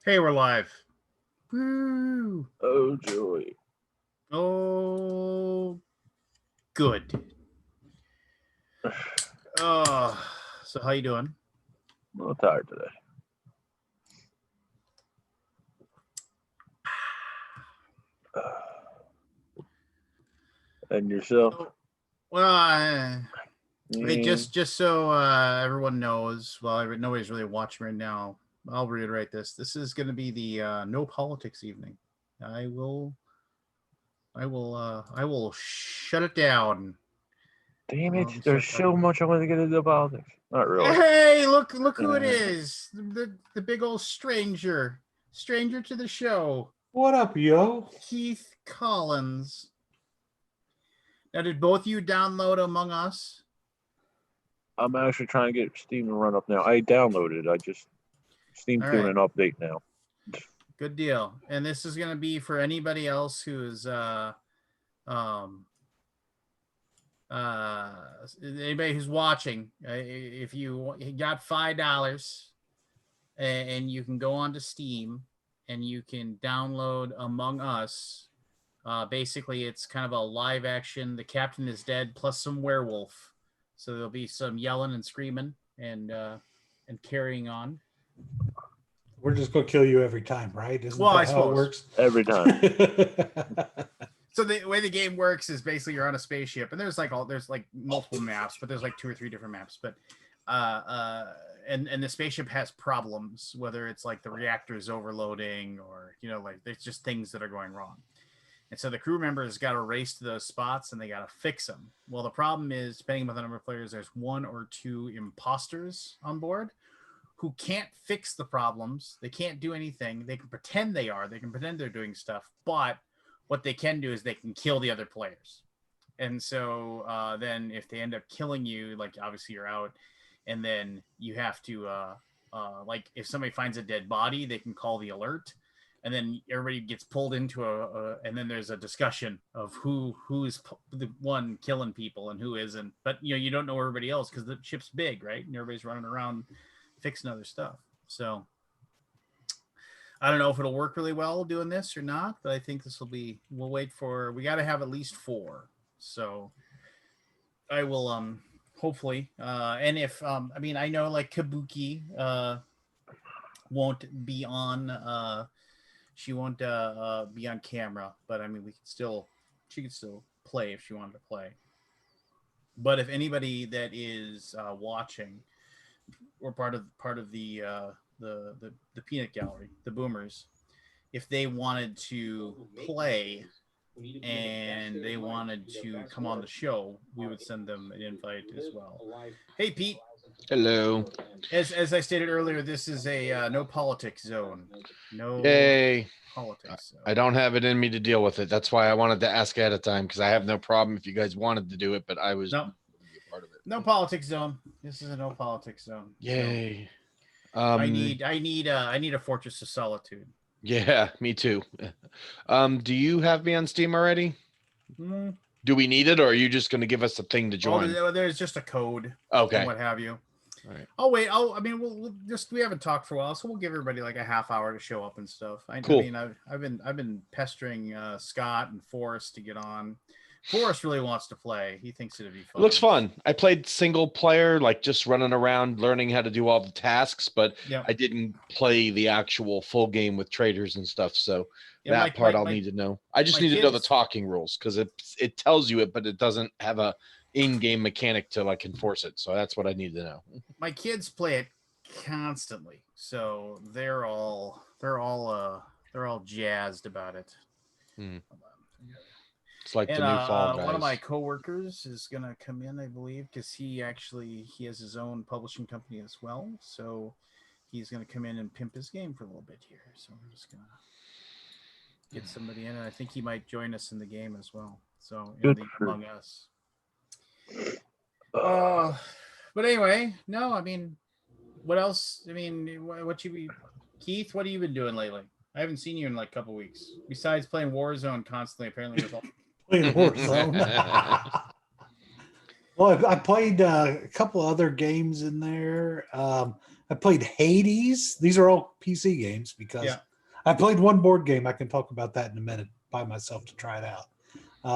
Hey, we're live. Woo! Oh joy. Oh, good. Oh, so how you doing? I'm a little tired today. And yourself? Oh, well, hey, Yeah. just so everyone knows, nobody's really watching right now. I'll reiterate this. This is going to be the no politics evening. I will, I will shut it down. Damn Well, it. let me There's start so talking. much I want to get into politics. Not really. Hey, look who it Uh, is. The big old stranger to the show. What up, yo? Keith Collins. Now, did both you download Among Us? I'm actually trying to get Steam to run up now. I downloaded it. Steam's All doing right, an update now. good deal. And this is going to be for anybody else who is um uh anybody who's watching. If you got $5 and you can go onto Steam and you can download Among Us. Basically, it's kind of a live action. The captain is dead, plus some werewolf. So there'll be some yelling and screaming and carrying on. We're just gonna kill you every time, right? Isn't Well, I that how it suppose. works? Every time. So the way the game works is basically you're on a spaceship, and there's like multiple maps, but there's like 2 or 3 different maps. But and the spaceship has problems, whether it's like the reactor is overloading or like there's just things that are going wrong. And so the crew members got to race to those spots and they got to fix them. Well, the problem is, depending on the number of players, there's 1 or 2 imposters on board who can't fix the problems. They can't do anything. They can pretend they are. They can pretend they're doing stuff. But what they can do is they can kill the other players. And so then if they end up killing you, like obviously you're out. And then you have to, like if somebody finds a dead body, they can call the alert. And then everybody gets pulled into and then there's a discussion of who's the one killing people and who isn't. But you don't know everybody else because the ship's big, right? And everybody's running around fixing other stuff. So I don't know if it'll work really well doing this or not, but I think this will be. We got to have at least 4. So I will hopefully and if I know like Kabuki won't be on. She won't be on camera, but she could still play if she wanted to play. But if anybody that is watching or part of the peanut gallery, the boomers, if they wanted to play and they wanted to come on the show, we would send them an invite as well. Hey, Pete. Hello. As I stated earlier, this is a no politics zone. No Yay. politics zone. I don't have it in me to deal with it. That's why I wanted to ask ahead of time, because I have no problem if you guys wanted to do it, but I was no part of it. No politics zone. This is a no politics zone. Yay. So I need a Fortress of Solitude. Yeah, me too. Do you have me on Steam already? Do we need it, or are you just going to give us a thing to join? There's just a code. Okay. And what have you. All right. Oh wait. We haven't talked for a while, so we'll give everybody like a half hour to show up and stuff. Cool. I've been pestering Scott and Forrest to get on. Forrest really wants to play. He thinks it'd be fun. It looks fun. I played single player, like just running around, learning how to do all the tasks, but I didn't play the actual full game with traders and stuff. So that part I'll need to know. I just need to know the talking rules because it tells you it, but it doesn't have a in-game mechanic to like enforce it. So that's what I need to know. My kids play it constantly, so they're all jazzed about it. It's like the new Fall Guys. One of my coworkers is gonna come in, I believe, because he has his own publishing company as well. So he's gonna come in and pimp his game for a little bit here. So we're just gonna get somebody in, and I think he might join us in the game as well. So Among Us. But anyway, no, what else? Keith, what have you been doing lately? I haven't seen you in like a couple weeks. Besides playing Warzone constantly, apparently with all. Playing Warzone. Well, I played a couple other games in there. I played Hades. These are all PC games because I played one board game. I can talk about that in a minute by myself to try it out.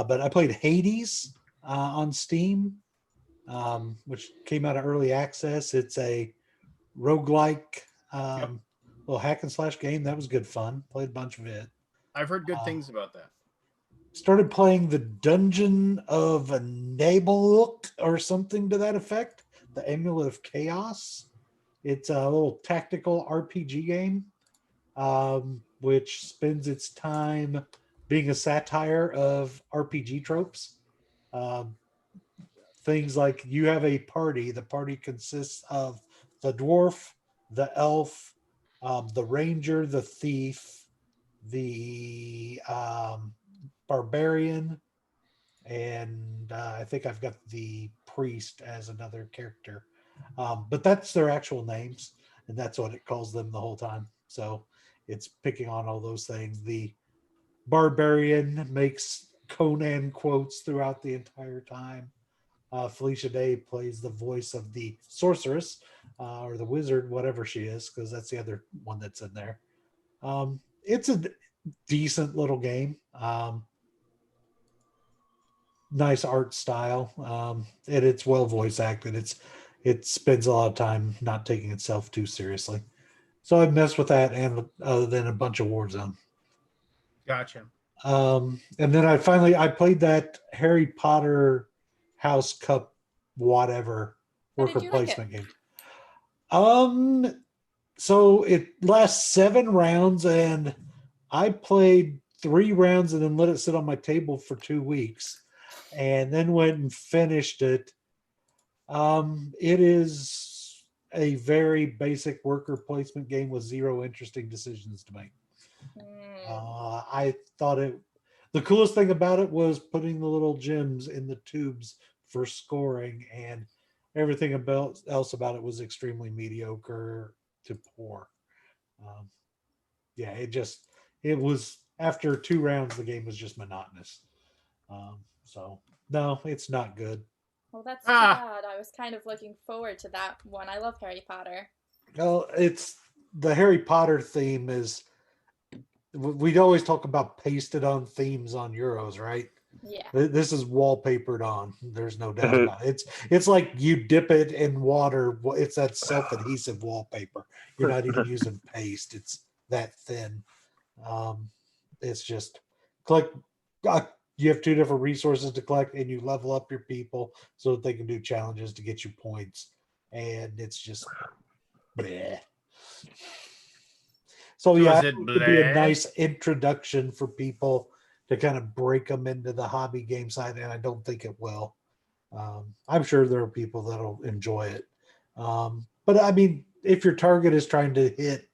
But I played Hades on Steam, which came out of early access. It's a roguelike little hack and slash game. That was good fun. Played a bunch of it. I've heard good things about that. Started playing the Dungeon of Nabeluk or something to that effect. The Amulet of Chaos. It's a little tactical RPG game, which spends its time being a satire of RPG tropes. Things like you have a party. The party consists of the dwarf, the elf, the ranger, the thief, the barbarian, and I think I've got the priest as another character. But that's their actual names, and that's what it calls them the whole time. So it's picking on all those things. The barbarian makes Conan quotes throughout the entire time. Felicia Day plays the voice of the sorceress or the wizard, whatever she is, because that's the other one that's in there. It's a decent little game. Nice art style. And it's well voice acted. It spends a lot of time not taking itself too seriously. So I've messed with that, and other than a bunch of Warzone. Gotcha. And then I played that Harry Potter House Cup whatever worker placement game. So it lasts 7 rounds, and I played 3 rounds and then let it sit on my table for 2 weeks, and then went and finished it. It is a very basic worker placement game with 0 interesting decisions to make. I thought the coolest thing about it was putting the little gems in the tubes for scoring, and everything else about it was extremely mediocre to poor. It was after 2 rounds, the game was just monotonous. So no, it's not good. Well, that's too bad. I was kind of looking forward to that one. I love Harry Potter. Well, it's the Harry Potter theme is. We'd always talk about pasted on themes on Euros, right? Yeah. This is wallpapered on. There's no doubt about it. It's like you dip it in water. It's that self-adhesive wallpaper. You're not even using paste. It's that thin. It's just collect. You have 2 different resources to collect, and you level up your people so that they can do challenges to get you points. And it's just, bleh. So yeah, it would be a nice introduction for people to kind of break them into the hobby game side, and I don't think it will. I'm sure there are people that'll enjoy it. But I mean, if your target is trying to hit,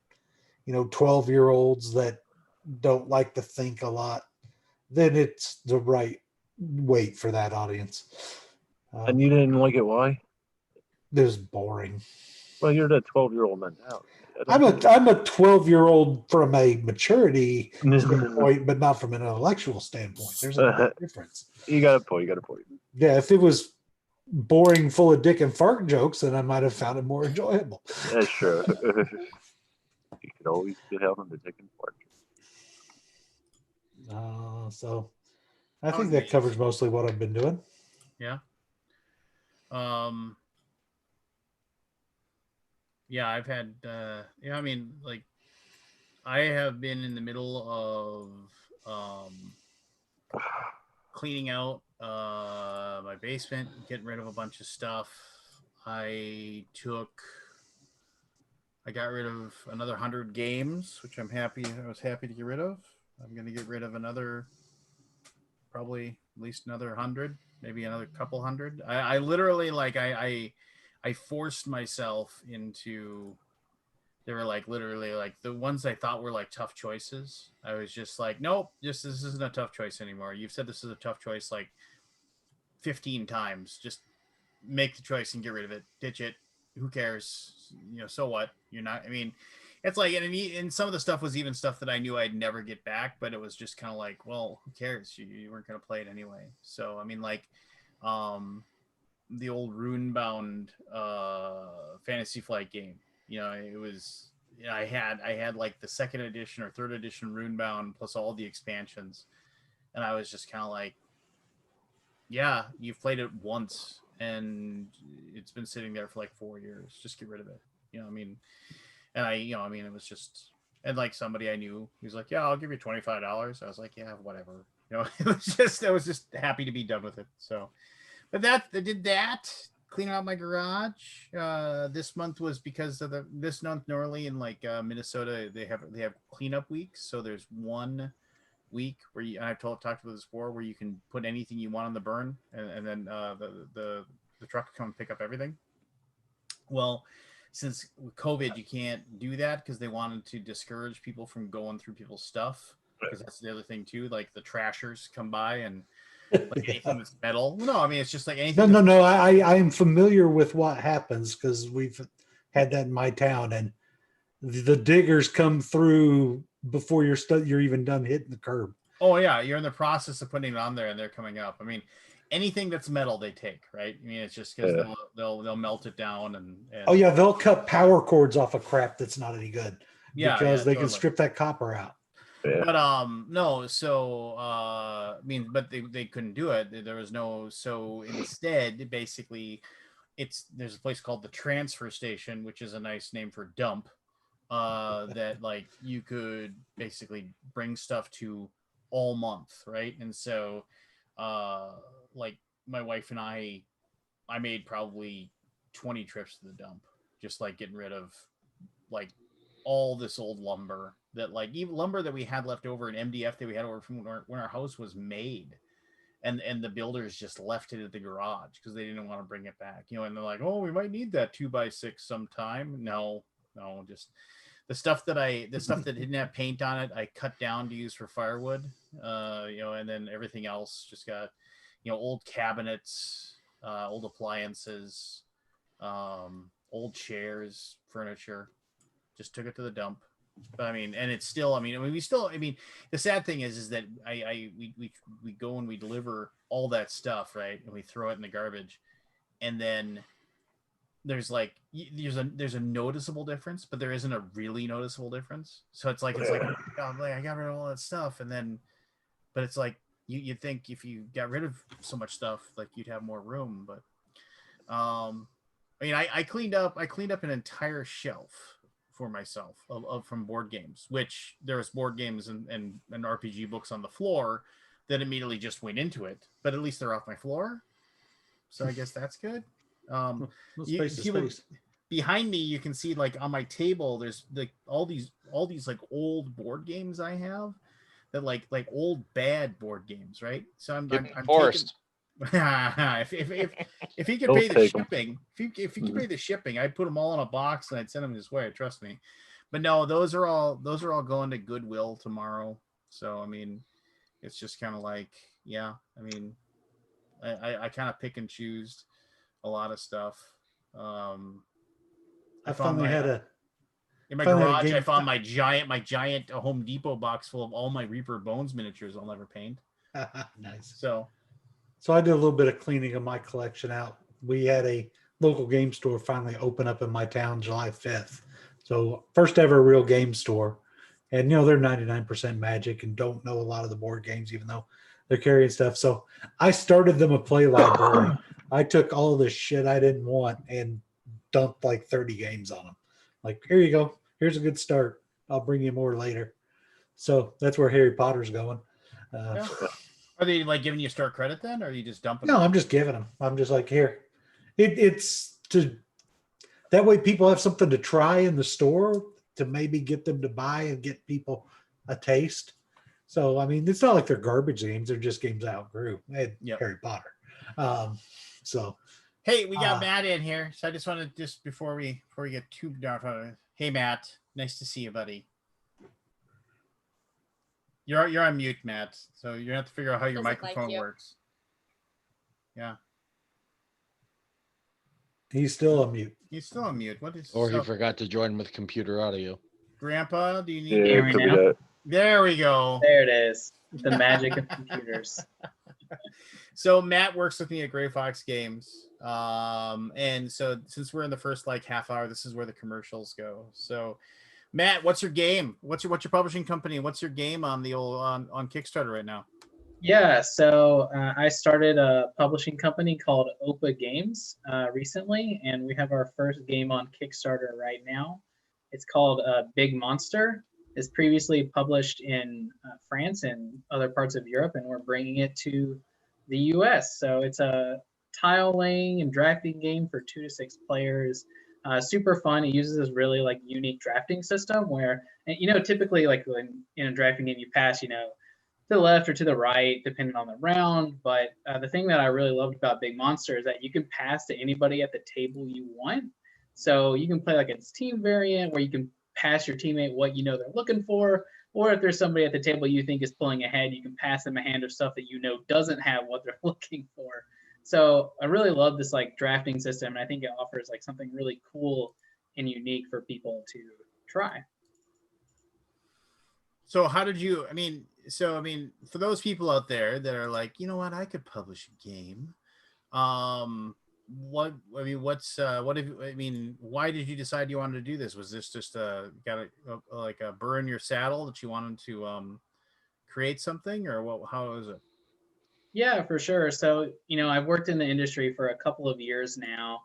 12-year-olds that don't like to think a lot, then it's the right weight for that audience. And you didn't like it? Why? It was boring. Well, you're that 12-year-old mentality. I'm a 12-year-old from a maturity standpoint, but not from an intellectual standpoint. There's a difference. You got a point. Yeah, if it was boring, full of dick and fart jokes, then I might have found it more enjoyable. That's true. You could always get out on the dick and fart jokes. So I think that covers mostly what I've been doing. Yeah. Yeah, I've had, I mean, like, I have been in the middle of cleaning out my basement, getting rid of a bunch of stuff. I got rid of another 100 games, which I was happy to get rid of. I'm going to get rid of probably at least another 100, maybe another couple hundred. I literally, like, I forced myself into, they were like literally like the ones I thought were like tough choices. I was just like, nope, this isn't a tough choice anymore. You've said this is a tough choice like 15 times. Just make the choice and get rid of it. Ditch it. Who cares? So what? You're not, I mean, it's like, and some of the stuff was even stuff that I knew I'd never get back, but it was just kind of like, well, who cares? You weren't going to play it anyway. So, I mean, like, the old Runebound Fantasy Flight game. it was. I had like the 2nd edition or 3rd edition Runebound plus all the expansions, and I was just kind of like, yeah, you've played it once and it's been sitting there for like 4 years. Just get rid of it. I mean, and it was just, and like somebody I knew, he was like, yeah, I'll give you $25. I was like, yeah, whatever. I was just happy to be done with it. So, but I did that. Clean out my garage. This month was because of this month normally in like Minnesota they have cleanup weeks. So there's one week where I've talked about this before, where you can put anything you want on the burn, and then the truck will come and pick up everything. Well, since with COVID you can't do that because they wanted to discourage people from going through people's stuff, because that's the other thing too. Like the trashers come by and. Like anything that's metal. No, I mean it's just like anything. No. I am familiar with what happens because we've had that in my town, and the diggers come through before you're even done hitting the curb. Oh yeah, you're in the process of putting it on there, and they're coming up. I mean, anything that's metal they take, right? I mean, it's just because they'll melt it down and. Oh yeah, they'll cut power cords off of crap that's not any good. Yeah, because they totally. can strip that copper out. Yeah. But no, so I mean, but they couldn't do it. There was no. So instead, basically, there's a place called the transfer station, which is a nice name for dump. That like you could basically bring stuff to all month, right? And so, like my wife and I made probably 20 trips to the dump, just like getting rid of like all this old lumber that like even lumber that we had left over, and MDF that we had over from when our house was made, and the builders just left it at the garage because they didn't want to bring it back, and they're like, oh, we might need that 2x6 sometime. No, just the stuff that didn't have paint on it, I cut down to use for firewood, and then everything else just got, old cabinets, old appliances, old chairs, furniture, just took it to the dump. But I mean, and it's still, the sad thing is that we go and we deliver all that stuff, right? And we throw it in the garbage. And then there's like, there's a noticeable difference, but there isn't a really noticeable difference. So it's like, I got rid of all that stuff. And then, but it's like, you'd think if you got rid of so much stuff, like you'd have more room. But, I cleaned up an entire shelf for myself from board games, which there was board games and RPG books on the floor that immediately just went into it, but at least they're off my floor. So I guess that's good. Behind me, you can see like on my table, there's like all these like old board games I have that like old bad board games, right? So I'm forced. If he could pay the shipping, if he could pay the shipping, I'd put them all in a box and I'd send them his way. Trust me. But no, those are all going to Goodwill tomorrow. So I mean, it's just kind of like, yeah. I mean, I kind of pick and choose a lot of stuff. I finally had a in my garage. I found my giant Home Depot box full of all my Reaper Bones miniatures I'll never paint. Nice. So I did a little bit of cleaning of my collection out. We had a local game store finally open up in my town July 5th. So first ever real game store. And, they're 99% Magic and don't know a lot of the board games, even though they're carrying stuff. So I started them a play library. I took all of the shit I didn't want and dumped like 30 games on them. Like, here you go. Here's a good start. I'll bring you more later. So that's where Harry Potter's going. Yeah. Are they like giving you start credit then, or are you just dumping? No, I'm just giving them. I'm just like, here. It's to that way people have something to try in the store to maybe get them to buy and get people a taste. So I mean, it's not like they're garbage games; they're just games I outgrew. Harry Potter. So hey, we got Matt in here, so I just want to before we get too dark. Hey, Matt, nice to see you, buddy. You're on mute, Matt. So you're gonna have to figure out how your microphone works. Yeah. He's still on mute. He's still on mute. What is? Or he forgot to join with computer audio. Grandpa, do you need? Yeah, it could be that. There we go. There it is. The magic of computers. So Matt works with me at Gray Fox Games, and so since we're in the first like half hour, this is where the commercials go. So, Matt, what's your game? What's your publishing company? What's your game on the old on Kickstarter right now? Yeah, so I started a publishing company called Opa Games recently, and we have our first game on Kickstarter right now. It's called Big Monster. It's previously published in France and other parts of Europe, and we're bringing it to the US. So it's a tile laying and drafting game for 2 to 6 players. Super fun. It uses this really like unique drafting system where, typically like when in a drafting game you pass, to the left or to the right, depending on the round. But the thing that I really loved about Big Monster is that you can pass to anybody at the table you want. So you can play like a team variant where you can pass your teammate what they're looking for, or if there's somebody at the table you think is pulling ahead, you can pass them a hand of stuff that doesn't have what they're looking for. So I really love this like drafting system, and I think it offers like something really cool and unique for people to try. So how did you? For those people out there that are like, you know what, I could publish a game. Why did you decide you wanted to do this? Was this just like a burr in your saddle that you wanted to create something, or what? How is it? Yeah, for sure. So, I've worked in the industry for a couple of years now,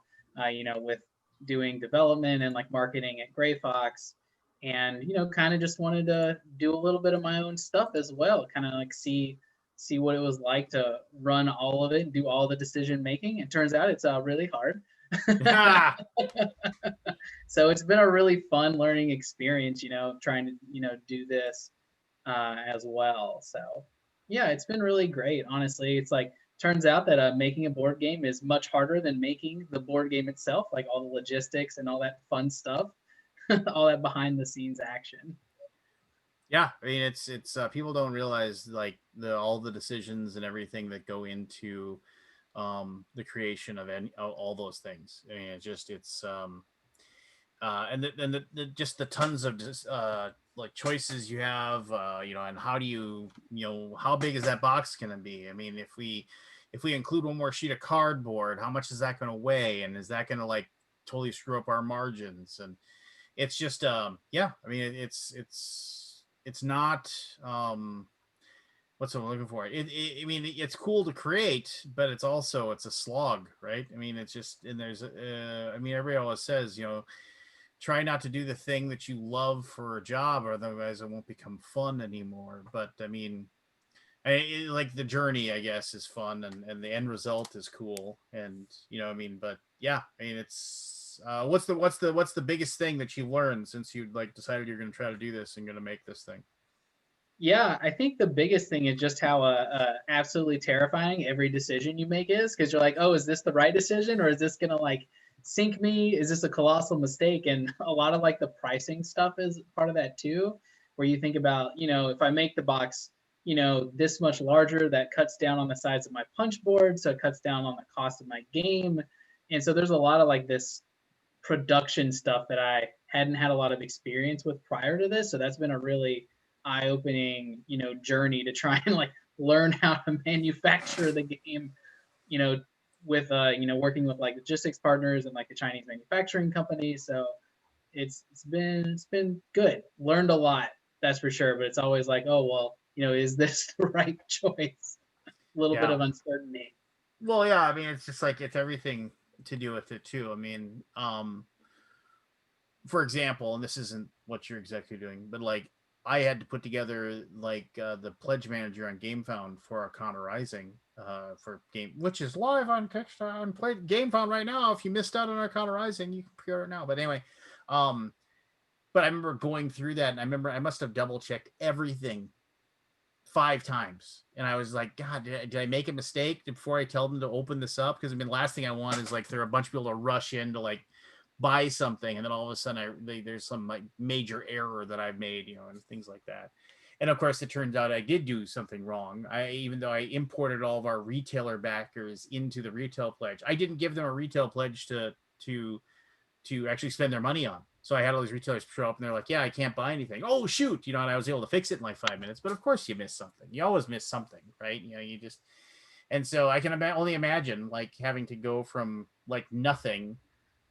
with doing development and like marketing at Gray Fox, and, kind of just wanted to do a little bit of my own stuff as well, kind of like see what it was like to run all of it and do all the decision making. It turns out it's really hard. So it's been a really fun learning experience, trying to, do this as well. So yeah, it's been really great. Honestly, it's like, turns out that making a board game is much harder than making the board game itself, like all the logistics and all that fun stuff, all that behind the scenes action. Yeah, I mean, it's people don't realize like all the decisions and everything that go into the creation of all those things. I mean, and just the tons of like choices you have, and how do you, how big is that box going to be? I mean, if we include one more sheet of cardboard, how much is that going to weigh, and is that going to like totally screw up our margins? And it's just yeah, I mean, it's not what's I'm looking for. I mean, it's cool to create, but it's a slog, right? I mean, it's just, and there's everybody always says, try not to do the thing that you love for a job, or otherwise it won't become fun anymore. But I mean, like the journey, I guess, is fun, and the end result is cool, and but yeah, I mean, it's what's the biggest thing that you learned since you like decided you're going to try to do this and going to make this thing? Yeah, I think the biggest thing is just how absolutely terrifying every decision you make is, because you're like, oh, is this the right decision, or is this gonna like sink me? Is this a colossal mistake? And a lot of like the pricing stuff is part of that too, where you think about, if I make the box, this much larger, that cuts down on the size of my punch board, so it cuts down on the cost of my game. And so there's a lot of like this production stuff that I hadn't had a lot of experience with prior to this. So that's been a really eye-opening, journey to try and like learn how to manufacture the game, with working with like logistics partners and like a Chinese manufacturing company. So it's been good. Learned a lot, that's for sure. But it's always like, oh well, is this the right choice? A little bit of uncertainty. Well, yeah, I mean, it's just like, it's everything to do with it too. I mean, for example, and this isn't what you're exactly doing, but like I had to put together like the pledge manager on GameFound for our Connor Rising for game, which is live on Kickstarter on GameFound right now. If you missed out on our Connor Rising, you can pre-order it now. But anyway, but I remember going through that, and I remember I must have double checked everything 5 times, and I was like, God, did I make a mistake before I tell them to open this up? Because I mean, last thing I want is like there are a bunch of people to rush in to like buy something, and then all of a sudden there's some like major error that I've made, and things like that. And of course, it turns out I did do something wrong. Even though I imported all of our retailer backers into the retail pledge, I didn't give them a retail pledge to actually spend their money on. So I had all these retailers show up, and they're like, "Yeah, I can't buy anything." Oh shoot, and I was able to fix it in like 5 minutes. But of course, you miss something. You always miss something, right? You just. And so I can only imagine like having to go from like nothing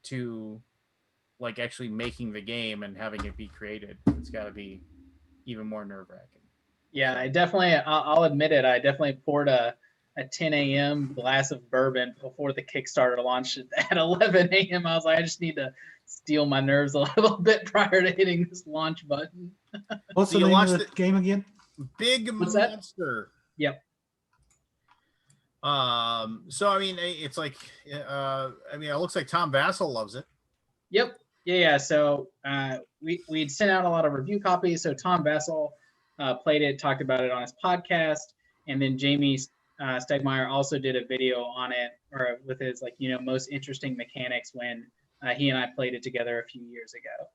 to like actually making the game and having it be created. It's got to be even more nerve-wracking. Yeah, I'll admit it. I definitely poured a 10 a.m. glass of bourbon before the Kickstarter launched at 11 a.m. I was like, I just need to steel my nerves a little bit prior to hitting this launch button. What's the name of the game again? Big What's that? Monster. Yep. So I mean, it's like, I mean, it looks like Tom Vassell loves it. Yep. Yeah. So we'd sent out a lot of review copies. So Tom Vassell played it, talked about it on his podcast, and then Jamie Stegmaier also did a video on it, or with his like most interesting mechanics when he and I played it together a few years ago.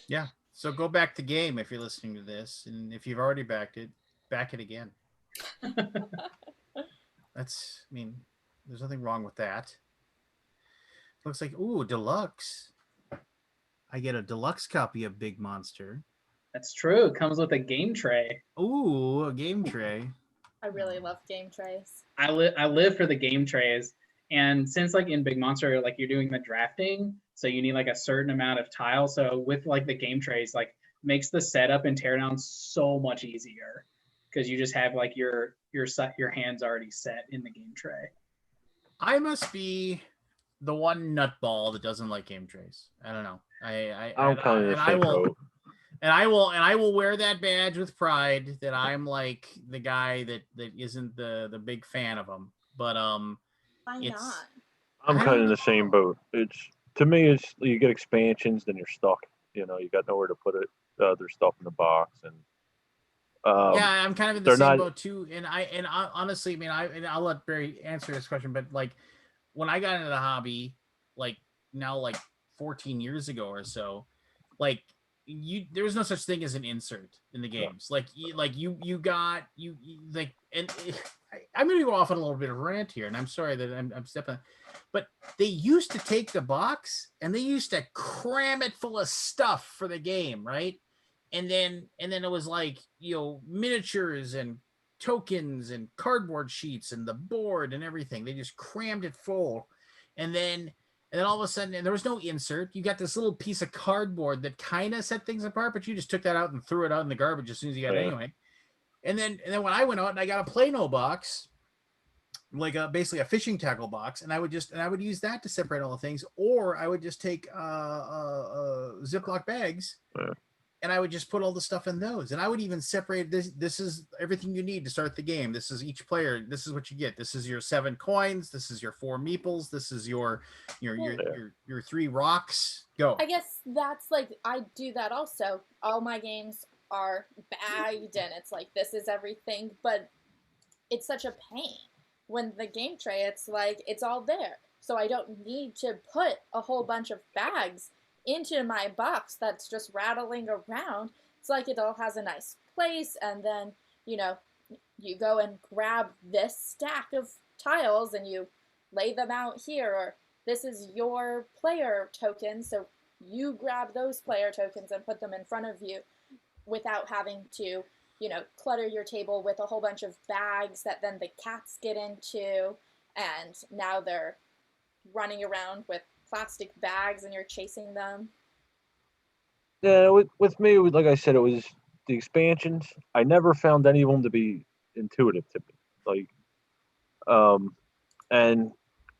Yeah. So go back to game if you're listening to this, and if you've already backed it, back it again. That's, I mean, there's nothing wrong with that. Looks like, ooh, deluxe. I get a deluxe copy of Big Monster. That's true. It comes with a game tray. Ooh, a game tray. I really love game trays. I live for the game trays. And since like in Big Monster, like you're doing the drafting, so you need like a certain amount of tiles. So with like the game trays, like makes the setup and teardown so much easier because you just have like your hands already set in the game tray. I must be the one nutball that doesn't like game trays. I don't know. I'm kind of the same boat. And I will wear that badge with pride that I'm like the guy that isn't the big fan of them. But Why not? I'm kind of in the same boat. To me, it's you get expansions, then you're stuck. You got nowhere to put it. There's stuff in the box, and yeah, I'm kind of in the same boat too. And I honestly, I mean, I'll let Barry answer this question, but like when I got into the hobby, like now like 14 years ago or so, like there was no such thing as an insert in the games. Like and I'm going to go off on a little bit of a rant here, and I'm sorry that I'm stepping, but they used to take the box and they used to cram it full of stuff for the game, right? And then it was like, miniatures and tokens and cardboard sheets and the board and everything. They just crammed it full. And then all of a sudden, and there was no insert. You got this little piece of cardboard that kind of set things apart, but you just took that out and threw it out in the garbage as soon as you got it anyway. And then when I went out and I got a Plano box, like basically a fishing tackle box, and I would use that to separate all the things, or I would just take Ziploc bags. And I would just put all the stuff in those. And I would even separate this. This is everything you need to start the game. This is each player. This is what you get. This is your 7 coins. This is your 4 meeples. This is your 3 rocks. Go. I guess that's like, I do that also. All my games are bagged and it's like, this is everything. But it's such a pain. When the game tray, it's like, it's all there. So I don't need to put a whole bunch of bags into my box that's just rattling around. It's like it all has a nice place, and then you go and grab this stack of tiles and you lay them out here, or this is your player token, so you grab those player tokens and put them in front of you without having to clutter your table with a whole bunch of bags that then the cats get into, and now they're running around with plastic bags and you're chasing them. Yeah, with me, like I said, it was the expansions. I never found any of them to be intuitive to me. Like, and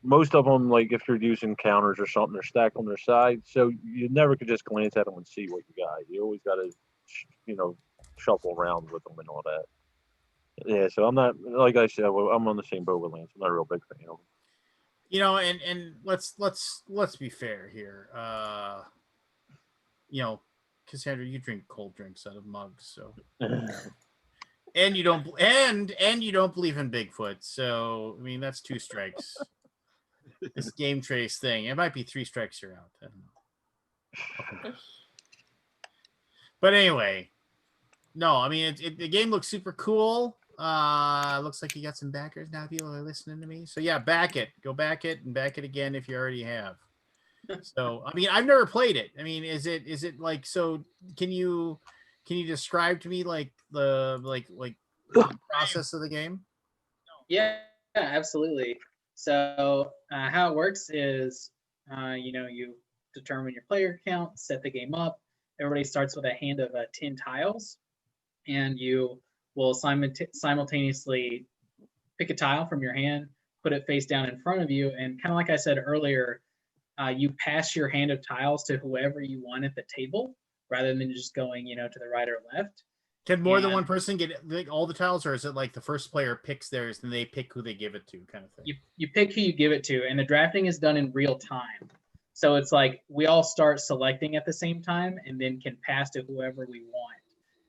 most of them, like if you're using counters or something, they're stacked on their side, so you never could just glance at them and see what you got. You always got to, shuffle around with them and all that. Yeah, so I'm not, like I said, I'm on the same boat with Lance. I'm not a real big fan of them. And let's be fair here. Cassandra, you drink cold drinks out of mugs, so and you don't believe in Bigfoot, so I mean that's 2 strikes. This game trace thing, it might be 3 strikes you're out. I don't know. But anyway, no, I mean the game looks super cool. Looks like you got some backers now. People are listening to me. So yeah, back it. Go back it and back it again if you already have. So I mean, I've never played it. I mean, is it like, so? Can you describe to me like the process of the game? Yeah, absolutely. So how it works is, you determine your player count, set the game up. Everybody starts with a hand of 10 tiles, and you will simultaneously pick a tile from your hand, put it face down in front of you, and kind of like I said earlier, you pass your hand of tiles to whoever you want at the table, rather than just going, to the right or left. Can more than one person get all the tiles, or is it like the first player picks theirs and they pick who they give it to, kind of thing? You pick who you give it to, and the drafting is done in real time. So it's like we all start selecting at the same time, and then can pass to whoever we want.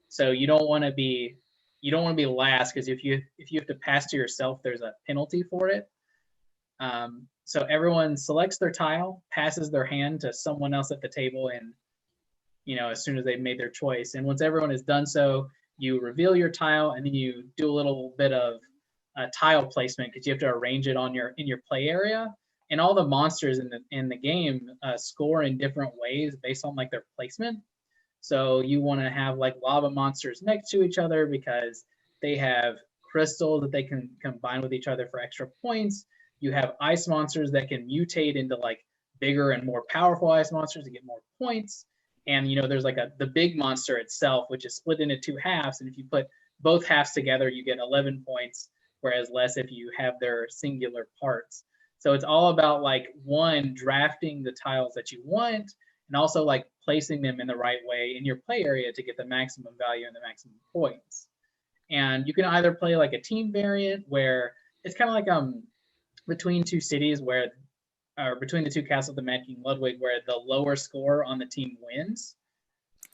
So you don't want to be last, because if you have to pass to yourself, there's a penalty for it. So everyone selects their tile, passes their hand to someone else at the table, and as soon as they've made their choice. And once everyone has done so, you reveal your tile, and then you do a little bit of tile placement, because you have to arrange it in your play area. And all the monsters in the game score in different ways based on like their placement. So you want to have like lava monsters next to each other because they have crystals that they can combine with each other for extra points. You have ice monsters that can mutate into like bigger and more powerful ice monsters to get more points. And there's like the big monster itself, which is split into two halves. And if you put both halves together, you get 11 points, whereas less if you have their singular parts. So it's all about like drafting the tiles that you want, and also like placing them in the right way in your play area to get the maximum value and the maximum points. And you can either play like a team variant, where it's kind of like between two cities, or between the two castles, the Mad King Ludwig, where the lower score on the team wins,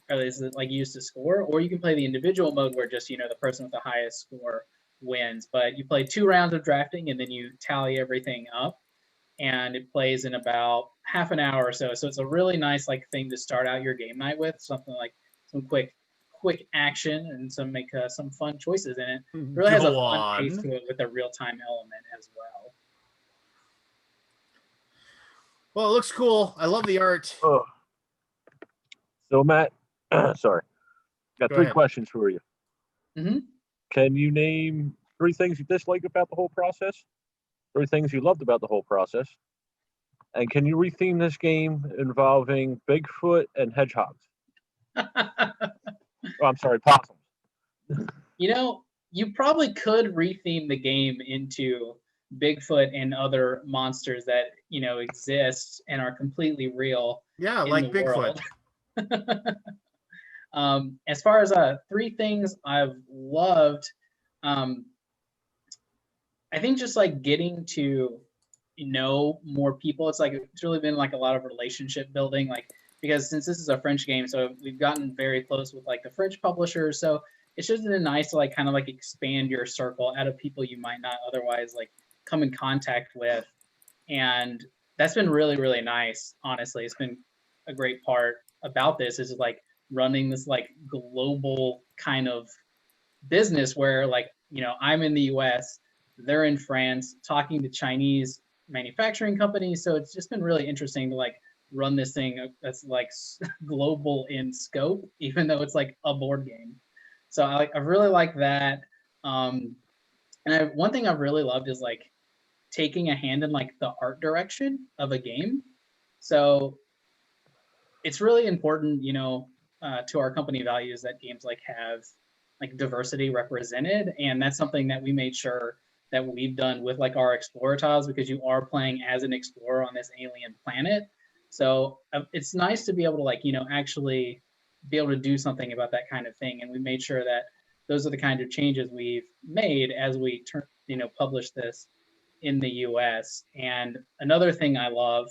or is it like used to score. Or you can play the individual mode, where just the person with the highest score wins. But you play 2 rounds of drafting, and then you tally everything up, and it plays in about half an hour or so. So it's a really nice like thing to start out your game night with, something like some quick action and some fun choices in it. It really has a fun pace to it with a real-time element as well. Well, it looks cool. I love the art. Oh. So Matt, sorry, got 3 questions for you. Mm-hmm. Can you name 3 things you dislike about the whole process? 3 things you loved about the whole process? And can you retheme this game involving Bigfoot and hedgehogs? I'm sorry, possums. You probably could retheme the game into Bigfoot and other monsters that exist and are completely real. Yeah, like Bigfoot. As far as 3 things I've loved, I think just like getting to know more people. It's really been like a lot of relationship building, like, because since this is a French game, so we've gotten very close with like the French publishers. So it's just been nice to like kind of like expand your circle out of people you might not otherwise like come in contact with. And that's been really, really nice. Honestly, it's been a great part about this, is like running this like global kind of business where like, I'm in the US, they're in France, talking to Chinese manufacturing companies. So it's just been really interesting to like run this thing that's like global in scope, even though it's like a board game. So I really like that. And one thing I've really loved is like taking a hand in like the art direction of a game. So it's really important, to our company values that games like have like diversity represented. And that's something that we made sure that we've done with like our Explorer tiles, because you are playing as an explorer on this alien planet. So it's nice to be able to like, actually be able to do something about that kind of thing. And we made sure that those are the kind of changes we've made as we publish this in the US. And another thing I love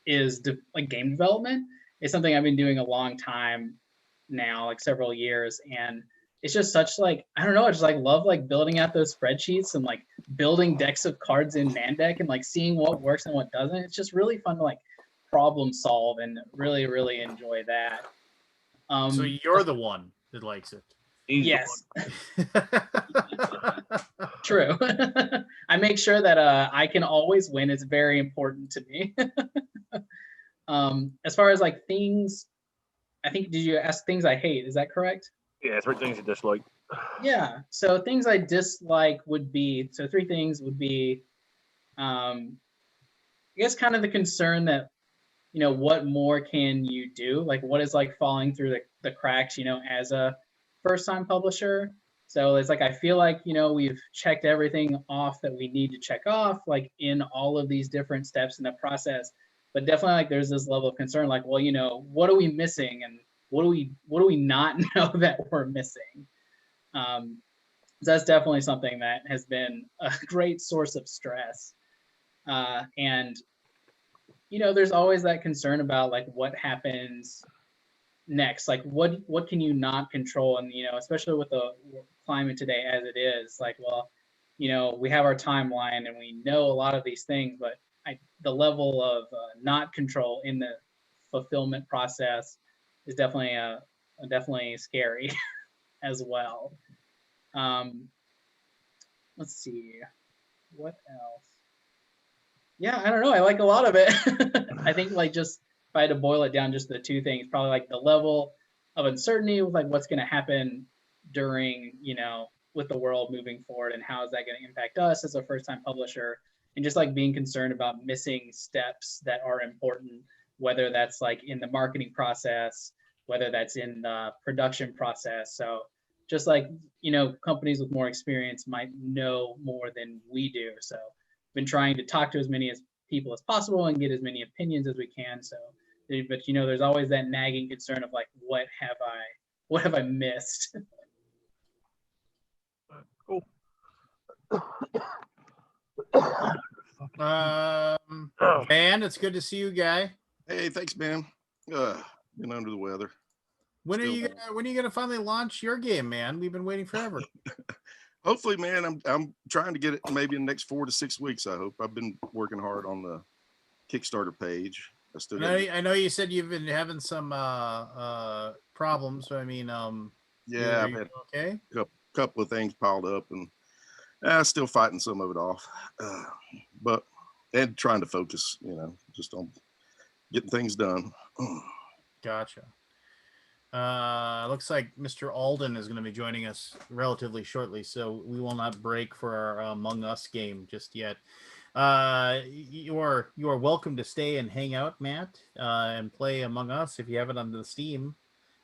is like game development. It's something I've been doing a long time now, like several years. And it's just such like, I don't know, I just like love like building out those spreadsheets and like building decks of cards in Mandeck and like seeing what works and what doesn't. It's just really fun to like problem solve and really, really enjoy that. So you're the one that likes it. Yes. True. I make sure that I can always win. It's very important to me. As far as like things, I think, did you ask things I hate? Is that correct? Yeah, 3 things you dislike. Yeah. So things I dislike would be, so three things would be, I guess kind of the concern that, what more can you do? Like what is like falling through the cracks, as a first time publisher. So it's like, I feel like, we've checked everything off that we need to check off, like in all of these different steps in the process. But definitely like there's this level of concern, like, well, what are we missing? And what do we not know that we're missing? So that's definitely something that has been a great source of stress. And there's always that concern about like what happens next. Like what can you not control? And especially with the climate today as it is, like, well, we have our timeline and we know a lot of these things, but the level of not control in the fulfillment process is definitely scary as well. Let's see, what else? Yeah, I don't know. I like a lot of it. I think like just if I had to boil it down, just the two things, probably like the level of uncertainty with like what's going to happen during, with the world moving forward and how is that going to impact us as a first time publisher, and just like being concerned about missing steps that are important, whether that's like in the marketing process, whether that's in the production process. So just like, companies with more experience might know more than we do. So been trying to talk to as many people as possible and get as many opinions as we can. So, but there's always that nagging concern of like, what have I missed? Cool. Van, it's good to see you, guy. Hey, thanks, man. Been under the weather. When are you gonna finally launch your game, man? We've been waiting forever. Hopefully, man, I'm trying to get it maybe in the next 4 to 6 weeks. I hope. I've been working hard on the Kickstarter page. I know you said you've been having some problems. So I mean, yeah, I've had okay. a couple of things piled up, and still fighting some of it off. But trying to focus, just on getting things done. Gotcha. Looks like Mr. Alden is going to be joining us relatively shortly, so we will not break for our Among Us game just yet. You are welcome to stay and hang out, Matt, and play Among Us if you have it on the Steam.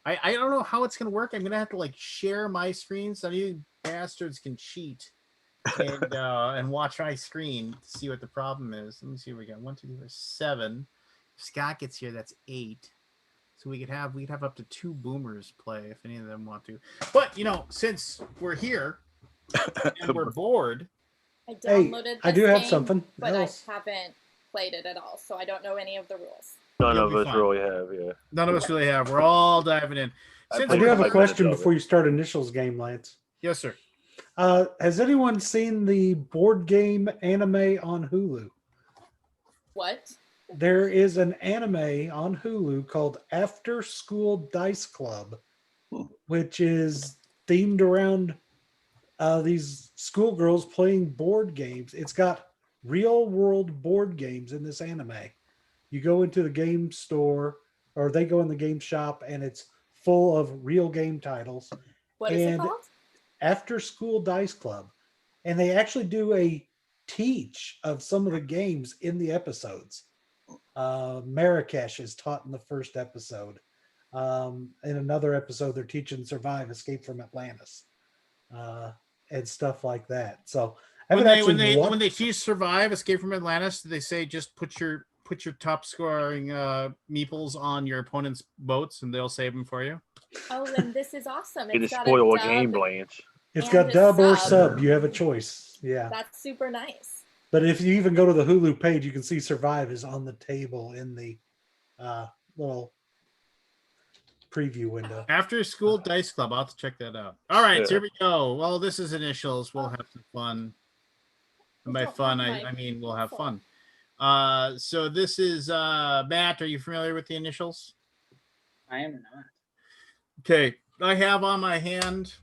I don't know how it's going to work. I'm going to have to like share my screen so you bastards can cheat and watch my screen to see what the problem is. Let me see what we got. 1, 2, 3, 4, 7. If Scott gets here, that's 8. So we'd have up to 2 boomers play if any of them want to. But since we're here and we're bored, I downloaded. I do have something, but else. I haven't played it at all, so I don't know any of the rules. None of us really have. Yeah. None of us really have. We're all diving in. I do have a question before you start Initials game, Lance. Yes, sir. Has anyone seen the board game anime on Hulu? What? There is an anime on Hulu called After School Dice Club, which is themed around these schoolgirls playing board games. It's got real world board games in this anime. You go into the game store, or they go in the game shop, and it's full of real game titles. What is it called? After School Dice Club. And they actually do a teach of some of the games in the episodes. Marrakesh is taught in the first episode. In another episode, they're teaching Survive, Escape from Atlantis, and stuff like that. So when they teach Survive, Escape from Atlantis, they say just put your top scoring meeples on your opponent's boats, and they'll save them for you. Oh, and this is awesome! It's got spoil a game, Blanche. It's got dub or sub. You have a choice. Yeah, that's super nice. But if you even go to the Hulu page, you can see Survive is on the table in the little preview window. After School Dice Club. I'll have to check that out. All right, so here we go. Well, this is Initials. We'll have some fun. And by fun, I mean we'll have fun. So this is Matt. Are you familiar with the Initials? I am not. Okay, I have on my hand.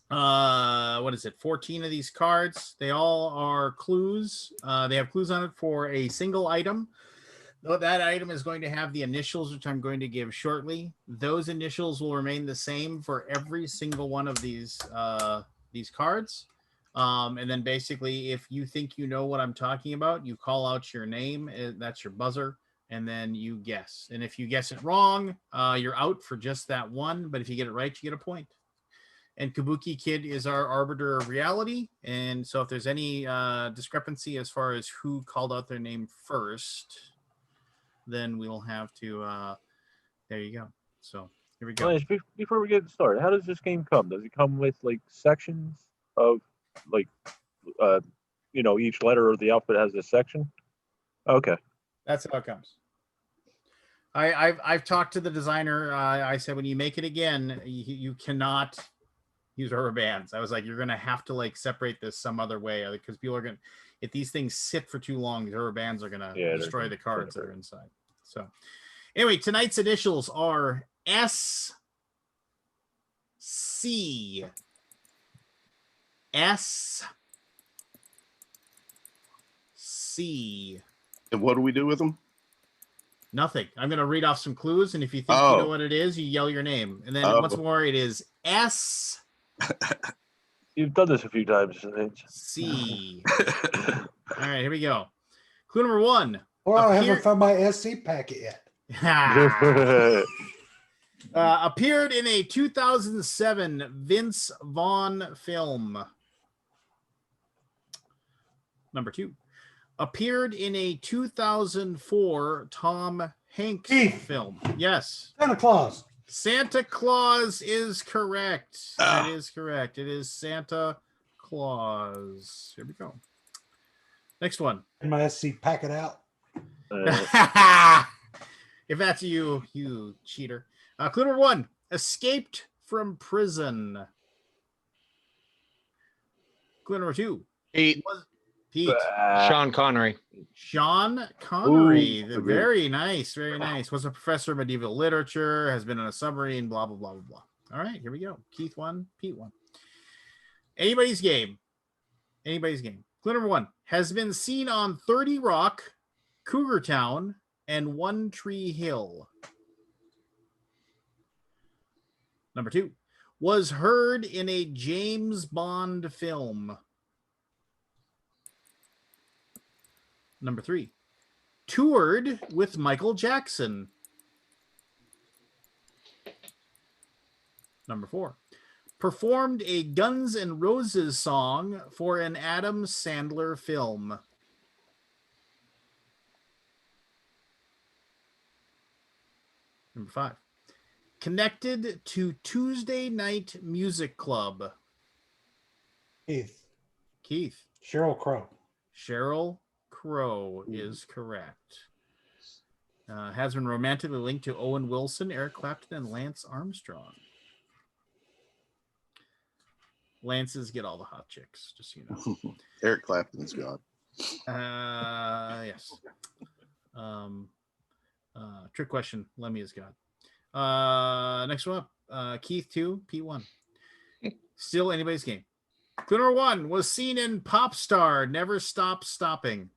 What is it? 14 of these cards. They all are clues. They have clues on it for a single item. That item is going to have the initials, which I'm going to give shortly. Those initials will remain the same for every single one of these cards. And then basically, if you think you know what I'm talking about, you call out your name. That's your buzzer. And then you guess. And if you guess it wrong, you're out for just that one. But if you get it right, you get a point. And Kabuki Kid is our arbiter of reality. And so if there's any discrepancy as far as who called out their name first, then we'll have to, there you go. So here we go. Lance, before we get started, how does this game come? Does it come with like sections of like, each letter of the alphabet has a section? Okay. That's how it comes. I've talked to the designer. I said, when you make it again, you cannot use rubber bands. I was like, you're going to have to like separate this some other way, because people are going to, if these things sit for too long, the rubber bands are going to destroy the cards that are inside. So anyway, tonight's initials are S, C, S, C. And what do we do with them? Nothing. I'm going to read off some clues, and if you think you know what it is, you yell your name. And then once more, it is S. You've done this a few times. C. All right, here we go. Clue number 1. Well, I haven't found my SC packet yet. Appeared in a 2007 Vince Vaughn film. Number 2. Appeared in a 2004 Tom Hanks film. Yes. Santa Claus. Santa Claus is correct. That is correct. It is Santa Claus. Here we go. Next one. And my SC packet out. If that's you, you cheater. Clue number 1. Escaped from prison. Clue number 2. Pete. Sean Connery. Sean Connery. Ooh, very nice. Very nice. Was a professor of medieval literature, has been on a submarine, blah, blah, blah, blah, blah. All right, here we go. Keith 1, Pete 1. Anybody's game. Anybody's game. Clue number 1. Has been seen on 30 Rock, Cougar Town, and One Tree Hill. Number 2. Was heard in a James Bond film. Number 3. Toured with Michael Jackson. Number 4. Performed a Guns N' Roses song for an Adam Sandler film. Number 5. Connected to Tuesday Night Music Club. Keith. Sheryl Crow. Sheryl Crow is correct. Has been romantically linked to Owen Wilson, Eric Clapton, and Lance Armstrong. Lances get all the hot chicks, just so you know. Eric Clapton's God. Yes. Trick question. Lemmy is God. Next one up. Keith 2, Pete 1. Still anybody's game. Clue number 1 was seen in Pop Star, Never Stop Stopping.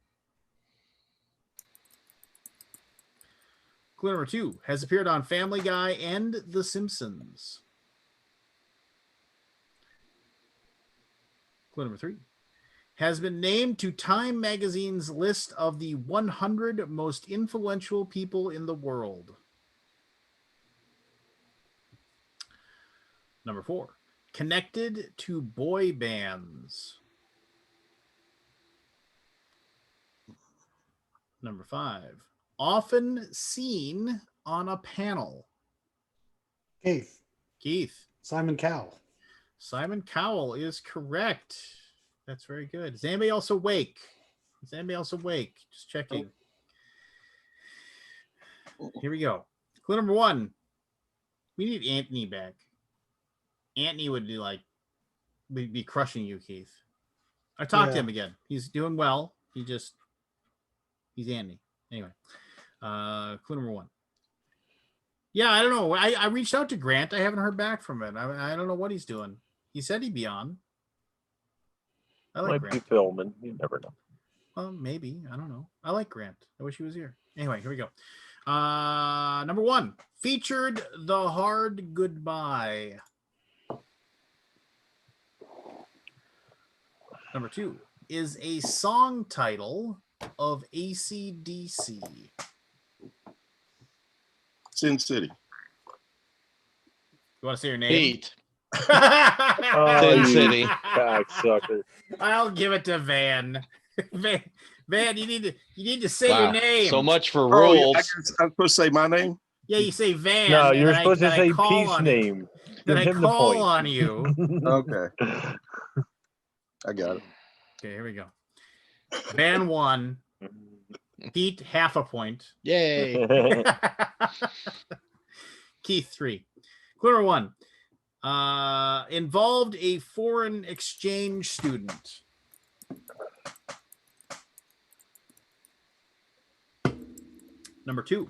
Clue number 2 has appeared on Family Guy and The Simpsons. Clue number 3 has been named to Time Magazine's list of the 100 most influential people in the world. Number 4, connected to boy bands. Number 5, often seen on a panel. Keith. Simon Cowell. Simon Cowell is correct. That's very good. Is anybody else awake? Just checking. Here we go. Clue number 1. We need Anthony back. Anthony would be crushing you, Keith. I talked to him again. He's doing well. He's Anthony. Anyway, clue number 1. Yeah, I don't know. I reached out to Grant. I haven't heard back from him. I don't know what he's doing. He said he'd be on. I like Might Grant. be filming. You never know. Well, maybe. I don't know. I like Grant. I wish he was here. Anyway, here we go. Number 1 featured The Hard Goodbye. Number 2 is a song title of AC/DC. Sin City. You want to say your name? Pete. Oh, Sin you City. cocksucker. I'll give it to Van. Van, you need to say Wow. your name. So much for Oh, yeah, rules. I'm supposed to say my name? Yeah, you say Van. No, and you're then supposed to then I say call Pete's on name. Then Give I him the call point. on you. Okay. I got it. Okay, here we go. Van 1. Pete, half a point. Yay. Keith, 3. Clue number 1. Involved a foreign exchange student. Number 2.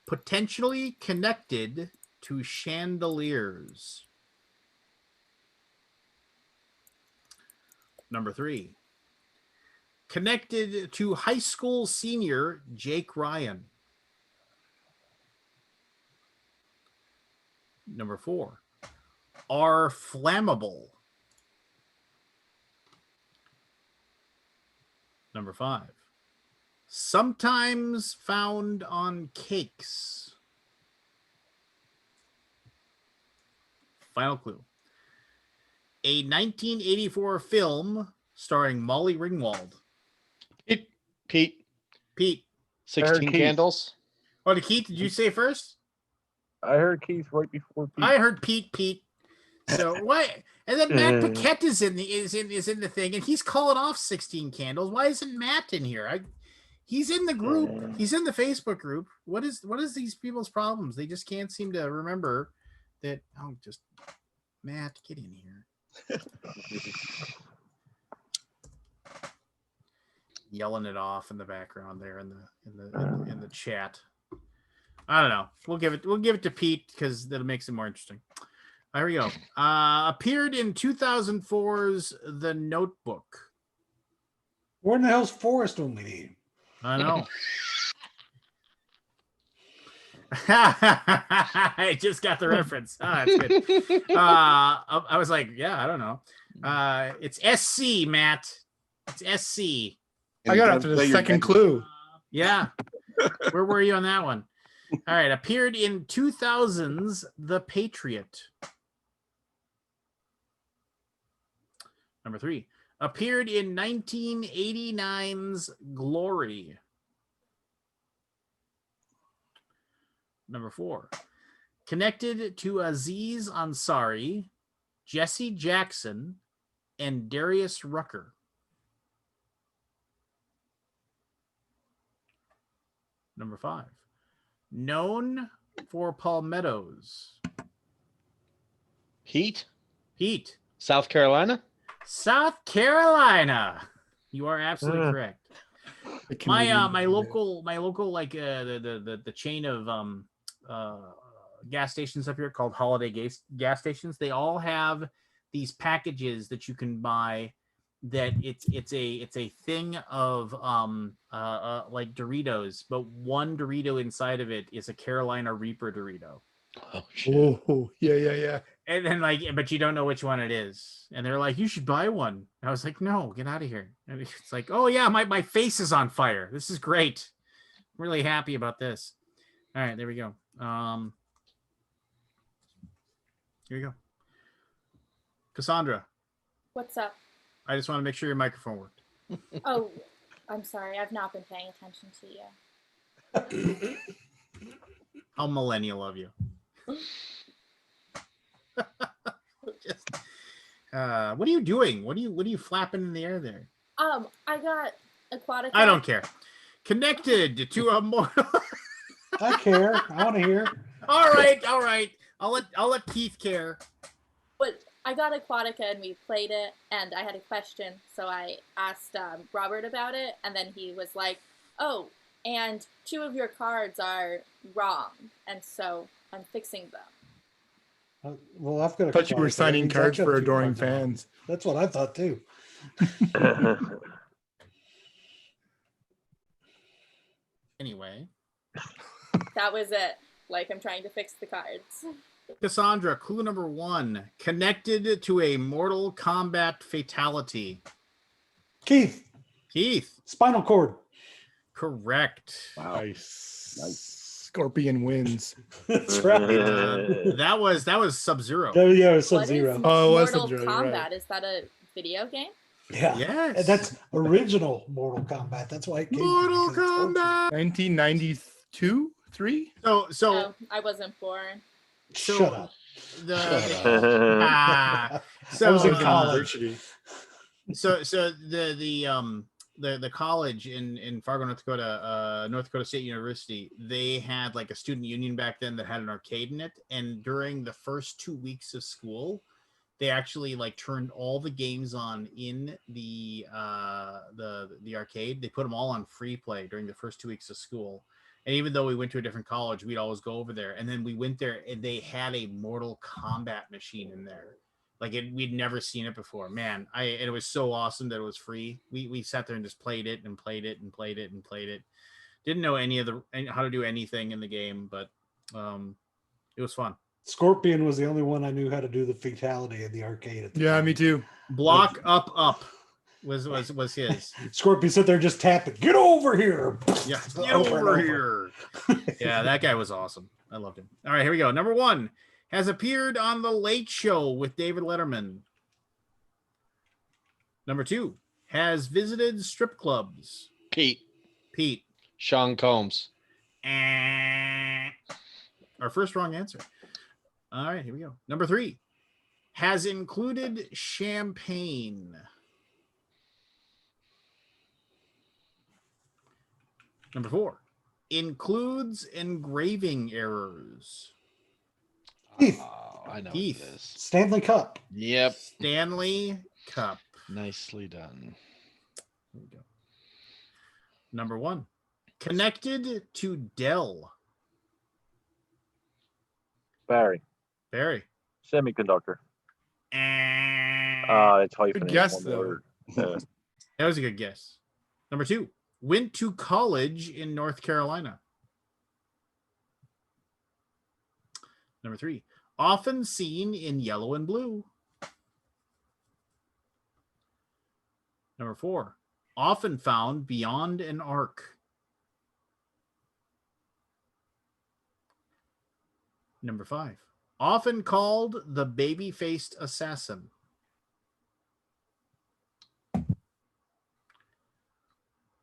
Potentially connected to chandeliers. Number 3. Connected to high school senior Jake Ryan. Number 4. Are flammable. Number 5. Sometimes found on cakes. Final clue. A 1984 film starring Molly Ringwald. Pete. 16 Keith. Candles. Oh, to Keith, did you say first? I heard Keith right before Pete. I heard Pete. So what? And then Matt Paquette is in the thing, and he's calling off 16 Candles. Why isn't Matt in here? He's in the group. He's in the Facebook group. What is these people's problems? They just can't seem to remember that. Oh, just Matt, get in here. Yelling it off in the background there in the chat. I don't know. We'll give it to Pete because that makes it more interesting. There we go. Appeared in 2004's The Notebook. Where in the hell's Forrest when we need him? I know. I just got the reference. That's good. I was like, yeah, I don't know. It's SC, Matt. It's SC. I got after the second clue. Yeah. Where were you on that one? All right. Appeared in 2000's The Patriot. Number 3. Appeared in 1989's Glory. Number 4. Connected to Aziz Ansari, Jesse Jackson, and Darius Rucker. Number 5. Known for palmettos. Pete. South Carolina. You are absolutely correct. My local like the chain of gas stations up here called Holiday gas stations. They all have these packages that you can buy. That it's a thing of like Doritos, but one Dorito inside of it is a Carolina Reaper Dorito. Oh shit! Oh yeah. And then but you don't know which one it is, and they're like, "You should buy one." I was like, "No, get out of here!" And it's like, "Oh yeah, my face is on fire. This is great. I'm really happy about this." All right, there we go. Here you go, Cassandra. What's up? I just want to make sure your microphone worked. Oh, I'm sorry. I've not been paying attention to you. How millennial of you. What are you doing? What are you flapping in the air there? I got aquatic. I don't care. Connected to a mortal. I care. I want to hear. All right. I'll let Keith care. But I got Aquatica and we played it, and I had a question, so I asked Robert about it, and then he was like, "Oh, and 2 of your cards are wrong, and so I'm fixing them." Well, I've got. I thought you were signing cards for adoring fans. That's what I thought too. Anyway. That was it. Like, I'm trying to fix the cards. Cassandra, clue number 1. Connected to a Mortal Kombat fatality. Keith. Keith. Spinal cord. Correct. Wow. Nice. Scorpion wins. That's right. That was Sub-Zero. Yeah, it was What is Sub-Zero. Oh, it was Mortal Sub-Zero, Kombat? right. Is that a video game? Yeah. Yes. And that's original Mortal Kombat. That's why it came Mortal because it's old shit. Kombat. 1992, 3. So No, I wasn't born. Shut up. Ah. I was in So, college. so the college in Fargo, North Dakota State University, they had like a student union back then that had an arcade in it, and during the first 2 weeks of school, they actually like turned all the games on in the arcade. They put them all on free play during the first 2 weeks of school. And even though we went to a different college, we'd always go over there. And then we went there and they had a Mortal Kombat machine in there. Like we'd never seen it before. Man, and it was so awesome that it was free. We sat there and just played it and played it and played it and played it. Didn't know how to do anything in the game, but it was fun. Scorpion was the only one I knew how to do the fatality in the arcade. At the Yeah, time. me too. Block up was his. Scorpion sit there just tapping. Get over here. Yeah, get over here. Yeah, that guy was awesome. I loved him. All right, here we go. Number 1 has appeared on The Late Show with David Letterman. Number 2 has visited strip clubs. Pete. Sean Combs. Our first wrong answer. All right, here we go. Number 3 has included champagne. Number 4 includes engraving errors. Keith. Oh, I know Keith. what it is. Stanley Cup. Yep. Stanley Cup. Nicely done. Here we go. Number 1 connected to Dell. Barry. Semiconductor. It's hyphenated. Good guess, one though. word. Yeah. That was a good guess. Number 2 went to college in North Carolina. Number 3 often seen in yellow and blue. Number 4 often found beyond an arc. Number 5 often called the baby-faced assassin.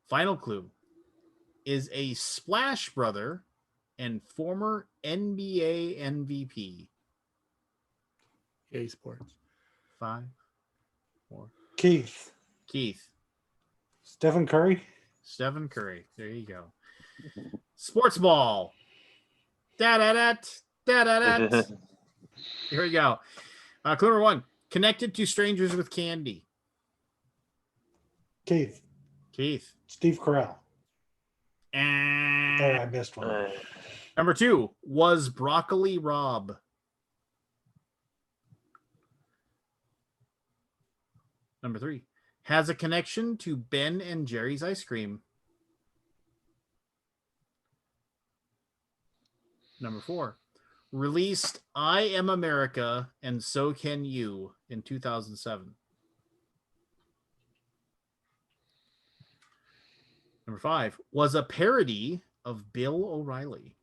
Final clue is a Splash Brother and former NBA MVP. EA Sports. 5, 4. Keith. Stephen Curry. Stephen Curry. There you go. Sports ball. Da-da-dat. Da-da-dat. Here we go. Clue number 1. Connected to strangers with candy. Keith. Steve Carell. Oh, I missed one. Number 2 was Broccoli Rob. Number 3 has a connection to Ben and Jerry's ice cream. Number 4 released I Am America and So Can You in 2007. Number 5 was a parody of Bill O'Reilly.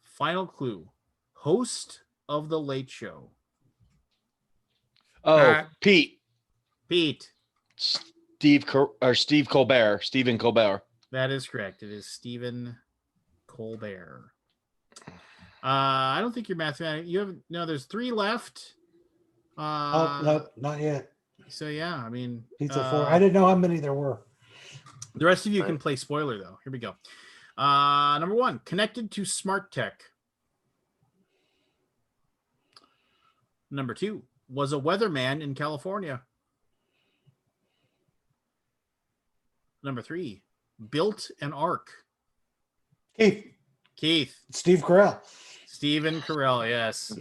Final clue, host of The Late Show. Oh, Pete. Stephen Colbert. That is correct. It is Stephen Colbert. I don't think you're mathematic. You have no. There's 3 left. No, not yet. So yeah, I mean, Pizza 4. I didn't know how many there were. The rest of you can play spoiler though. Here we go. Number 1, connected to smart tech. Number 2 was a weatherman in California. Number 3 built an ark. Keith. Steve Carell. Stephen Carell. Yes.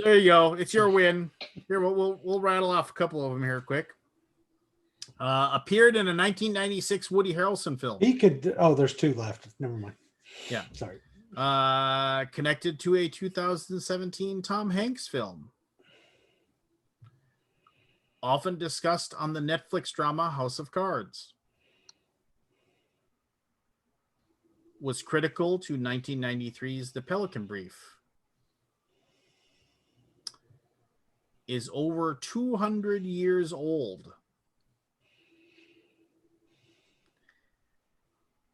There you go. It's your win. Here, we'll rattle off a couple of them here quick. Appeared in a 1996 Woody Harrelson film. He could. Oh, there's 2 left. Never mind. Yeah. Sorry. Connected to a 2017 Tom Hanks film. Often discussed on the Netflix drama House of Cards. Was critical to 1993's The Pelican Brief. Is over 200 years old.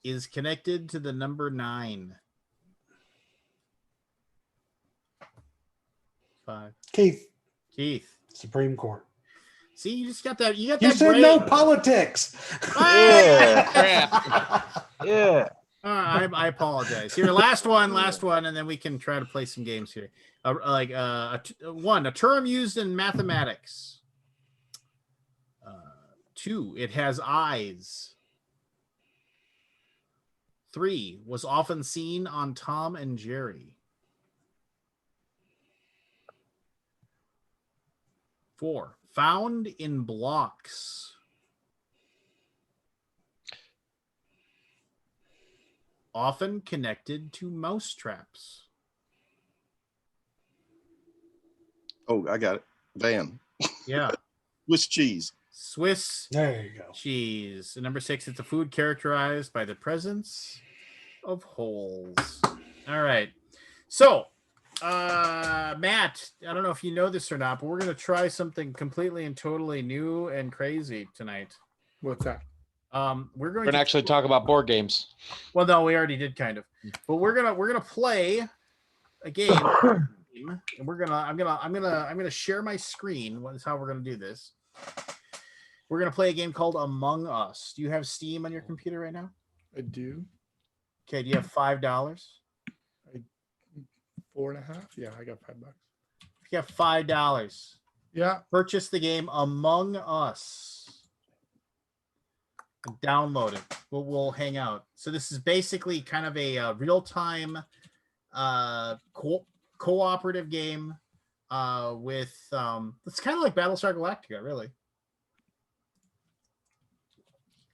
Is connected to the number 9. 5. Keith. Supreme Court. See, you just got that. You got You that. said no politics. Yeah. Crap. Yeah. I apologize. Here, last one, and then we can try to play some games here. A term used in mathematics. 2, it has eyes. 3, was often seen on Tom and Jerry. 4, found in blocks. Often connected to mouse traps. Oh, I got it. Van. Yeah. Swiss cheese. Swiss There you go. cheese. And number 6, it's a food characterized by the presence of holes. All right. So, Matt, I don't know if you know this or not, but we're going to try something completely and totally new and crazy tonight. What's that? We're going to actually talk about board games. Well, no, we already did kind of, but we're gonna play a game, and I'm gonna share my screen. What is how we're gonna do this? We're gonna play a game called Among Us. Do you have Steam on your computer right now? I do. Okay. Do you have $5? 4.5. Yeah, I got $5. If you have $5, Yeah. purchase the game Among Us. And download it. We'll hang out. So this is basically kind of a real-time cooperative game with it's kind of like Battlestar Galactica, really.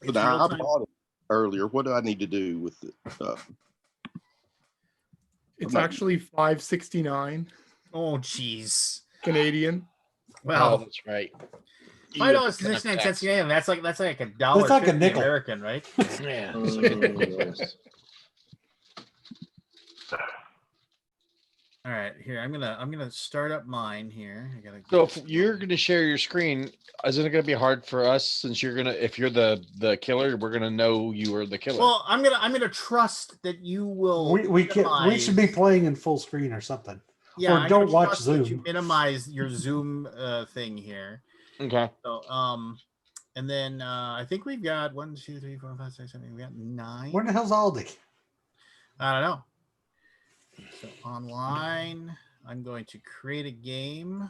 But I bought it earlier. What do I need to do with it? It's actually $5.69 Oh, jeez. Canadian. Well, that's right. $5.69 Canadian. That's like a dollar. That's like a nickel. American, right? Yeah. It's like ridiculous. All right, here I'm gonna start up mine here. I gotta. So if you're gonna share your screen, isn't it gonna be hard for us since if you're the killer, we're gonna know you are the killer. Well, I'm gonna trust that you will. We should be playing in full screen or something. Yeah, or don't watch trust that Zoom. you minimize your Zoom thing here. Okay. So and then I think we've got 1, 2, 3, 4, 5, 6, 7. We got 9. Where the hell's Aldi? I don't know. So online, I'm going to create a game.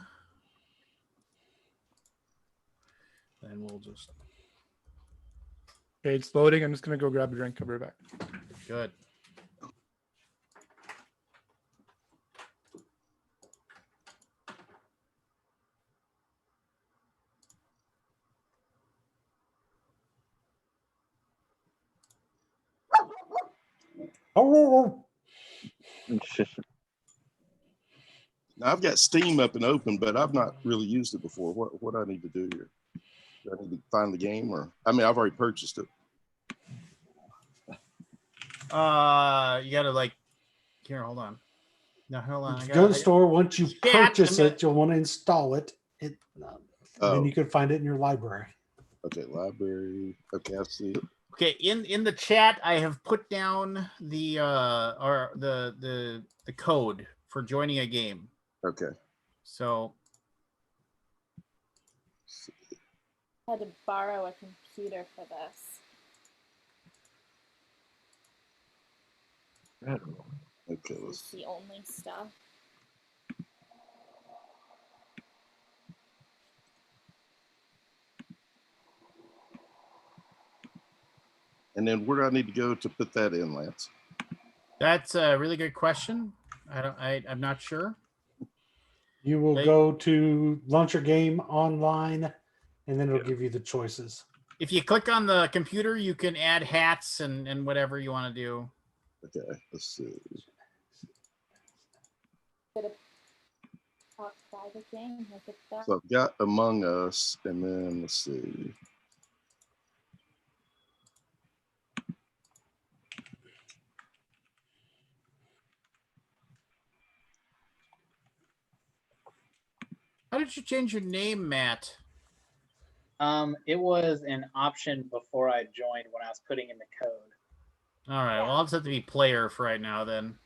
And we'll just. Okay, it's loading. I'm just gonna go grab a drink. I'll be right back. Good. Oh. Now I've got Steam up and open, but I've not really used it before. What do I need to do here? Do I need to find the game, or I've already purchased it. You gotta here. Hold on. No, hold on. Go to the store. Once you purchase it, you'll want to install it. Then you can find it in your library. Okay, library. Okay, I see it. Okay, in the chat, I have put down the code for joining a game. Okay. So I had to borrow a computer for this. Okay. It's the only stuff. And then where do I need to go to put that in, Lance? that's a really good question. I'm not sure. You will go to launch your game online, and then it'll give you the choices. If you click on the computer, you can add hats and whatever you want to do. Okay, let's see. Private game. Look at that. So I've got Among Us, and then let's see. How did you change your name, Matt? It was an option before I joined when I was putting in the code. All right. Well, I'll just have to be player for right now then.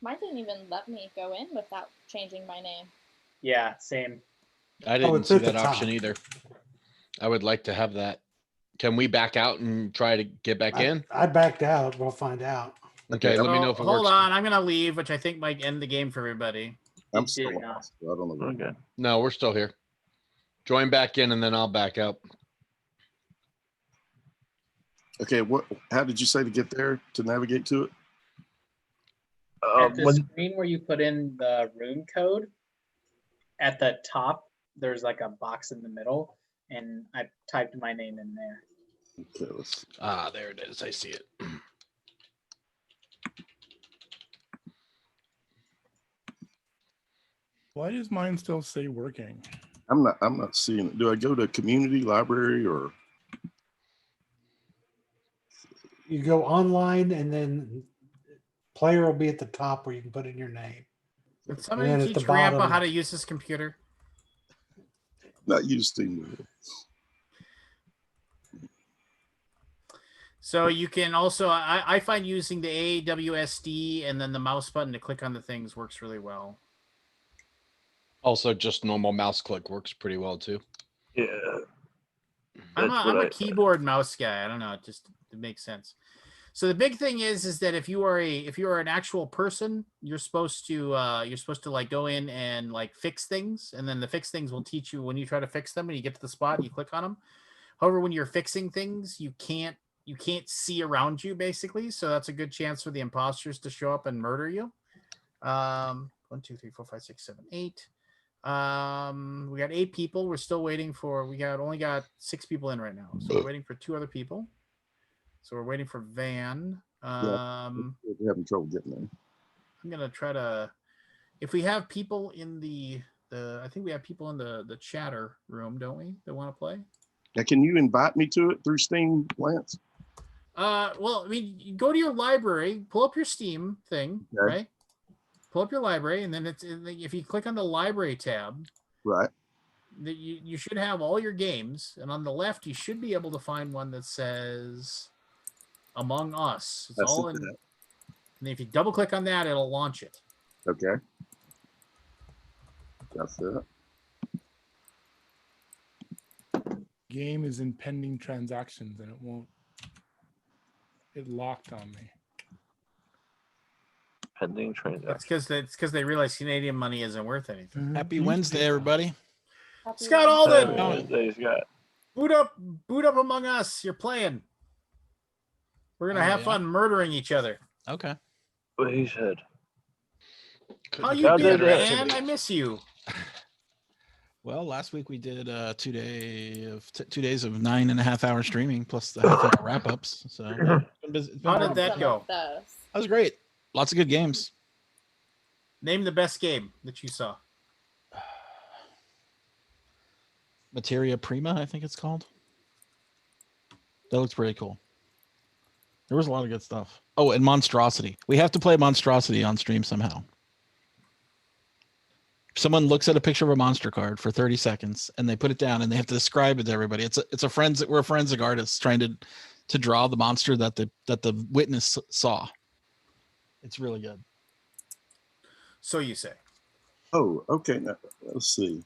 Mine didn't even let me go in without changing my name. Yeah, same. I didn't it's see at the that option top. either. I would like to have that. Can we back out and try to get back in? I backed out. We'll find out. Okay, let me know if it Hold works. on, I'm gonna leave, which I think might end the game for everybody. I'm It still did not. lost. I don't know. What Okay. No, we're still here. Join back in and then I'll back out. Okay, how did you say to get there to navigate to it? At the screen where you put in the room code, at the top, there's like a box in the middle, and I typed my name in there. Okay, let's see. Ah, there it is. I see it. Why does mine still say working? I'm not seeing it. Do I go to community library or? You go online, and then player will be at the top where you can put in your name. Did And somebody then at teach the Grandpa bottom- how to use this computer? Not used to. So you can also, I find using the AWSD and then the mouse button to click on the things works really well. Also, just normal mouse click works pretty well too. Yeah. I'm That's a what I- keyboard mouse guy. I don't know. It makes sense. So the big thing is that if you are an actual person, you're supposed to like go in and like fix things, and then the fix things will teach you when you try to fix them. When you get to the spot, you click on them. However, when you're fixing things, you can't see around you basically. So that's a good chance for the imposters to show up and murder you. 1, 2, 3, 4, 5, 6, 7, 8. We got 8 people. We're still waiting for. We only got 6 people in right now, so we're waiting for 2 other people. So we're waiting for Van. We're having trouble getting there. I'm gonna try to. If we have people in the I think we have people in the chatter room, don't we? That want to play. Now, can you invite me to it through Steam, Lance? Well, I mean, you go to your library, pull up your Steam thing, Okay. right? Pull up your library, and then if you click on the library tab, Right. You should have all your games, and on the left you should be able to find one that says Among Us. It's all in. And if you double click on that, it'll launch it. Okay. That's it. Game is in pending transactions and it won't. It locked on me. Pending transaction. That's because they realize Canadian money isn't worth anything. Happy Wednesday, everybody. Happy Scott Wednesday. Alden, Wednesday's got. boot up Among Us. You're playing. We're gonna have fun murdering each other. Okay. What he said. How you How been, did that- man? I miss you. Well, last week we did 2 days of 9.5 hour streaming plus the half-hour wrap-ups. So it's been How did fun. that go? That was great. Lots of good games. Name the best game that you saw. Materia Prima, I think it's called. That looks pretty cool. There was a lot of good stuff. Oh, and Monstrosity. We have to play Monstrosity on stream somehow. Someone looks at a picture of a monster card for 30 seconds and they put it down and they have to describe it to everybody. We're forensic artists trying to draw the monster that the witness saw. It's really good. So you say. Oh, okay. Now, let's see.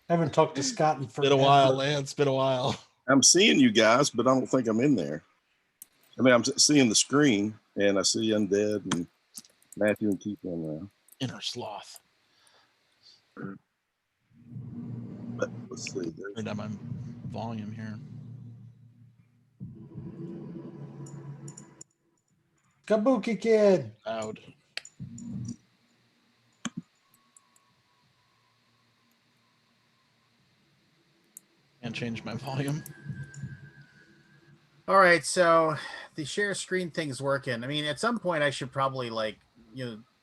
I haven't talked to Scott in Been a while, Lance. Been a while. I'm seeing you guys, but I don't think I'm in there. I mean, I'm seeing the screen, and I see Undead and Matthew and Keith in there. Inner sloth. But let's see. Turn down my volume here. Kabuki Kid. Loud. Can't change my volume. All right, so the share screen thing's working. I mean, at some point I should probably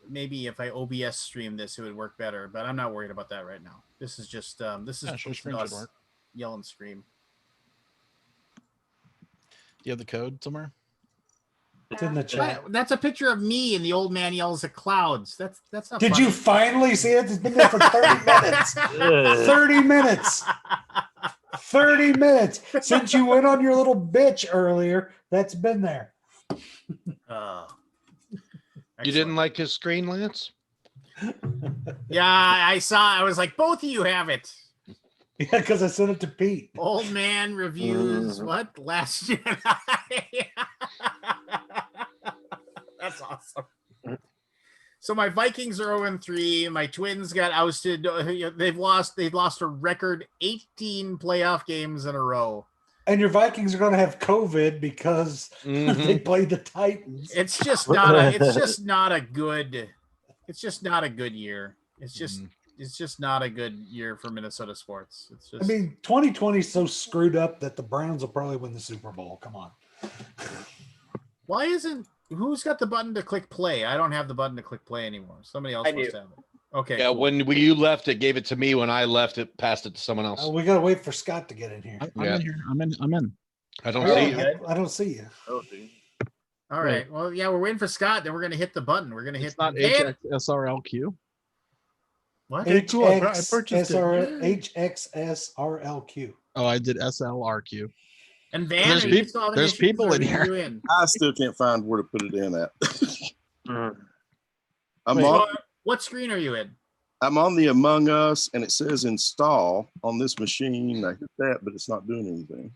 maybe if I OBS stream this, it would work better. But I'm not worried about that right now. This is just Share screen should work. Yell and scream. Do you have the code somewhere? It's in the chat. That's a picture of me and the old man yells at clouds. That's not. Did funny. you finally see it? It's been there for 30 minutes. 30 minutes. 30 minutes since you went on your little bitch earlier. That's been there. You didn't like his screen, Lance? Yeah, I saw. I was like, both of you have it. Yeah, because I sent it to Pete. Old man reviews what Last Jedi. That's awesome. So my Vikings are 0-3. My Twins got ousted. They've lost a record 18 playoff games in a row. And your Vikings are going to have COVID because they played the Titans. It's just not a good year. It's just not a good year for Minnesota sports. It's just. I mean, 2020 is so screwed up that the Browns will probably win the Super Bowl. Come on. Why isn't who's got the button to click play? I don't have the button to click play anymore. Somebody else must have it. Okay. Yeah, cool. When you left, it gave it to me. When I left, it passed it to someone else. We gotta wait for Scott to get in here. I'm in here. I'm in. I don't see you. I don't see you. All right. Well, yeah, we're waiting for Scott. Then we're gonna hit the button. We're gonna hit. It's not HXSRLQ. What? Hey, cool. I purchased it. HXSRLQ. Oh, I did SLRQ. And Van, there's people in here. I still can't find where to put it in at. What screen are you in? I'm on the Among Us, and it says install on this machine. I hit that, but it's not doing anything.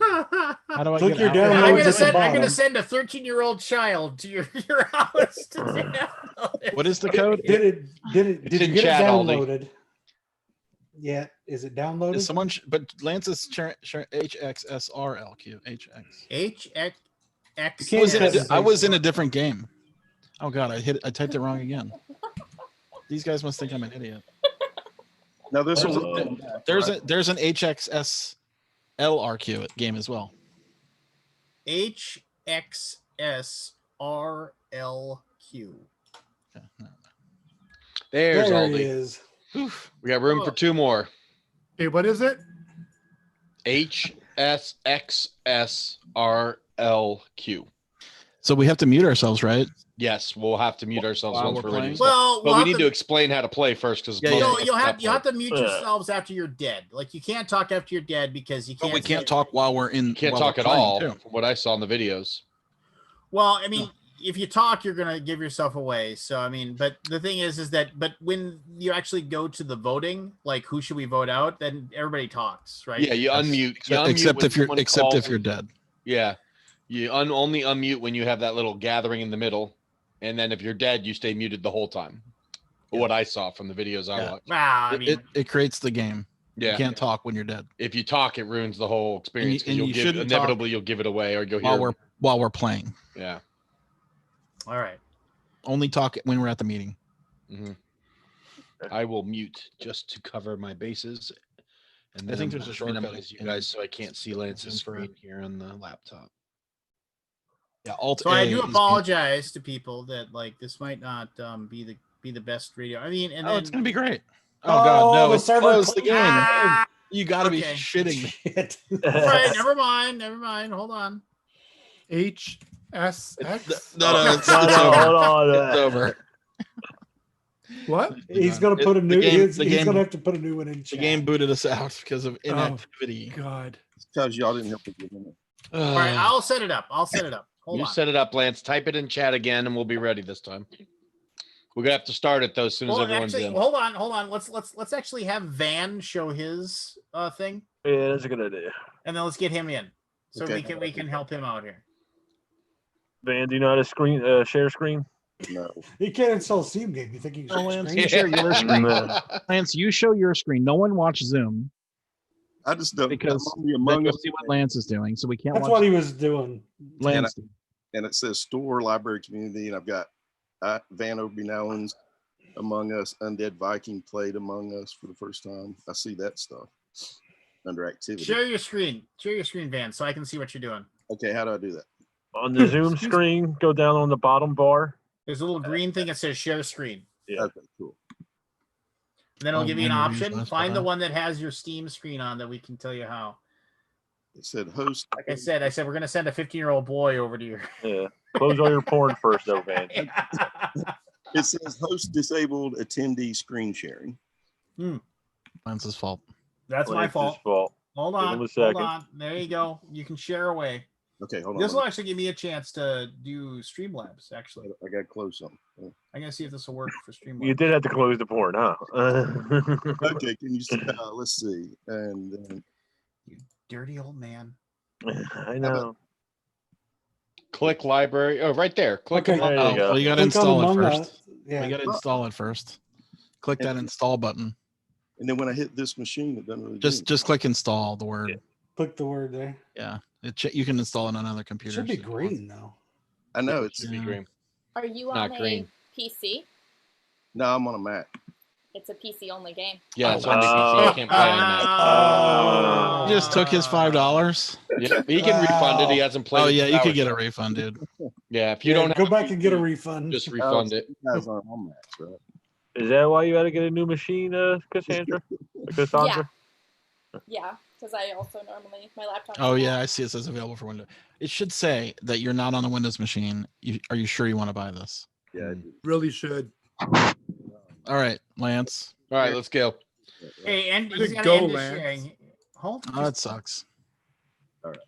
How do I Click get your out? downloads I'm gonna send a 13-year-old child to your house to download it. What is the code? Did you get it chat, downloaded? Yeah, is it downloaded? Is someone but Lance is HXSRLQ. HX. I was in a different game. Oh god, I typed it wrong again. These guys must think I'm an idiot. Now this there's an HXSLRQ game as well. HXSRLQ. There's there Aldi. he is. Oof. We got room for two more. Hey, what is it? HSXSRLQ. So we have to mute ourselves, right? Yes, we'll have to mute ourselves While once we're we're ready. playing? Well, but we need to explain how to play first because you'll have to mute yourselves after you're dead. Like you can't talk after you're dead because you can't. But we can't talk while we're in. You can't while talk we're at playing, all. too. From what I saw in the videos. Well, I mean, if you talk, you're gonna give yourself away. So I mean, but the thing is that when you actually go to the voting, like who should we vote out, then everybody talks, right? Yeah, you unmute. Except if you're dead. Yeah, you only unmute when you have that little gathering in the middle, and then if you're dead, you stay muted the whole time. Yeah. What I saw from the videos I watched. Wow, I mean, it creates the game. Yeah, you can't talk when you're dead. If you talk, it ruins the whole experience. And you shouldn't inevitably you'll give it away, or you'll hear while we're playing. Yeah. All right. Only talk when we're at the meeting. Mm-hmm. I will mute just to cover my bases. And I think there's a shortcut. Minimize you guys so I can't see Lance's screen here on the laptop. Yeah. So I do apologize to people that like this might not be the best radio. I mean, and it's gonna be great. Oh god, no! The server closed the game. You got to be shitting me. All right, never mind. Hold on. HSX. No, it's over. It's over. What? He's gonna put a new. He's gonna have to put a new one in. The game booted us out because of inactivity. Oh, God. Because y'all didn't help me get in it. All right, I'll set it up. Hold on. Set it up, Lance. Type it in chat again, and we'll be ready this time. We're gonna have to start it though as soon as everyone's in. Hold on. Let's actually have Van show his thing. Yeah, that's a good idea. And then let's get him in, so we can help him out here. Van, do you know how to share screen? No. He can't install Steam game. You think he can Lance, you share your screen? Lance, you show your screen. No one watch Zoom. I just don't because see what Lance is doing, so we can't. That's what he was doing. Lance, and it says store, library, community, and I've got Van Obenowens, Among Us, Undead Viking played Among Us for the first time. I see that stuff. under activity. Share your screen, Van, so I can see what you're doing. Okay, how do I do that? On the Zoom screen, go down on the bottom bar. There's a little green thing that says share screen. Yeah. Okay, cool. And then it'll give you an When we use option. last Find the part. one that has your Steam screen on that we can tell you how. It said host. Like I said we're gonna send a 15-year-old boy over to your. Yeah. Close all your porn first, though, Van. It says host disabled attendee screen sharing. Mine's his fault. That's my Lance's fault. fault. Hold Give on. him a Hold second. on. There you go. You can share away. Okay, hold on. This will actually give me a chance to do Streamlabs, actually. I got to close something. I'm going to see if this will work for Streamlabs. You did have to close the porn, huh? Okay, can you see? Let's see. And then You dirty old man. I know. Click library. Oh, right there. Click. Okay. There you go. Well, you got to Click on install it Among first. Us. Yeah. You got to install it first. Click that install button. and then when I hit this machine, it doesn't really Just click install the word. Click the word there. Yeah, you can install it on other It computers. should be if you want. green though. I know it's Should be Yeah. green. Are you Not on green. a PC? no, I'm on a Mac. It's a PC only game. Yeah, it's on the PC. You can't play on Mac. Oh. You just took his $5. Yeah, he can refund it. He hasn't played. Oh it yeah, 2 you could hours. get a refund, dude. Yeah, if you Yeah, don't go have back and get a PC, refund. just refund it. You guys aren't on Macs, right? Is that why you had to get a new machine, Cassandra? Cassandra? Yeah, because I also normally my laptop. Oh yeah, I see it says available for Windows. It should say that you're not on a Windows machine. Are you sure you want to buy this? Yeah, I do. Really should. All right, Lance. All right, let's go. Hey, and Way he's to got go, to end this Lance. sharing. Hold. Oh, that sucks. All right.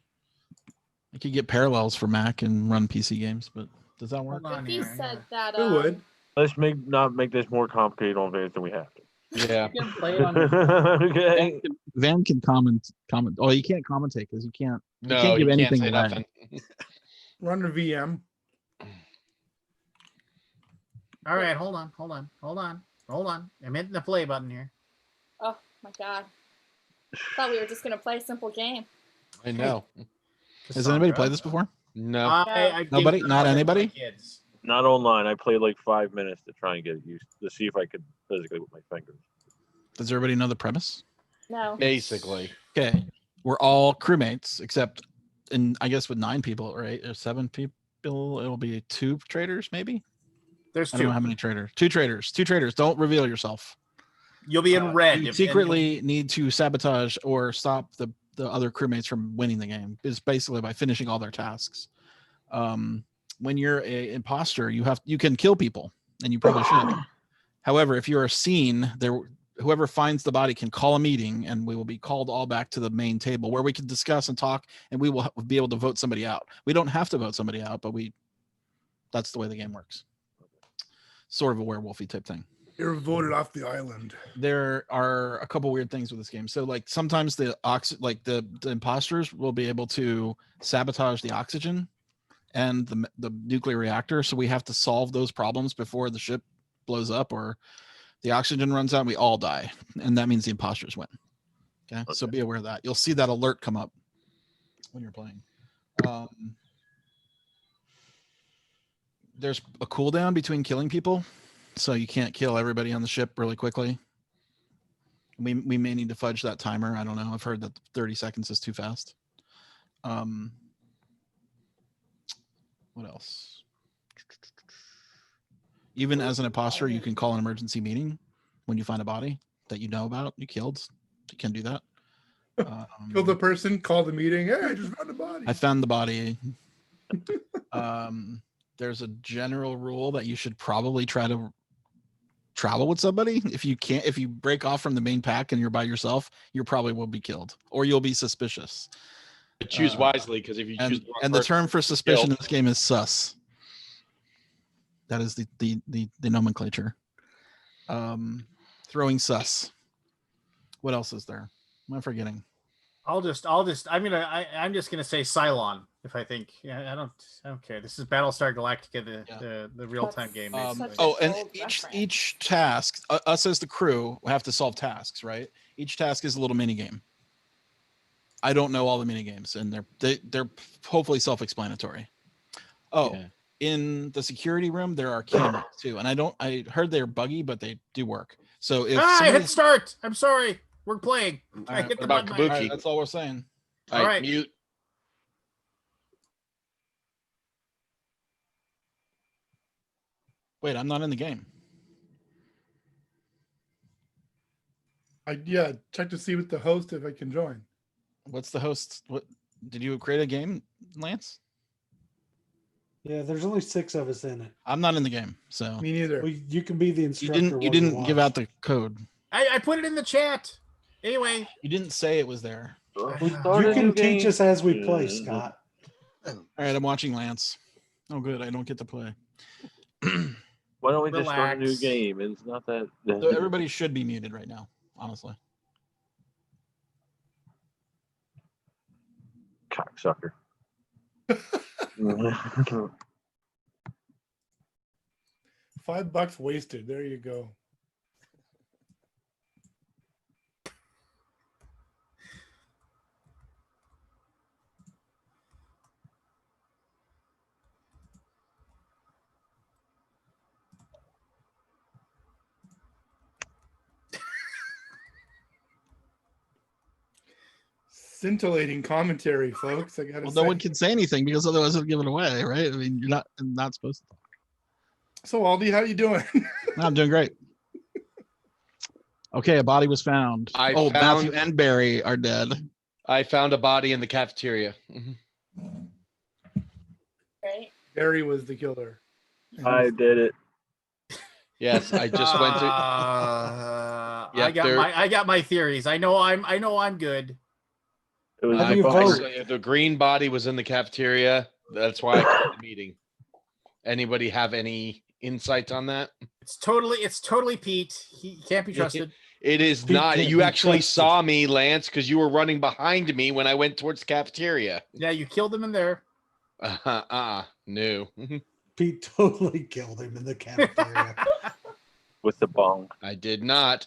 I could get Parallels for Mac and run PC games, but does that work? Hold on He here. said that. It would. Let's not make this more complicated on Vans than we have to. Yeah. You can play it on your phone. Okay. Van can comment. Oh, you can't commentate because you can't. No, can't give he can't anything say away. nothing. Run a VM. All right, hold on. I'm hitting the play button here. Oh my god! Thought we were just gonna play a simple game. I know. Has anybody played this before? No. I Nobody? gave it Not to my anybody? Kids. Not online. I played like 5 minutes to try and get it used to see if I could physically with my fingers. Does everybody know the premise? No. Basically. Okay, we're all crewmates except, and I guess with 9 people, right? Or 7 people, it'll be 2 traders, maybe. There's I don't know 2. how many traders. 2 traders. 2 traders. Don't reveal yourself. You'll be in red. You secretly need to sabotage or stop the other crewmates from winning the game. Is basically by finishing all their tasks. When you're an imposter, you can kill people, and you probably should. However, if you're seen, whoever finds the body can call a meeting, and we will be called all back to the main table where we can discuss and talk, and we will be able to vote somebody out. We don't have to vote somebody out, but that's the way the game works. Sort of a werewolfy type thing. You're voted off the island. There are a couple weird things with this game. So like sometimes the imposters will be able to sabotage the oxygen and the nuclear reactor. So we have to solve those problems before the ship blows up or the oxygen runs out and we all die. And that means the imposters win. Okay. So be aware of that. You'll see that alert come up when you're playing. There's a cooldown between killing people. So you can't kill everybody on the ship really quickly. We may need to fudge that timer. I don't know. I've heard that 30 seconds is too fast. What else? Even as an imposter, you can call an emergency meeting when you find a body that you know about, you killed. You can do that. Kill the person, call the meeting. Hey, I just found a body. I found the body. There's a general rule that you should probably try to travel with somebody. If you break off from the main pack and you're by yourself, you probably will be killed or you'll be suspicious. But choose wisely, because if you choose the term for suspicion in this game is sus. That is the nomenclature. Throwing sus. What else is there? Am I forgetting? I'm just gonna say Cylon if I think. Yeah, I don't care. This is Battlestar Galactica, the real time game. Basically. And each task, us as the crew have to solve tasks, right? Each task is a little mini game. I don't know all the mini games, and they're hopefully self-explanatory. In the security room there are cameras too, and I heard they're buggy, but they do work. So if I hit start. I'm sorry. We're playing. All I right, hit the what about button. All right, Kabuki? that's all we're saying. All right, right. mute. Wait, I'm not in the game. Yeah, check to see with the host if I can join. What's the host? What did you create a game, Lance? Yeah, there's only 6 of us in it. I'm not in the game, so Me neither. Well, you can be the you instructor. didn't. You while didn't watch. give out the code. I put it in the chat. Anyway, You didn't say it was there. We You start a new can teach game. us as we play, Scott. All right, I'm watching Lance. Oh, good. I don't get to play. Why don't we just start a new Relax. game? It's not that. So everybody should be muted right now, honestly. Cocksucker. $5 wasted. There you go. Scintillating commentary, folks. I gotta Well, say. no one can say anything because otherwise it'll give it away, right? I mean, you're not supposed to talk. So Aldi, how you doing? No, I'm doing great. Okay, a body was found. I Matthew found- and Barry are dead. I found a body in the cafeteria. Mhm. Right? Barry was the killer. I did it. Yes, I just went to. I got my theories. I know I'm good. It was How do I you the vote? fucker. the green body was in the cafeteria. That's why I called the meeting. Anybody have any insight on that? It's totally Pete. He can't be trusted. It is Pete not. can't You be actually trusted. saw me, Lance, because you were running behind me when I went towards the cafeteria. Yeah, you killed him in there. No. Pete totally killed him in the cafeteria. With the bong. I did not.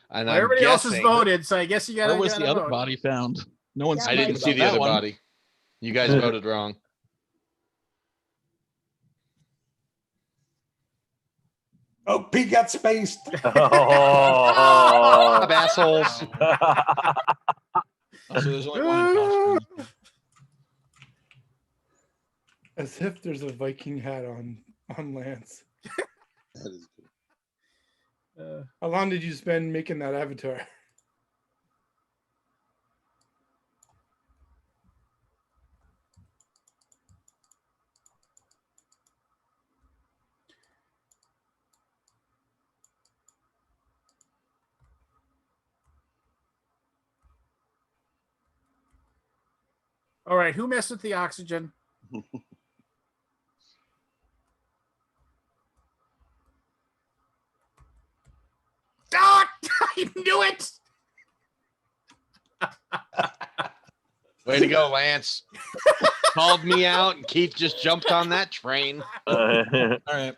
And Well, I'm everybody else has guessing- voted, so I guess you got. Where was the other body found? No one's. Yeah, I speaking didn't see about the that other one. body. You guys voted wrong. Oh, Pete got spaced. Oh. Stop, assholes. Oh, so there's only one imposter. As if there's a Viking hat on Lance. That is good. How long did you spend making that avatar? All right, who messed with the oxygen? Ah, I knew it. Way to go, Lance. Called me out, and Keith just jumped on that train. All right.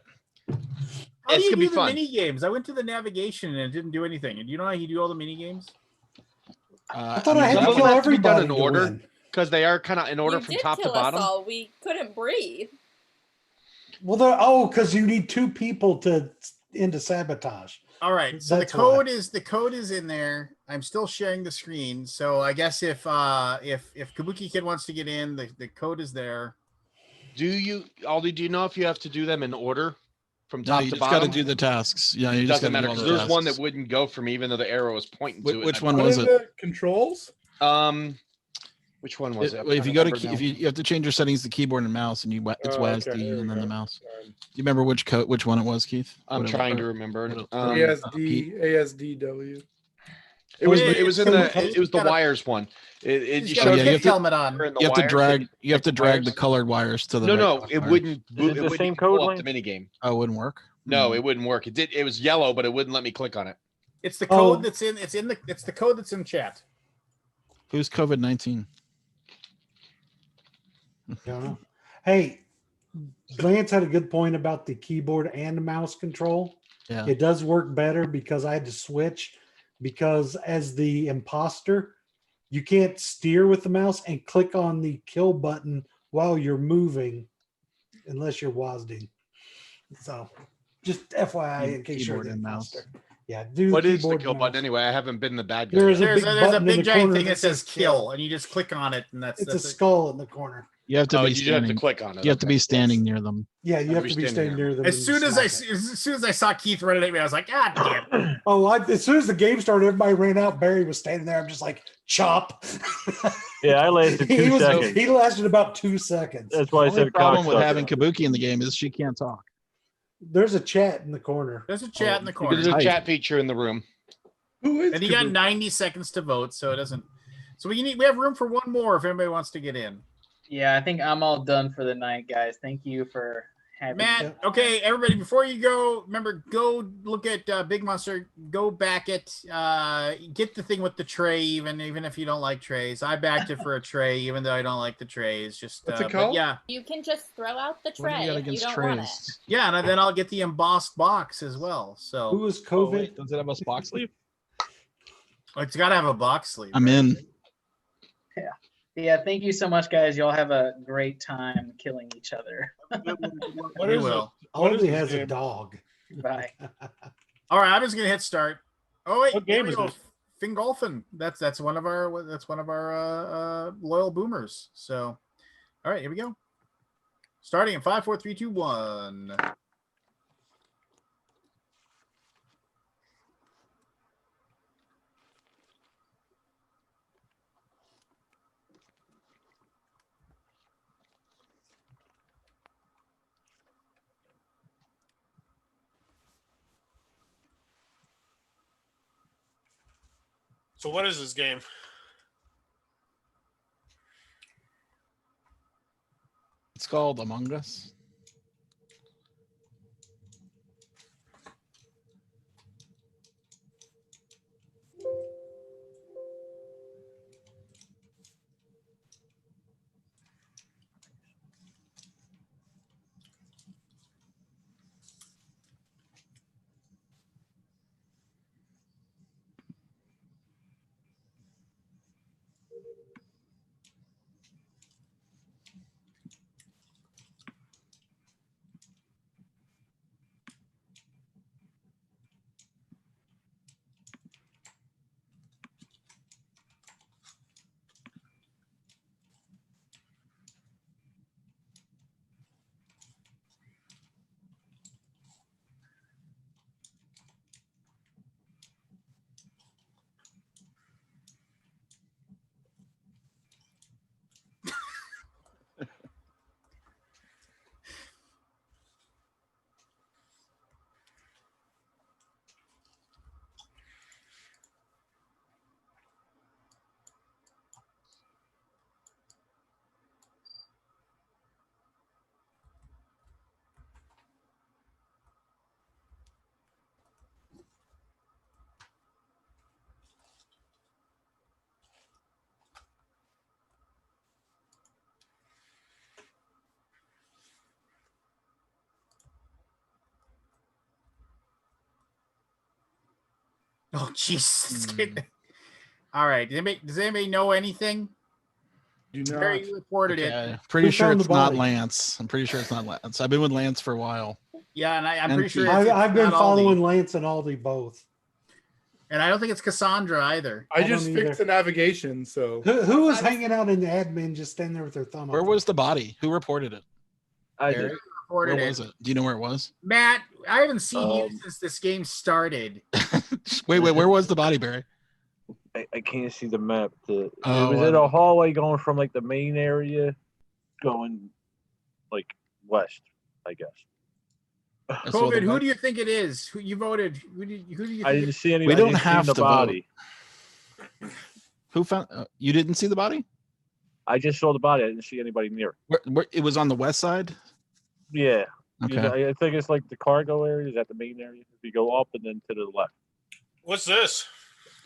How It's do you gonna be do the fun. mini games? I went to the navigation and it didn't do anything. And do you know how you do all the mini games? I thought I had some to of them kill have to be done everybody in to order. win. Because they are kind of in order You from did top to kill bottom. us all. We couldn't breathe. Well, because you need 2 people to into sabotage. All right, so That's the code is in there. I'm still sharing the screen, so I guess if Kabuki Kid wants to get in, the code is there. Aldi, do you know if you have to do them in order from No, top you to just got to bottom? do the tasks. Yeah, you just Doesn't got to matter do all because the there's one that tasks. wouldn't go for me, even though the arrow was pointing to it. Which and one I- What was is it? it? Controls? Which one was it? I'm If trying you to go to remember now. you have to change your settings to keyboard and mouse, and it's Oh, WASD okay, here we and then go. the mouse. Do you remember which one it was, Keith? I'm Whatever. trying to remember. ASDW. It was Wait, it was in so the he's it was the got a- wires one. It He's you got showed a yeah, me you Kid have to- helmet on. in the You have to wires, drag. it- You have to the drag wires. the colored wires to the. No, right no, colored it wires. wouldn't. Is it It the wouldn't same pull code up the link? mini game. Oh, it wouldn't work. No, it wouldn't work. It did. It was yellow, but it wouldn't let me click on it. It's the Oh. code it's the code that's in chat. Who's COVID-19? Yeah. Hey, Lance had a good point about the keyboard and the mouse control. Yeah. It does work better because I had to switch because as the imposter, you can't steer with the mouse and click on the kill button while you're moving unless you're WASDing. So Just FYI, in case you're Keyboard the and mouse. imposter. Yeah, do What the is the keyboard kill and button mouse. anyway? I haven't been the bad guy. There is yet. a big There's a button in big the giant corner thing that says kill. kill, and you just click on it, and that's It's a it. skull in the corner. You have to Oh, be you just have standing. to click on it. You have to okay. be standing near them. Yeah, you have be to be standing standing near them. As and soon as I saw Keith running at me, I was like, God damn. as soon as the game started, everybody ran out. Barry was standing there. I'm just like, chop. Yeah, I lasted 2 seconds. He lasted about 2 seconds. That's why I The only said problem with cocksucker. having Kabuki in the game is she can't talk. There's a chat in the corner. There's a chat in the corner. There's a Type. chat feature in the room. Who is And you got Kabuki? 90 seconds to vote, so it doesn't. So we have room for one more if anybody wants to get in. Yeah, I think I'm all done for the night, guys. Thank you for having Matt, me. okay, everybody, before you go, remember, go look at Big Monster, go back it, get the thing with the tray, even if you don't like trays. I backed it for a tray, even though I don't like the trays. Just What's it but called? yeah, You can just throw out the What do tray you got if you against don't want it. trays? yeah, and then I'll get the embossed box as well. So Who was Oh, COVID? wait, does it have a box sleeve? it's got to have a box sleeve. I'm right? in. Yeah, thank you so much, guys. Y'all have a great time killing each other. What We is will. it? What is Aldi this has a game? dog. Bye. All right, I'm just gonna hit start. Oh wait, What here game we is go. it? Fingolfin. That's one of our loyal boomers. So, all right, here we go. Starting in 5, 4, 3, 2, 1. So what is this game? It's called Among Us. Oh Jesus! All right. Does anybody know anything? Do not. Barry, you reported it. Okay. Pretty Who sure found it's the not body? Lance. I'm pretty sure it's not Lance. I've been with Lance for a while. Yeah, and I'm And pretty sure Keith. it's I've been not Aldi. following Lance and Aldi both. And I don't think it's Cassandra either. I I just don't fixed either. the navigation, so Who was hanging out in the admin just standing there with their thumb Where up? was the body? Who reported it? I Barry did. Where reported was it. it? Do you know where it was? Matt, I haven't seen you Um, since this game started. Wait, where was the body, Barry? I can't see the map. It Oh, was in a hallway going from like the main area, going like west, I guess. I saw the COVID, who body. do you think it is? Who you voted? Who do you think? I didn't see any. We I don't didn't see have the to body. Who found? You didn't see the body? I just saw the body. I didn't see anybody near it. Where it was on the west side. Yeah. Okay. I think it's like the cargo area is at the main area. If you go up and then to the left. What's this?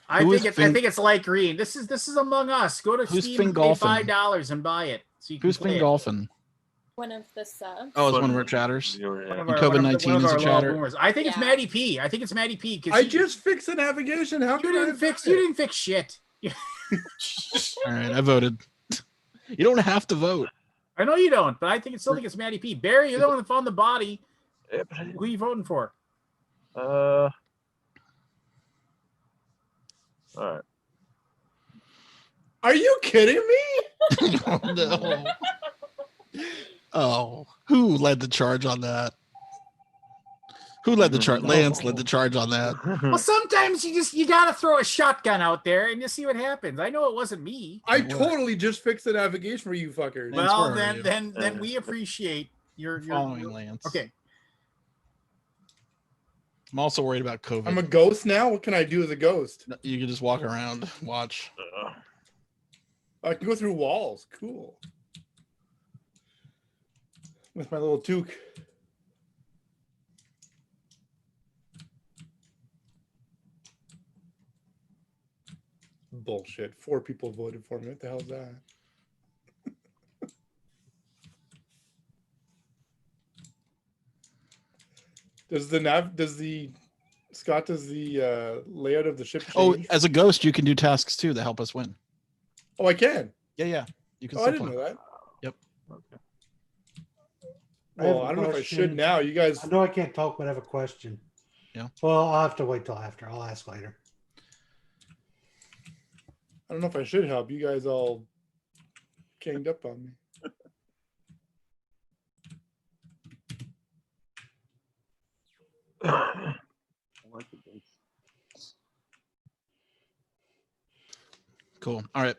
I Who think is it's I think it's light green. This is Among Us. Go to Who's Steam and pay Fingolfin? $5 and buy it. So you can Who's play it. Fingolfin? One of the subs. Oh, it's one of our chatters. One of And our- COVID-19 one of is a our loyal chatter. boomers. I think it's Yeah. Maddie P. I think it's Maddie P. 'Cause I he- just fixed the navigation. How you can I didn't have fix done you it? didn't fix shit. All right, I voted. You don't have to vote. I know you don't, but I think it's still think it's Maddie P. Barry, you're the one that found the body. Who are you voting for? All right. Are you kidding me? Oh, no. Oh, who led the charge on that? Who led the charge? Lance led the charge on that. Well, sometimes you gotta throw a shotgun out there and you see what happens. I know it wasn't me. I totally just fixed the navigation for you fuckers. Lance, Well, where are you? then we appreciate your Following Lance. Okay. I'm also worried about COVID. I'm a ghost now. What can I do as a ghost? You can just walk around, watch. I can go through walls. Cool. With my little toque. Bullshit. 4 people voted for me. What the hell is that? Does the layout of the ship change? Oh, as a ghost, you can do tasks too that help us win. Oh, I can. Yeah. You can. Oh, I didn't know that. Yep. Okay. Well, I don't know if I should now. You guys. I know I can't talk, but I have a question. Yeah. Well, I'll have to wait till after. I'll ask later. I don't know if I should help. You guys all ganged up on me. Cool. All right.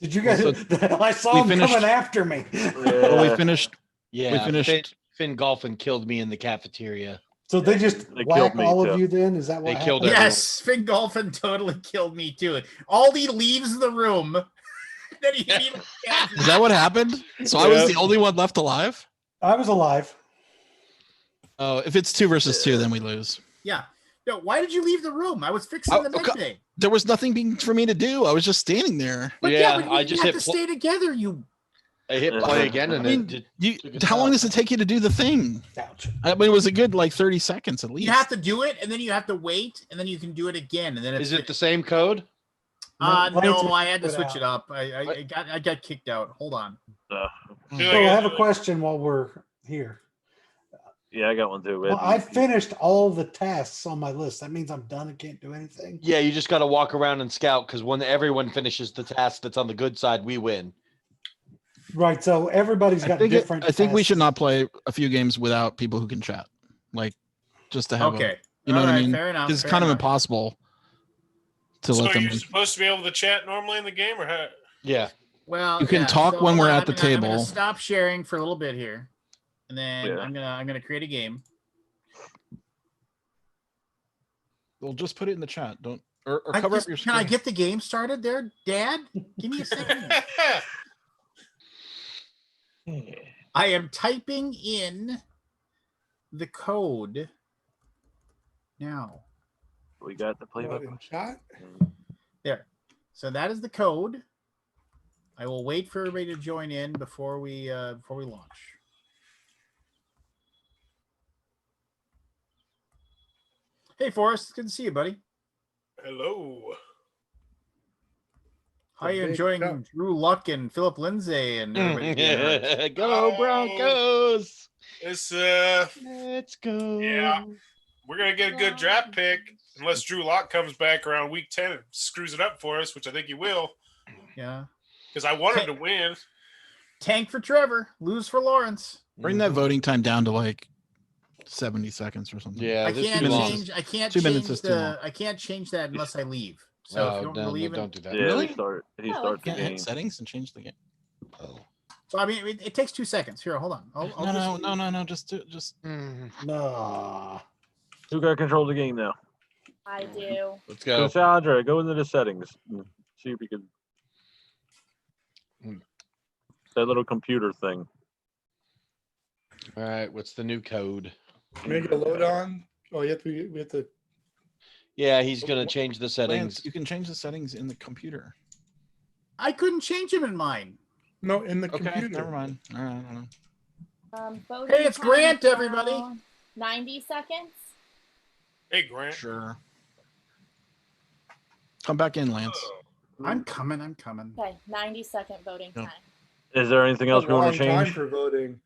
Did you guys? So I saw him finished- coming after me. Well, we finished. Yeah, We finished. Finn Golfin killed me in the cafeteria. So they just They whack killed me, all too. of you. Then is that what They happened? killed everyone. Yes, Finn Golfin totally killed me too. Aldi leaves the room. Then he immediately Is that what happened? So I was Yeah. the only one left alive. I was alive. Oh, if it's 2 versus 2, then we lose. Yeah. No, why did you leave the room? I was fixing Oh, the med okay. bay. There was nothing for me to do. I was just standing there. But Yeah, but I you just have hit to stay together. You. I hit play again, I and mean, it you. took its How long time. does it take you to do the thing? Ouch. I mean, it was a good 30 seconds at least. You have to do it, and then you have to wait, and then you can do it again, and then Is it the same code? No, Lance I had to put switch out. it up. I got kicked out. Hold on. So I have a question while we're here. Yeah, I got one too. Well, I finished all the tasks on my list. That means I'm done and can't do anything. Yeah, you just got to walk around and scout because when everyone finishes the task that's on the good side, we win. Right. So everybody's got different. I think we should tasks. not play a few games without people who can chat. Just to have Okay. you know All what I right, mean? fair enough, It's fair kind of enough. impossible to So let them you're win. supposed to be able to chat normally in the game, or how? Yeah. Well, You can yeah, talk so when hold we're on, at the I'm gonna table. stop sharing for a little bit here, and then Yeah. I'm gonna create a game. Well, just put it in the chat. Don't or I cover just- up your can screen. I get the game started there, Dad? Give me a second. I am typing in the code now. We got the play. What, in chat? There. So that is the code. I will wait for everybody to join in before we launch. Hey, Forrest, good to see you, buddy. Hello. How are you big enjoying cup. Drew Luck and Philip Lindsay and everybody getting hurt? Go Broncos! It's Let's go. Yeah. We're gonna get a good draft pick unless Drew Lock comes back around week 10 and screws it up for us, which I think he will. Yeah. Because I want him to win. Tank for Trevor, lose for Lawrence. Bring that voting time down to 70 seconds or something. Yeah, I this can't is long. change. I can't 2 minutes change is too long. I can't change that unless I leave. So if Oh, you want no, me to leave, don't do that. Yeah, Really? he started Oh, the Can't game. hit settings and change the game. Oh. so I mean, it takes 2 seconds. Here, hold on. I'll just, No. Just do just. No. Who got control of the game now? I do. Let's go. Cassandra, go into the settings. And see if you can. That little computer thing. All right, what's the new code? Make a load on. Oh, we have to. Yeah, he's gonna change the settings. Lance, you can change the settings in the computer. I couldn't change him in mine. No, in the Okay, computer. never mind. All right, I don't know. Voting Hey, it's time Grant, now, everybody. 90 seconds. Hey, Grant. Sure. Come back in, Lance. I'm coming. Okay, 90-second voting Yeah. time. Is there anything else we want to Long time change? for voting.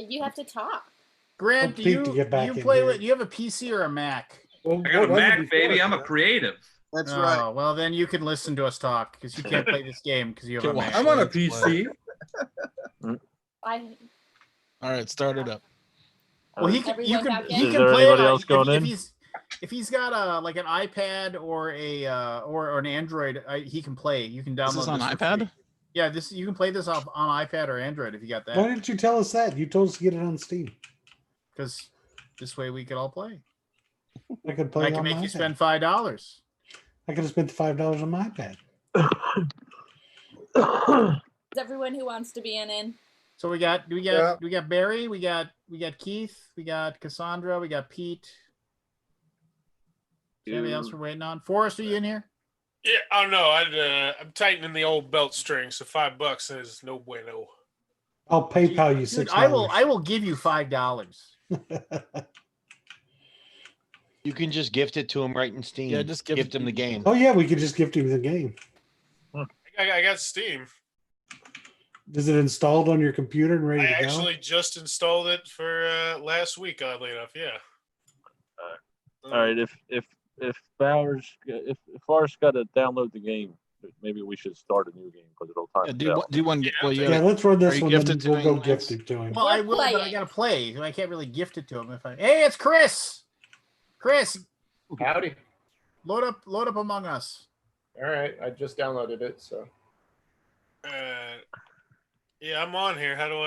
You have to talk. Grant, do Pete to get back you in play here. with? Do you have a PC or a Mac? Well, I got a what was it Mac, before, baby. I'm a sir? creative. That's Oh, right. well, then you can listen to us talk because you can't play this game because you have Can't a watch Mac. I'm on a Let's play. PC. I All right, start it up. Well, you Everyone can back in? he Is can there play it anybody else going in? if he's got a like an iPad or a or an Android, he can play. You can download Is this on for iPad? free. Yeah, you can play this off on iPad or Android if you got Why that. didn't you tell us that? You told us to get it on Steam. Because this way we could all play. I could play I it can on make my you iPad. spend $5. I could have spent the $5 on my iPad. Is everyone who wants to be in? So we got Barry, we got Keith, we got Cassandra, we got Pete. Is there anybody else we're waiting on? Forrest, are you in here? Yeah, oh no, I'm tightening the old belt string, so $5 is no bueno. I'll PayPal you Dude, $6. I will give you $5. You can just gift it to him right in Steam. Yeah, just gift him the game. Oh yeah, we could just gift him the game. I got Steam. Is it installed on your computer and ready I to go? actually just installed it for last week, oddly enough. Yeah. All right. If Forrest got to download the game, maybe we should start a new game because it'll time. Yeah, do one. Well, you Yeah, gotta, let's run this are you one and gifted to we'll go him, gift Lance? it to him. Well, I will, but I gotta play. I can't really gift it to him if I. Hey, it's Chris. Chris, Howdy. load up Among Us. All right, I just downloaded it, so. Yeah, I'm on here. How do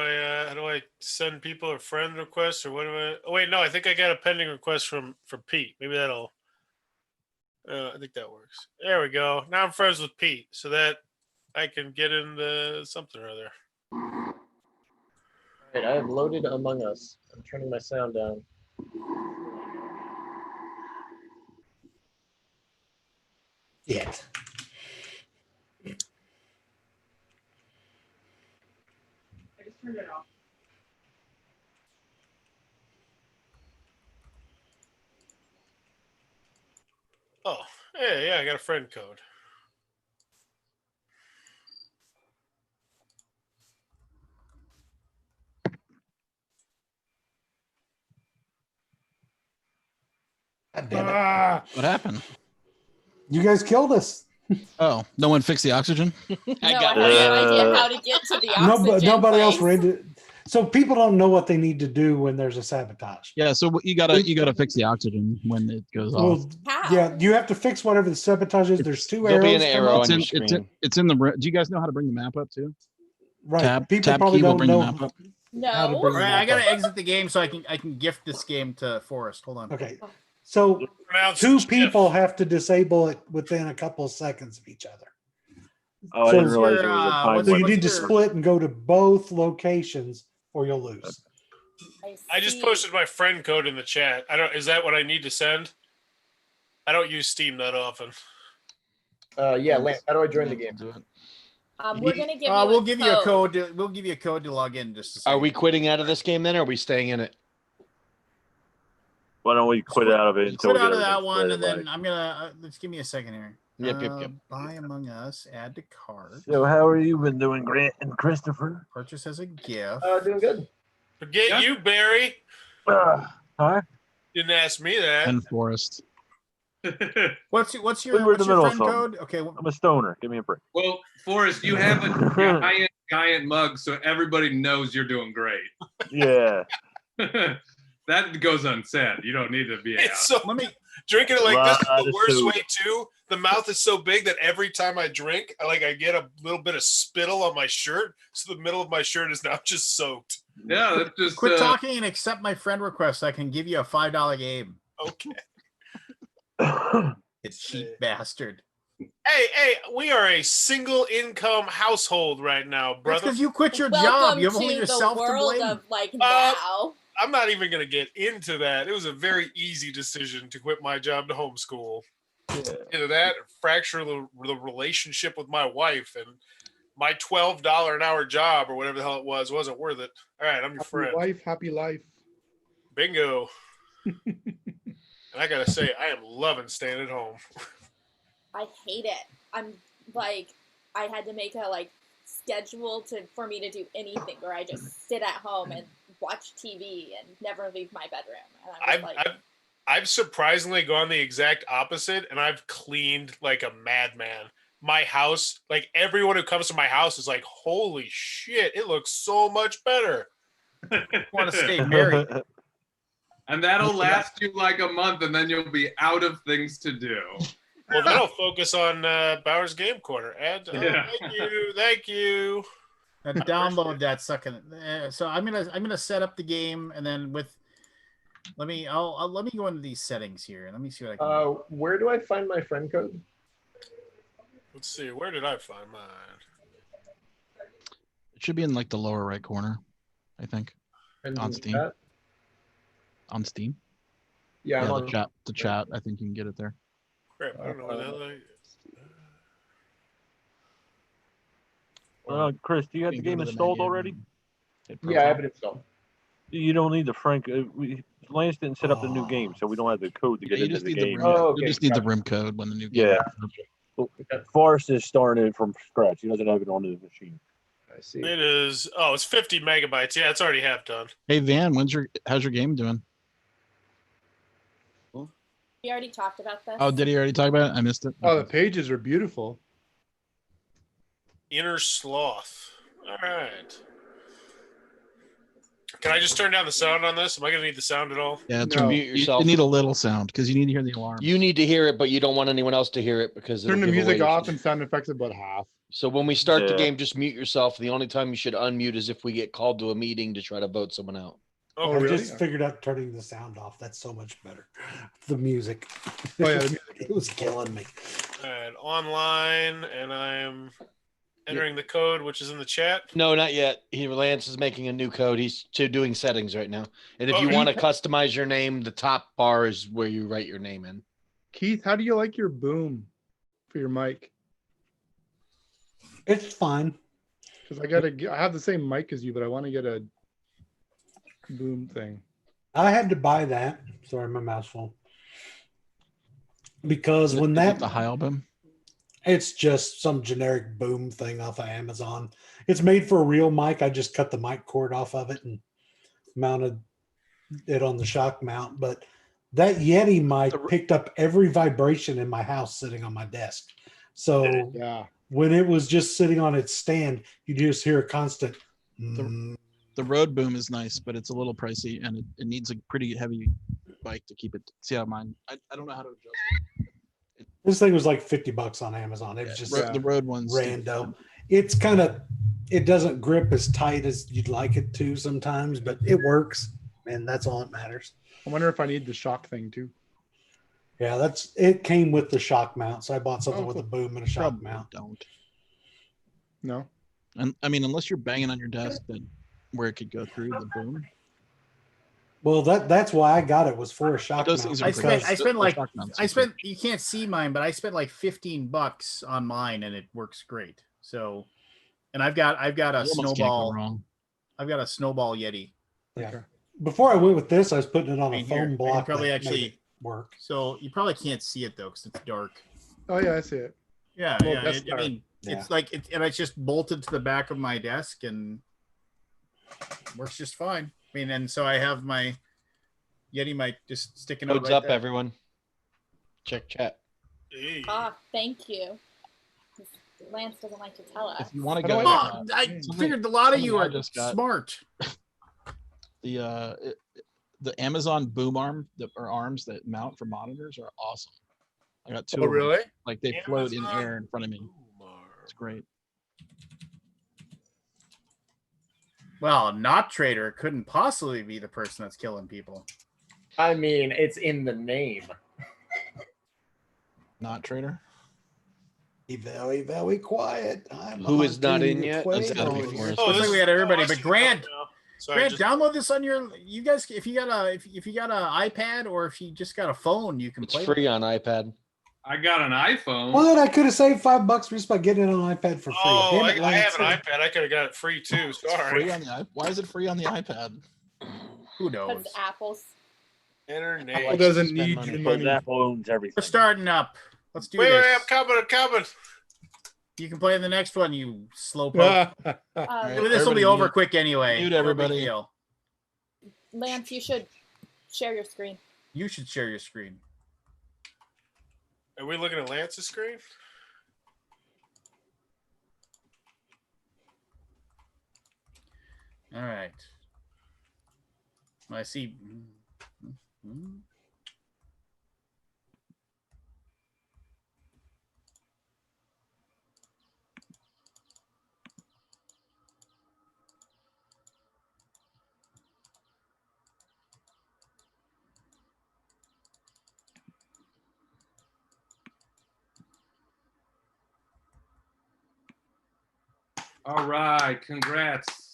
I send people a friend request or what do I? Oh wait, no, I think I got a pending request from Pete. Maybe that'll. I think that works. There we go. Now I'm friends with Pete, so that I can get into something or other. All right, I have loaded Among Us. I'm turning my sound down. Yet. I just turned it off. Oh, yeah, I got a friend code. God damn it. What happened? You guys killed us. Oh, no one fixed the oxygen? I have no idea how to get to the oxygen. Nobody else place. read it. So people don't know what they need to do when there's a sabotage. Yeah, so you gotta fix the oxygen when it goes off. Well, yeah, you have to fix whatever the sabotage is. There's two There'll arrows. be an arrow on your It's screen. in the. Do you guys know how to bring the map up too? Right. People tab probably key will don't bring the know map up. how to No. bring All the right, map I gotta up. exit the game so I can gift this game to Forrest. Hold on. Okay. So Pronounced two Jeff. people have to disable it within a couple of seconds of each other. Oh, I So didn't realize your, there was a time what's So you your- limit. need to split and go to both locations or you'll lose. I just posted my friend code in the chat. Is that what I need to send? I don't use Steam that often. Yeah, Lance, how do I join the game? We're gonna give you. We'll give you a code. We'll give you a code to log in. Just. Are we quitting out of this game then, or are we staying in it? Why don't we quit out of it until Quit we out get of that everything one, and squared then away? I'm gonna. Let's give me a second here. Yep. Buy Among Us. Add to cart. So how are you been doing, Grant and Christopher? Purchase as a gift. Doing good. Forget you, Barry. Huh? Didn't ask me that. And Forest. What's We your were in what's the your middle friend of something. code? Okay. I'm a stoner. Give me a break. Well, Forrest, you have a giant mug, so everybody knows you're doing great. Yeah. That goes unsaid. You don't need to be out. It's so Let me. drinking it like this is Lot the of worst soda. way too. The mouth is so big that every time I drink, I get a little bit of spittle on my shirt, so the middle of my shirt is now just soaked. Yeah, that's just Quit talking and accept my friend request. I can give you a $5 game. Okay. It's cheap bastard. Hey, we are a single income household right now, That's brother. because you quit your job. Welcome You have only to yourself the to world blame. of now. I'm not even going to get into that. It was a very easy decision to quit my job to homeschool. Either that or fracture the relationship with my wife, and my $12 an hour job or whatever the hell it was wasn't worth it. All right, I'm your friend. Life, happy life. Bingo. And I got to say, I am loving staying at home. I hate it. I'm like, I had to make a schedule for me to do anything where I just sit at home and watch TV and never leave my bedroom. And I've surprisingly gone the exact opposite, and I've cleaned like a madman. My house, like everyone who comes to my house is like, holy shit, it looks so much better. I want to stay married. And that'll last you like a month, and then you'll be out of things to do. Well, then I'll focus on Bauer's Game Corner. And thank you. And download that sucking. So I'm gonna set up the game, and then let me go into these settings here, and let me see what I can do. Where do I find my friend code? Let's see. Where did I find mine? It should be in like the lower right corner, I think. And On Steam. that? On Steam. Yeah, I'm the on. chat. I think you can get it there. Crap, I don't know where the hell Chris, do you have the game installed already? Yeah, I have it installed. You don't need the Frank. Lance didn't set up the new game, so we don't have the code to get You into just the need game. the room. You just need the room code when the new game. Yeah. Forrest is starting it from scratch. He doesn't have it on his machine. I see. It is. Oh, it's 50 megabytes. Yeah, it's already half done. Hey Van, how's your game doing? We already talked about this. Oh, did he already talk about it? I missed it. Oh, the pages are beautiful. Inner Sloth. All right. Can I just turn down the sound on this? Am I going to need the sound at all? Yeah, Mute yourself. You need a little sound because you need to hear the alarm. You need to hear it, but you don't want anyone else to hear it because Turn the it'll give music away off and sound effects about half. So when we start the Yeah. game, just mute yourself. The only time you should unmute is if we get called to a meeting to try to vote someone out. Oh, I really? just figured out turning the sound off. That's so much better. The music. Oh, yeah, the music. It was killing me. And online, and I'm entering the code, which is in the chat. No, not yet. Lance is making a new code. He's doing settings right now. And if you Okay. want to customize your name, the top bar is where you write your name in. Keith, how do you like your boom for your mic? It's fine. Because I have the same mic as you, but I want to get a boom thing. I had to buy that. Sorry, my mouth's full. Because when Is it that the high album. it's just some generic boom thing off of Amazon. It's made for a real mic. I just cut the mic cord off of it and mounted it on the shock mount. But that Yeti mic picked up every vibration in my house sitting on my desk. So Yeah. when it was just sitting on its stand, you just hear a constant. The Rode Boom is nice, but it's a little pricey and it needs a pretty heavy bike to keep it. See how mine? I don't know how to adjust it. This thing was like $50 on Amazon. It was just The Rode one's rando. It's kind of, it doesn't grip as tight as you'd like it to sometimes, but it works, and that's all that matters. I wonder if I need the shock thing too. Yeah, it came with the shock mount, so I bought something Oh, with a cool. boom and a shock Probably mount. don't. No. And I mean, unless you're banging on your desk, that where it could go through the boom. Well, that's why I got it, was for a shock Those mount. things are I great. spent you can't see mine, but I spent like $15 on mine, and it works great. So, and I've got a You almost can't go snowball. wrong. I've got a snowball Yeti. Yeah. Okay. Before I went with this, I was putting it on I a mean, here, foam I can block. probably that actually- made it work. So you probably can't see it though, because it's dark. Oh yeah, I see it. Yeah, Well, yeah. that's I dark. mean, Yeah. it's like and it's just bolted to the back of my desk and works just fine. I mean, and so I have my Yeti mic just sticking out Codes right up, there. everyone. Check chat. Hey. Thank you. Lance doesn't like to tell us. If you want to How go, do Oh, I figured a lot of you I are just got- smart. the Amazon boom arms that mount for monitors are awesome. I got two. Oh of them. really? Like they float in Amazon air in front of me. It's great. Well, not trader couldn't possibly be the person that's killing people. I mean, it's in the name. Not trader. Be very, very quiet. Who is not in yet? That's gotta be Forrest. Looks like we had everybody, but Grant, Sorry, Grant, just, download this on your. You guys, if you got an iPad or if you just got a phone, you can It's play. free on iPad. I got an iPhone. What? I could have saved $5 just by getting it on iPad for free. oh, Damn I, it, I have Lance. an iPad. I could have got it free too. It's Sorry. free on the iPad. Why is it free on the iPad? Who knows? Because Apple's. Internet. Apple like doesn't spend need money. your Because money. Apple owns everything. We're starting up. Let's do Wait, this. I'm coming. You can play the next one, you slowpoke. Uh, This will be Everybody over mute. quick anyway. Mute No big everybody. deal. Lance, you should share your screen. You should share your screen. Are we looking at Lance's screen? All right. I see. All right, congrats.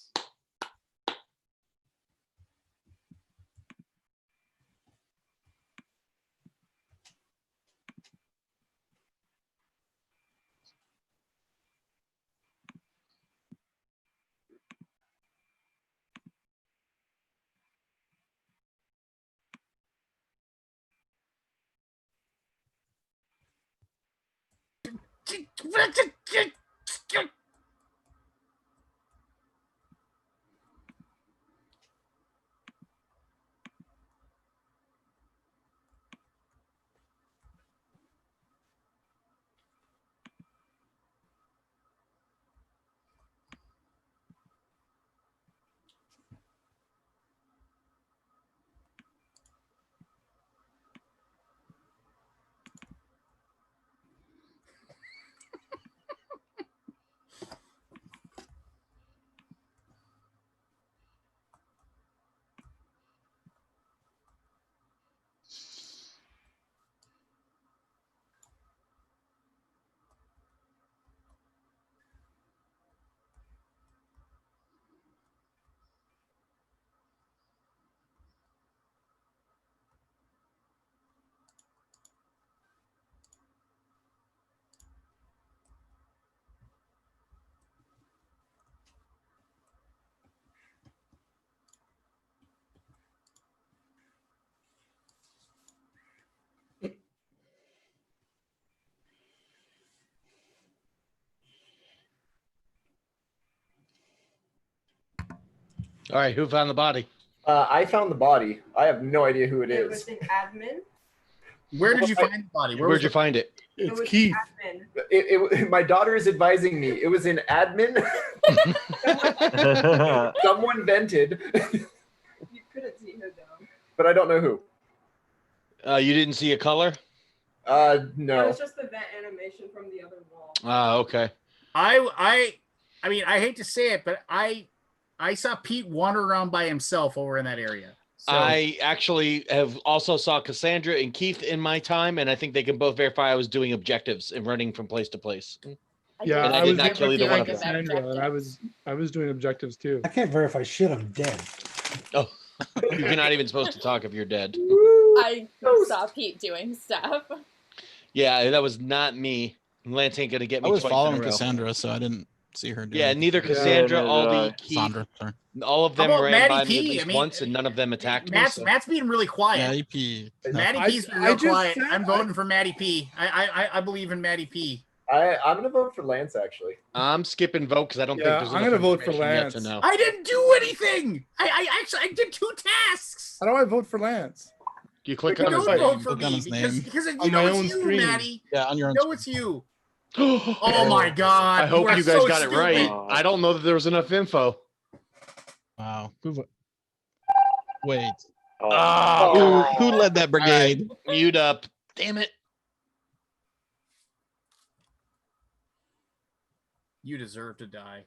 All right, who found the body? I found the body. I have no idea who it It is. was an admin. Where did you find the body? Where'd you find it? It It's was Keith. admin. My daughter is advising me. It was an admin. Someone vented, You couldn't see her though. but I don't know who. You didn't see a color? It No. was just the vent animation from the other wall. Okay. I mean, I hate to say it, but I saw Pete wander around by himself over in that area. So, I actually have also saw Cassandra and Keith in my time, and I think they can both verify I was doing objectives and running from place to place. Yeah, And I I did was not kill either one of them. Cassandra, and I was doing objectives too. I can't verify shit. I'm dead. Oh, you're not even supposed to talk if you're dead. I saw Pete doing stuff. Yeah, that was not me. Lance ain't gonna get me. I was twice in following a row. Cassandra, so I didn't see her. Yeah, neither Cassandra, Aldi, Keith, Sandra. Sorry. all of How them about ran Matty by me at P? least I mean, once, and none of them attacked me. So. Matt's being really quiet. Matty P. Matty P's being real quiet. I'm voting for Matty P. I believe in Matty P. I'm gonna vote for Lance actually. I'm skipping vote because I don't think Yeah, there's I'm enough gonna vote for information yet Lance. to know. I didn't do anything. I did 2 tasks. How do I vote for Lance? You click But on his don't vote name. for Click on me his because name. because you On know my it's own you, screen. Matty. Yeah, on your own. You know it's you. Oh my God! I hope are you guys so got it stupid. right. I don't know that there was enough info. Wow. Wait. Oh, Who led that brigade? mute up. Damn it. You deserve to die.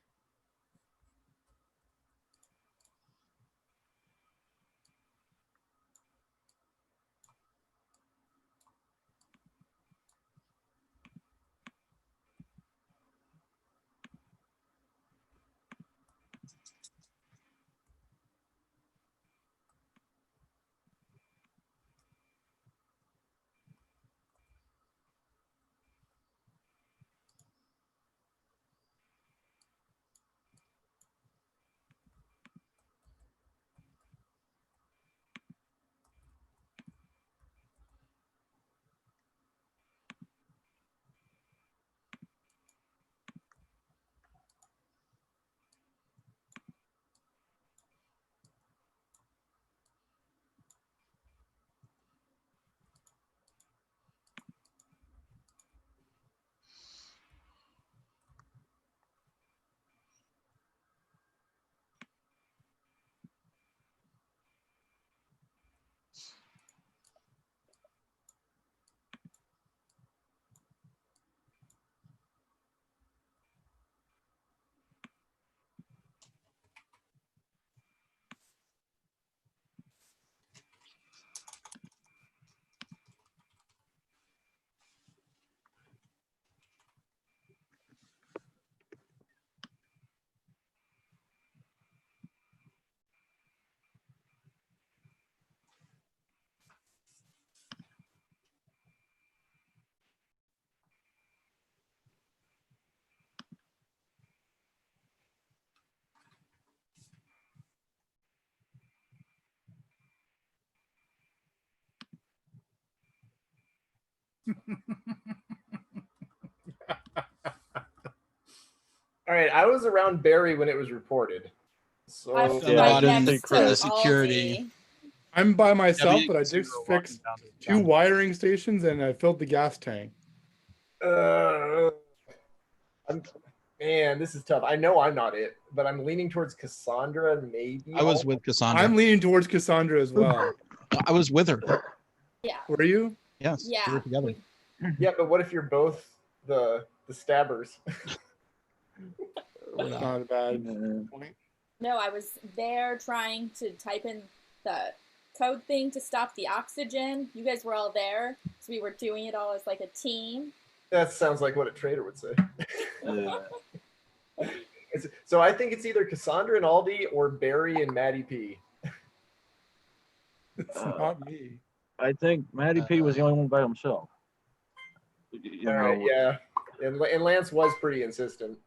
All right, I was around Barry when it was reported. So I'm Yeah, right I didn't next think to Chris. Security. Aldi. I'm by myself, but I you just were walking fixed down the- 2 wiring stations and I filled the gas tank. Man, this is tough. I know I'm not it, but I'm leaning towards Cassandra. Maybe I was with Cassandra. I'm leaning towards Cassandra as well. I was with her. Yeah. Were you? Yes. Yeah. We were together. Yeah, but what if you're both the stabbers? We're not. Not a bad point. No, I was there trying to type in the code thing to stop the oxygen. You guys were all there, so we were doing it all as like a team. That sounds like what a traitor would say. Yeah. So I think it's either Cassandra and Aldi or Barry and Maddie P. It's not me. I think Matty P was the only one by himself. You All know, right, yeah. And Lance was pretty insistent.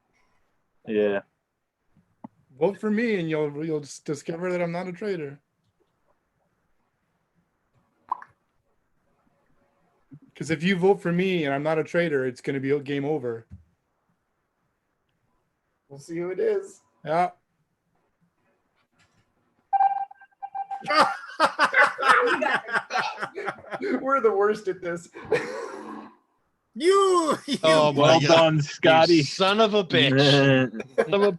yeah. Vote for me, and you'll just discover that I'm not a traitor. Because if you vote for me and I'm not a traitor, it's going to be game over. We'll see who it is. Yeah. We're the worst at this. You Oh, Well my God. done, Scotty. You son of a bitch. Son of a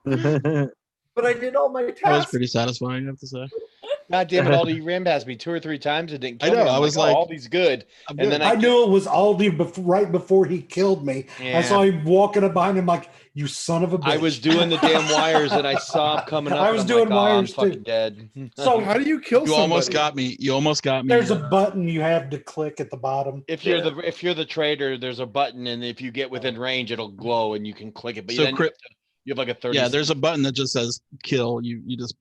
bitch. But I did all my tasks. That was pretty satisfying, I have to say. God damn it, Aldi, you ran past me 2 or 3 times and didn't I kill me. know, I'm I was oh, like, Aldi's good. I'm And good. then I knew it was Aldi right before he killed me. Yeah. I saw him walking up behind him like, you son of a bitch. I was doing the damn wires and I saw him coming up. I was and I'm doing like, oh, I'm wires, too. fucking dead. So how do you kill You somebody? almost got me. You almost got me. There's a button you have to click at the bottom. If you're the trader, there's a button, and if you get within range, it'll glow and you can click it. But So then you have like a 30. Yeah, there's a button that just says kill. You just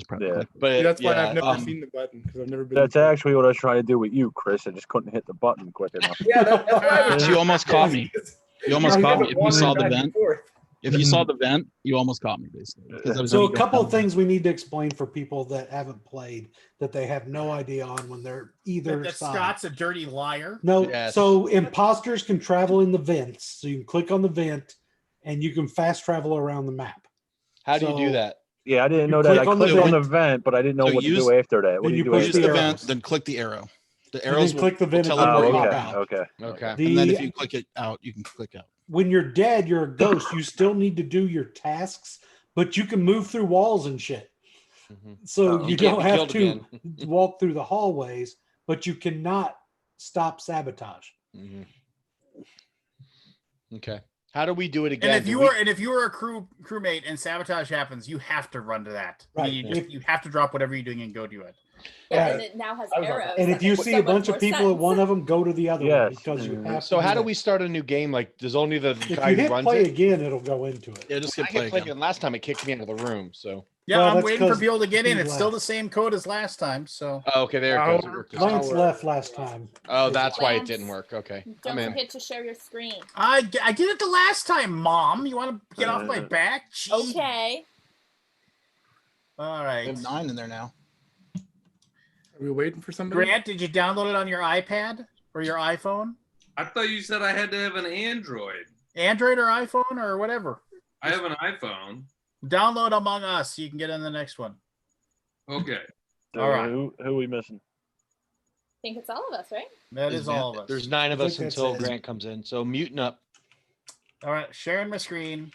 press Yeah. click. But See, that's why I've yeah, never seen the button because I've never been. That's actually what I was trying to do with you, Chris. I just couldn't hit the button quick enough. Yeah, that's why I was. You almost caught me. You almost caught me. If you saw the Back and vent, forth. if you saw the vent, you almost caught me basically. 'Cause I was So gonna a go couple down of things we need to explain for people that haven't played that they have no idea on when they're either that side. Scott's a dirty liar. No, Yes. so imposters can travel in the vents. So you can click on the vent and you can fast travel around the map. how do you do So- that? Yeah, I didn't You know that. I click on the clicked on the vent. vent, but I didn't know So what to use- do after that. What then do you you do push Use after the the that? arrow. vent, then click the arrow. The And arrows then click the will vent and teleport let it you pop okay, out. okay. Okay. And then if The- you click it out, you can click out. when you're dead, you're a ghost. You still need to do your tasks, but you can move through walls and shit. Mhm. So Oh. you You can't don't be have killed to again. walk through the hallways, but you cannot stop sabotage. Mhm. Okay. How do we do it again? And if Do you we- were a crewmate and sabotage happens, you have to run to that. I mean, Right. you have to drop whatever you're doing and go do it. Yeah, Right. and it now has I was on arrows. And that if you makes see so a much bunch of more people at sense. one of them, go to the other Yes. one because you have. So to how do that. we start a new game? Like, does only the If guy you who hit runs play it? again, it'll go into it. Yeah, just I hit hit play play again. again. Last time it kicked me out of the room. So Yeah, Well, I'm that's waiting for 'cause people to get in. he It's still left. the same code as last time. So oh, okay, there it goes. It worked this time. Lance left last time. Oh, that's why it Lance, didn't work. Okay, Don't I'm in. forget to share your screen. I did it the last time, Mom. You want to get off my back? Gee. Okay. All We right. have 9 in there now. Are we waiting for somebody? Grant, did you download it on your iPad or your iPhone? I thought you said I had to have an Android. Android or iPhone or whatever. I have an iPhone. Download Among Us so you can get in the next one. Okay. So All right. Who are we missing? I think it's all of us, right? That Is is that- all of us. There's 9 of I us think that's until it. Grant comes in. So muting up. All right, sharing my screen.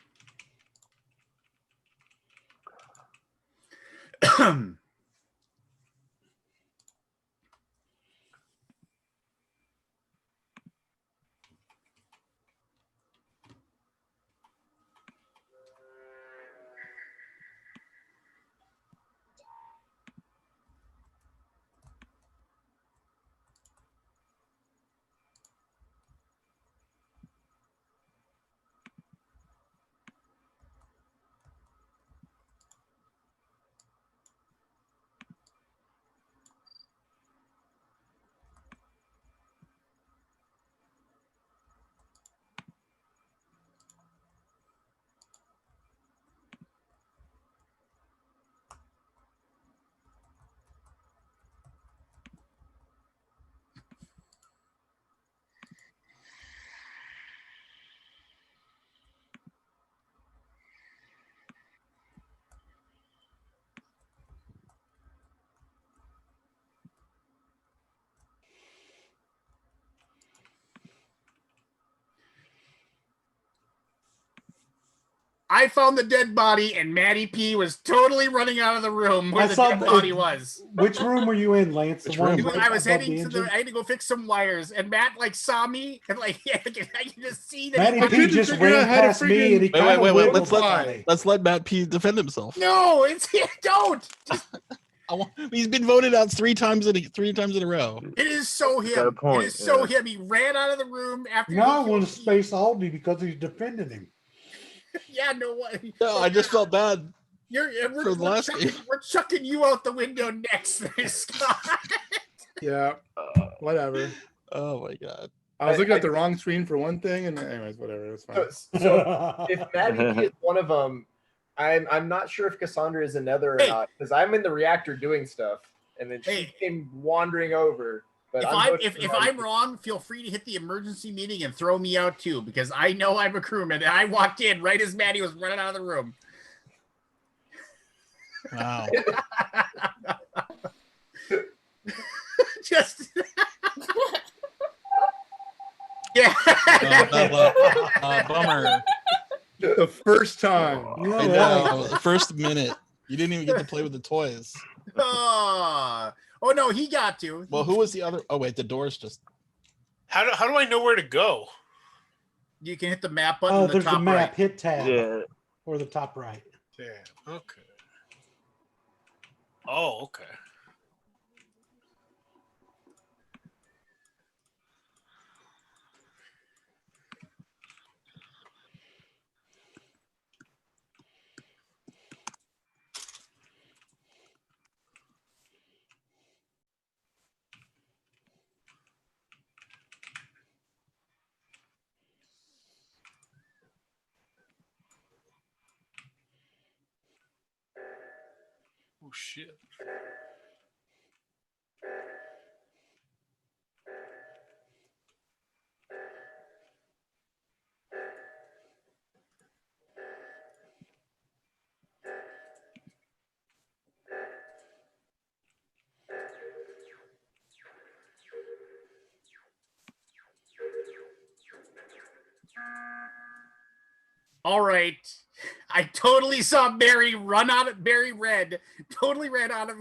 I found the dead body, and Matty P was totally running out of the room where the dead body was. Which room were you in, Lance? Which The one room? right I was above heading to engine? I had to go fix some wires, and Matt like saw me, and like I can just see that. Matty he P couldn't just figure ran out how to past me, and he Wait, kind of wait, wait, wiggled let's- by. Let's let Matt P defend himself. No, it's don't. Just, He's been voted out three times in a row. it is so Got a him. point, It is so yeah. him. He ran out of the room after. No, I he want to killed space Aldi because he's defending him. Yeah, no what? No, I just felt bad. We're, the last chucking, game. we're chucking you out the window next, Scott. Yeah. Whatever. Oh my god. I was looking at the wrong screen for one thing, and anyways, whatever. It was fine. So if Matty P is one of them, I'm not sure if Cassandra is another or not, because I'm in the reactor doing stuff, and then she came wandering over. But If I'm wrong, feel free to hit the emergency meeting and throw me out too, because I know I'm a crewman, and I walked in right as Matty was running out of the room. Wow. Just yeah. Bummer. The first time. I know. The first minute. You didn't even get to play with the toys. Oh no, he got to. Well, who was the other? Oh wait, the door's just. How do I know where to go? You can hit the map button. Oh, in the there's top a map. right. Hit tab. Yeah. Or the top right. Damn. Okay. Oh, okay. Oh shit. All right. I totally saw Barry run out of Barry Red. Totally ran out of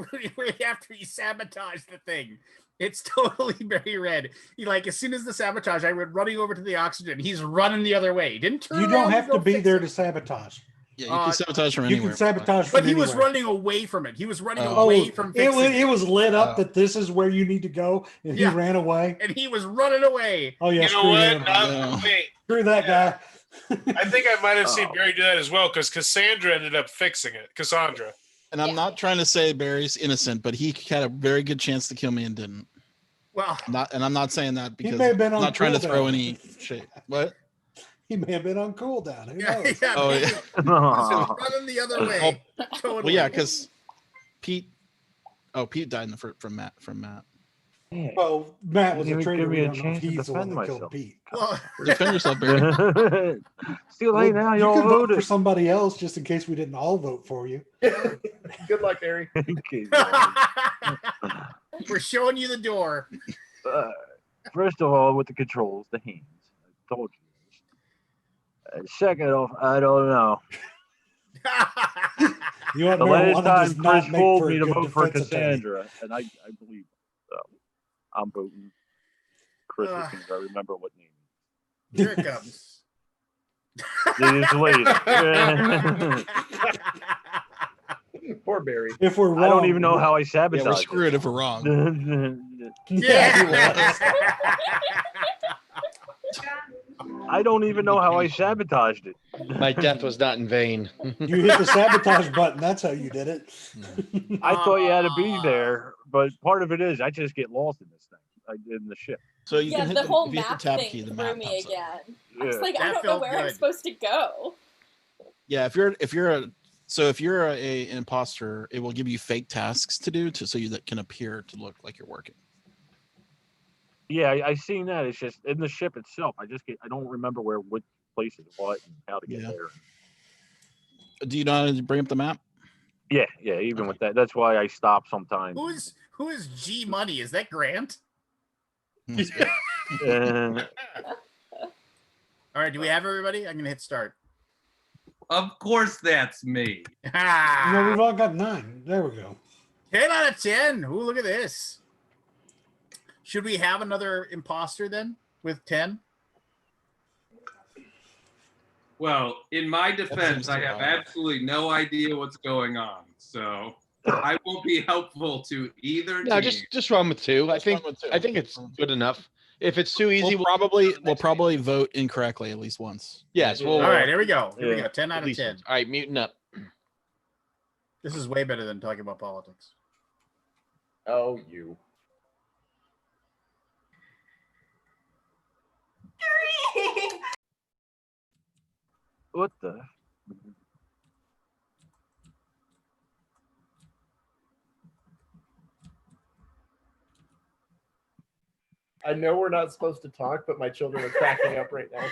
after he sabotaged the thing. It's totally Barry Red. He like as soon as the sabotage, I went running over to the oxygen. He's running the other way. Didn't turn. You don't have to be there to sabotage. Yeah, you can sabotage from You anywhere. can sabotage from But he was anywhere. running away from it. He was running away from fixing it was lit up that this is where you need to go, and he ran away. And he was running away. Oh yeah, You know screw what? him. Wait. Screw that guy. I think I might have seen Barry do that as well because Cassandra ended up fixing it. Cassandra. And I'm not trying to say Barry's innocent, but he had a very good chance to kill me and didn't. Well, I'm not saying that because may have been I'm on not trying to throw cooldown. any shade. What? He may have been on cooldown. Who knows? Oh yeah. He was running the other way. Totally. Well, yeah, because Pete died in the from Matt. Well, Matt was a Didn't even traitor. give me We a don't know if chance to he's the one defend that killed myself. Pete. Well, Defend yourself, Barry. Too late now. You Y'all can vote voted. for somebody else just in case we didn't all vote for you. Good luck, Barry. We're showing you the door. First of all, with the controls, the hands. I told you. Second off, I don't know. You want The last marijuana time does not Chris make fooled for a me to good vote for defense attorney. Cassandra, and I believe him. So I'm voting Chris as soon as I remember what name. Here it comes. It is late. Poor Barry. If we're wrong, I don't even know how I Yeah, sabotaged we're screwed if we're wrong. it. Yeah. I don't even know how I sabotaged it. My death was not in vain. You hit the sabotage button. That's how you did it. I thought you had to be there, but part of it is I just get lost in this thing, in the ship. So you Yeah, can hit the whole if you hit map the tab thing key, the threw map me pops up. again. I was Yeah. like, I That don't know felt where I'm good. supposed to go. Yeah, if you're an imposter, it will give you fake tasks to do so you that can appear to look like you're working. Yeah, I seen that. It's just in the ship itself. I don't remember which place is what and how to get Yeah. there. Do you know how to bring up the map? Yeah, even with that. That's why I stop sometimes. Who is G Money? Is that Grant? Uh, All right, do we have everybody? I'm gonna hit start. Of course, that's me. No, we've all got 9. There we go. 10 out of 10. Ooh, look at this. Should we have another imposter then with 10? Well, in my defense, I too have high. absolutely no idea what's going on, so I won't be helpful to either No, team. just run with 2. I think run with 2. it's good enough. If it's too easy, We'll probably vote incorrectly at least once. yes. Yeah. We'll All right, here we go. Here we Yeah. go. 10 out at of least 10. once. All right, muting up. This is way better than talking about politics. Oh, you. What the? I know we're not supposed to talk, but my children are cracking up right now.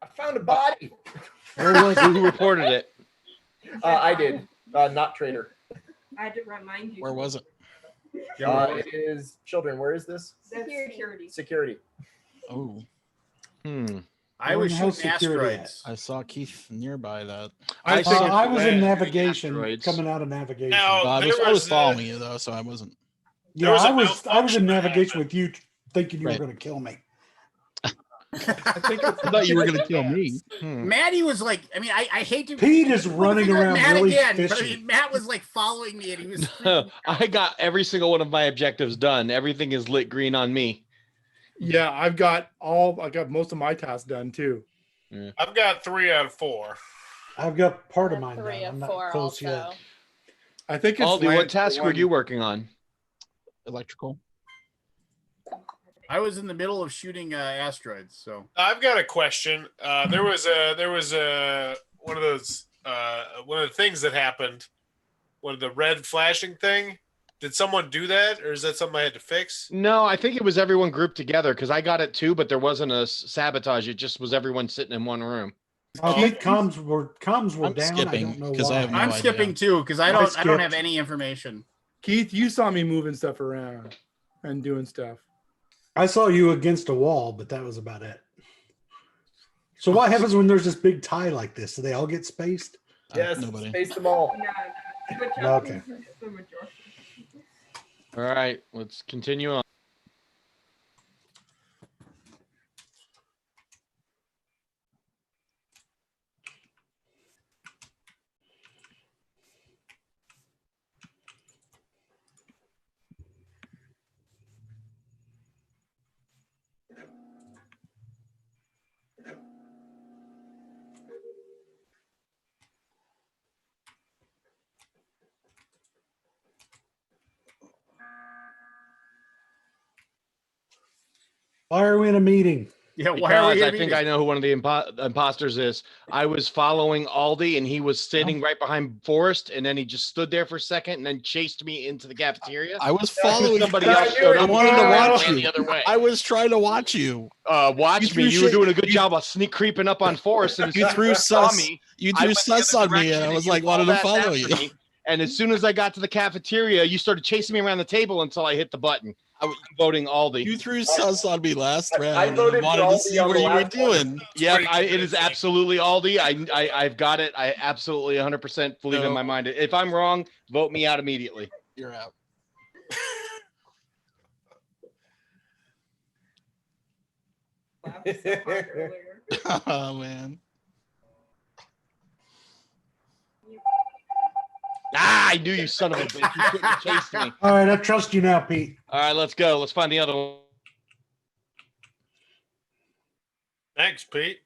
I found a body. Who reported it? I did. Not Trader. I had to remind you. Where was it? It is children. Where is this? Security. Security. Oh, I was How's shooting security at? asteroids. I saw Keith nearby that. I think it's I was in red. navigation, Asteroids. coming out of navigation. Now, I there was was following you though, so I wasn't. Yeah, was a I was in malfunction that navigation happened. with you, thinking you Right. were going to kill me. I think it's I thought you were going to kill me. Maddie was like, I mean, I hate to. Pete is I couldn't running figure out around Matt really again, but I fishy. mean, Matt was like following me, and he was. freaking I got every single one of my objectives done. Everything is lit green on me. Yeah, I got most of my tasks done too. I've got 3 out of 4. I've got part of mine Three done. of I'm not 4 close also. yet. I think it's Aldi, what Lance, the task were one- you working on? Electrical. I was in the middle of shooting asteroids, so I've got a question. There was one of those one of the things that happened. One of the red flashing thing. Did someone do that, or is that something I had to fix? No, I think it was everyone grouped together because I got it too, but there wasn't a sabotage. It just was everyone sitting in one room. I think comms were I'm down. skipping I don't know 'cause why. I have no I'm idea. skipping too because I don't have any information. Keith, you saw me moving stuff around and doing stuff. I saw you against a wall, but that was about it. So what happens when there's this big tie like this? Do they all get spaced? Yes, nobody. space them all. No, which Okay. is the majority. All right, let's continue on. Why are we in a meeting? Yeah, why are we Because in a I think meeting? I know who one of the imposters is. I was following Aldi, and he was sitting right behind Forrest, and then he just stood there for a second, and then chased me into the cafeteria. I was following. Somebody else showed I up. wanted to and watch ran you. the other way. I was trying to watch you. Watch me. You were doing a good job of sneak creeping up on Forrest, and as You soon as threw you saw sus. me, You I threw went the sus other on me, and direction, I was you like, wanted to hauled ass follow after you. me. And as soon as I got to the cafeteria, you started chasing me around the table until I hit the button. I'm voting Aldi. You threw sus on me last round. I voted for wanted to Aldi see on what the you were last one. doing. Yep, it is absolutely Aldi. I've got it. I absolutely 100% believe in my mind. If I'm wrong, vote me out immediately. You're out. Oh man. I knew you son of a bitch. You couldn't have chased me. All right, I trust you now, Pete. All right, let's go. Let's find the other one. Thanks, Pete.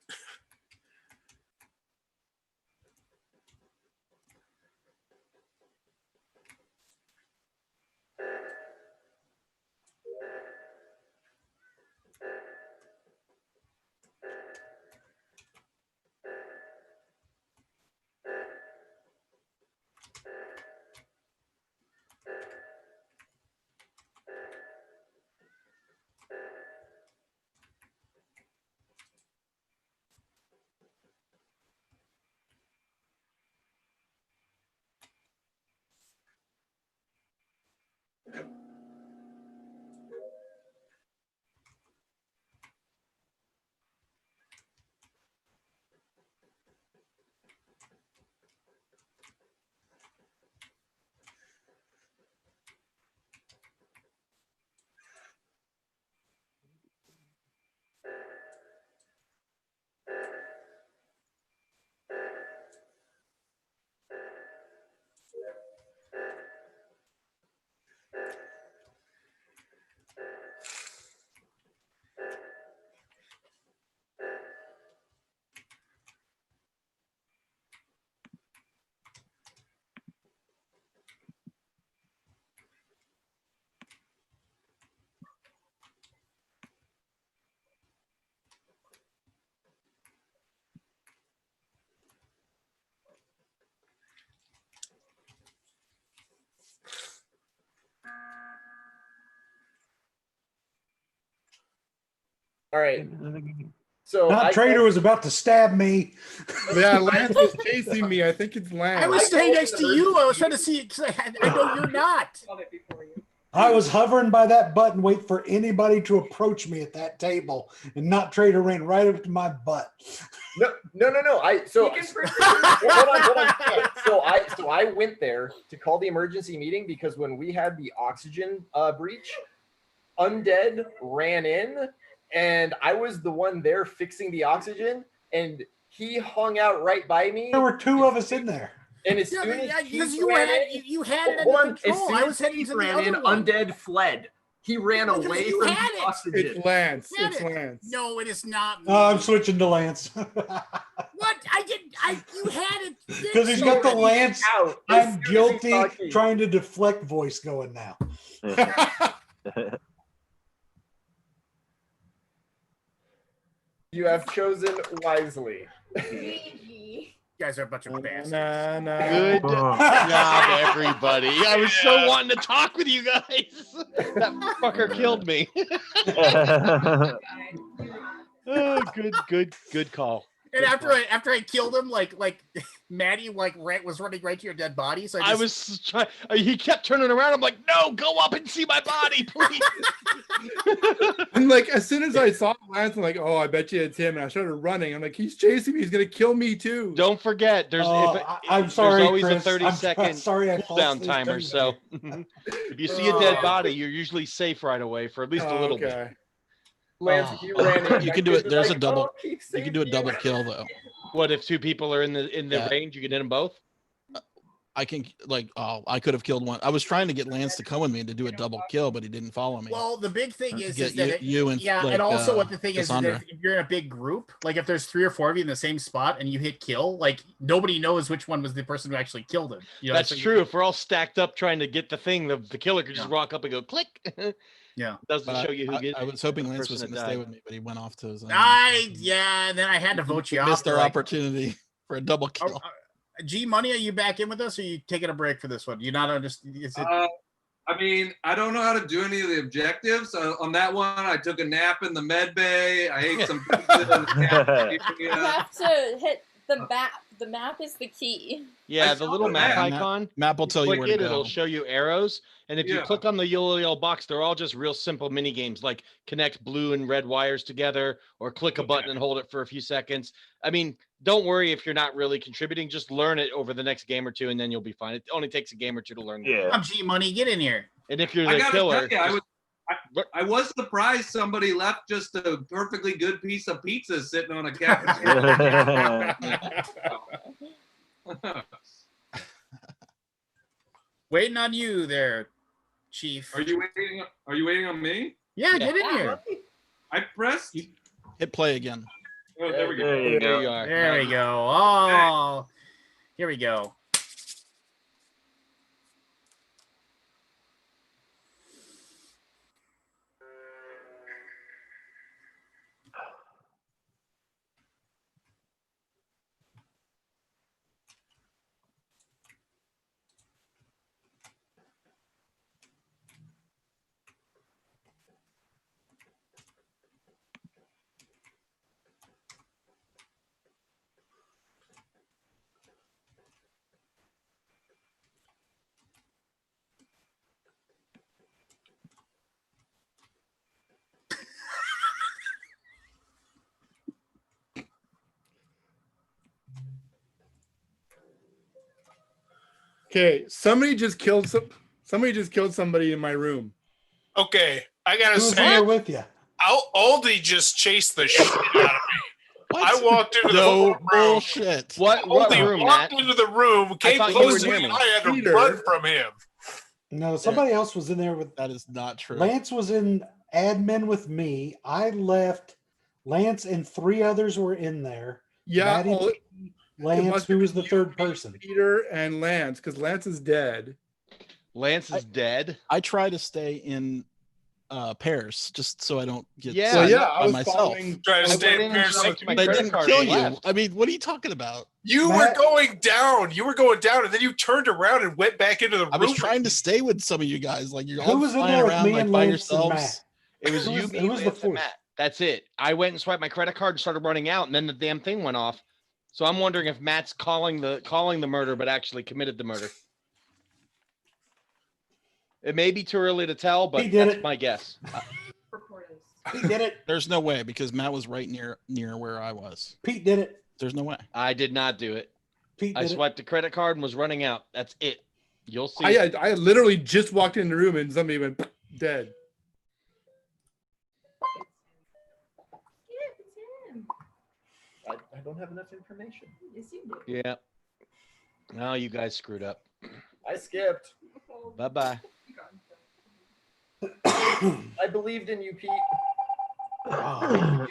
All right. So Not Trader was about to stab me. Yeah, Lance was chasing me. I think it's Lance. I was staying next to you. I was trying to see because I know you're not. I was hovering by that button, wait for anybody to approach me at that table, and not Trader ran right up to my butt. No. Hold on. So I went there to call the emergency meeting because when we had the oxygen breach, Undead ran in, and I was the one there fixing the oxygen, and he hung out right by me. There were two of us in there. And as soon as because Keith you ran had in, you had it hold under on, control. as soon I as was heading Keith to the ran other in, one. Undead fled. He ran Because away you from had the it. oxygen. It's Lance. Had It's it. Lance. No, it is not me. I'm switching to Lance. What? You had it. Because he's got the Lance, I'm guilty, trying to deflect voice going now. You have chosen wisely. You guys are a bunch of bastards. Good job, everybody. I was so wanting to talk with you guys. That fucker killed me. Oh, good call. And after I killed him, like Maddie was running right to your dead body. So I was trying. He kept turning around. I'm like, no, go up and see my body, please. And like as soon as I saw Lance, I'm like, oh, I bet you it's him. And I started running. I'm like, he's chasing me. He's gonna kill me too. Don't forget, there's I'm sorry, there's always Chris. a 30-second sorry I cooldown timer. So if you see a dead body, you're usually safe right away for at least a little bit. Lance, you ran in. You can do it. There's a double. Keith You can do a double kill though. What if two people are in the range? You can hit them both. I can I could have killed one. I was trying to get Lance to come with me to do a double kill, but he didn't follow me. Well, the big thing is Get that you and and also what the thing is Cassandra. that if you're in a big group, like if there's 3 or 4 of you in the same spot and you hit kill, like nobody knows which one was the person who actually killed him. You know, That's true. If we're all stacked up trying to get the thing, the killer could just walk up and go click. Yeah. Doesn't But show you who gets. I was hoping Lance person was that going to stay died. with me, but he went off to his own. And then I had to vote you We off. missed our like, opportunity for a double kill. G Money, are you back in with us, or are you taking a break for this one? You're not understand. Is it? I mean, I don't know how to do any of the objectives. On that one, I took a nap in the med bay. I ate some pizza in the cafeteria. You have to hit the map. The map is the key. Yeah, I the saw little the map map. icon. Map will tell you Click where to it, go. it'll show you arrows. And if you Yeah. click on the yellow box, they're all just real simple mini games, like connect blue and red wires together, or click a button and hold it for a few seconds. I mean, don't worry if you're not really contributing. Just learn it over the next game or two, and then you'll be fine. It only takes a game or two to learn. Yeah. I'm G Money. Get in here. And if you're I the gotta killer, tell you, just- I was surprised somebody left just a perfectly good piece of pizza sitting on a cafeteria. Waiting on you there, Chief. Are you waiting on me? Yeah, get in here. I pressed. Hit play again. Oh, there we go. There you there go. you are. There we go. Oh, here we go. Okay, somebody just killed somebody in my room. Okay, I gotta Who's in say, there with you? Aldi just chased the shit out of me. I walked into the No room. bullshit. What Aldi room, walked Matt? into the room, came thought you close were to near me, me. and I had to Peter. run from him. No, somebody else was in there with. That is not true. Lance was in admin with me. I left. Lance and 3 others were in there. Yeah, Maddie, it Lance, must who have was the been third person. Peter and Lance, because Lance is dead. Lance is dead. I try to stay in pairs just so I don't get Yeah, Well, sent yeah, out I by was myself. following. Try to I stay went in in and pairs. swiped my But I credit didn't card kill and you. left. I mean, what are you talking about? You Matt- were going down. You were going down, and then you turned around and went back into the I room. was trying to stay with some of you guys. Like you're Who all was in flying there with around me like and by Lance and yourselves. Matt? It was Who you, was- me, who was the Lance, and fourth? Matt. That's it. I went and swiped my credit card and started running out, and then the damn thing went off. So I'm wondering if Matt's calling the murder, but actually committed the murder. It may be too early to tell, but He did that's it. my guess. He did it. There's no way because Matt was right near where I was. Pete did it. There's no way. I did not do it. Pete I did it. swiped the credit card and was running out. That's it. You'll see. I literally just walked in the room and somebody went dead. I don't have enough information. Yes, you do. Yeah. No, you guys screwed up. I skipped. Bye bye. I believed in you, Pete. Oh.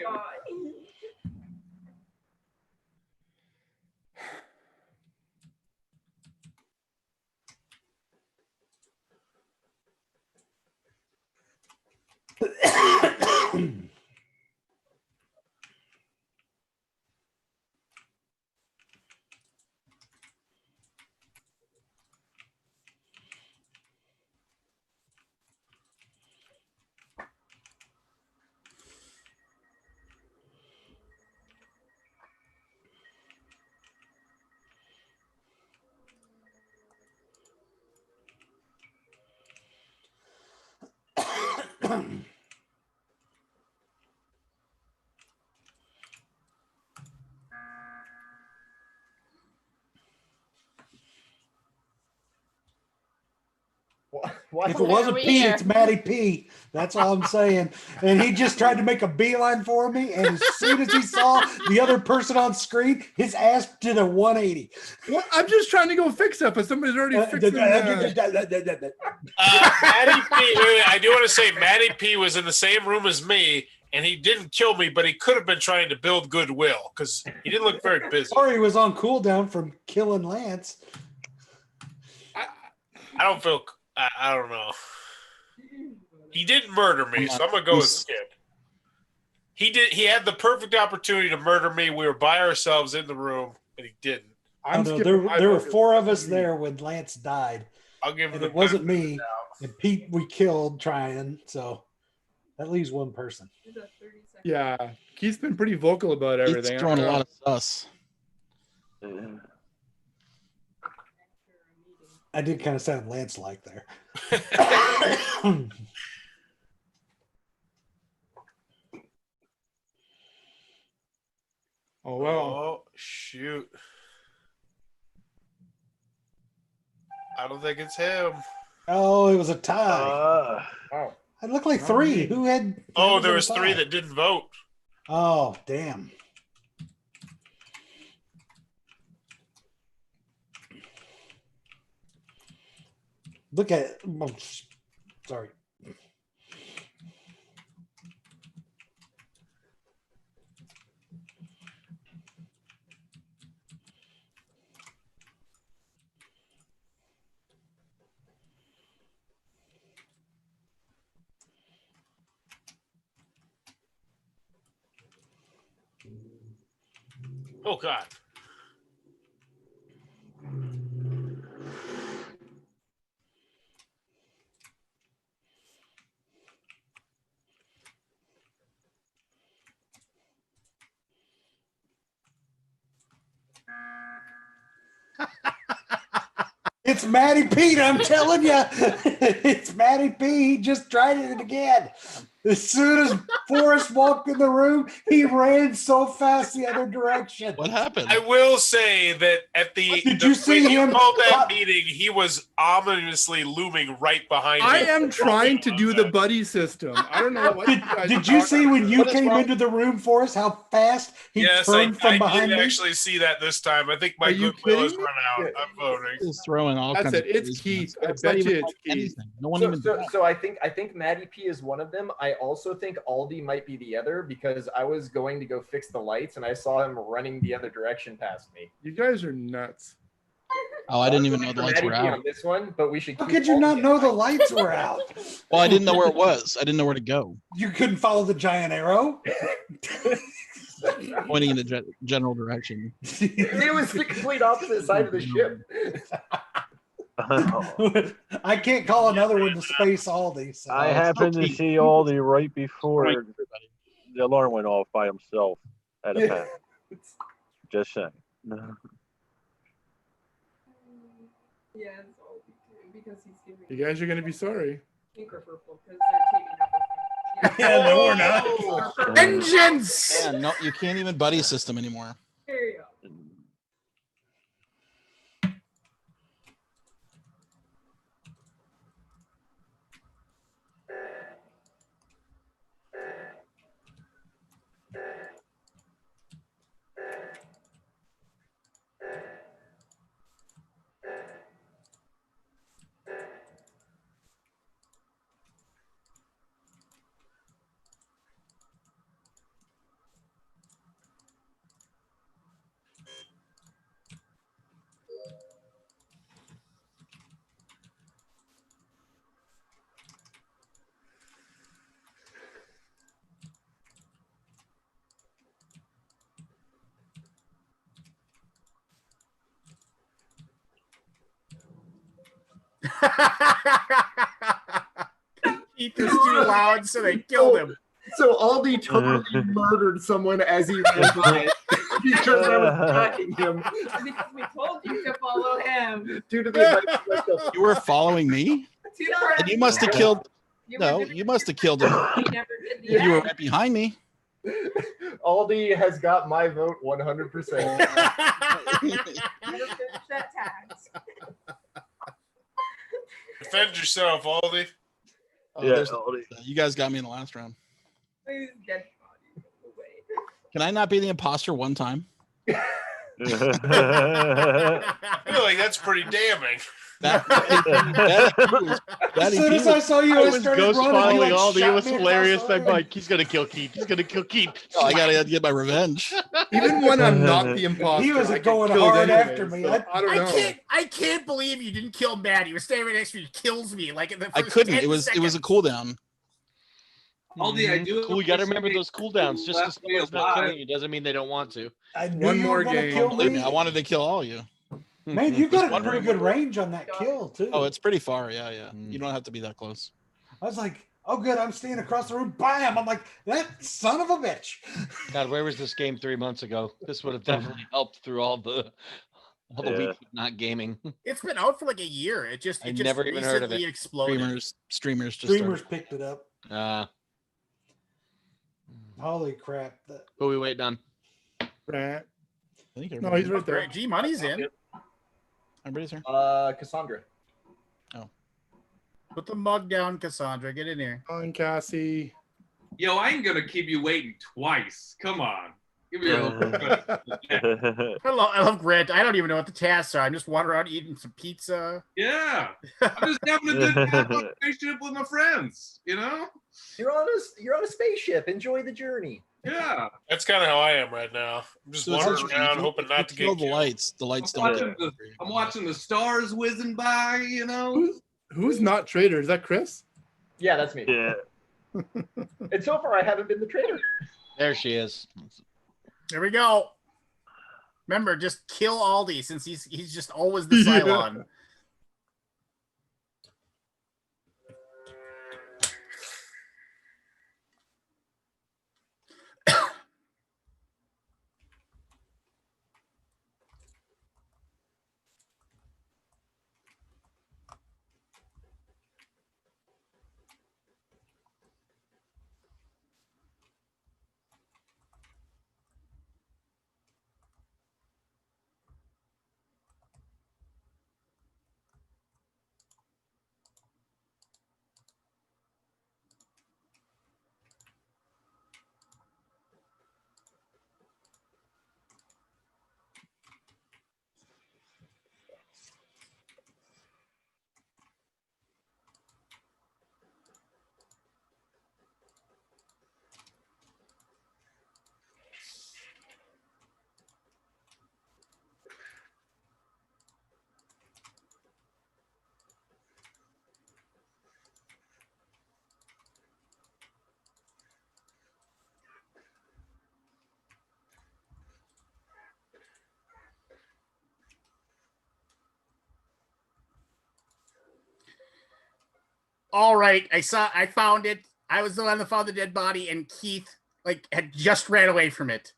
Why If it wasn't we Pete, are. it's Matty P. That's all I'm saying. And he just tried to make a beeline for me. And as soon as he saw the other person on screen, his ass did a 180. Well, I'm just trying to go fix that, but somebody's already fixing that. Matty P. I do want to say Matty P was in the same room as me, and he didn't kill me, but he could have been trying to build goodwill because he didn't look very busy. Or he was on cooldown from killing Lance. I don't feel. I don't know. He didn't murder me, so I'm gonna go with Skip. He did. He had the perfect opportunity to murder me. We were by ourselves in the room, and he didn't. There were 4 of us there when Lance died. I'll give him. And it wasn't me. And Pete, we killed trying. So that leaves one person. Yeah, Keith's been pretty vocal about everything. He's throwing a lot of sus. I did kind of sound Lance-like there. Oh well. Oh shoot! I don't think it's him. Oh, it was a tie. It looked like 3. Who had? Oh, there was 3 that didn't vote. Oh, damn. Look at it. Oh, sorry. Oh God! It's Matty Pete, I'm telling you. It's Matty P. He just tried it again. As soon as Forrest walked in the room, he ran so fast the other direction. What happened? I will say that at the Did you see him called that meeting, he was ominously looming right behind me. I am trying to do the buddy system. I don't know what. Did you see when you came into the room, Forrest, how fast he turned from behind didn't me? actually see that this time. I think my Are you goodwill has kidding run out. I'm voting. He's throwing all That's kinds it. of It's crazy Keith. ones. I It's not bet even you it's like Keith. anything. No one even. So I think Matty P is one of them. I also think Aldi might be the other because I was going to go fix the lights and I saw him running the other direction past me. You guys are nuts. Oh, I didn't even know the lights Matty were P out. on this one, but we should. How keep could you Aldi not in know the mind. lights were out? Well, I didn't know where it was. I didn't know where to go. You couldn't follow the giant arrow? Pointing in the general direction. It was the complete opposite side of the ship. I can't call another one to Space Aldi. So. I happened to see Aldi right before the alarm went off by himself at a path. Just saying. Yeah, it's Aldi too, because he's giving. You guys are gonna be sorry. Pink or purple because they're teaming up with him. Yeah, no, we're not. Vengeance! Yeah, no, you can't even buddy system anymore. There you go. Keith is too loud, so they killed him. So Aldi totally murdered someone as he ran by because I was tracking him Because we told you to follow him. due to the You were following me, and you must have killed. No, you must have killed him. He never did the You were act. right behind me. Aldi has got my vote 100%. Never finished that task. Defend yourself, Aldi. Oh, Yeah, there's- Aldi. you guys got me in the last round. He's dead body. Wait. Can I not be the imposter one time? I feel like that's pretty damning. That As soon as I saw you, I started Ghost running. following He, like, Aldi. It shot was me across hilarious. the I'm leg. like, he's gonna kill Keith. He's gonna kill Keith. Oh, I gotta get my revenge. Even when I'm not the imposter, He was I get going killed hard anyway, after me. so I don't know. I can't believe you didn't kill Matt. He was standing right next to me. He kills me like in the I first couldn't. 10 It was a seconds. cooldown. All the idea. Cool. You got to remember those cooldowns. Just because Left me someone's not alive. killing you doesn't mean they don't want to. I knew One you more were gonna game. kill Believe me, me. I wanted to kill all you. Man, you Just got a one pretty more. good range on that kill too. Oh, it's pretty far. Yeah, yeah. You don't have to be that close. I was like, oh good, I'm standing across the room. Bam! I'm like, that son of a bitch. God, where was this game 3 months ago? This would have definitely helped through all the weeks of not gaming. It's been out for like a year. It just I never even heard of recently it. exploded. Streamers just Streamers started. picked it up. Holy crap! Who are we waiting on? Brett. I think No, he's right there. G Money's in. Everybody's here. Cassandra. Put the mug down, Cassandra. Get in here. On Cassie. Yo, I ain't gonna keep you waiting twice. Come on. Give me a I love Grant. I don't even know what the tasks are. I'm just wandering around eating some pizza. Yeah. I'm just having a good time on a spaceship with my friends, you know? You're on a spaceship. Enjoy the journey. Yeah. That's kind of how I am right now. I'm just wandering around, hoping not to kill get the killed. lights. The lights I'm don't. watching the stars whizzing by, you know? Who's not traitor? Is that Chris? Yeah, that's me. Yeah. And so far, I haven't been the traitor. There she is. There we go. Remember, just kill Aldi since he's just always the Cylon. All right, I found it. I was the one that found the dead body, and Keith had just ran away from it.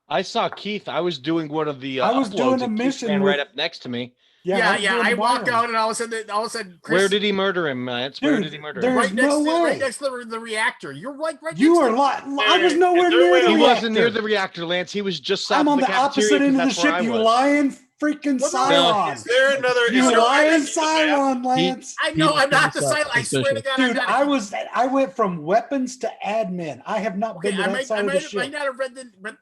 I saw Keith. I was doing one of the I was uploads, doing a and Keith mission ran with- right up next to me. Yeah. I walked out, and all of a sudden, Chris, Where did he murder him, Lance? Where Dude, did he murder there's him? right next to the reactor. You're right You next are to lying. I was nowhere Is there a near way the to- He reactor. wasn't near the reactor, Lance. He was just south I'm of on the the cafeteria, opposite end of the 'cause that's where ship. I You was. lying freaking Cylon. Is there another? is You there a way lying to use the map? Cylon, Lance. I know I'm not the Suspicious. Cylon. I swear to God, I'm Dude, not. I went from weapons to admin. I have not Okay, been to that side of the might ship. not have read the.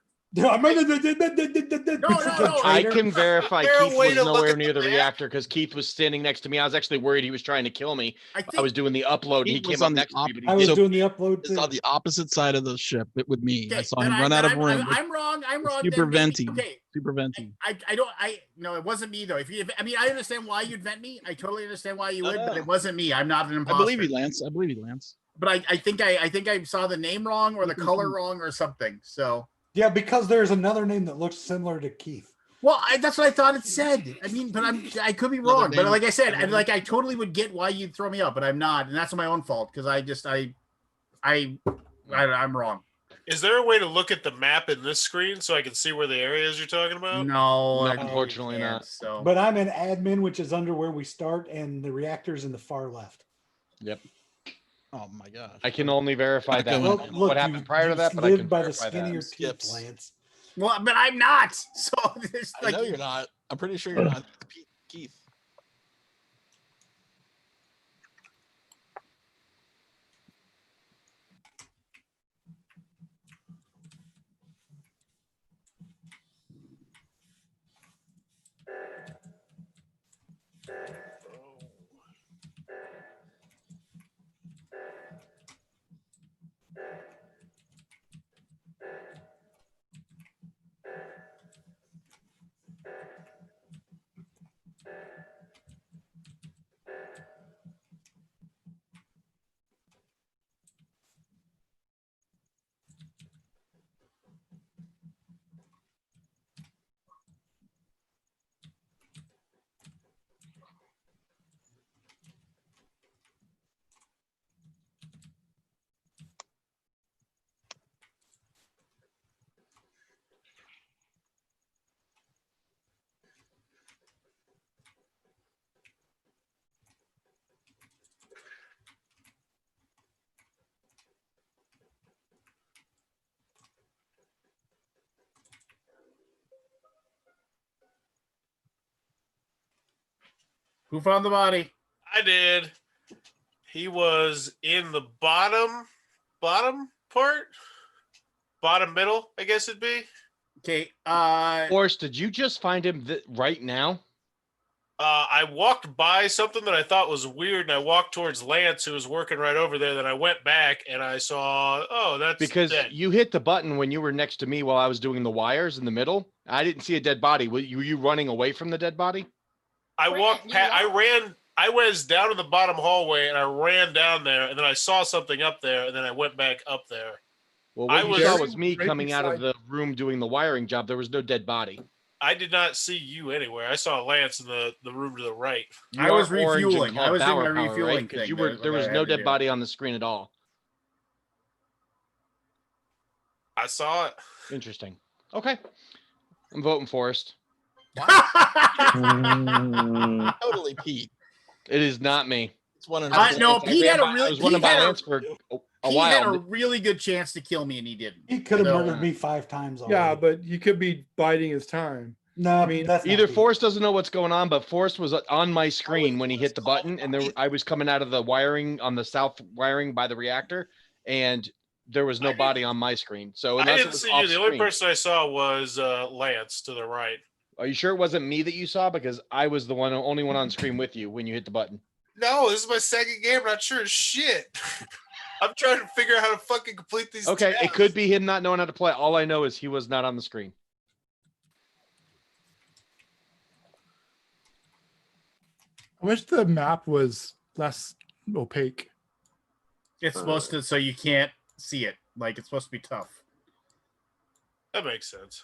I can verify Is there a Keith way was to look nowhere at near the the map? reactor because Keith was standing next to me. I was actually worried he was trying to kill me. I was doing the upload, and he Keith was came up on the next to me. But he I was didn't. doing the upload It's too. on the opposite side of the ship with me. I Okay, saw then him run out of I'm, room. I'm wrong. I'm wrong. Super then maybe- venting. Okay, Super venting. no, it wasn't me though. I mean, I understand why you'd vent me. I totally understand why you would, but no. it wasn't me. I'm not an I imposter. believe you, Lance. I believe you, Lance. But I think I saw the name wrong or the color wrong or something. So Yeah, because there's another name that looks similar to Keith. well, that's what I thought it said. I mean, but I could be Another wrong. But name. like I said, I totally would get why you'd throw me out, but I'm not, and that's my own fault because I'm wrong. Is there a way to look at the map in this screen so I can see where the areas you're talking about? No, unfortunately you can't, not. So, But I'm an admin, which is under where we start, and the reactor's in the far left. Yep. Oh my gosh. I can only verify that. Well, one. look, what happened prior to that, but I lived can by the verify skin of your that. teeth, Skips. Lance. well, but I'm not. So there's I know you're not. I'm pretty sure you're not. Keith. Who found the body? I did. He was in the bottom part, bottom middle, I guess it'd be. Okay. Forrest, did you just find him right now? I walked by something that I thought was weird, and I walked towards Lance, who was working right over there. Then I went back, and I saw, oh, that's because dead. You hit the button when you were next to me while I was doing the wires in the middle. I didn't see a dead body. Were you running away from the dead body? I walked past. I ran. I was down in the bottom hallway, and I ran down there, and then I saw something up there, and then I went back up there. Well, what you saw was me coming out of the room doing the wiring job. There was no dead body. I did not see you anywhere. I saw Lance in the room to the right. I was refueling. I was doing my refueling because thing. there was no dead body on the screen at all. I saw it. Interesting. Okay. I'm voting Forrest. Totally Pete. It is not me. It's one and no, Pete had a really. I was running by Lance for a while. He had a really good chance to kill me, and he didn't. He could have murdered me 5 times already. Yeah, but you could be biding his time. No, I mean that's either Forrest doesn't know what's going on, but Forrest was on my screen when he hit the button, and I was coming out of the wiring on the south wiring by the reactor, and there was no body on my screen. So I didn't see you. The only person I saw was Lance to the right. Are you sure it wasn't me that you saw? Because I was the only one on screen with you when you hit the button. No, this is my second game. I'm not sure as shit. I'm trying to figure out how to fucking complete these. Okay, tasks. It could be him not knowing how to play. All I know is he was not on the screen. I wish the map was less opaque. It's supposed to, so you can't see it. Like, it's supposed to be tough. That makes sense.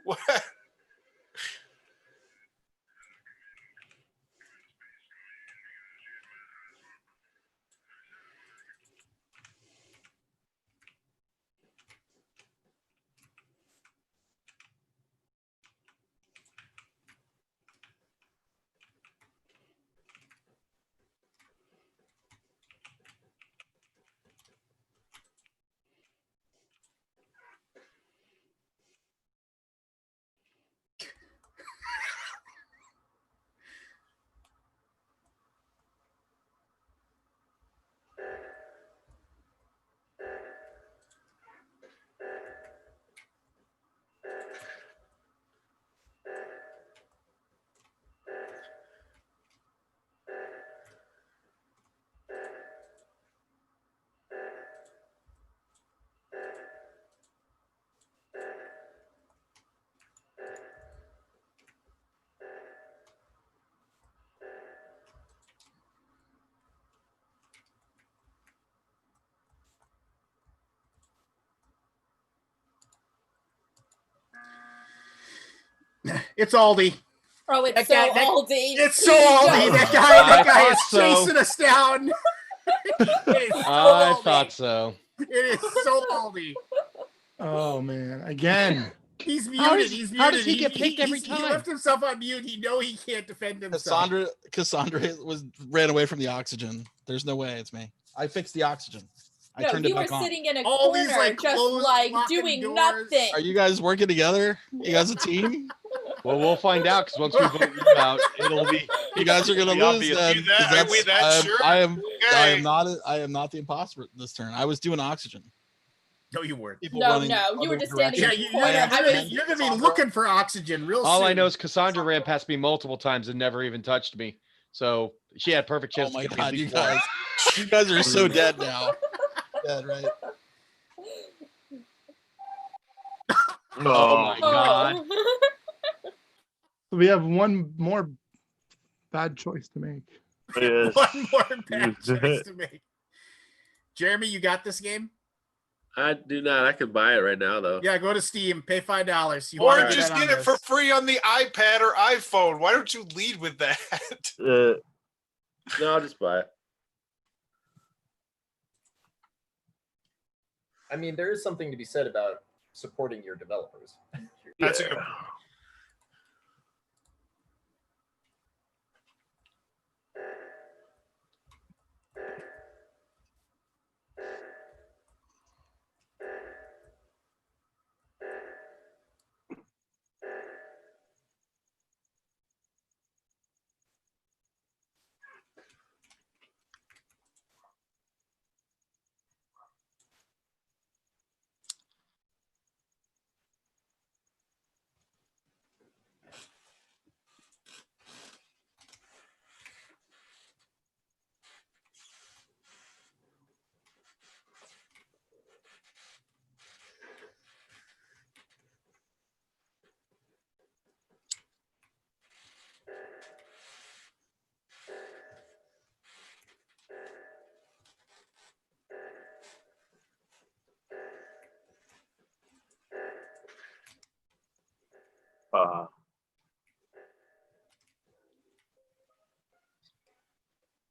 What? It's Aldi. Oh, it's Aldi. It's so Aldi. That guy is chasing us down. I thought so. It is so Aldi. Oh man, again. He's muted. He's muted. How does he get picked every time? He left himself on mute. He can't defend himself. Cassandra ran away from the oxygen. There's no way it's me. I fixed the oxygen. I turned it back on. You were sitting in a corner, just doing nothing. Are you guys working together? You guys a team? Well, we'll find out because once we vote you out, it'll be. You guys are gonna lose. Then, are we that sure? I am not the imposter this turn. I was doing oxygen. No, you weren't. You were just standing in the corner. You're gonna be looking for oxygen real soon. All I know is Cassandra ran past me multiple times and never even touched me. So she had perfect chance. Oh my god, you guys are so dead now. Dead, right? Oh my god. We have one more bad choice to make. Yes. One more bad choice to make. Jeremy, you got this game? I do not. I could buy it right now, though. Yeah, go to Steam, pay $5. Or just get it for free on the iPad or iPhone. Why don't you lead with that? No, I'll just buy it. I mean, there is something to be said about supporting your developers. That's a good.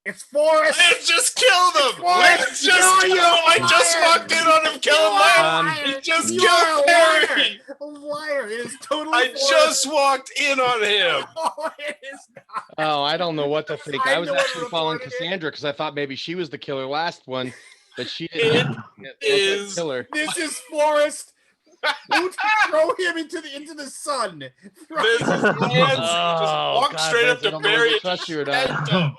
It's Forrest. Lance just killed him. Lance just killed him. I just walked in on him killing Lance. He just killed Perry. Liar. It is totally. I just walked in on him. Oh, it is not. Oh, I don't know what to think. I I was know what actually following reported it. Cassandra because I thought maybe she was the killer last one, but she didn't. is- killer. This is Forrest. Throw him into the sun. Throw This him. is Lance. He just walked God, straight up Lance, I to don't know whether Barry. to trust you or not.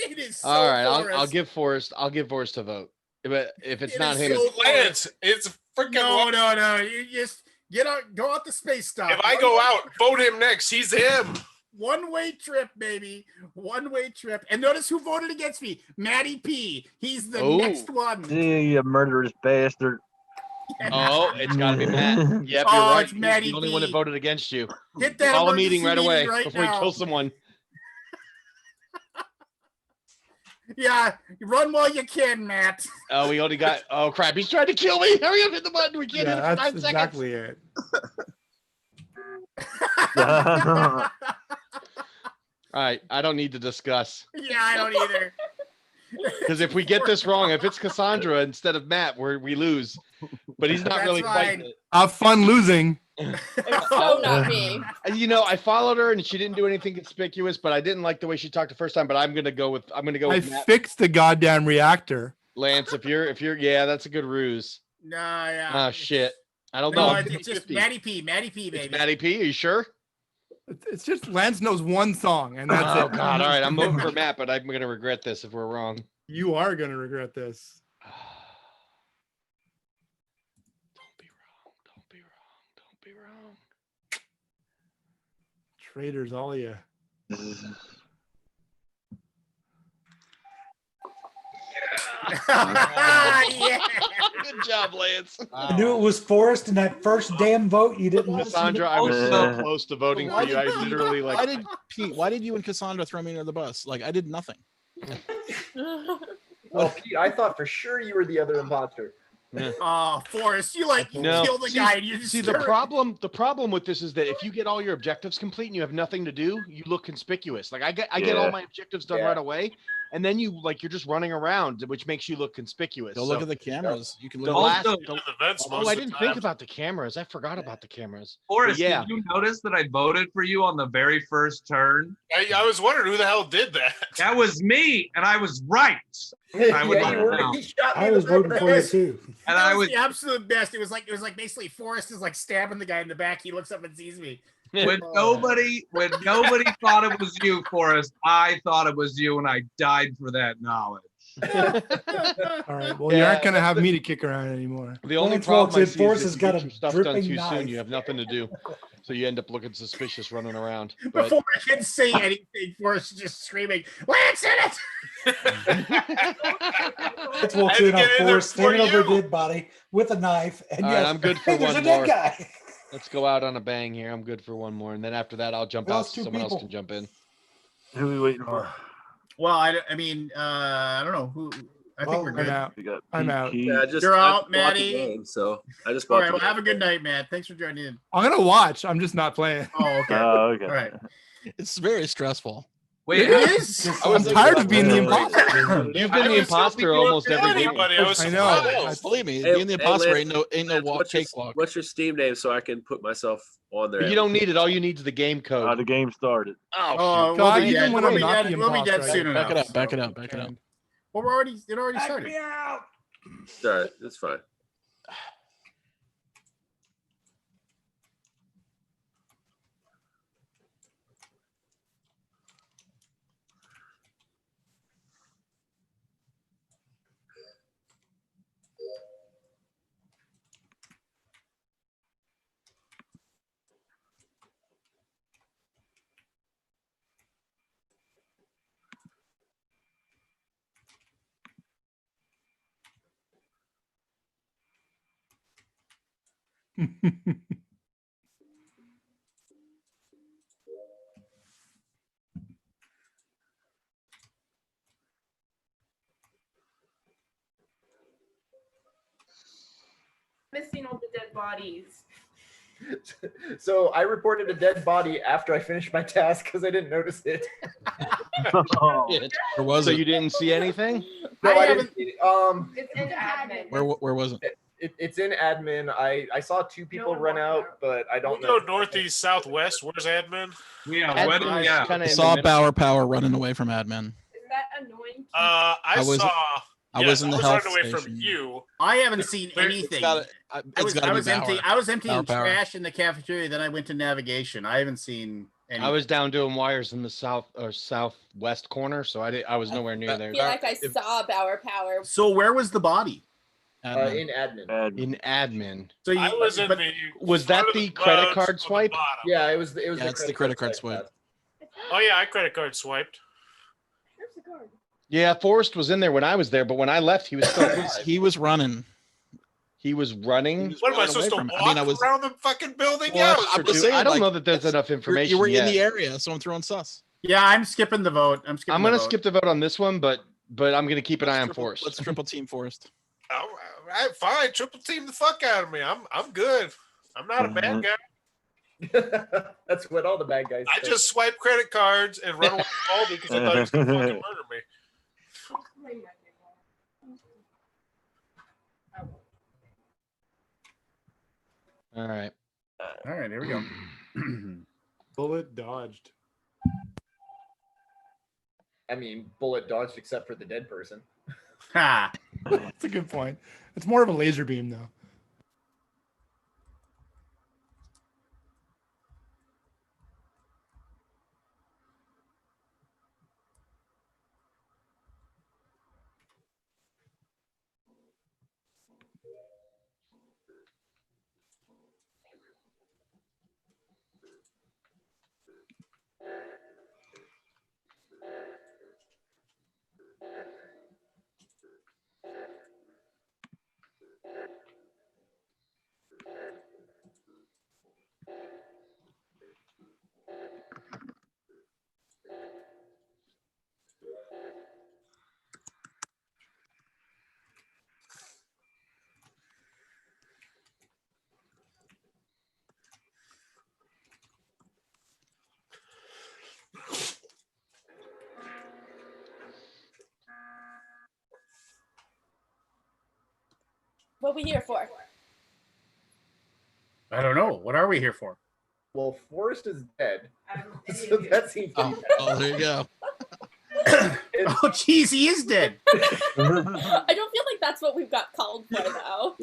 It is so All right, Forrest. I'll give Forrest. I'll give Forrest a vote. But if it's It not is him, so it's Lance, it's freaking. No. You just get out. Go out the space stop. If I go out, vote him next. He's him. One-way trip, baby. One-way trip. And notice who voted against me. Matty P. He's the next one. You murderous bastard. Oh, it's got to be Matt. Yep, you're Oh, right. it's He's Matty the only one that B. voted against you. Hit that Call a emergency meeting right away right before now. he kills someone. Yeah, run while you can, Matt. Oh, we only got. Oh crap! He's trying to kill me. Hurry up! Hit the button. We can't hit it for 9 that's seconds. exactly it. All right, I don't need to discuss Yeah, I don't either. because if we get this wrong, if it's Cassandra instead of Matt, we lose. But he's not That's really right. fighting it. Have fun losing. So not me. You know, I followed her and she didn't do anything conspicuous, but I didn't like the way she talked the first time. But I'm gonna go with I Matt. fixed the goddamn reactor. Lance. If you're, yeah, that's a good ruse. No, yeah. Oh shit! I don't No, know. it's just Matty P. Matty P, baby. It's Matty P. Are you sure? It's just Lance knows one song, and that's Oh it. God! All right, I'm voting for Matt, but I'm gonna regret this if we're wrong. You are gonna regret this. Don't be wrong. Don't be wrong. Don't be wrong. Traitors, all of you. Yeah. Good job, Lance. I knew it was Forrest in that first damn vote. You didn't listen. Cassandra, I was so close to voting for you. I literally Why did Pete? Why did you and Cassandra throw me under the bus? Like I did nothing. Well, Pete, I thought for sure you were the other imposter. Oh, Forrest, you No. kill the guy and you just See, the problem with this is that if you get all your objectives complete and you have nothing to do, you look conspicuous. Like I get all my objectives done right away, and then you're just running around, which makes you look conspicuous. Go look at the cameras. You can look. I didn't think about the cameras. I forgot about the cameras. Forrest, Yeah. did you notice that I voted for you on the very first turn? I was wondering who the hell did that. That was me, and I was right. I would Yeah, you were. know. He shot me I in was the back of voting the for you head. too. And That I was was the absolute best. It was like basically Forrest is like stabbing the guy in the back. He looks up and sees me. when nobody thought it was you, Forrest. I thought it was you, and I died for that knowledge. All right. Well, you aren't gonna have me to kick around anymore. The only Lance problem walks I in, see is Forrest if has you got get a your stuff done dripping too knife. soon, you have nothing to do, so you end up looking suspicious running around. But Before I can say anything, Forrest is just screaming, "Lance in it!" Lance walks in on Forrest standing over a dead body with a knife, and all right, yes, I'm good for hey, there's one a dead more. guy. Let's go out on a bang here. I'm good for one more, and then after that, I'll jump out Lost so two someone else people. can jump in. Who are we waiting for? Well, I mean, I don't know who. I think we're I'm good. out. We got I'm Pete out. Key. Yeah, I just You're I out, watched the Maddie. game, so I just All watched. right. Well, the have a good game. night, Matt. Thanks for joining in. I'm gonna watch. I'm just not playing. Oh, okay. Oh, okay. All right. It's very stressful. Wait, It is. I'm tired of being the imposter. You've been the imposter almost every game. Anybody, I was I know. surprised. Believe me, Hey, being the hey, imposter Lance, ain't no Lance, walk cakewalk. What's your Steam name so I can put myself on there? You don't need it. All you need is the game code. The game started. Oh, Oh, God, we'll be even dead. when We'll I'm be not dead. the We'll be dead imposter, soon Back it enough. up, back it up, back it up. Well, it already started. All right, that's fine. Missing all the dead bodies. So I reported a dead body after I finished my task because I didn't notice it. Where was So it? you didn't see anything? No, I I didn't. It's in admin. Where was it? It's in admin. I saw two people one run walked out, out. but I don't We'll know. go northeast, southwest. Where's admin? Yeah, what? Admin is Yeah. kinda in the Saw middle. Power running away from admin. Is that annoying? I was- saw. I yes, was in the running health away from station. you. I haven't seen anything. I was empty. I was emptying Power. trash in the cafeteria. Then I went to navigation. I haven't seen anything. I was down doing wires in the south or southwest corner, so I was nowhere near there. I feel like I saw Power. So where was the body? Admin. In admin. In admin. So you, I was in but- the. Was that front of the credit clouds card on the swipe? bottom. Yeah, it was. Yeah, it's the credit card swipe. Oh yeah, I credit card swiped. Here's the card. Yeah, Forrest was in there when I was there, but when I left, he was still alive. He was running. He was running. What am I running away supposed to from it. walk I mean, I was- around the fucking building? Well, Yeah, I'm just saying, I don't like, know that there's enough information. You were in yet. the area, so I'm throwing sus. Yeah, I'm skipping the vote. I'm gonna skip the vote on this one, but I'm gonna keep an eye on Triple- Forrest. Let's triple team Forrest. all right, fine. Triple team the fuck out of me. I'm good. I'm not a bad guy. That's what all the bad guys. I say. just swipe credit cards and run away from Aldi because I thought he was gonna fucking murder me. All right. All right, here we go. Bullet dodged. I mean, bullet dodged except for the dead person. Ha! That's a good point. It's more of a laser beam though. What we here for? I don't know. What are we here for? Well, Forrest is dead, so that seems. Oh, there you go. Oh, jeez, he is dead. I don't feel like that's what we've got called for though.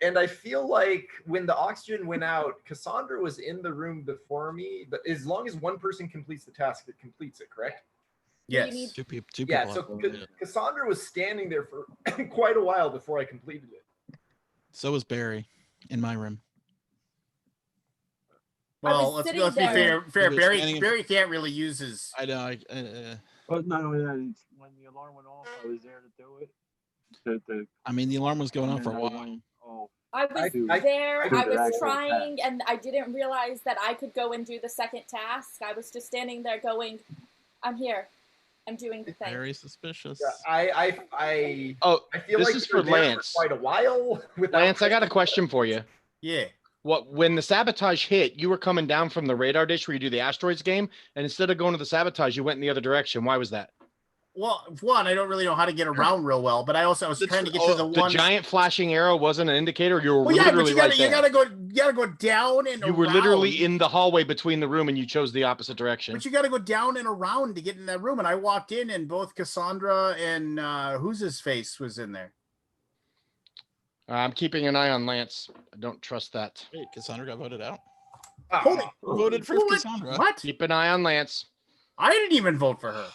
And I feel like when the oxygen went out, Cassandra was in the room before me. But as long as one person completes the task, it completes it. Correct? Yes. Two people. Yeah. So Cassandra was standing there for quite a while before I completed it. So was Barry in my room. Well, was let's be sitting fair. He was Barry standing in- Barry can't really use his. I know. But not only that, it's when the alarm went off, I was there to do it. I mean, the alarm was going off for a And I while. went, oh, I was I- there. I I did the was actual trying, and I didn't realize that I could go and do the second task. I was just standing there going, "I'm here. I'm doing the thing." Very suspicious. I Oh, I feel this like is you were for there Lance. quite a while. Lance, I got a question for you. Yeah. when the sabotage hit, you were coming down from the radar dish where you do the asteroids game, and instead of going to the sabotage, you went in the other direction. Why was that? Well, one, I don't really know how to get around real well, but I was trying to get to the one. The giant flashing arrow wasn't an indicator. You were Well, yeah, literally but you gotta go down and you were literally in the hallway between the room, and you chose the opposite direction. But you got to go down and around to get in that room. And I walked in, and both Cassandra and who's his face was in there. I'm keeping an eye on Lance. I don't trust that. Wait, Cassandra got voted out. Holy, Voted for Cassandra. What? Keep an eye on Lance. I didn't even vote for her.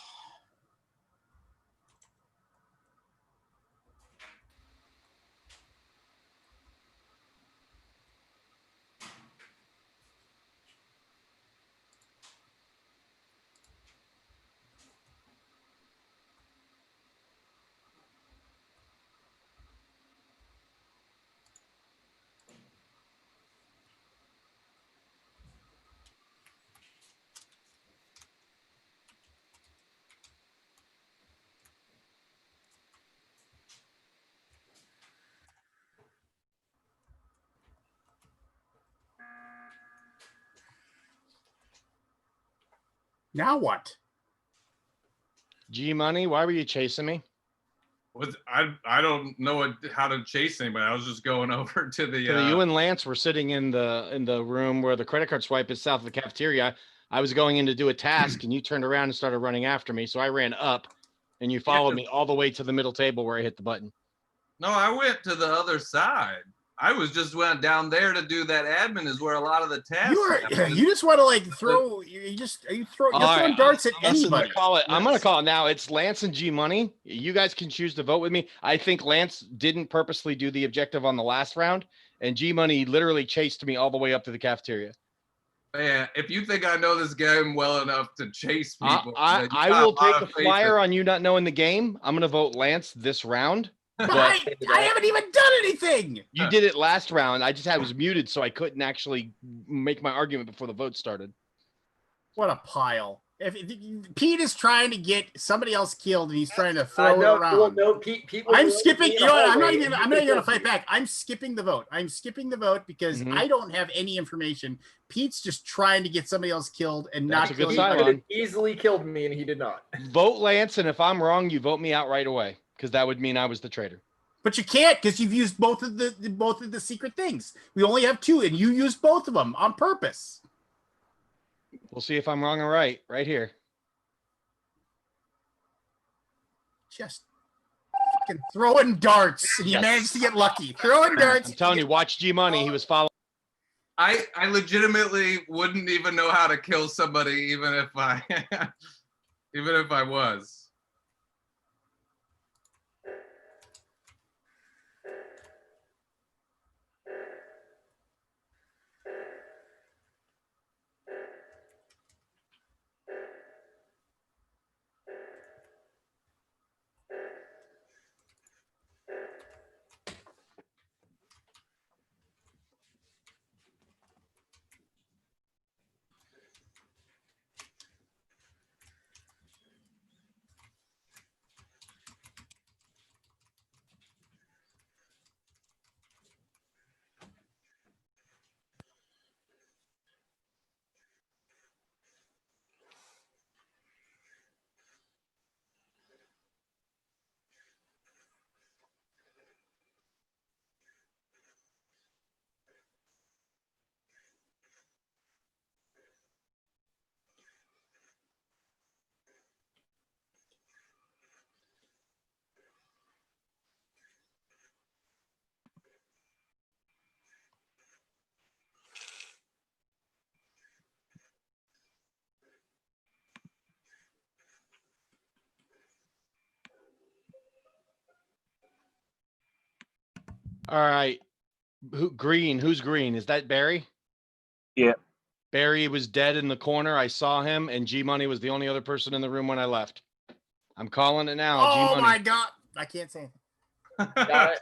Now what? G Money, why were you chasing me? I don't know how to chase anybody. I was just going over to the. You and Lance were sitting in the room where the credit card swipe is south of the cafeteria. I was going in to do a task, and you turned around and started running after me. So I ran up, and you followed me all the way to the middle table where I hit the button. No, I went to the other side. I went down there to do that admin is where a lot of the tasks. You just want to like throw. You're throwing darts at anybody. I'm gonna call it now. It's Lance and G Money. You guys can choose to vote with me. I think Lance didn't purposely do the objective on the last round, and G Money literally chased me all the way up to the cafeteria. Man, if you think I know this game well enough to chase people, I will take a flyer on you not knowing the game. I'm gonna vote Lance this round. But I haven't even done anything. You did it last round. I was muted, so I couldn't actually make my argument before the vote started. What a pile. If Pete is trying to get somebody else killed and he's trying to throw it around. Well, no, Pete I'm skipping. You know what? I'm not even going to fight back. I'm skipping the vote. I'm skipping the vote because I don't have any information. Pete's just trying to get somebody else killed and not kill He could have easily killed me, and he did not. Vote Lance, and if I'm wrong, you vote me out right away because that would mean I was the traitor. But you can't because you've used both of the secret things. We only have two, and you used both of them on purpose. We'll see if I'm wrong or right here. Just fucking throwing darts. You managed to get lucky. Throwing darts. I'm telling you, watch G Money. He was following. I legitimately wouldn't even know how to kill somebody, even if I was. All right. Who's green? Is that Barry? Yeah. Barry was dead in the corner. I saw him, and G Money was the only other person in the room when I left. I'm calling it now. Oh G-Money. my God. I can't say anything.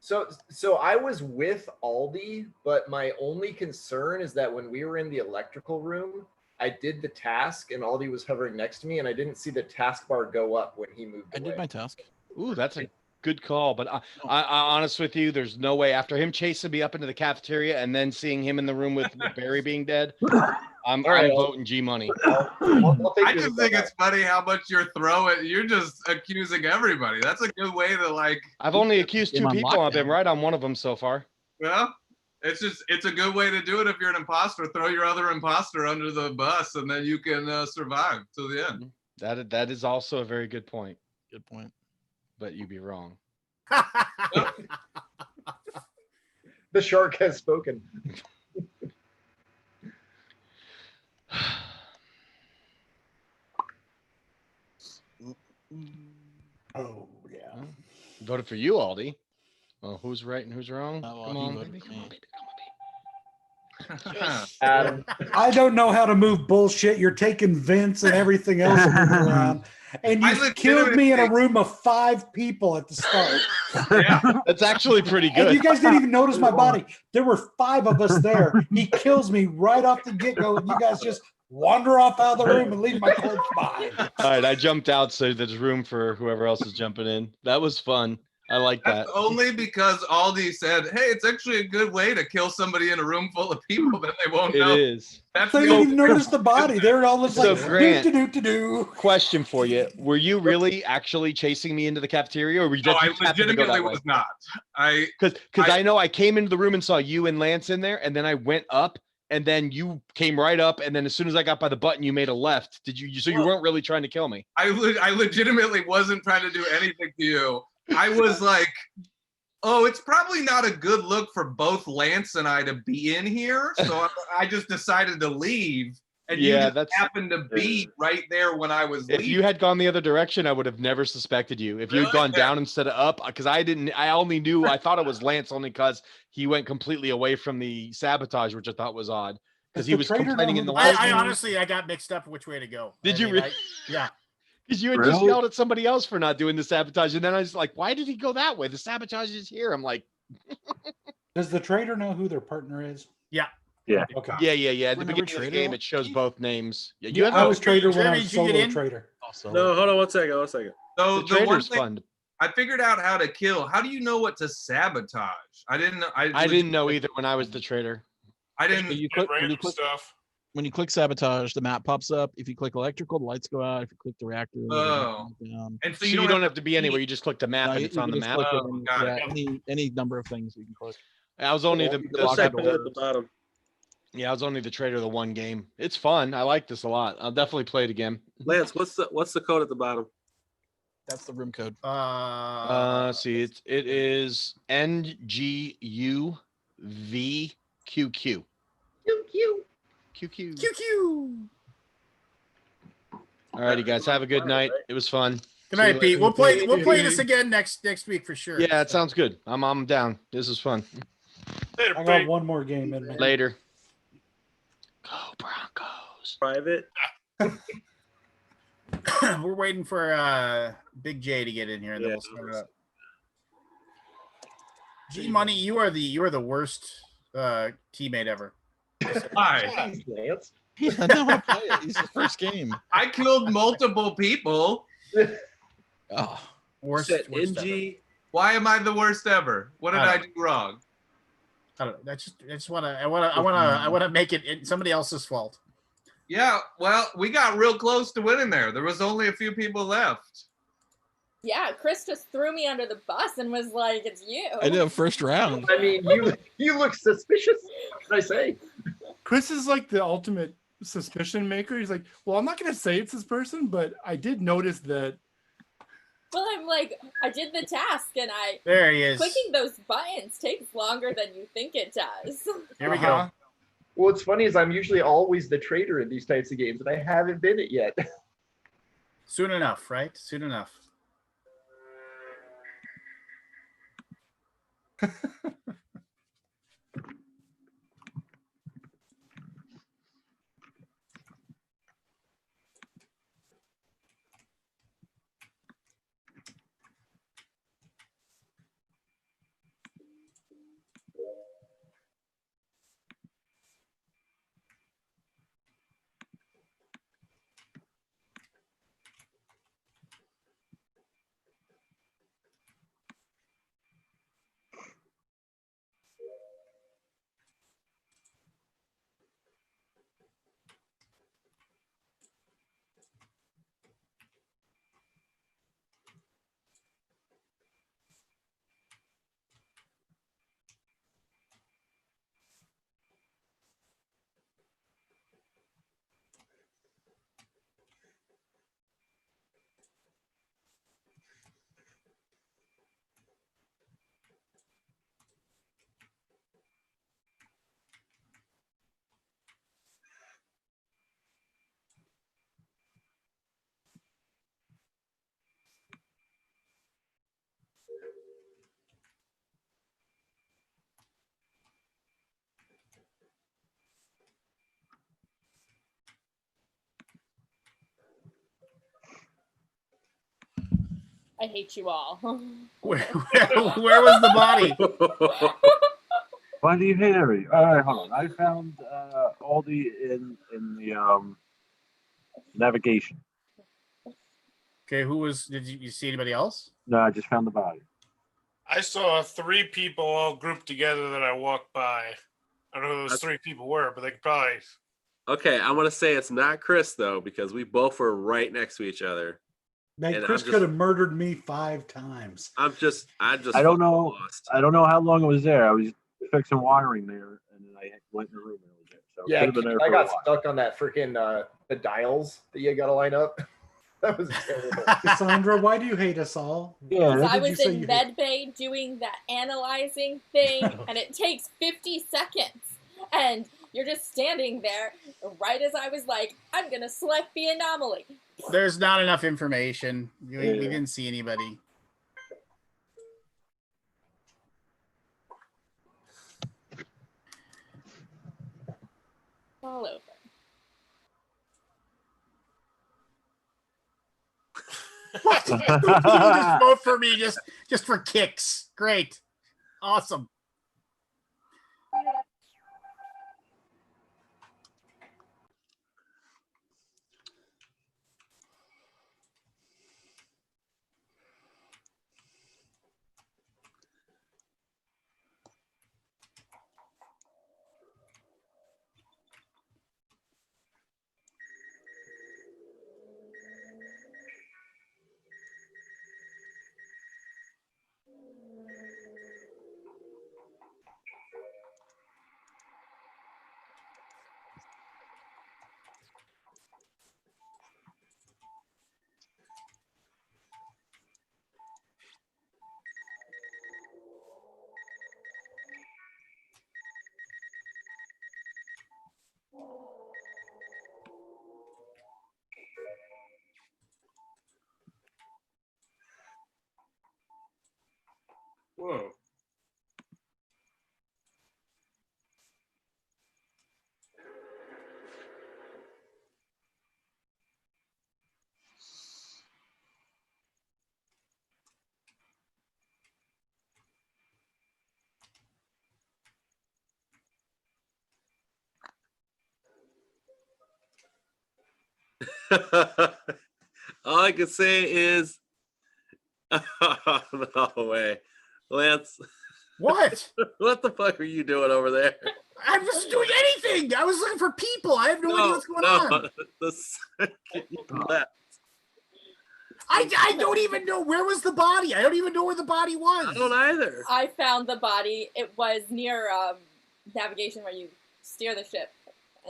So I was with Aldi, but my only concern is that when we were in the electrical room, I did the task and Aldi was hovering next to me and I didn't see the taskbar go up when he moved away. I did my task. Ooh, that's a Good call, but I honest with you, there's no way after him chasing me up into the cafeteria and then seeing him in the room with Barry being dead. I'm voting G Money. I just think it's funny how much you're throwing. You're just accusing everybody. That's a good way to like. I've only accused 2 people. I've been right on one of them so far. Well, it's a good way to do it if you're an imposter. Throw your other imposter under the bus, and then you can survive till the end. That is also a very good point. Good point. But you'd be wrong. The shark has spoken. Oh yeah. Voted for you, Aldi. Well, who's right and who's wrong? Oh, well, come he on, voted baby, for come me. on, baby, come on, baby. Adam. I don't know how to move bullshit. You're taking Vince and everything else around. And you killed me in a room of 5 people at the start. Yeah. That's actually pretty good. And you guys didn't even notice my body. There were 5 of us there. He kills me right off the get-go. And you guys just wander off out of the room and leave my corpse behind. All right, I jumped out so there's room for whoever else is jumping in. That was fun. I like that. That's only because Aldi said, "Hey, it's actually a good way to kill somebody in a room full of people that they won't know." It is. That's They didn't even notice the body. They're all just So, like, Grant, do. Question for you: were you really actually chasing me into the cafeteria, or were you No, just I you happened to go legitimately that way? was not. Because I know I came into the room and saw you and Lance in there, and then I went up, and then you came right up, and then as soon as I got by the button, you made a left. Did you? So you weren't really trying to kill me? I legitimately wasn't trying to do anything to you. I was like, oh, it's probably not a good look for both Lance and I to be in here. So I just decided to leave. And Yeah, you just happened to be right there when I was leaving. If you had gone the other direction, I would have never suspected you. If you had gone down instead of up, because I thought it was Lance only because he went completely away from the sabotage, which I thought was odd. Because he was complaining in the last I room. honestly, I got mixed up which way to go. Did you really? Yeah. Because you had just yelled at somebody else for not doing the sabotage. And then I was like, why did he go that way? The sabotage is here. I'm like. Does the trader know who their partner is? Yeah. Yeah. Okay. Yeah. At the beginning of the game, it shows both names. Yeah, I was trader when I was solo trader. No, hold on one second. So The the one trader's thing fun. I figured out how to kill. How do you know what to sabotage? I didn't know. I didn't know either when I was the trader. I didn't. When you click sabotage, the map pops up. If you click electrical, the lights go out. If you click the reactor, the lights go down. And So you don't have to be anywhere. You just click the map No, and you it's on can the just map. click any number of things you can click. I was only What's that code at the bottom? Yeah, I was only the trader the one game. It's fun. I like this a lot. I'll definitely play it again. Lance, what's the code at the bottom? That's the room code. See, it is NGUVQQ. QQ. All righty, guys. Have a good night. It was fun. Good night, Pete. We'll play this again next week for sure. Yeah, it sounds good. I'm down. This is fun. Later, I got one more game in me. Later. Go Broncos. Private. We're waiting for Big J to get in here, and then we'll start it up. G Money, you are the worst teammate ever. Hi. Lance. He doesn't know how to play it. He's his first game. I killed multiple people. Oh, Worst Set ever. NG. Why am I the worst ever? What did I do wrong? I don't know. I just want to make it somebody else's fault. Yeah, well, we got real close to winning there. There was only a few people left. Yeah, Chris just threw me under the bus and was like, "It's you." I know, first round. I mean, you look suspicious. What can I say? Chris is like the ultimate suspicion maker. He's like, well, I'm not going to say it's this person, but I did notice that. Well, I'm like, I did the task, and There he is. clicking those buttons takes longer than you think it does. Here we go. Well, what's funny is I'm usually always the traitor in these types of games, and I haven't been it yet. Soon enough, right? Soon enough. I hate you all. Where was the body? Why do you hate every? All right, hold on. I found Aldi in the navigation. Okay, who was? Did you see anybody else? No, I just found the body. I saw 3 people all grouped together that I walked by. I don't know who those 3 people were, but they could probably. Okay, I'm gonna say it's not Chris though, because we both were right next to each other. Man, And Chris could have murdered me 5 times. I just. I don't know. Lost. I don't know how long it was there. I was fixing wiring there, and then I went in the room and it was there. So it Yeah, could have been there I for a got while. stuck on that freaking the dials that you got to line up. That was terrible. Cassandra, why do you hate us all? Yeah, Because What I did you was say in you hate? medbay doing that analyzing thing, and it takes 50 seconds. And you're just standing there right as I was like, I'm going to select the anomaly. There's not enough information. We Yeah. didn't see anybody. All over. What? You just vote for me just for kicks. Great. Awesome. Whoa. All I can say is, oh, no way, Lance. What? What the fuck are you doing over there? I wasn't doing anything. I was looking for people. I have no idea what's going on. The second you left. I don't even know where was the body. I don't even know where the body was. I don't either. I found the body. It was near navigation where you steer the ship.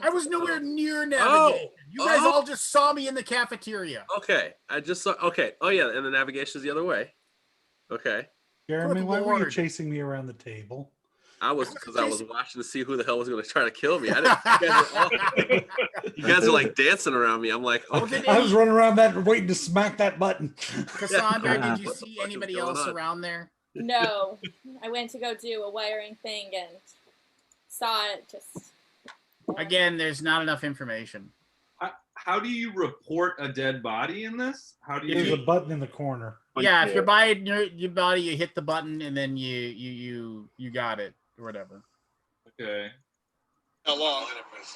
I was nowhere near navigation. You guys all just saw me in the cafeteria. Okay, I just saw. Okay, oh yeah, and the navigation is the other way. Okay. Jeremy, why were you chasing me around the table? I was because I was watching to see who the hell was going to try to kill me. I didn't. You guys are like dancing around me. I'm like, okay. I was running around that waiting to smack that button. Cassandra, did you see anybody else around there? No, I went to go do a wiring thing and saw it. Just again, there's not enough information. How do you report a dead body in this? How do you? There's a button in the corner. Yeah, if you're by your body, you hit the button and then you got it or whatever. Okay. How long?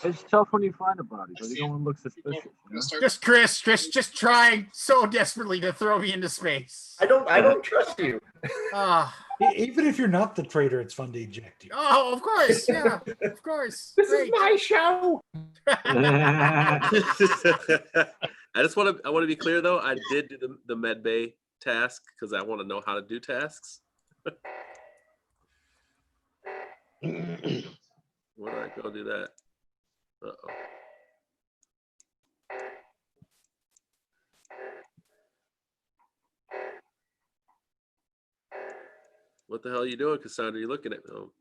It's tough when you find a body, but you don't want to look suspicious. You know? Just Chris, just trying so desperately to throw me into space. I don't trust you. Even if you're not the traitor, it's fun to eject you. Oh, of course, yeah, of course. This is my show. I want to be clear though. I did do the med bay task because I want to know how to do tasks. Where do I go do that? Uh-oh. What the hell are you doing, Cassandra? You looking at me? Oh.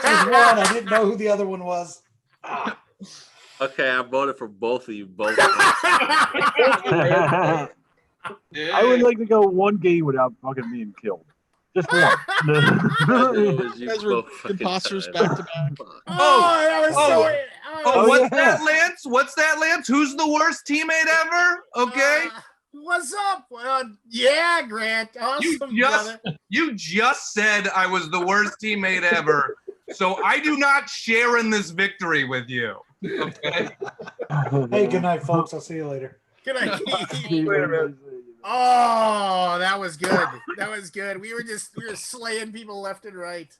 There's one. I didn't know who the other one was. Okay, I voted for both of you. Both. I would like to go one game without fucking being killed. Just one. You guys were imposters back to back. Oh, that was so. What's yeah. that, Lance? What's that, Lance? Who's the worst teammate ever? Okay. What's up? Yeah, Grant. Awesome, brother. You just said I was the worst teammate ever. So I do not share in this victory with you. Okay. Hey, good night, folks. I'll see you later. Good night. Oh, that was good. That was good. We were slaying people left and right.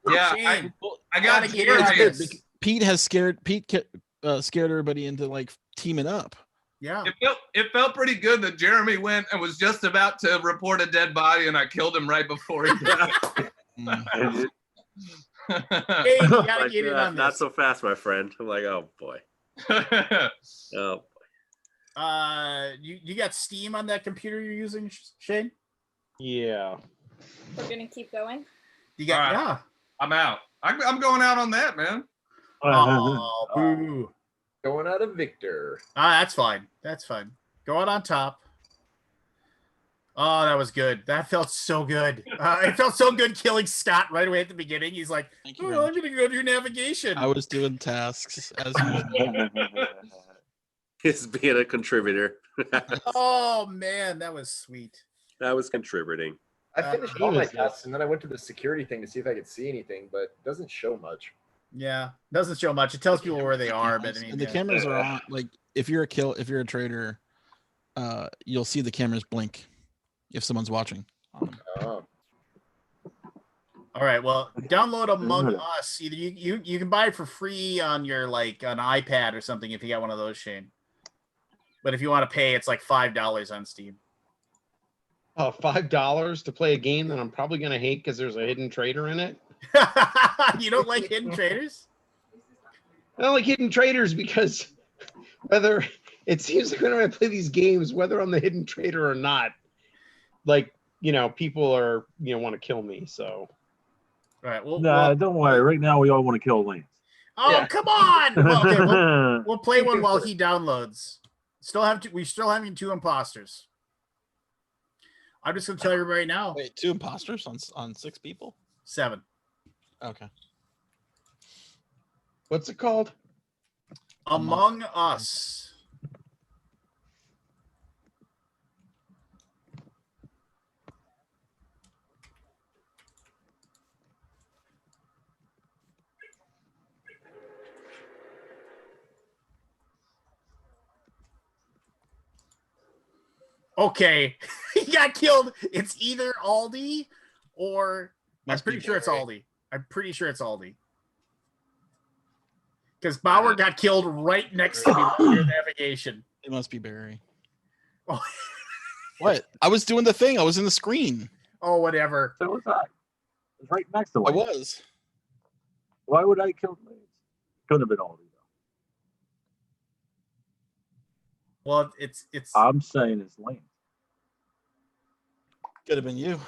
Yeah, Shame. I got Gotta get in on this. Pete scared everybody into like teaming up. Yeah. It felt pretty good that Jeremy went and was just about to report a dead body, and I killed him right before he died. Hey, you gotta get in on this. Not so fast, my friend. I'm like, oh boy. Oh. You got Steam on that computer you're using, Shane? Yeah. We're gonna keep going. You got yeah. I'm out. I'm going out on that, man. Oh, boo. Going out of Victor. That's fine. That's fine. Go out on top. Oh, that was good. That felt so good. It felt so good killing Scott right away at the beginning. He's like, oh, I'm going to go do navigation. I was doing tasks as usual. He's being a contributor. Oh, man, that was sweet. I was contributing. I finished all my tasks, and then I went to the security thing to see if I could see anything, but it doesn't show much. Yeah, doesn't show much. It tells people where they are, but I mean, and the cameras are on. Like if you're a trader, you'll see the cameras blink if someone's watching. All right, well, download Among Us. Either you can buy it for free on your like an iPad or something if you got one of those, Shane. But if you want to pay, it's like $5 on Steam. Oh, $5 to play a game that I'm probably gonna hate because there's a hidden trader in it. You don't like hidden traders? I don't like hidden traders because whether it seems like whenever I play these games, whether I'm the hidden trader or not, like, people are, want to kill me. So. All right. Well, don't worry. Right now, we all want to kill Lance. Oh, yeah. Come on. Well, okay, we'll play one while he downloads. We still having 2 imposters. I'm just going to tell you right now. Wait, 2 imposters on 6 people? 7. Okay. What's it called? Among Us. Okay. He got killed. It's either Aldi or I'm pretty sure it's Aldi. Because Bauer got killed right next to me near navigation. It must be Barry. Oh. What? I was doing the thing. I was in the screen. Oh, whatever. So was I. It was right next to I Lance. was. Why would I kill Lance? Couldn't have been Aldi, though. Well, it's. I'm saying it's Lance. Could have been you.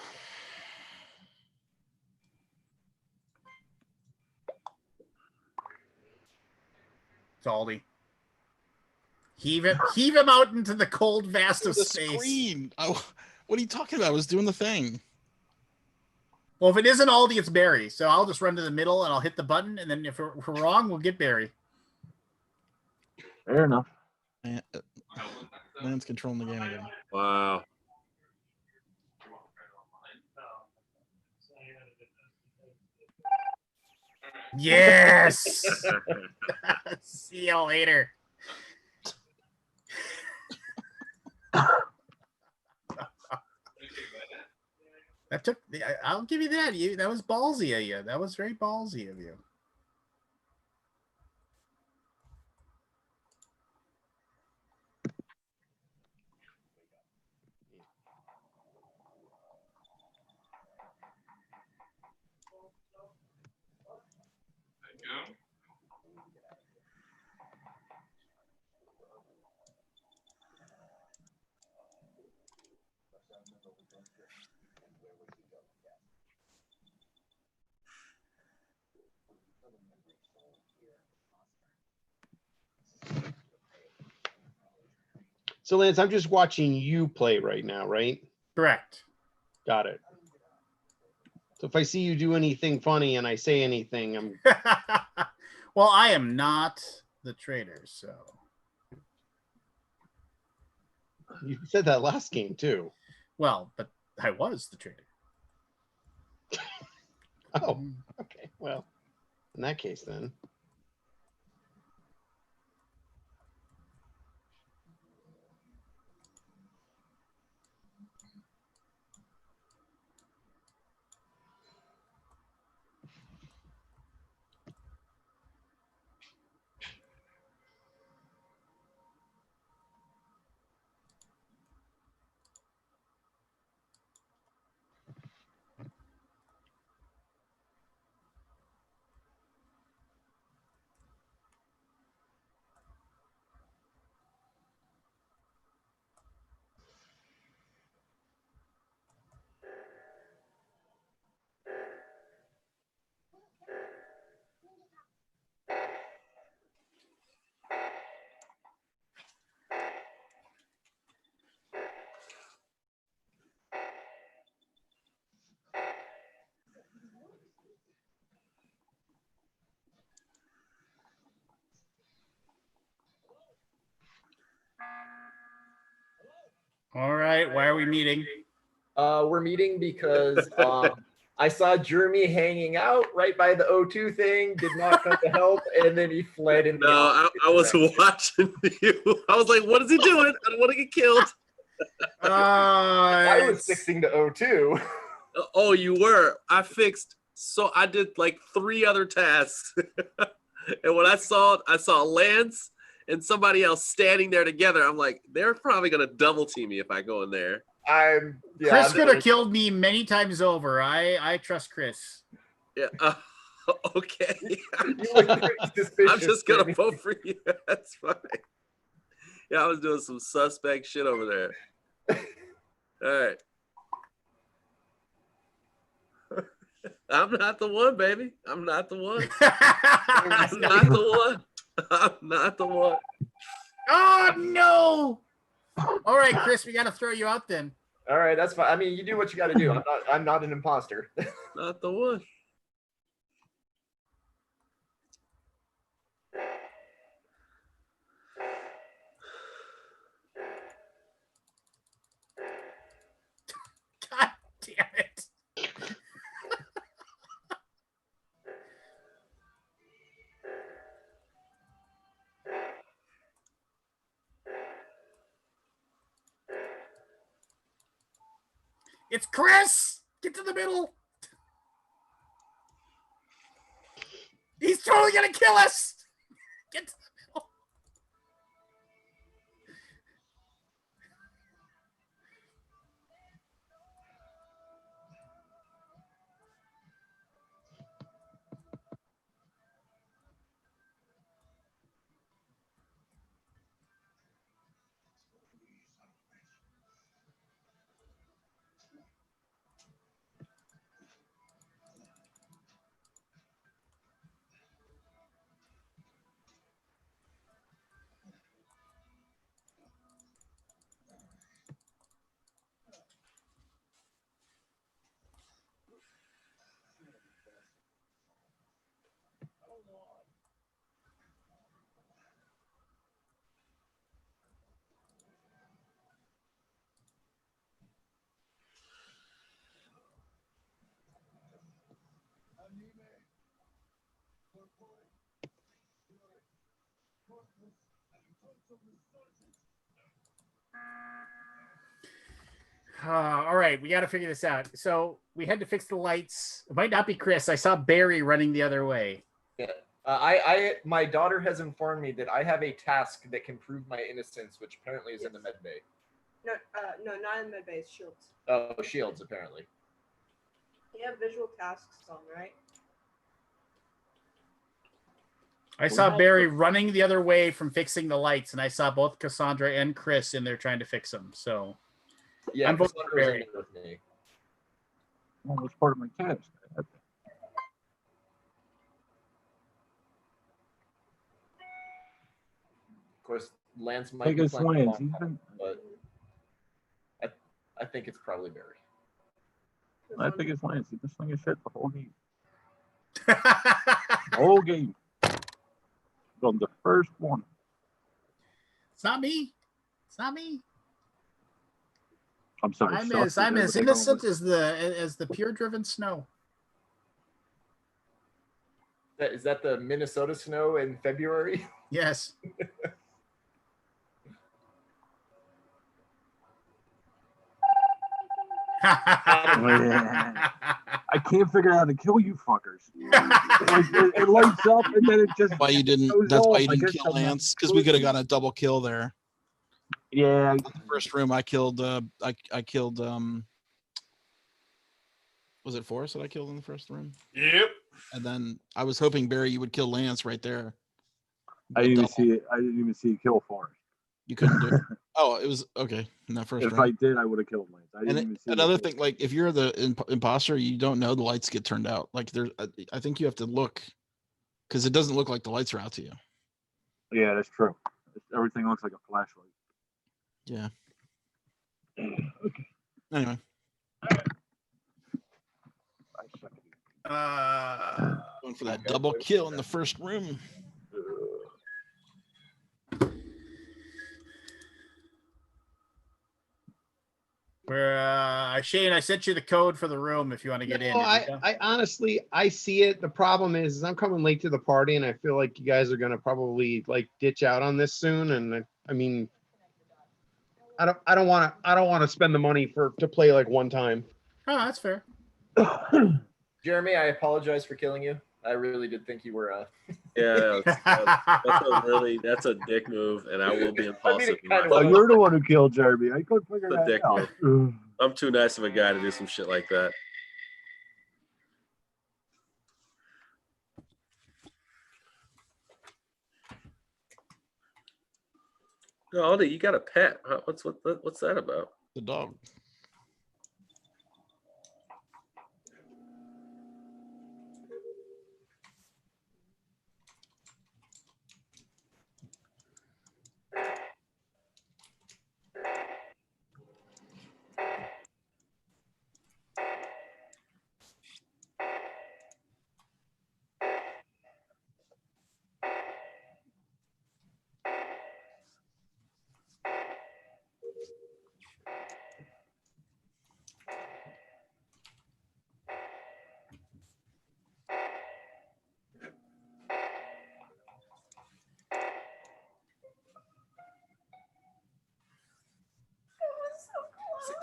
It's Aldi. Heave him out into the cold vast of space. Screen. What are you talking about? I was doing the thing. Well, if it isn't Aldi, it's Barry. So I'll just run to the middle and I'll hit the button, and then if we're wrong, we'll get Barry. Fair enough. Man's controlling the game again. Wow. Yes. See you later. That took. I'll give you that. That was ballsy of you. That was very ballsy of you. So Lance, I'm just watching you play right now, right? Correct. Got it. So if I see you do anything funny and I say anything, I'm well, I am not the traitor, so you said that last game too. Well, but I was the traitor. Oh, okay. Well, in that case then. All right, why are we meeting? We're meeting because I saw Jeremy hanging out right by the O2 thing, did not come to help, and then he fled in the No, I was watching you. I was like, what is he doing? I don't want to get killed. I was fixing the O2. Oh, you were. I did like 3 other tasks. And when I saw Lance and somebody else standing there together, I'm like, they're probably gonna double team me if I go in there. Chris could have killed me many times over. I trust Chris. Yeah. Okay. I'm just gonna vote for you. That's fine. Yeah, I was doing some suspect shit over there. All right. I'm not the one, baby. I'm not the one. I'm not the one. I'm not the one. Oh no! All right, Chris, we got to throw you out then. All right, that's fine. I mean, you do what you got to do. I'm not an imposter. Not the one. God damn it! It's Chris! Get to the middle! He's totally gonna kill us! Get to the middle! All right, we got to figure this out. So we had to fix the lights. It might not be Chris. I saw Barry running the other way. Yeah. My daughter has informed me that I have a task that can prove my innocence, which apparently is in the med bay. No, not in med bay. It's shields. Oh, shields apparently. You have visual tasks on, right? I saw Barry running the other way from fixing the lights, and I saw both Cassandra and Chris in there trying to fix them. So yeah, I'm voting for Barry. With me. Well, it's part of my task. Of course, Lance I might think be it's playing a Lance. long He's time, been. but I think it's probably Barry. I think it's Lance. He's just slinging shit the whole game. Whole game. From the first one. It's not me. It's not me. I'm sorry. I'm as innocent as the pure driven snow. Is that the Minnesota snow in February? Yes. I can't figure out how to kill you fuckers. It lights up and then it just. Why you didn't? goes That's why off. you I didn't guess kill I'm not Lance, because we could have included. gotten a double kill there. Yeah. In the first room, I killed. I killed. Was it Forrest that I killed in the first room? Yep. And then I was hoping Barry, you would kill Lance right there. I didn't even see it. I didn't even see it kill Forrest. You couldn't do it. Oh, it was okay in that first If round. I did, I would have killed Lance. I didn't even see Another it. thing, like if you're the imposter, you don't know the lights get turned out. Like there's, I think you have to look because it doesn't look like the lights are out to you. Yeah, that's true. Everything looks like a flashlight. Yeah. Anyway. Going for that double kill in the first room. Where Shane, I sent you the code for the room if you want to get in. No, I honestly, I see it. The problem is I'm coming late to the party, and I feel like you guys are gonna probably like ditch out on this soon. And I mean, I don't want to spend the money to play like one time. Oh, that's fair. Jeremy, I apologize for killing you. I really did think you were. Yeah, that's a dick move, and I will be impulsive. Oh, you're the one who killed Jeremy. I couldn't figure It's a dick that out. move. I'm too nice of a guy to do some shit like that. Oh, Aldi, you got a pet? What's that about? The dog.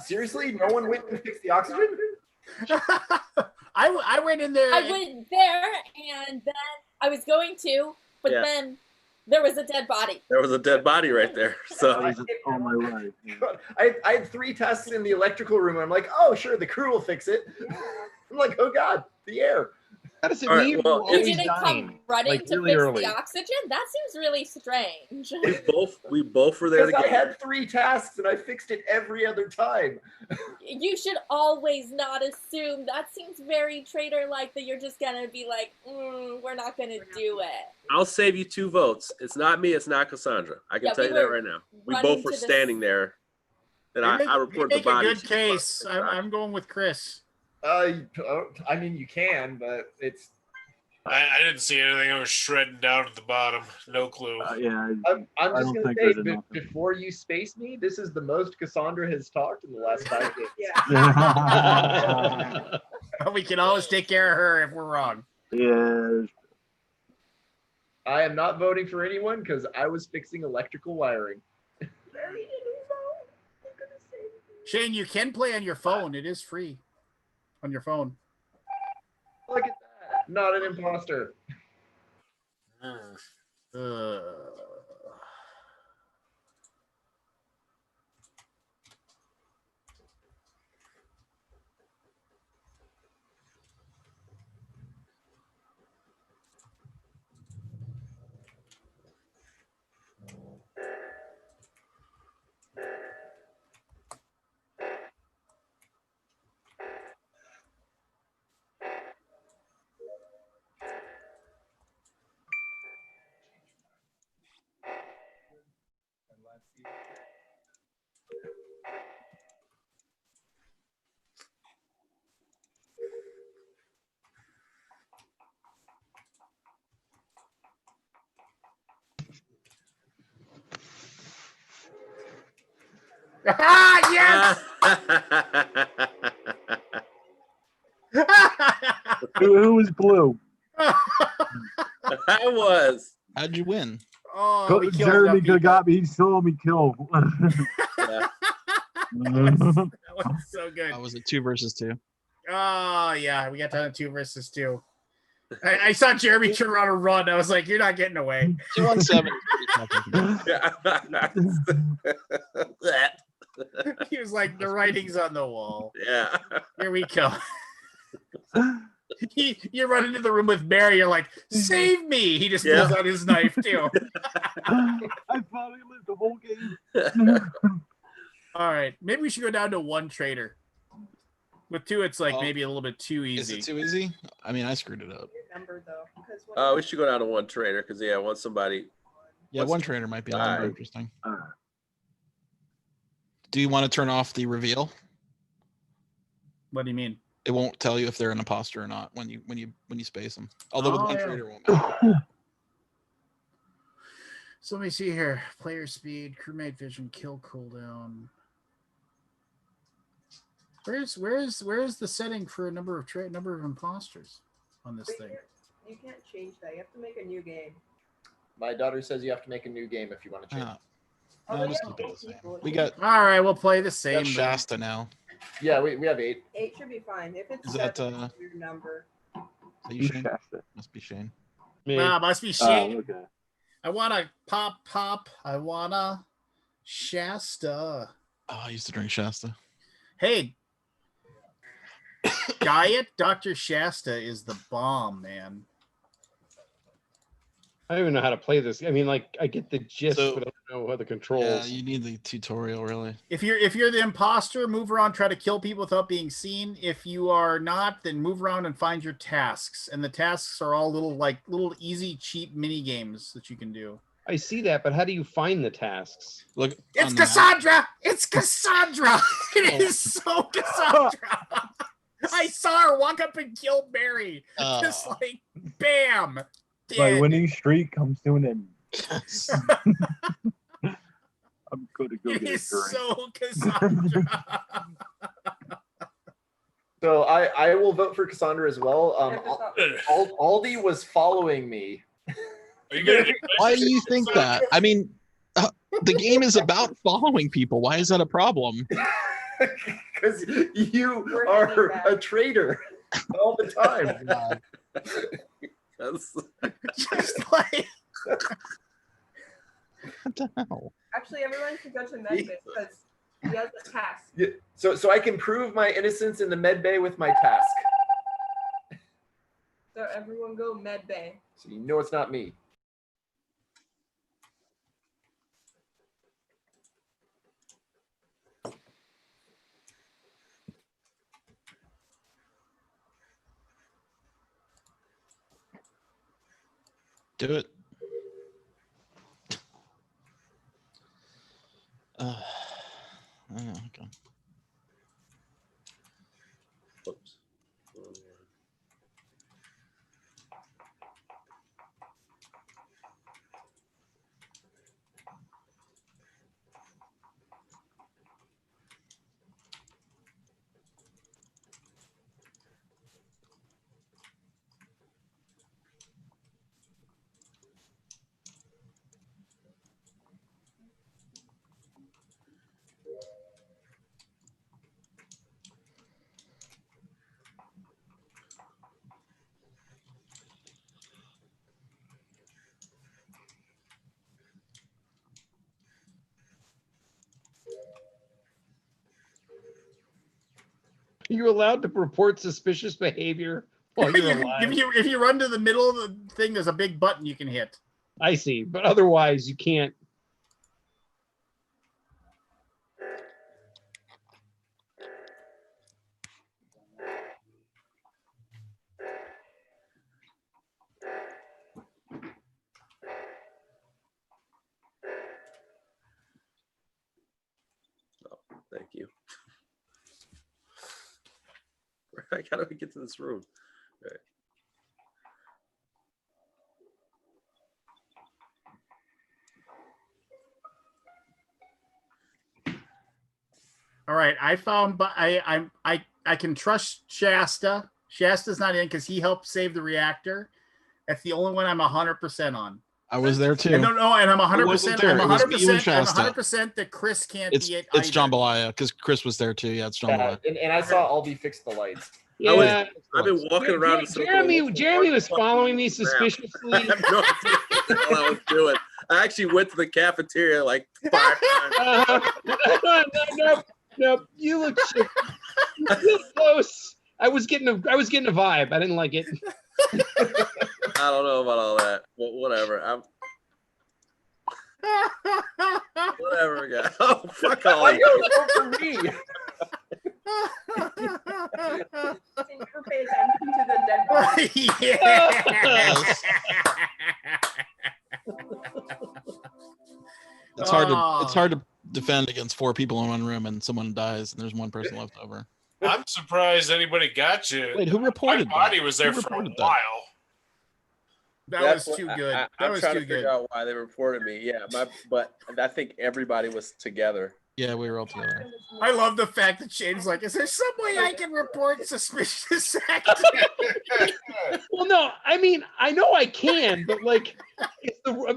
Seriously, no one went and fixed the oxygen. I went in there. I went there, and then I was going to, but Yeah. then there was a dead body. There was a dead body right there. So on my right. I had 3 tests in the electrical room. I'm like, oh, sure, the crew will fix it. I'm like, oh God, the air. How does it All right, mean? well, You it's didn't come running like, to really fix early. the oxygen? That seems really strange. we both were there Because I together. had 3 tasks and I fixed it every other time. You should always not assume. That seems very traitor-like that you're just gonna be like, we're not gonna do it. I'll save you 2 votes. It's not me. It's not Cassandra. I can Yeah, tell we you that were right now. We running both were to the standing there. Then I reported the make a body. good case. I'm going with Chris. I mean, you can, but it's. I didn't see anything. I was shredding down at the bottom. No clue. Yeah. I'm I just don't gonna think say, there's enough. before you space me, this is the most Cassandra has talked in the last 5 games. We can always take care of her if we're wrong. Yeah. I am not voting for anyone because I was fixing electrical wiring. Shane, you can play on your phone. It is free on your phone. Look at that. Not an imposter. Ah, yes. Who was blue? I was. How'd you win? Oh, we killed Jeremy enough could have people. got me. He saw me kill. Yeah. That was so good. Was it 2 versus 2? Oh yeah, we got down to 2 versus 2. I saw Jeremy turn around and run. I was like, "You're not getting away." 2-on-7. He was like, "The writing's on the wall." Yeah. Here we go. You run into the room with Mary. You're like, "Save me!" He just pulls out his knife too. I finally lived the whole game. All right, maybe we should go down to 1 trader. With 2, it's like maybe a little bit too easy. Is it too easy? I mean, I screwed it up. We should go down to 1 trader because I want somebody. Yeah, 1 trader might be a little more interesting. Do you want to turn off the reveal? What do you mean? It won't tell you if they're an imposter or not when you space them. Although with 1 trader, it won't. So let me see here: player speed, crewmate vision, kill cooldown. Where's the setting for a number of imposters on this thing? You can't change that. You have to make a new game. My daughter says you have to make a new game if you want to change. No, just keep it the same. We got. All right, we'll play the same. We got Shasta now. Yeah, we have 8. 8 should be fine. If it's Is that, 7, it's your number. Are you Shane? Must be Shane. Must be Shane. Okay. I wanna pop. I wanna Shasta. Oh, I used to drink Shasta. Hey, Diet Dr. Shasta is the bomb, man. I don't even know how to play this. I mean, like, I get the gist, but I don't know how the controls. Yeah, you need the tutorial, really. If you're the imposter, move around, try to kill people without being seen. If you are not, then move around and find your tasks. And the tasks are all little easy, cheap mini games that you can do. I see that, but how do you find the tasks? Look, it's Cassandra. It's Cassandra. It is so Cassandra. I saw her walk up and kill Mary. Just like, bam. My winning streak comes to an end. I'm gonna go It get a is drink. so Cassandra. So I will vote for Cassandra as well. Aldi was following me. Why do you think that? I mean, the game is about following people. Why is that a problem? Because you are a traitor all the time. Just like what the hell? Actually, everyone should go to Medbay because he has a task. Yeah, so I can prove my innocence in the med bay with my task. So everyone go Medbay. So you know it's not me. Do it. Oh, okay. Oops. Are you allowed to report suspicious behavior while you're alive? if you run to the middle of the thing, there's a big button you can hit. I see, but otherwise you can't. Thank you. How do we get to this room? All right. All right, I found, but I can trust Shasta. Shasta's not in because he helped save the reactor. That's the only one I'm 100% on. I was there too. And no, and I'm 100%. I'm 100%. 100% that Chris can't be it. It's jambalaya because Chris was there too. Yeah, it's jambalaya. And I saw Albie fix the lights. Yeah, I've been walking around. In Jeremy was following me suspiciously. I have no idea what the hell I was doing. I actually went to the cafeteria like 5 times. No, you look shit. You look close. I was getting a vibe. I didn't like it. I don't know about all that, but whatever. Whatever, guys. Oh, fuck all Why you. you vote for me? You pay attention to the dead body. Yes. It's hard to defend against 4 people in one room and someone dies and there's one person left over. I'm surprised anybody got you. Wait, who reported My body was there for a while. That was too good. I'm trying to figure out why they reported me. Yeah, but I think everybody was together. Yeah, we were all together. I love the fact that Shane's like, is there some way I can report suspicious activity? Well, no, I mean, I know I can, but like,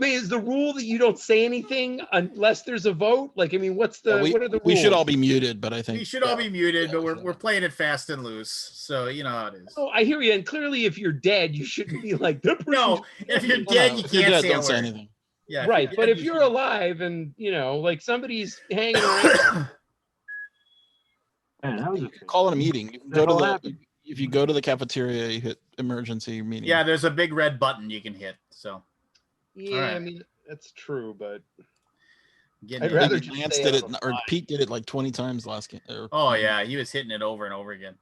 is the rule that you don't say anything unless there's a vote? Like, I mean, what are the rules? We should all be muted, but I think we should all be muted, but we're playing it fast and loose, so you know how it is. Oh, I hear you, and clearly, if you're dead, you shouldn't be like the person. No, if you're dead, you can't don't say anything. Yeah, right, but if you're alive and like somebody's hanging around, Man, that was call it a meeting. You can go to if you go to the cafeteria, you hit emergency meeting. Yeah, there's a big red button you can hit. So yeah, right. I mean that's true, but I'd rather Lance did it, or Pete did it like 20 times last game. Oh yeah, he was hitting it over and over again.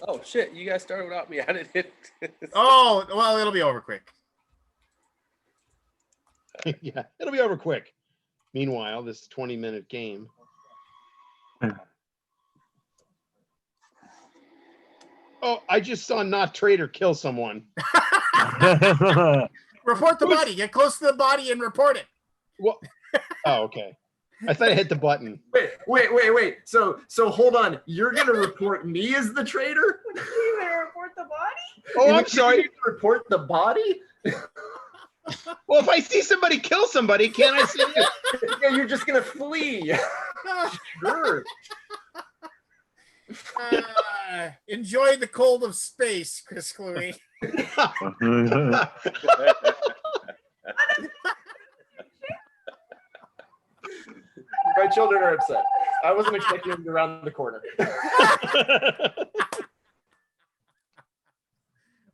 Oh shit! You guys started without me. I didn't hit. Oh well, it'll be over quick. Yeah, it'll be over quick. Meanwhile, this 20-minute game. Oh, I just saw Not Traitor kill someone. Report the body. Get close to the body and report it. What? Oh, okay. I thought I hit the button. Wait. So hold on. You're gonna report me as the traitor? You gonna report the body? Oh, I'm sorry. Report the body? Well, if I see somebody kill somebody, can't I see it? Yeah, you're just gonna flee. Sure. Enjoy the cold of space, Chris Clooney. My children are upset. I wasn't expecting them to round the corner.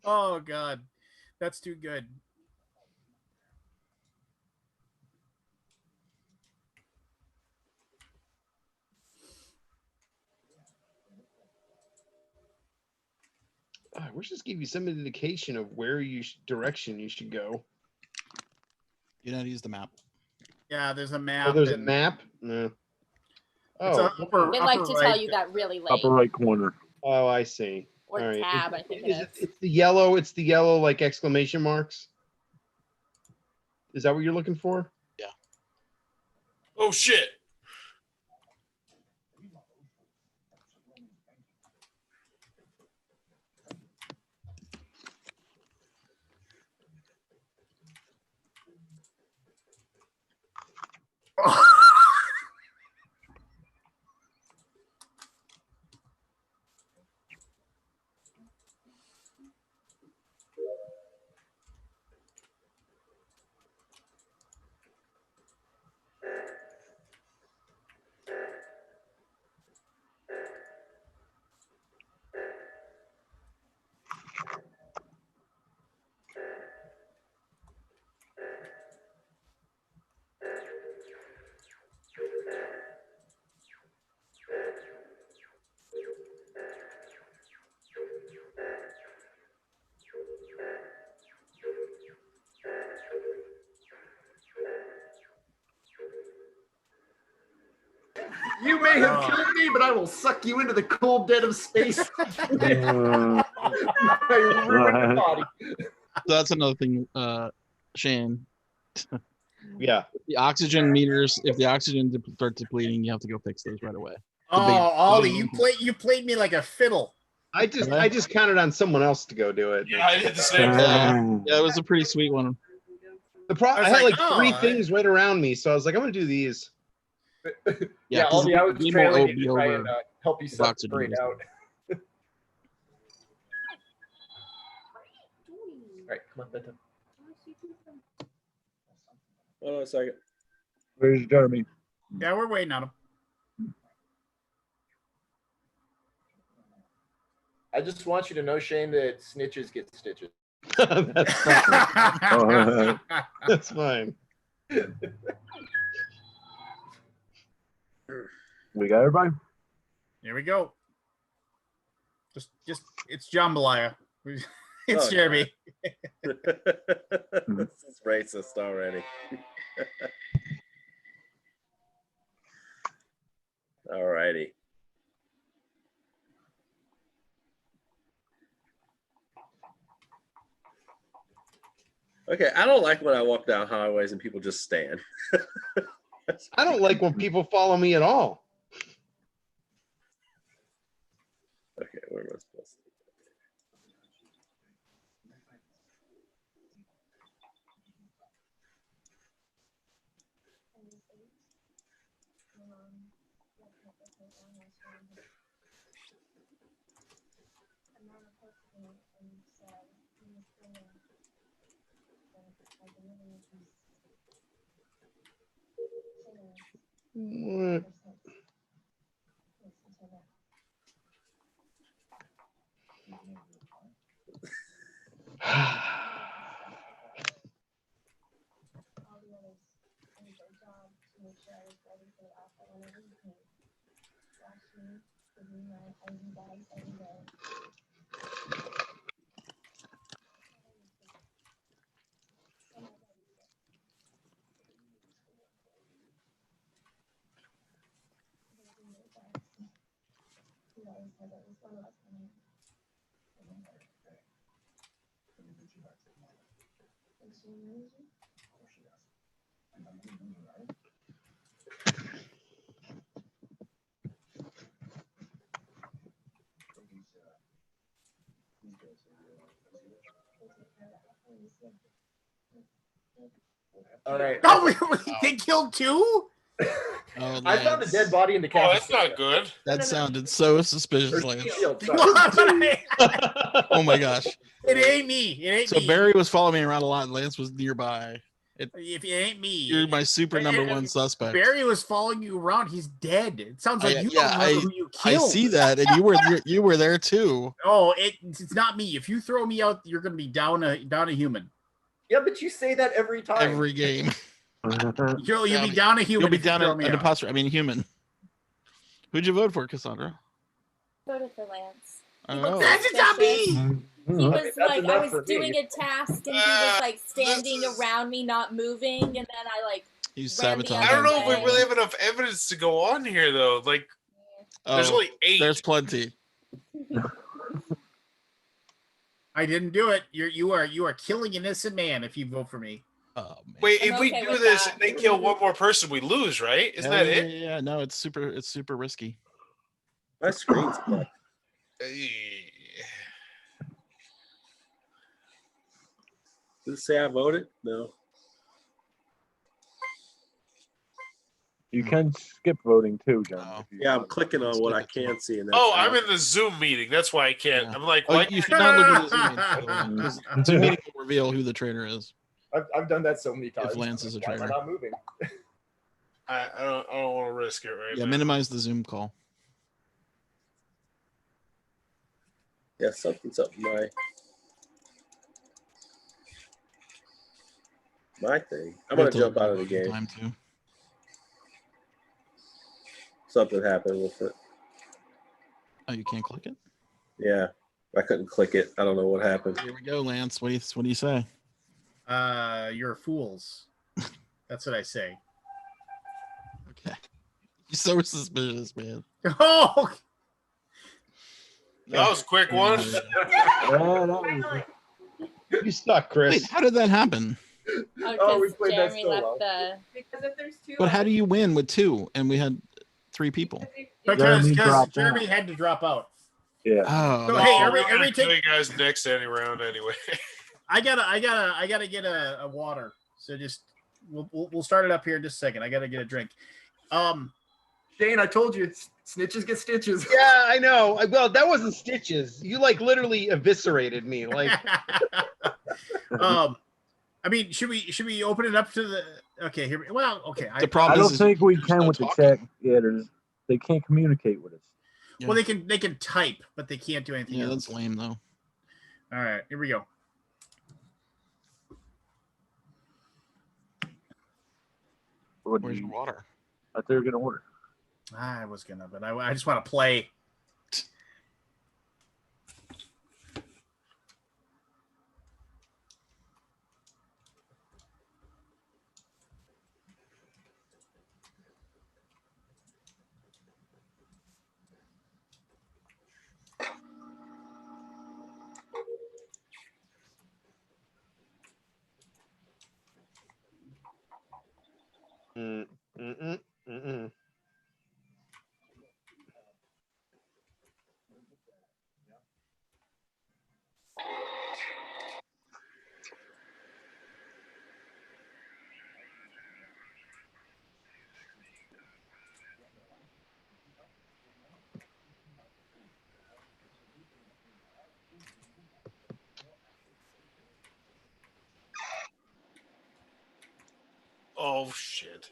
Oh God, that's too good. I wish this gave you some indication of where direction you should go. You know how to use the map. Yeah, there's a map. Oh, there's a map? No. Oh, They like to tell you that really late. upper right corner. Oh, I see. Or All right. tab, I think it is. It's the yellow like exclamation marks. Is that what you're looking for? Yeah. Oh shit. You may have killed me, but I will suck you into the cold dead of space. I ruined your body. that's another thing, Shane. Yeah. The oxygen meters, if the oxygen starts depleting, you have to go fix those right away. Oh, Ollie, you played me like a fiddle. I just counted on someone else to go do it. Yeah, I did the same. Yeah, it was a pretty sweet one. I had like three things right around me, so I was like, I'm gonna do these. Yeah, Aldi, I was trailing you to try and help you separate out. All right, come on, bedtime. Hold on a second. Where's Jeremy? Yeah, we're waiting on him. I just want you to know, Shane, that snitches get stitches. That's fine. That's fine. We got everybody? Here we go. Just it's jambalaya. It's Jeremy. This is racist already. All righty. Okay, I don't like when I walk down highways and people just stand. I don't like when people follow me at all. Okay, where am I supposed to? What? All right. Oh, they killed two? Oh, I found a dead body in the Oh, cafeteria. that's not good. That sounded so suspicious, Lance. It Oh my gosh. ain't me. It ain't So me. Barry was following me around a lot, and Lance was nearby. If it ain't me, You're my super number one suspect. Barry was following you around. He's dead. It sounds like you don't remember who you I killed. see that, and you were there too. Oh, it's not me. If you throw me out, you're gonna be down a human. Yeah, but you say that every time. Every game. You'll be down a human. You'll be if you down throw an me out. imposter. I mean, human. Who'd you vote for, Cassandra? Voted for Lance. Oh. That's not me. He was That's like, I enough was for doing me. a task, and he was like standing around me, not moving, and then I like. He's ran the sabotaging. I don't know if other we really have enough evidence to go on here, though. Like, there's only 8. There's plenty. I didn't do it. You are killing an innocent man if you vote for me. Oh man. Wait, I'm if we okay do with this that. and they kill one more person, we lose, right? Isn't that it? Yeah, no, it's super risky. My screen's stuck. Did it say I voted? No. You can skip voting too, John. Yeah, I'm clicking on what I can see. And Oh, I'm in the Zoom meeting. That's why I can't. I'm like, Oh, why? you should not look at this meeting. Zoom meeting will reveal who the traitor is. I've done that so many times. If Lance is a Why am I traitor. not moving? I don't want to risk it right Yeah, now. minimize the Zoom call. Yeah, something's up my thing. I'm gonna jump out of the game. Time too. Something happened with it. Oh, you can't click it? Yeah, I couldn't click it. I don't know what happened. Here we go, Lance. What do you say? You're fools. That's what I say. Okay. You're so suspicious, man. Oh, That was a quick one. You suck, Chris. Wait, how did that happen? Oh, we Because played that Jeremy so left well. the. Because if there's two. But how do you win with 2 and we had 3 people? Because dropped Jeremy out. had to drop out. Yeah. Oh, So that's hey, right. we're gonna every kill you guys next any round anyway. I gotta get a water. So just we'll start it up here in just a second. I gotta get a drink. Shane, I told you, snitches get stitches. Yeah, I know. Well, that wasn't stitches. You like literally eviscerated me. Like, I mean, should we open it up to the? Okay, here. Well, okay. The problem I don't is think we there's can no with the talking. chat. Yeah, they can't communicate with us. Well, they can type, but they can't do anything. Yeah, else. that's lame though. All right, here we go. Where's your water? I thought they were gonna order. I was gonna, but I just want to play. Oh shit.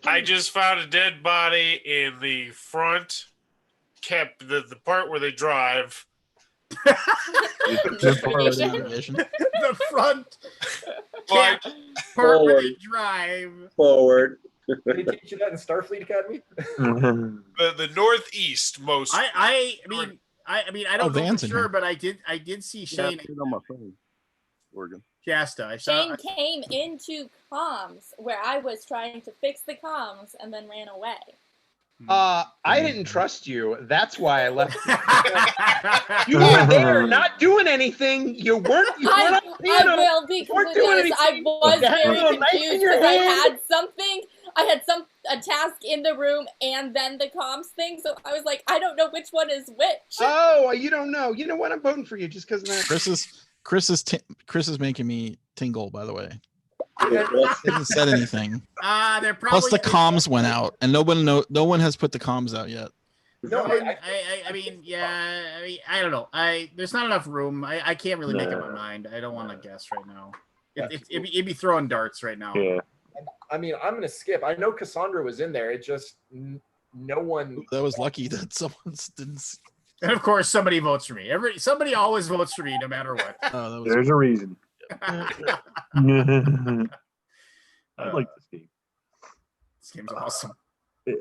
I just found a dead body in the front the part where they drive. The front Well, part where they drive. Forward. Did they teach you that in Starfleet Academy? the northeast most. I mean I don't know Van's for in sure, here. but I did see Shane on my phone. Oregon. Shasta. I saw. Shane came into comms where I was trying to fix the comms and then ran away. I didn't trust you. That's why I left. You were there, not doing anything. You weren't on I piano. will be completely honest. I was very confused because I had something. I had a task in the room and then the comms thing. So I was like, I don't know which one is which. Oh, you don't know. You know what? I'm voting for you just because of that. Chris is making me tingle. By the way, He hasn't said anything. They're probably. Plus the comms went out, and no one has put the comms out yet. No, I mean, yeah. I mean, I don't know. There's not enough room. I can't really make up my mind. I don't want to guess right now. It'd be throwing darts right now. Yeah. I mean, I'm gonna skip. I know Cassandra was in there. It just no one. That was lucky that someone didn't. And of course, somebody votes for me. Somebody always votes for me, no matter what. Oh, There's a reason. I like this game. This game's awesome. Yeah.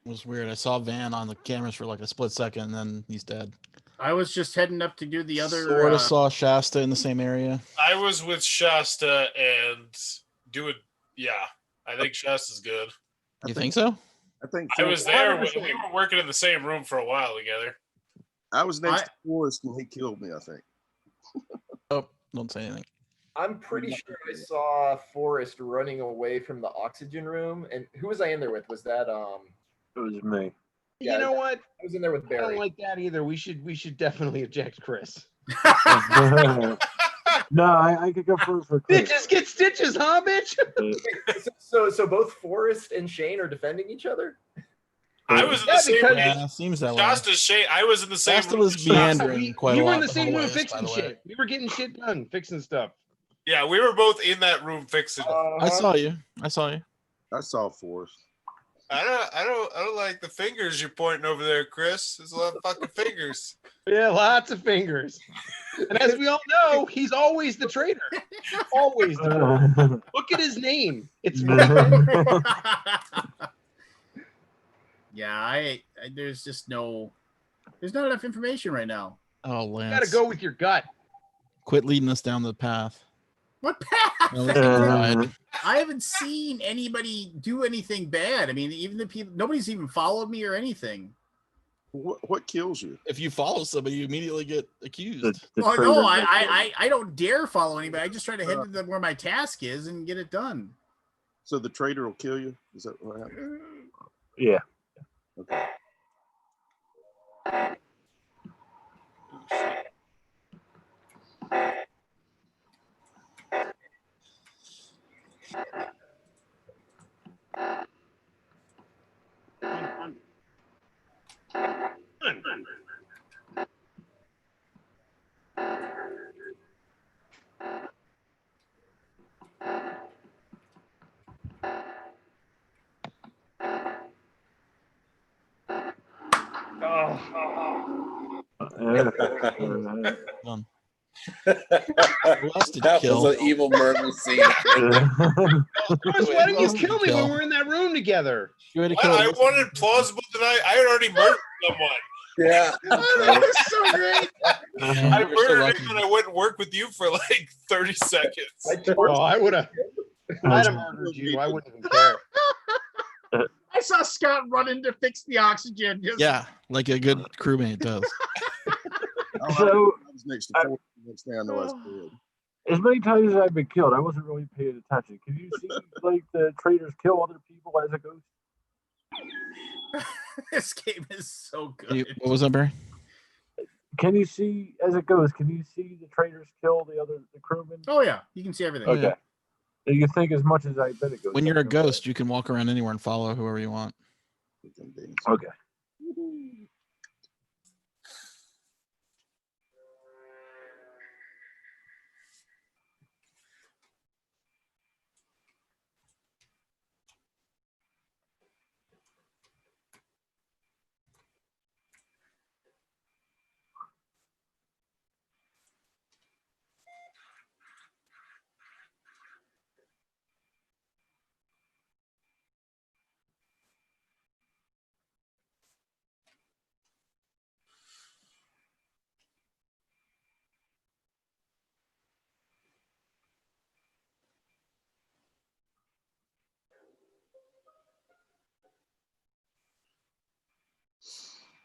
was weird. I saw Van on the cameras for like a split second, and then he's dead. I was just heading up to do the other. Sort of saw Shasta in the same area. I was with Shasta and doing. Yeah, I think Shasta's good. You think so? I think I was there. We were working in the same room for a while together. I was next to Forrest and he killed me, I think. Oh, don't say anything. I'm pretty sure I saw Forrest running away from the oxygen room. And who was I in there with? Was that It was me. Yeah, you know what? I was in there with I Barry. don't like that either. We should definitely eject Chris. No, I could go for Chris. Bitches get stitches, huh, bitch? So both Forrest and Shane are defending each other? I was in the same room. Yeah, seems that way. Shasta, Shane. I was in the same Shasta room. was as Shasta. meandering quite a We were lot. in the same room hallways, fixing by the way. shit. We were getting shit done, fixing stuff. Yeah, we were both in that room fixing. I saw you. I saw you. I saw Forrest. I don't like the fingers you're pointing over there, Chris. There's a lot of fucking fingers. Yeah, lots of fingers. And as we all know, he's always the traitor. Always the traitor. Look at his name. It's Yeah, there's just there's not enough information right now. Oh, you Lance. gotta go with your gut. Quit leading us down the path. What path? No, let's get wide. I haven't seen anybody do anything bad. I mean, even the people, nobody's even followed me or anything. What kills you? If you follow somebody, you immediately get accused. Oh no, I don't dare follow anybody. I just try to head to where my task is and get it done. So the traitor will kill you? Is that what happened? Yeah. Okay. Done. Who else did you That kill? was an evil murder scene. I was letting you else did kill you me kill? when we were in that room together. You had to What? kill I wanted plausible denial. I had already murdered someone. Yeah. That was so great. I You're so murdered lucky. him and I wouldn't work with you for like 30 seconds. Oh, I would have. I'd have murdered you. I wouldn't even care. I saw Scott running to fix the oxygen. Yeah, like a good crewmate does. So I was next to Forrest. The next thing I know, I was dead. as many times as I've been killed, I wasn't really paying attention. Can you see like the traitors kill other people as it goes? This game is so good. What was that, Barry? Can you see as it goes? Can you see the traitors kill the crewmen? Oh yeah, you can see everything. Okay. Do you think as much as I bet it goes? When you're a ghost, you can walk around anywhere and follow whoever you want. Okay.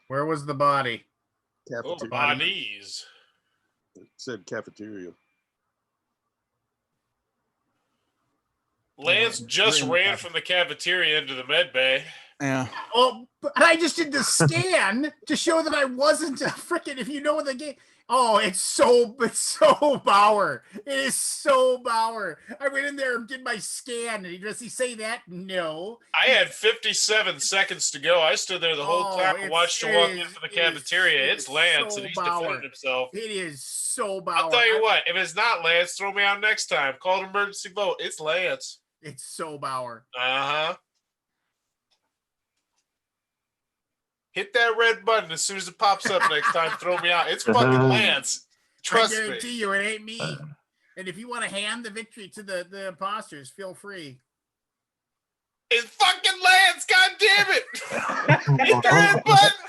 Where was the body? Oh, Cafeteria. bodies. It said cafeteria. Lance just ran from the cafeteria into the med bay. Yeah. Oh, but I just did the scan to show that I wasn't a freaking. If you know the game, oh, it's so Bauer. It is so Bauer. I went in there and did my scan, and does he say that? No. I had 57 seconds to go. I stood there the whole time and watched him walk into the cafeteria. It's Lance, so and he's Bauer. defending himself. It is so Bauer. I'll tell you what, if it's not Lance, throw me out next time. Call an emergency vote. It's Lance. It's so Bauer. Uh-huh. Hit that red button as soon as it pops up next time. Throw me out. It's fucking Lance. Trust I me. guarantee you, it ain't me. And if you want to hand the victory to the imposters, feel free. It's fucking Lance. God damn it! Hit the red button.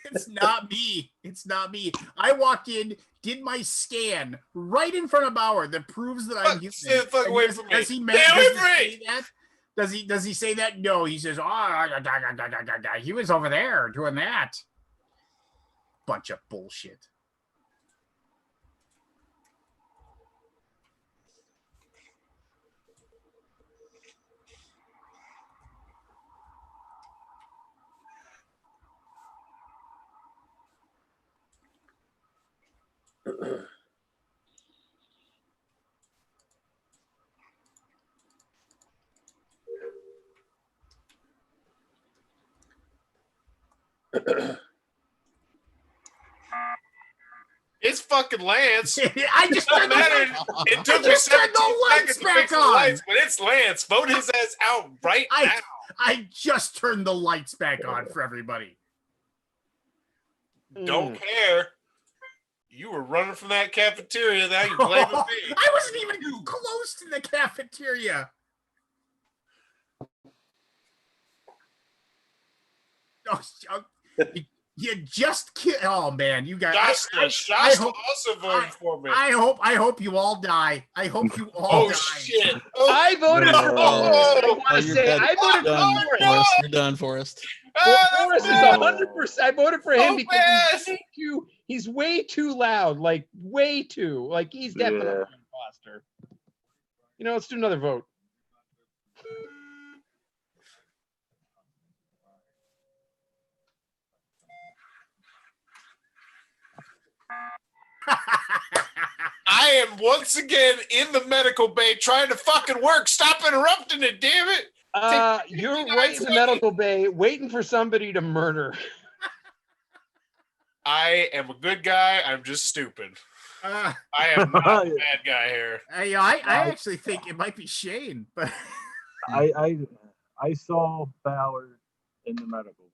It's not me. It's not me. I walked in, did my scan right in front of Bauer that proves that I'm human. Stay the fuck away from me. Does he say that? Does he say that? No, he says, he was over there doing that. Bunch of bullshit. It's fucking Lance. I just turned it took me 17 seconds to fix the lights, but it's Lance. Vote his ass out right now. I just turned the lights back on for everybody. Don't care. You were running from that cafeteria. Now you blaming me. I wasn't even close to the cafeteria. You just killed. Oh man, you guys. Josh also voted for me. I hope you all die. I hope you all die. Oh shit! I voted for Forrest. I want to say I voted for Forrest. You're done, Forrest. Forrest is 100%. I voted for him because he's way too loud. Like way too. Like he's definitely an imposter. You know, let's do another vote. I am once again in the medical bay trying to fucking work. Stop interrupting it, damn it. You're right in the medical bay waiting for somebody to murder. I am a good guy. I'm just stupid. I am not a bad guy here. I actually think it might be Shane, but I saw Bauer in the medical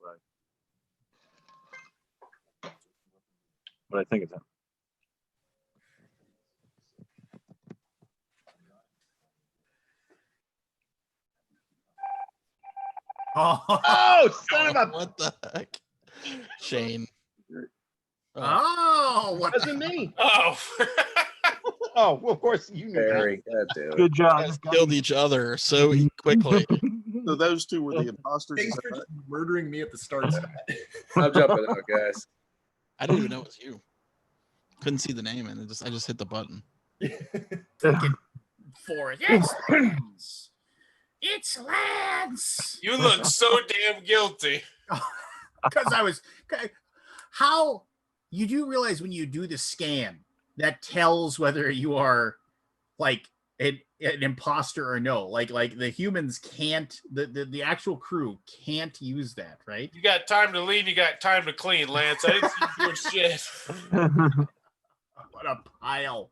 bay, but I think it's him. Oh, son of a! What the heck? Shane. Oh, what? Wasn't me. Oh. Oh, well, of course you knew Very that. Good job. You guys killed each other so quickly. So those two were the imposters. Thanks for just murdering me at the start. I'm jumping out, guys. I didn't even know it was you. Couldn't see the name, and I just hit the button. Forrest. It's Lance. It's Lance. You look so damn guilty. Because I was. How you do realize when you do the scan that tells whether you are like an imposter or no. Like the humans can't. The actual crew can't use that, right? You got time to leave. You got time to clean, Lance. I didn't see you doing shit. What a pile.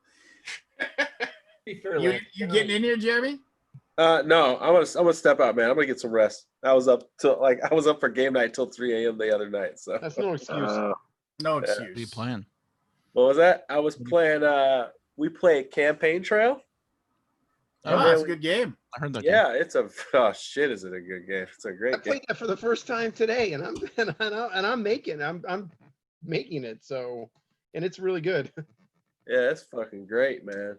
Fair, you getting in here, Jeremy? No, I'm gonna step out, man. I'm gonna get some rest. I was up for game night till 3 a.m. the other night. So that's no excuse. No excuse. What are you playing? What was that? I was playing. We played Campaign Trail. Oh, that's a good game. I heard that. Yeah, it's a shit. Is it a good game? It's a great game. I played that for the first time today, and I'm making it. So, and it's really good. Yeah, it's fucking great, man.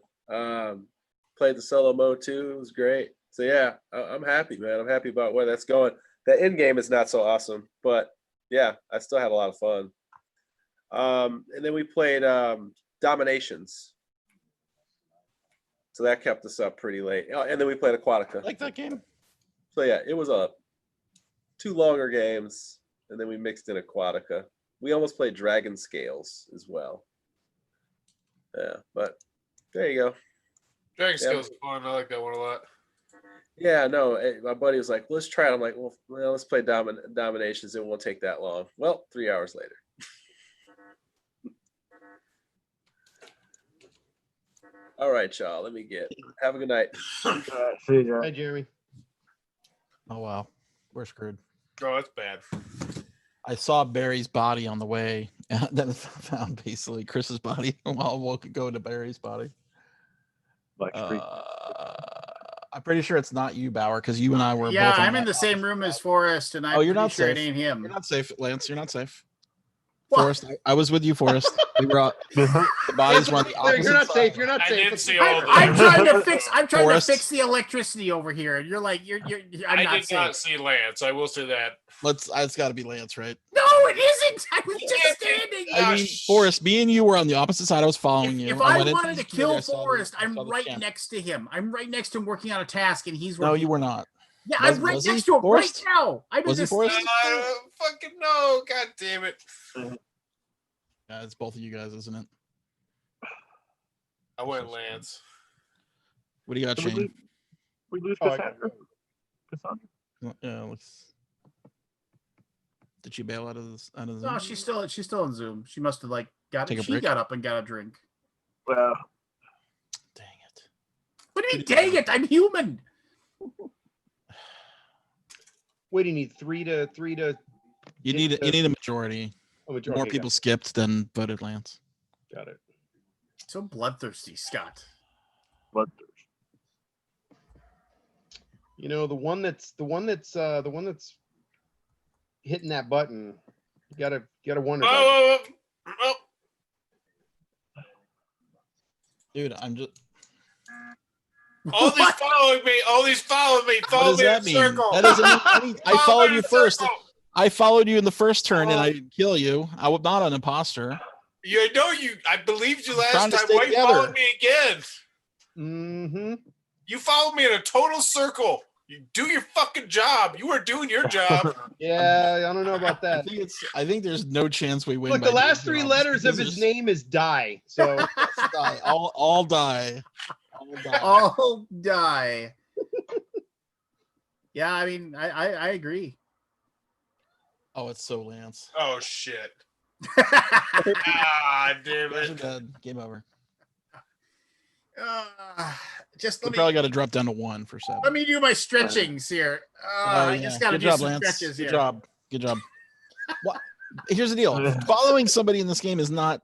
Played the solo mode too. It was great. So yeah, I'm happy, man. I'm happy about where that's going. The end game is not so awesome, but yeah, I still had a lot of fun. And then we played Dominations. So that kept us up pretty late. Oh, and then we played Aquatica. I like that game. So yeah, it was 2 longer games, and then we mixed in Aquatica. We almost played Dragon Scales as well. Yeah, but there you go. Dragon Scales is fun. I like that one a lot. Yeah, no, my buddy was like, let's try it. I'm like, well let's play Dominations. It won't take that long. Well, 3 hours later. All right, y'all. Have a good night. See you, Jeremy. Hi, Jeremy. Oh wow, we're screwed. Oh, that's bad. I saw Barry's body on the way, and then found basically Chris's body while going to Barry's body. I'm pretty sure it's not you, Bauer, because you and I were. Yeah, both I'm in the same room as Forrest, and I'm you're pretty not sure safe. it ain't him. You're not safe, Lance. You're not safe. What? Forrest, I was with you, Forrest. We were the bodies were on the opposite You're not side. safe. You're not I safe. did see all that. I'm trying to fix. I'm trying Forrest. to fix the electricity over here, and you're like, you're. I'm I not did safe. not see Lance. I will say that. It's got to be Lance, right? No, it isn't. I was just standing. I mean, Forrest, me and you were on the opposite side. I was following you. If I went into wanted to the studio, kill I saw the- Forrest, I I'm saw the right camp. next to him. I'm right next to him working on a task, and he's working. No, you were not. Yeah, Was- I'm right was he, next to him Forrest? right now. I'm Was in he the Forrest? same I room. don't fucking know. God damn it. Yeah, it's both of you guys, isn't it? I went Lance. What do you got, Did we Shane? lose- we lose Oh, I Cassandra? Cassandra? Yeah, let's. Did she bail out of this? Out of the No, Zoom? she's still in Zoom. She must have like got. Take a She break? got up and got a drink. Well, Dang it! What do you mean? Dang it! I'm human. What do you need? Three to. You need a majority. Oh, majority, More got people it. skipped than voted Lance. Got it. So bloodthirsty, Scott. You know, the one that's hitting that button. You gotta wonder. about it. Oh, Dude, I'm just. all these following me. All these following me. What Follow does me in a that mean? circle. That doesn't mean anything. I Follow followed me you in a first. circle. I followed you in the first turn, and I didn't kill you. I was not an imposter. You know you. I believed you trying last to time. stay Why you together. followed me again? Mm-hmm. You followed me in a total circle. You do your fucking job. You were doing your job. Yeah, I don't know about that. I think there's no chance we win. Look, by the last doing three jobs letters of because his name is Die. So there's- die. All die. All die. All die. Yeah, I mean, I agree. Oh, it's so Lance. Oh shit. Ah, damn Guys are it. dead. Game over. Just We let me probably got to drop down to 1 for 7. let me do my stretchings here. I just got to Good do job, some Lance. stretches Good here. job. Good job. What? Here's the deal. Following somebody in this game is not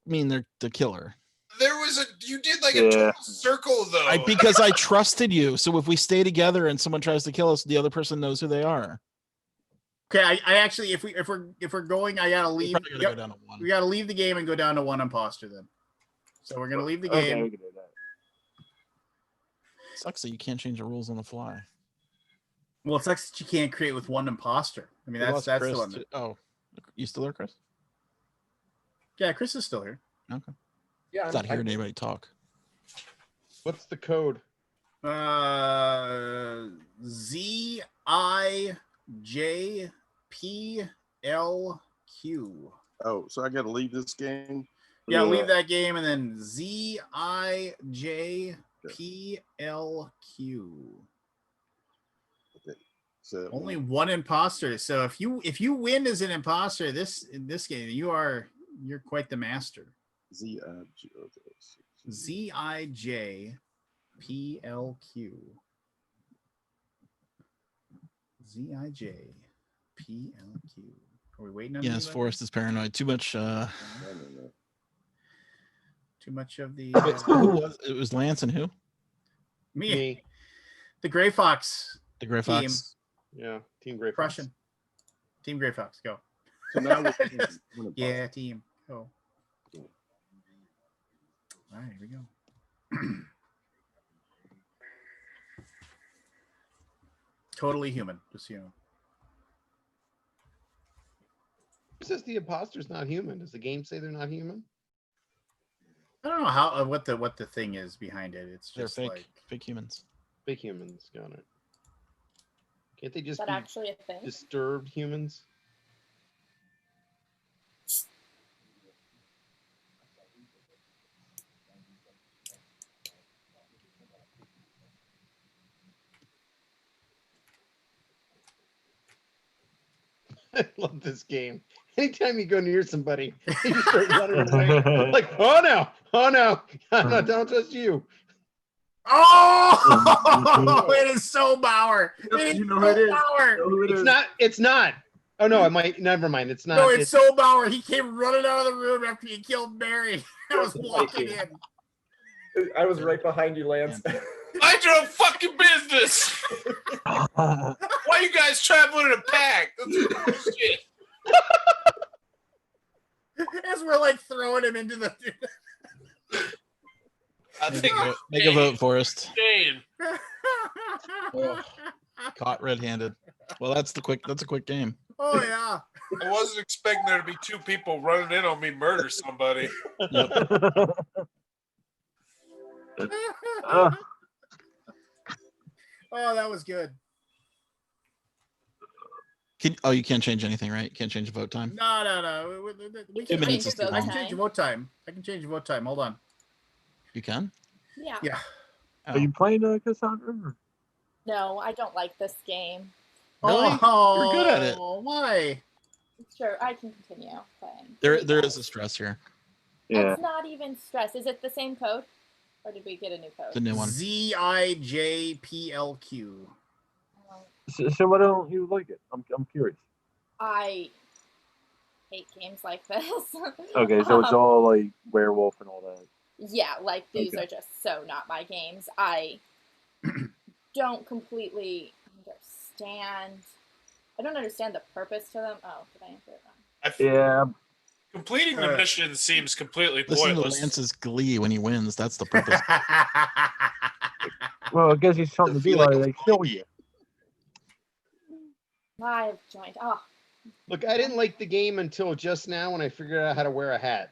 mean they're the killer. There was you did like a total circle though. Because I trusted you. So if we stay together and someone tries to kill us, the other person knows who they are. Okay, I actually, if we're going, I gotta leave. probably gotta go down to 1. We gotta leave the game and go down to 1 imposter then. So we're gonna leave the okay, game. we can do that. Sucks that you can't change the rules on the fly. Well, it sucks that you can't create with 1 imposter. I mean, We that's lost the Chris, one. too. Oh, you still there, Chris? Yeah, Chris is still here. Okay. Yeah, Not hearing anybody talk. what's the code? ZIJPLQ. Oh, so I got to leave this game. Yeah, leave that game and then ZIJPLQ. So Only 1 imposter. So if you win as an imposter in this game, you're quite the master. ZIJPLQ. ZIJPLQ. Are we waiting on Yes, anybody? Forrest is paranoid. Too much. Too much of the. So who was it? Was Lance and who? Me. The Gray Fox. The Gray team. Fox. Yeah, Team Gray Fox. Prussian. Team Gray Fox. Go. So now we're Yeah, team. Go. All right, here we go. Totally human, just so you know. Who says the imposter's not human? Does the game say they're not human? I don't know how what the thing is behind it. It's They're just fake. like Fake humans. Fake humans, got it. Can't they Is just that be actually a thing? disturbed humans? I love this game. Anytime you go near somebody, you just start running away. Like, oh no, I don't trust you. oh, it is so Bauer. It is You know so who it is. Bauer. You know who it It's is. not. It's not. Oh no, it might. Never mind. It's not. No, it's so Bauer. He came running out of the room after he killed Mary. I was walking in. I was right behind you, Lance. Mind your own fucking business. Why you guys traveling in a pack? That's bullshit. As we're like throwing him into the. I think Make a vote, Forrest. Shane. Caught red-handed. Well, that's a quick game. Oh yeah. I wasn't expecting there to be two people running in on me murder somebody. Yep. Oh, that was good. You can't change anything, right? You can't change the vote time. No. We 2 can minutes is too I can long. change the vote time. Hold on. You can? Yeah. Yeah. Are you playing Cassandra? No, I don't like this game. Really? Oh, You're good at it. Why? Sure, I can continue playing. There is a stress here. Yeah. It's not even stress. Is it the same code? Or did we get a new code? The new one. ZIJPLQ. So why don't you like it? I'm curious. I hate games like this. Okay, so it's all like werewolf and all that. Yeah, like these Okay. are just so not my games. I don't completely understand. I don't understand the purpose to them. Oh, did I answer it wrong? Yeah. Completing the mission seems completely Listen pointless. to Lance's glee when he wins. That's the purpose. Well, it gives you something to do while they kill you. I have joined. Oh, Look, I didn't like the game until just now when I figured out how to wear a hat.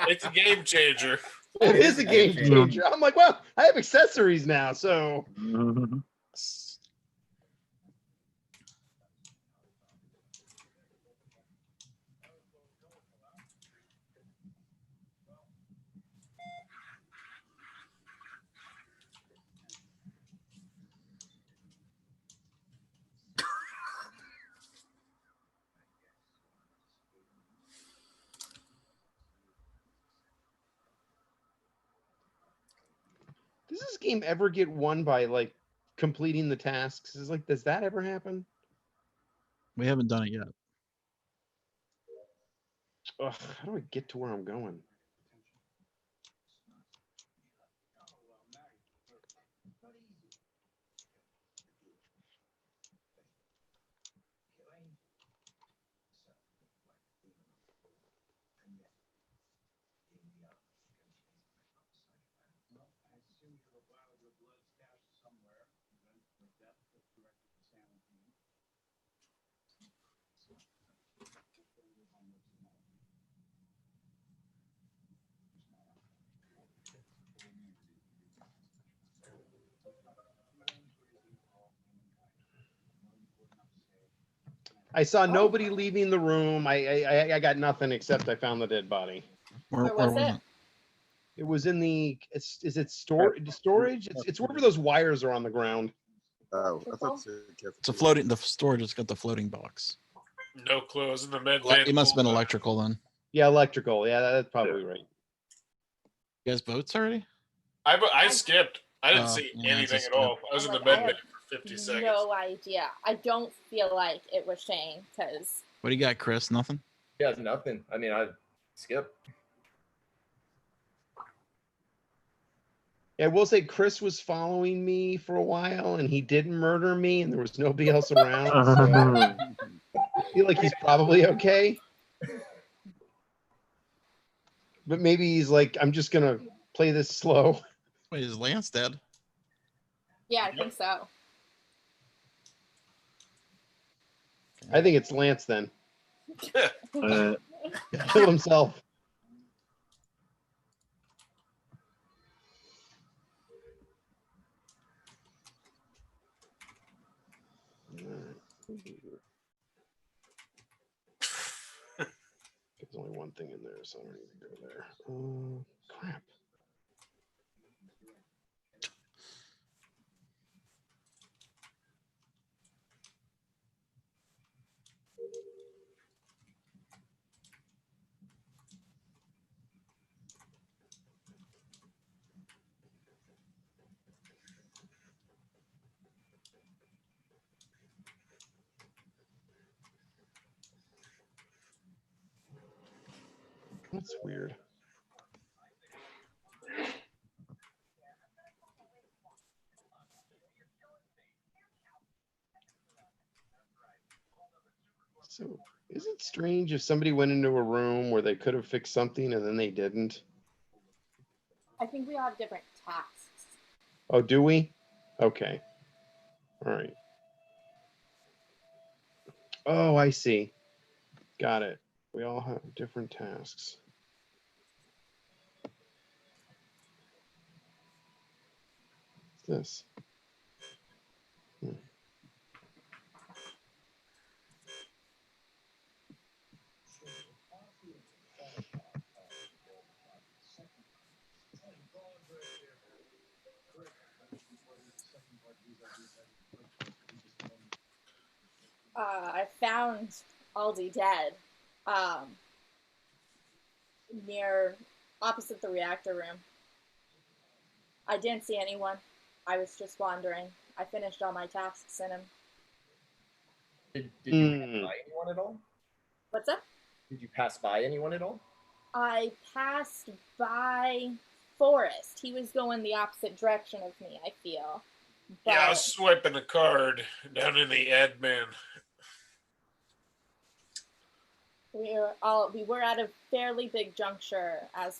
It's a game changer. It is a game changer. I'm like, well, I have accessories now, so. Does this game ever get won by like completing the tasks? Is like, does that ever happen? We haven't done it yet. Ugh, how do I get to where I'm going? I saw nobody leaving the room. I got nothing except I found the dead body. where was it? It was in the. Is it storage? It's wherever those wires are on the ground. Oh, I thought It's a floating. The storage has got the floating box. No clue. I was in the med bay. It must have been electrical then. Yeah, electrical. Yeah, that's probably right. You guys votes already? I skipped. I didn't Oh, see yeah, anything it's a at all. I was in the Like, I med bay have for 50 seconds. no idea. I don't feel like it was Shane because What do you got, Chris? Nothing? Yeah, nothing. I mean, I skip. Yeah, I will say Chris was following me for a while, and he didn't murder me, and there was nobody else around. So I feel like he's probably okay. But maybe he's like, I'm just gonna play this slow. Wait, is Lance dead? yeah, I think so. I think it's Lance then. Uh, Kill himself. There's only one thing in there, so I don't need to go there. Crap. That's weird. So is it strange if somebody went into a room where they could have fixed something and then they didn't? I think we all have different tasks. Oh, do we? Okay. All right. Oh, I see. Got it. We all have different tasks. What's this? I found Aldi dead, near opposite the reactor room. I didn't see anyone. I was just wandering. I finished all my tasks in him. Did you pass by anyone at all? What's up? Did you pass by anyone at all? I passed by Forrest. He was going the opposite direction of me, I feel. Yeah, I was swiping a card down in the admin. We were at a fairly big juncture as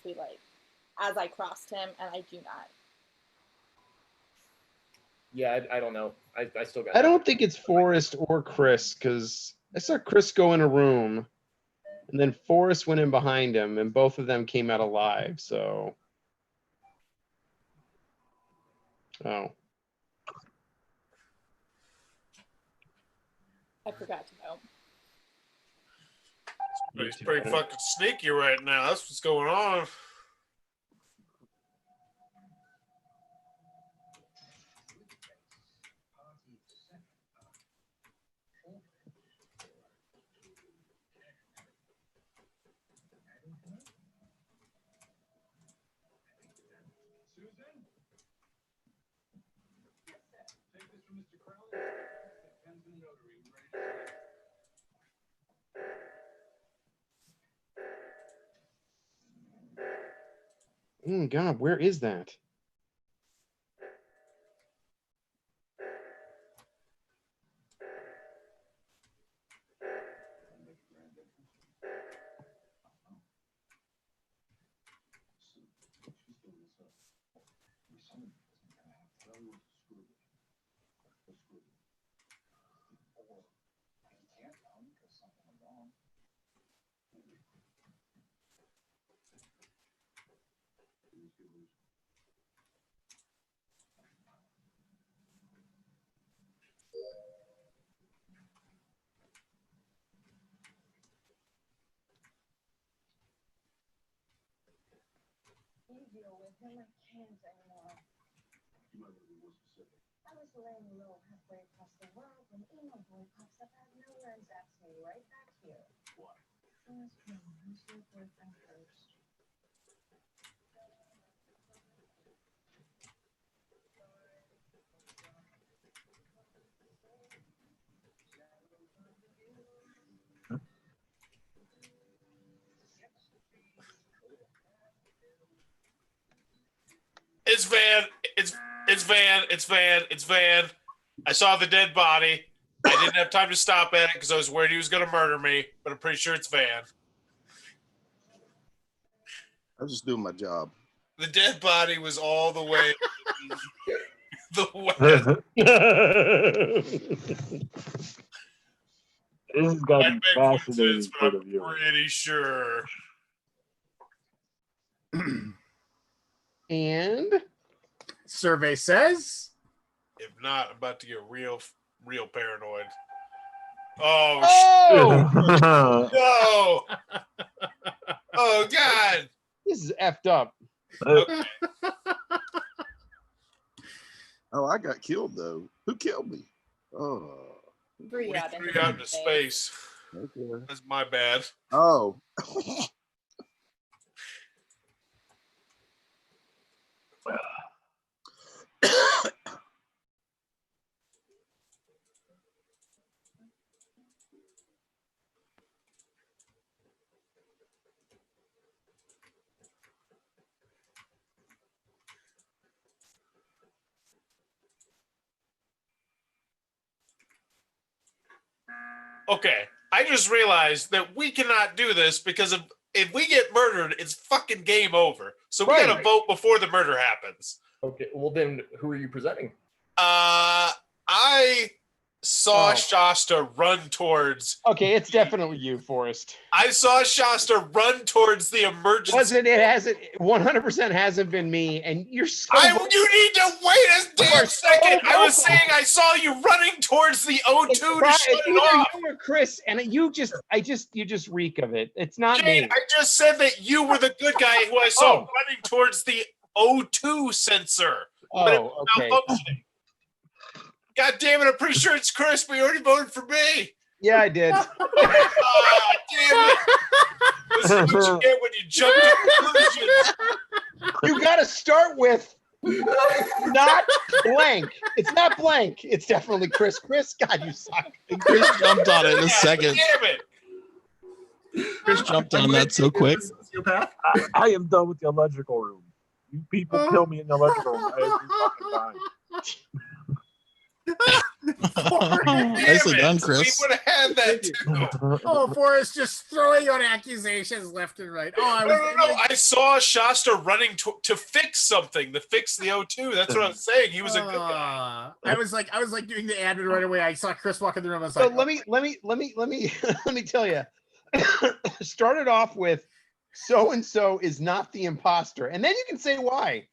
I crossed him, and I do not. Yeah, I don't know. I still got. I don't think it's Forrest or Chris because I saw Chris go in a room, and then Forrest went in behind him, and both of them came out alive. So, oh, I forgot to vote. He's pretty fucking sneaky right now. That's what's going on. oh God, where is that? Deal with him. I can't anymore. You might want to be more specific. I was laying low halfway across the world when emo boy pops up out of nowhere and zaps me right back here. Why? Who's your boyfriend first? It's Van. It's Van. It's Van. It's Van. I saw the dead body. I didn't have time to stop at it because I was worried he was going to murder me, but I'm pretty sure it's Van. I was just doing my job. The dead body was all the way the west. This has got to be fascinating for the viewer. Pretty sure. And survey says, if not, I'm about to get real paranoid. Oh, no! Oh God! This is effed up. Okay. Oh, I got killed though. Who killed me? Oh, Threw out into space. Okay. That's my bad. Oh. Okay, I just realized that we cannot do this because if we get murdered, it's fucking game over. So we gotta vote before the murder happens. Okay, well then, who are you presenting? I saw Shasta run towards. Okay, it's definitely you, Forrest. I saw Shasta run towards the emergency. It hasn't 100% hasn't been me, and you're so. You need to wait a damn second. I was saying I saw you running towards the O2 to shut it off. You or Chris, and you just reek of it. It's not Jane, me. I just said that you were the good guy who I saw running towards the O2 sensor. But it was malfunctioning. God damn it! I'm pretty sure it's Chris, but you already voted for me. Yeah, I did. Damn it! This is what you get when you jump to conclusions. You got to start with not blank. It's not blank. It's definitely Chris. Chris, God, you suck. Chris jumped on it in a second. Damn it! Chris jumped on that so quick. I am done with the electrical room. You people kill me in the electrical room every fucking time. Nicely done, Chris. We would have had that too. Oh, Forrest just throwing out accusations left and right. Oh, No. I saw Shasta running to fix something, to fix the O2. That's what I was saying. He was a good guy. I was like doing the admin right away. I saw Chris walk in the room. I was So like, let me tell you. Started off with so and so is not the imposter, and then you can say why.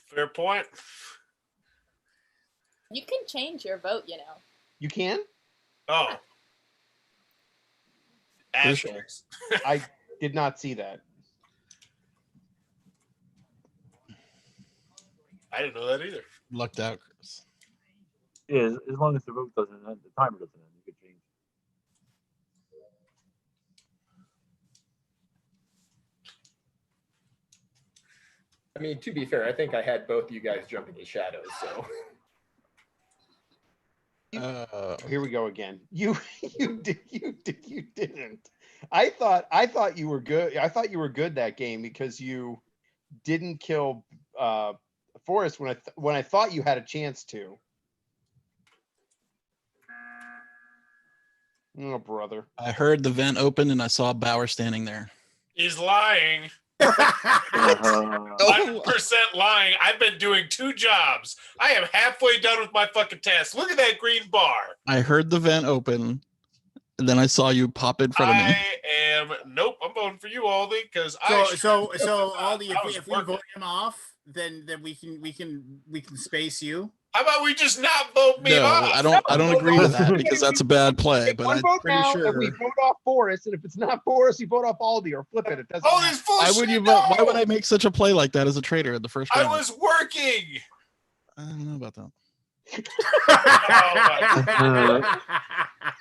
Fair point. You can change your vote, you know. You can? Oh. Asterisks. I did not see that. I didn't know that either. Lucked out, Chris. Yeah, as long as the vote doesn't end, the timer doesn't end, you could change. I mean, to be fair, I think I had both you guys jumping in shadows, so. Here we go again. You didn't. I thought you were good. I thought you were good that game because you didn't kill Forrest when I thought you had a chance to. Oh, brother. I heard the vent open and I saw Bauer standing there. He's lying. 100% lying. I've been doing 2 jobs. I am halfway done with my fucking test. Look at that green bar. I heard the vent open, and then I saw you pop in front of me. Nope, I'm voting for you, Aldi, because so Aldi, if we vote him off, then we can space you. How about we just not vote me off? I don't agree to that because that's a bad play. But I'm pretty sure. If we vote off Forrest, and if it's not Forrest, you vote off Aldi or flip it. It doesn't. Oh, this Why would you vote? Why would I make such a play like that as a traitor in the first round? I was working. I don't know about that.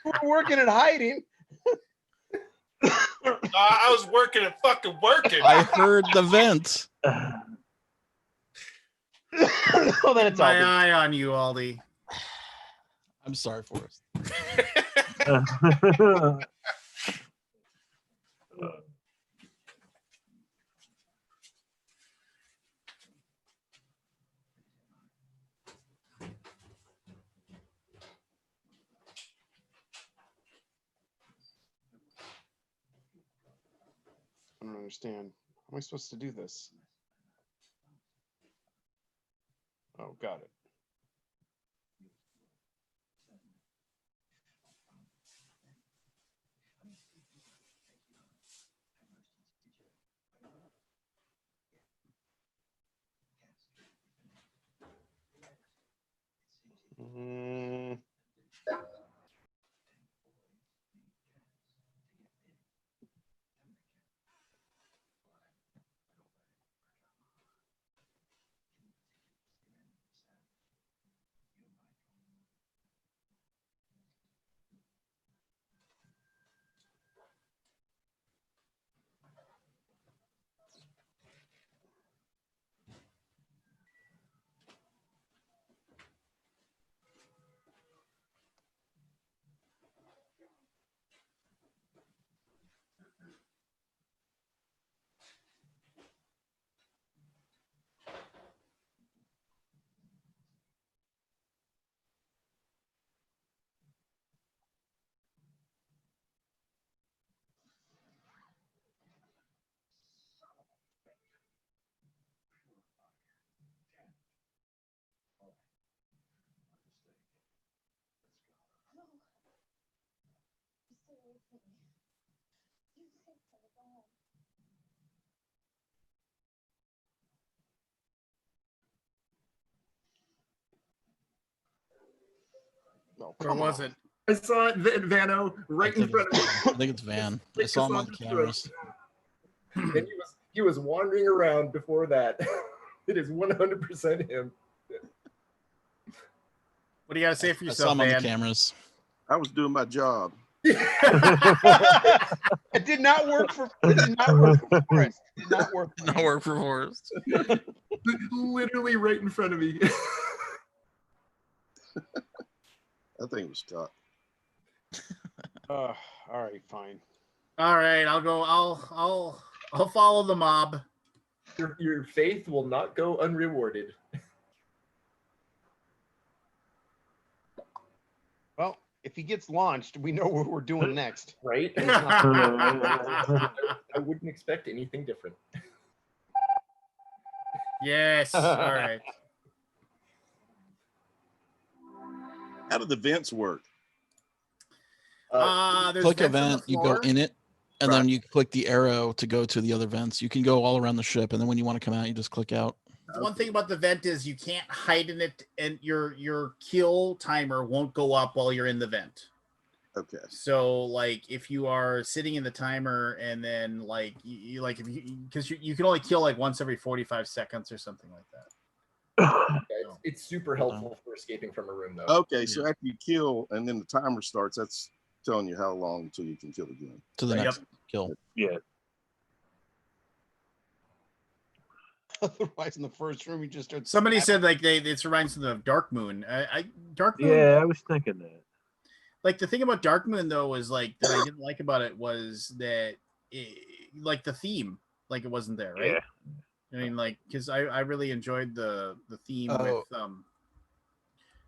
We're working at hiding. I was working at fucking working. I heard the vent. Well, then it's my Aldi. eye on you, Aldi. I'm sorry, Forrest. I don't understand. How am I supposed to do this? Oh, got it. No, Or was it? I saw it, Vano, right in front of me. I think it's Van. I saw him on the cameras. And he was wandering around before that. It is 100% him. What do you got to say for I saw yourself, him on the Van? cameras. I was doing my job. It did not work for Forrest. It did not work. Did not work for Forrest. Literally right in front of me. I think it was Scott. All right, fine. All right, I'll go. I'll follow the mob. Your faith will not go unrewarded. Well, if he gets launched, we know what we're doing next. Right? I wouldn't expect anything different. Yes. All right. How do the vents work? There's Click vents on the event, you go floor. in it, and Right. then you click the arrow to go to the other vents. You can go all around the ship, and then when you want to come out, you just click out. The one thing about the vent is you can't hide in it, and your kill timer won't go up while you're in the vent. Okay. So like if you are sitting in the timer and then like you like if you because you can only kill like once every 45 seconds or something like that. It's super helpful for escaping from a room, though. Okay, so after you kill and then the timer starts, that's telling you how long until you can kill again. To the next kill. Yeah. Otherwise, in the first room, you just start. Somebody said like it reminds them of Dark Moon. Dark Moon. Yeah, I was thinking that. Like the thing about Dark Moon though was like that I didn't like about it was that like the theme, like it wasn't there, right? Yeah. I mean, like because I really enjoyed the theme Oh. with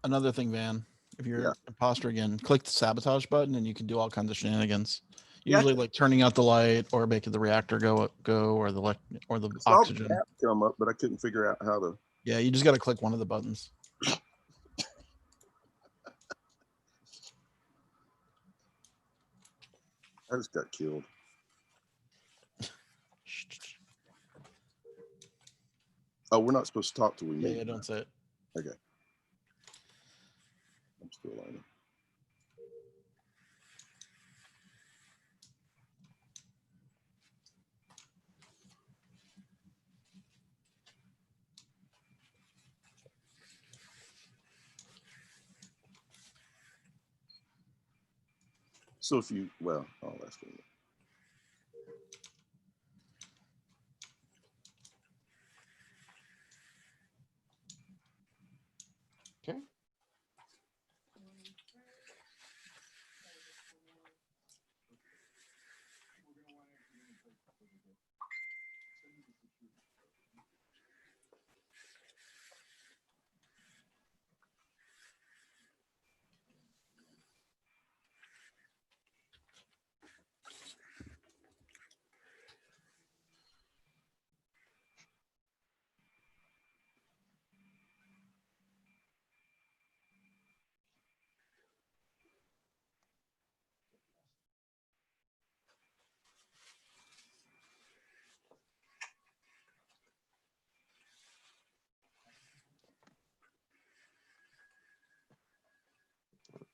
Another thing, Van, if you're imposter again, click the sabotage button, and you can do all kinds of shenanigans. Yeah. Usually, like turning out the light, or making the reactor go, or the oxygen. I saw the app come up, but I couldn't figure out how to. Yeah, you just got to click one of the buttons. I just got killed. Oh, we're not supposed to talk till we meet. Yeah, don't say it. Okay. I'm still on it. So if you, well, oh, that's good. Okay.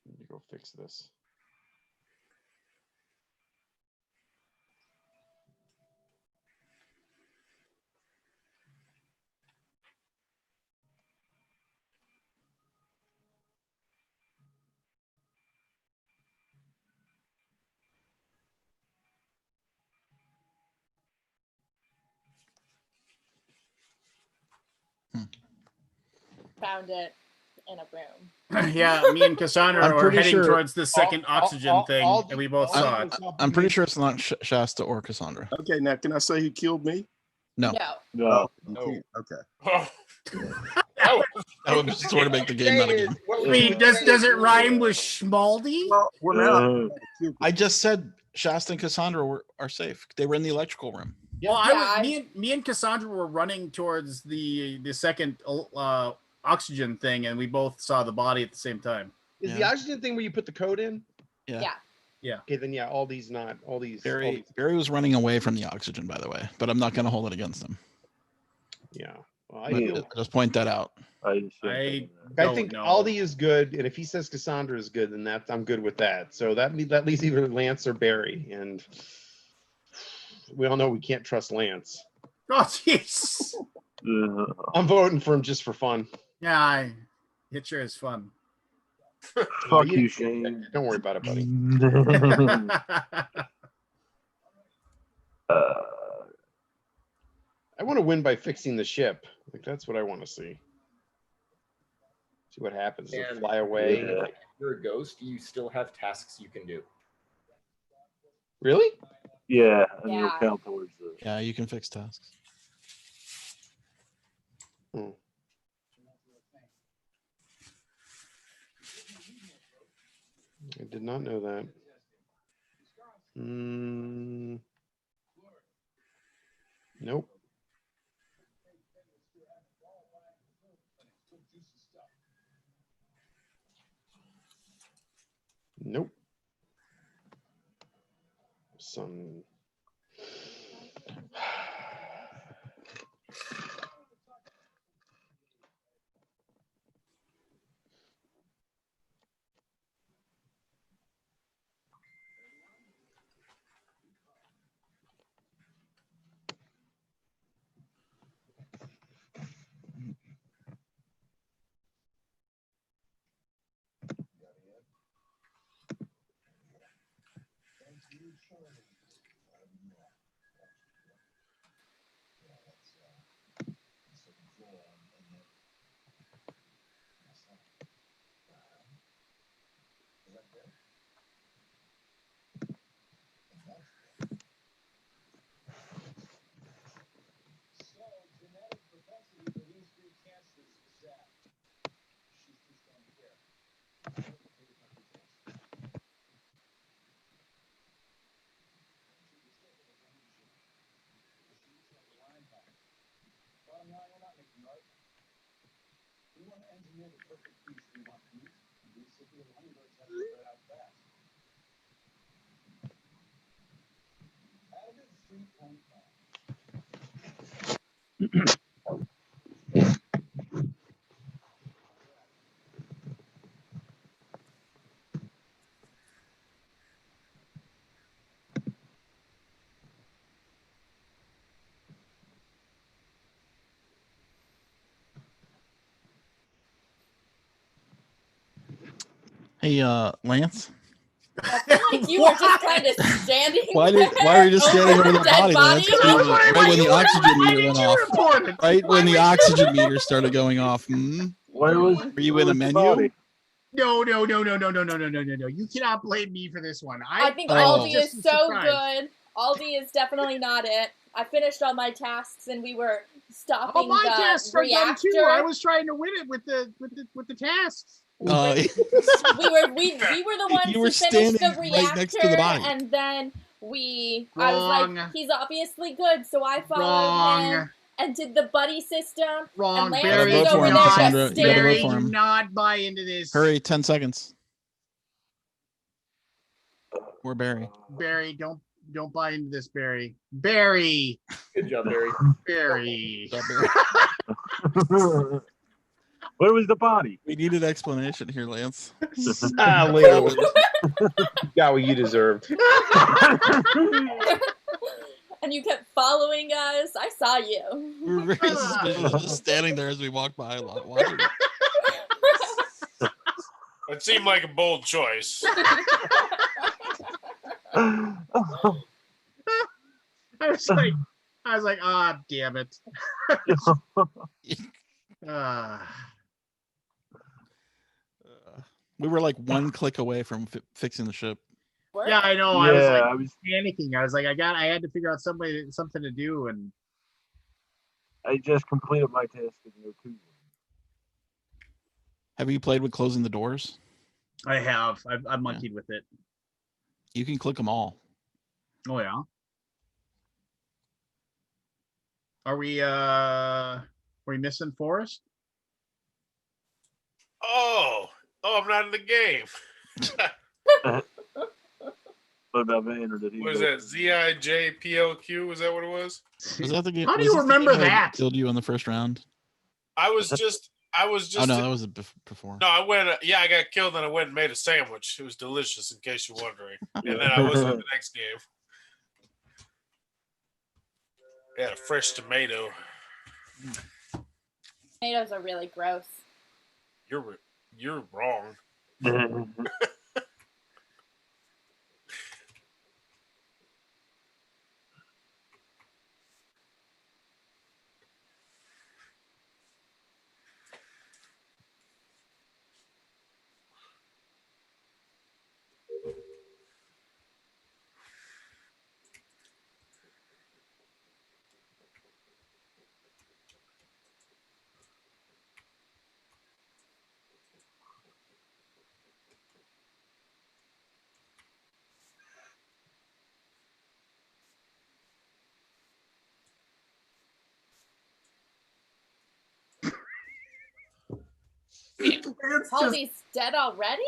Let me go fix this. Found it in a room. Yeah, me and Cassandra I'm were pretty heading sure towards the second oxygen thing, and we both saw it. I'm pretty sure it's not Shasta or Cassandra. Okay, now can I say who killed me? No. No. Okay. That would sort of make the game not a game. I mean, does it rhyme with Schmaldi? Well, now I just said Shasta and Cassandra are safe. They were in the electrical room. Well, me and Cassandra were running towards the second oxygen thing, and we both saw the body at the same time. Is the oxygen thing where you put the code in? Yeah. Yeah. Yeah. Okay, then yeah, all these. Barry was running away from the oxygen, by the way, but I'm not going to hold it against him. Yeah. Well, I'll just point that out. I think Aldi is good, and if he says Cassandra is good, then I'm good with that. So that leaves either Lance or Barry, and we all know we can't trust Lance. Oh, jeez. I'm voting for him just for fun. Yeah, it sure is fun. Fuck you, Shane. Don't worry about it, buddy. I want to win by fixing the ship. Like that's what I want to see. See what happens. Does it fly away? Like, if you're a ghost, you still have tasks you can do. Really? Yeah, and Yeah. you'll count towards the. Yeah, you can fix tasks. Hmm. I did not know that. Nope. Nope. Some. Hey, Lance. I feel like you were just kind of standing. Why were you just standing over the body, Lance? Right when the oxygen meter went off. Right when the oxygen meter started going off. Where was? Were you in a menu? No. You cannot blame me for this one. I think was Aldi just is so surprised. good. Aldi is definitely not it. I finished all my tasks and we were stopping All my the tasks are done reactor. too. I was trying to win it with the tasks. we were the ones You were who finished the standing reactor, right next to the body. and then I was like, he's obviously good, so I followed him and did the buddy system. Wrong. And Lance Barry, was over him, there Cassandra. just You gotta Barry, vote for do him. not buy into this. Hurry, 10 seconds. We're Barry. Barry, don't buy into this, Barry. Barry. Good job, Barry. Barry. Where was the body? We need an explanation here, Lance. Later. Got what you deserved. And you kept following us. I saw you. We were very suspicious, just standing there as we walked by, watching. It seemed like a bold choice. I was like, ah, damn it. We were like one click away from fixing the ship. Yeah, I know. Yeah, I was panicking. I was like, I had to figure out something to do, and I just completed my task in the O2. Have you played with closing the doors? I have. I've monkeyed with it. You can click them all. Oh yeah. Are we missing Forrest? Oh, I'm not in the game. something about Vander that he What is that? ZIJPLQ? Was that what it was? Was that the game? How do was you this the remember game where I that? killed you in the first round. I was just. Oh no, that was before. No, I went. Yeah, I got killed, and I went and made a sandwich. It was delicious, in case you're wondering. And then I was in the next game. I had a fresh tomato. Tomatoes are really gross. You're wrong. Haldy's dead already?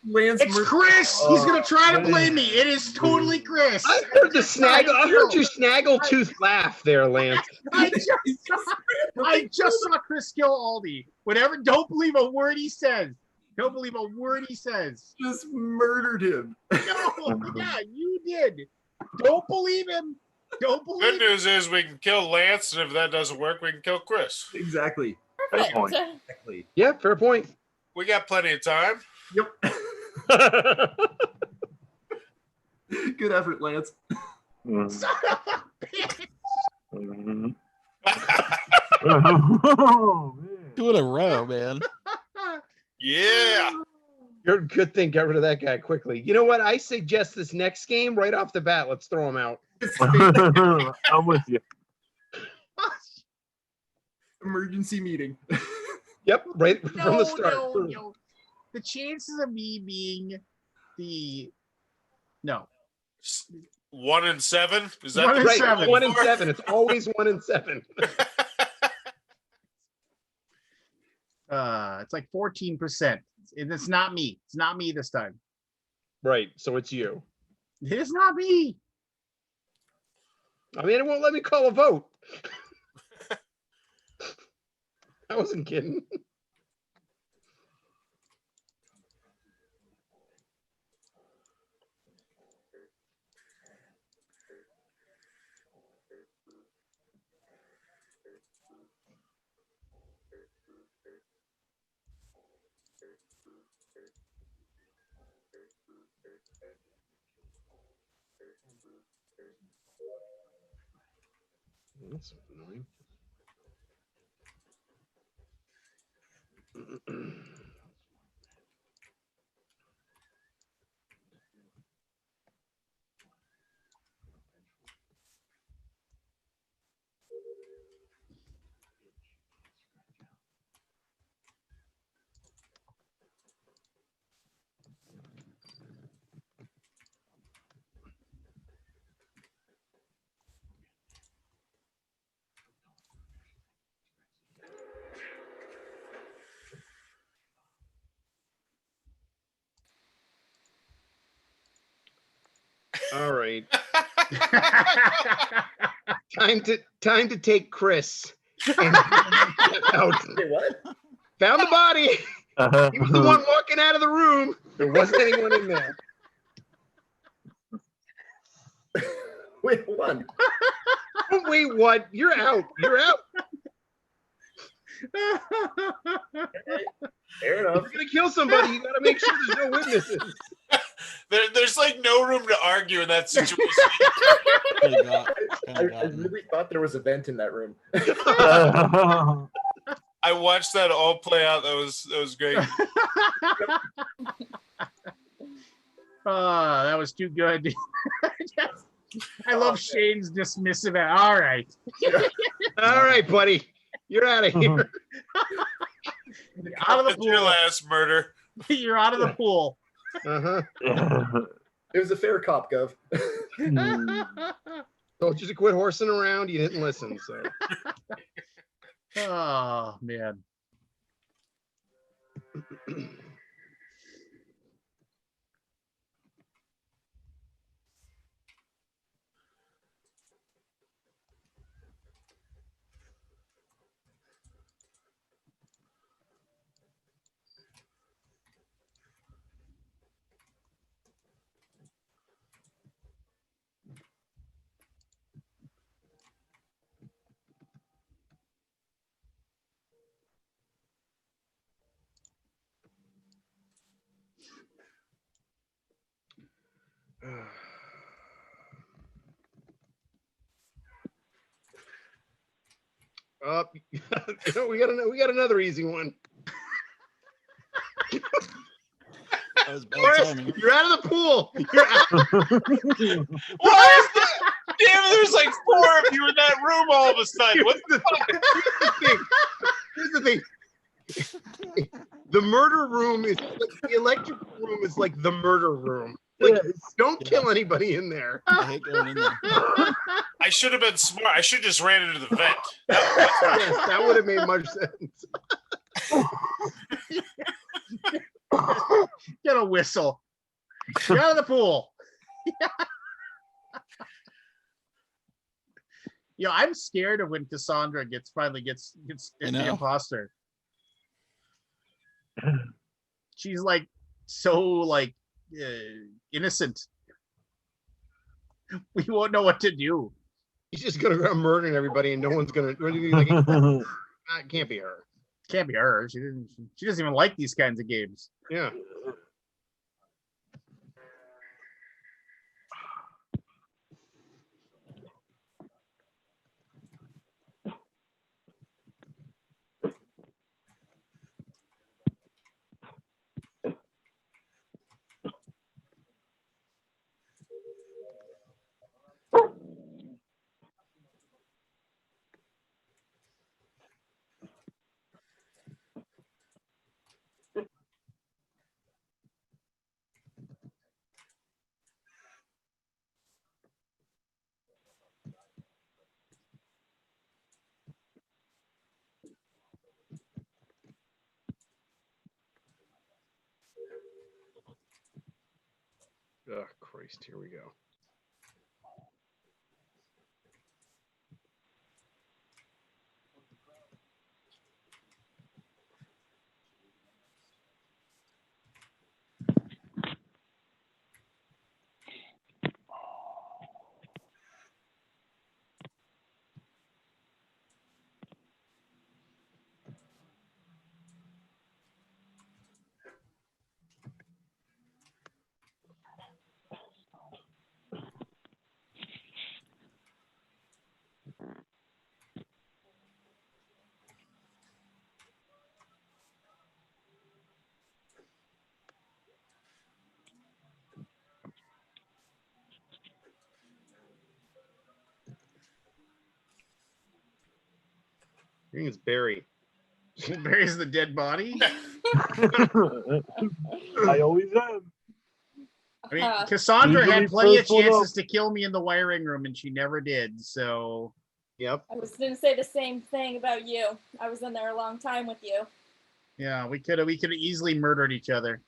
Lance, It's Chris. He's gonna try to blame me. It is totally Chris. I heard the snaggle. I heard your snaggletooth laugh there, Lance. I just saw Chris kill Aldi. Whatever. Don't believe a word he says. Don't believe a word he says. Just murdered him. No, yeah, you did. Don't believe him. Don't believe. Good news is we can kill Lance, and if that doesn't work, we can kill Chris. Exactly. Perfect. Exactly. Yeah, fair point. We got plenty of time. Yep. Good effort, Lance. Son of a bitch. Two in a row, man. Yeah. You're a good thing. Get rid of that guy quickly. You know what? I suggest this next game right off the bat. Let's throw him out. I'm with you. Emergency meeting. Yep, right from the start. No. The chances of me being no. 1 in 7? Is that 1 in Right, 7? 1 in 7. It's always 1 in 7. It's like 14%. And it's not me. It's not me this time. Right, so it's you. It is not me. I mean, it won't let me call a vote. I wasn't kidding. That's annoying. All right. time to take Chris. And out. Wait, what? Found the body. He was the one walking out of the room. There wasn't anyone in there. Wait, hold on. Wait, what? You're out. You're out. Fair If enough. you're gonna kill somebody, you gotta make sure there's no witnesses. There's like no room to argue in that situation. I really thought there was a vent in that room. I watched that all play out. That was great. Oh, that was too good. I love Shane's dismissive. All right. All right, buddy. You're out of here. Out of the pool. Your last murder. You're out of the pool. Uh-huh. It was a fair cop, Gov. Told you to quit horsing around. You didn't listen, so. Oh, man. we got another easy one. That was bad timing. You're out of the pool. You're out. Why is that? Damn, there's like 4 of you in that room all of a sudden. What the fuck? Here's the thing. The murder room is like, the electrical room is like the murder room. Like, don't kill anybody in there. I hate going in there. I should have been smart. I should have just ran into the vent. Yes, that would have made much sense. Get a whistle. Get out of the pool. I'm scared of when Cassandra finally gets the imposter. She's like so like innocent. We won't know what to do. She's just gonna go murdering everybody, and no one's gonna. Like, it can't be her. Can't be her. She doesn't even like these kinds of games. Yeah. Oh, Christ, here we go. I think it's Barry. Barry's the dead body. I always am. I mean, Cassandra Usually had plenty of first one chances up. to kill me in the wiring room, and she never did. So, yep. I was going to say the same thing about you. I was in there a long time with you. Yeah, we could have easily murdered each other.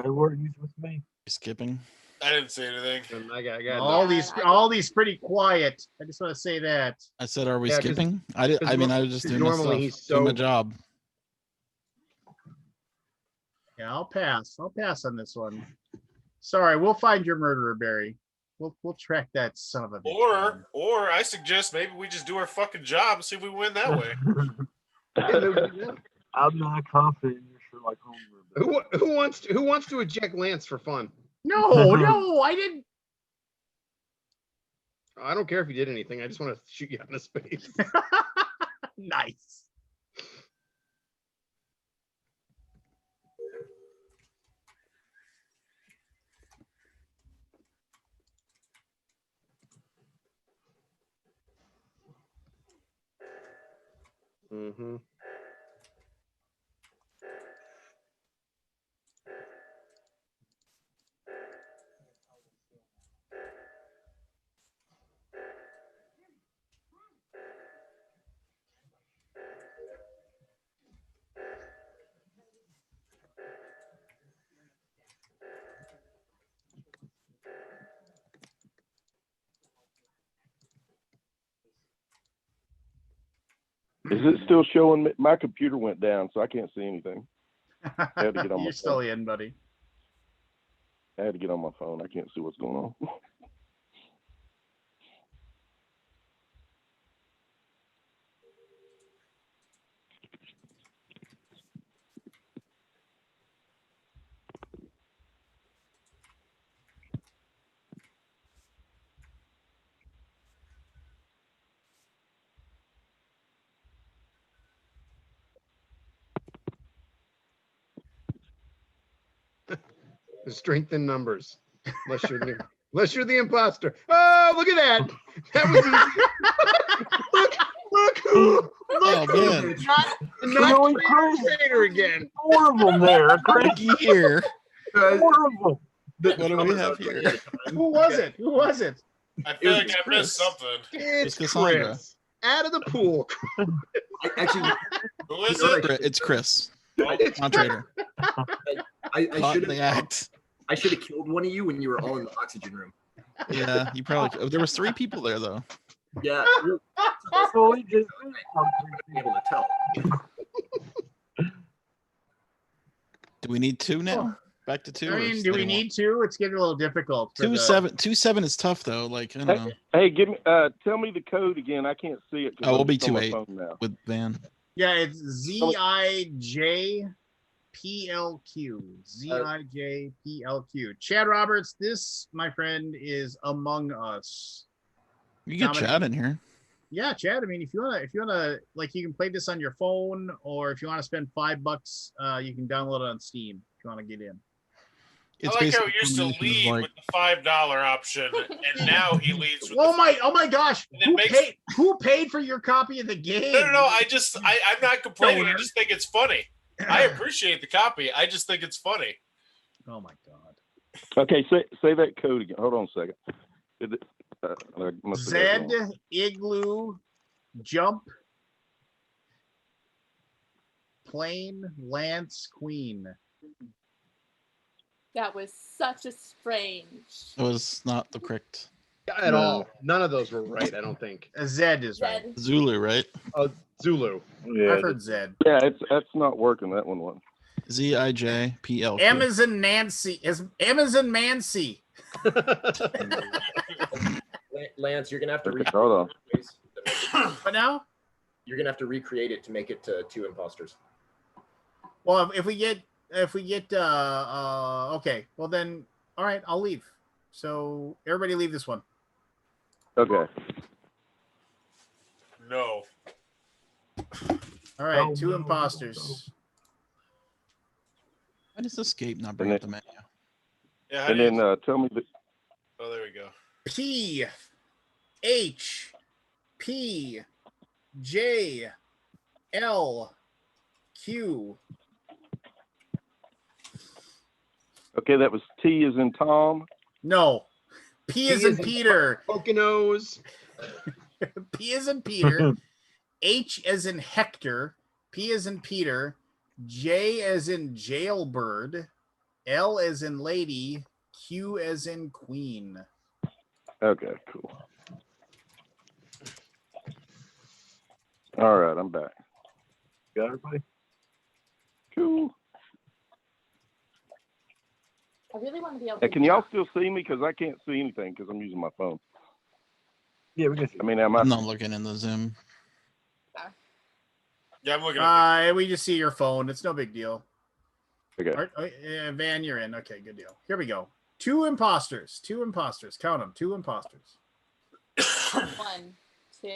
I worries with me. Skipping. I didn't say anything. I got all these pretty quiet. I just want to say that. I said, "Are we Yeah, 'cause- skipping?" I did. I mean, I was just doing my normally stuff, he's doing my so- job. Yeah, I'll pass. I'll pass on this one. Sorry, we'll find your murderer, Barry. We'll track that son of a bitch. Or I suggest maybe we just do our fucking job and see if we win that way. I'm not confident in your Sherlock Holmes. Who wants to eject Lance for fun? No, I didn't. I don't care if you did anything. I just want to shoot you out into space. Nice. Mm-hmm. Is it still showing me? My computer went down, so I can't see anything. I had to get on my You're still phone. in, buddy. I had to get on my phone. I can't see what's going on. The strength in numbers. Unless you're the imposter. Oh, look at that. That was easy. look who man. not traitor again. 4 of them there. Cranky here. 4 of them. What do we have here? Who was it? Who was it? I feel like I missed something. It's Cassandra. Chris. Out of the pool. Actually, Who is it? It's Chris. It's Not traitor. I Caught should in the have. act. I should have killed one of you when you were all in the oxygen room. Yeah, you probably. There was 3 people there though. Yeah. So he just able to tell. Do we need 2 now? Back to 2. I or mean, stay do we one? need 2? It's getting a little difficult. for 2-7. 2-7 is tough though. Like I don't know. Hey, give me tell me the code again. I can't see it. 'cause Oh, we'll I'm be just on my 2-8 phone now. with Van. Yeah, it's ZIJPLQ. ZIJPLQ. Chad Roberts, this, my friend, is Among Us. You get Chad in here. Yeah, Chad. I mean, if you wanna, like, you can play this on your phone, or if you want to spend $5, you can download it on Steam if you want to get in. It's I like how basically he used to combination of, lead like- with the $5 option, and now he leads with. Oh my gosh! Who paid for your copy of the game? No. I'm not complaining. I just think it's funny. I appreciate the copy. I just think it's funny. Oh my god. Okay, say that code again. Hold on a second. I must have got it Z wrong. Igloo Jump Plane Lance Queen. That was such a strange. It was not the correct. At all. None of those were right, I don't think. A Z is right. Zulu, right? Oh, Zulu. Yeah, I've heard Zed. Yeah, that's not working. That one was. ZIJPLQ. Amazon Nancy is Amazon Mancy. Lance, you're gonna have to Okay, hold on. But now, you're gonna have to recreate it to make it to 2 imposters. well, if we get okay, well then, all right, I'll leave. So everybody leave this one. Okay. No. All right, 2 imposters. Why does escape not bring up the menu? Yeah. And then tell me the. Oh, there we go. P H P J L Q. Okay, that was T as in Tom. No. P is in Peter. Poconos. P is in Peter. H as in Hector. P as in Peter. J as in jailbird. L as in lady. Q as in queen. Okay, cool. All right, I'm back. Got everybody? Cool. I really want to be able Hey, to. can y'all still see me? Because I can't see anything because I'm using my phone. Yeah, we can see. I mean, am I? I'm not looking in the Zoom. Yeah, I'm looking at We just see your phone. It's no big deal. Okay. Van, you're in. Okay, good deal. Here we go. 2 imposters. 2 imposters. Count them. 2 imposters. 1, 2.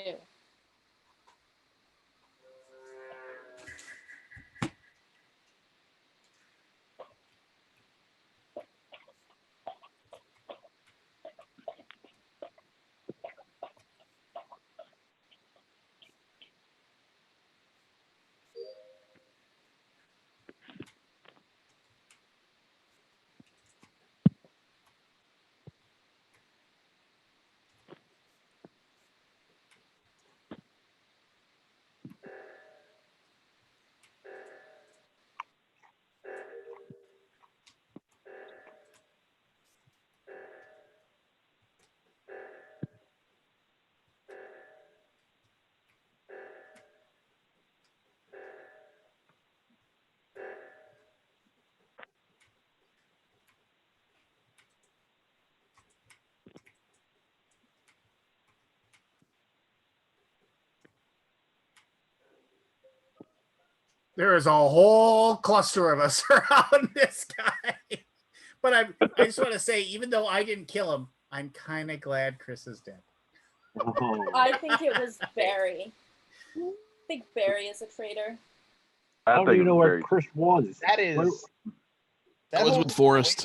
There is a whole cluster of us around this guy. But I just want to say, even though I didn't kill him, I'm kind of glad Chris is dead. I think it was Barry. I think Barry is a traitor. How do you know where Chris was? That is. That was with Forrest.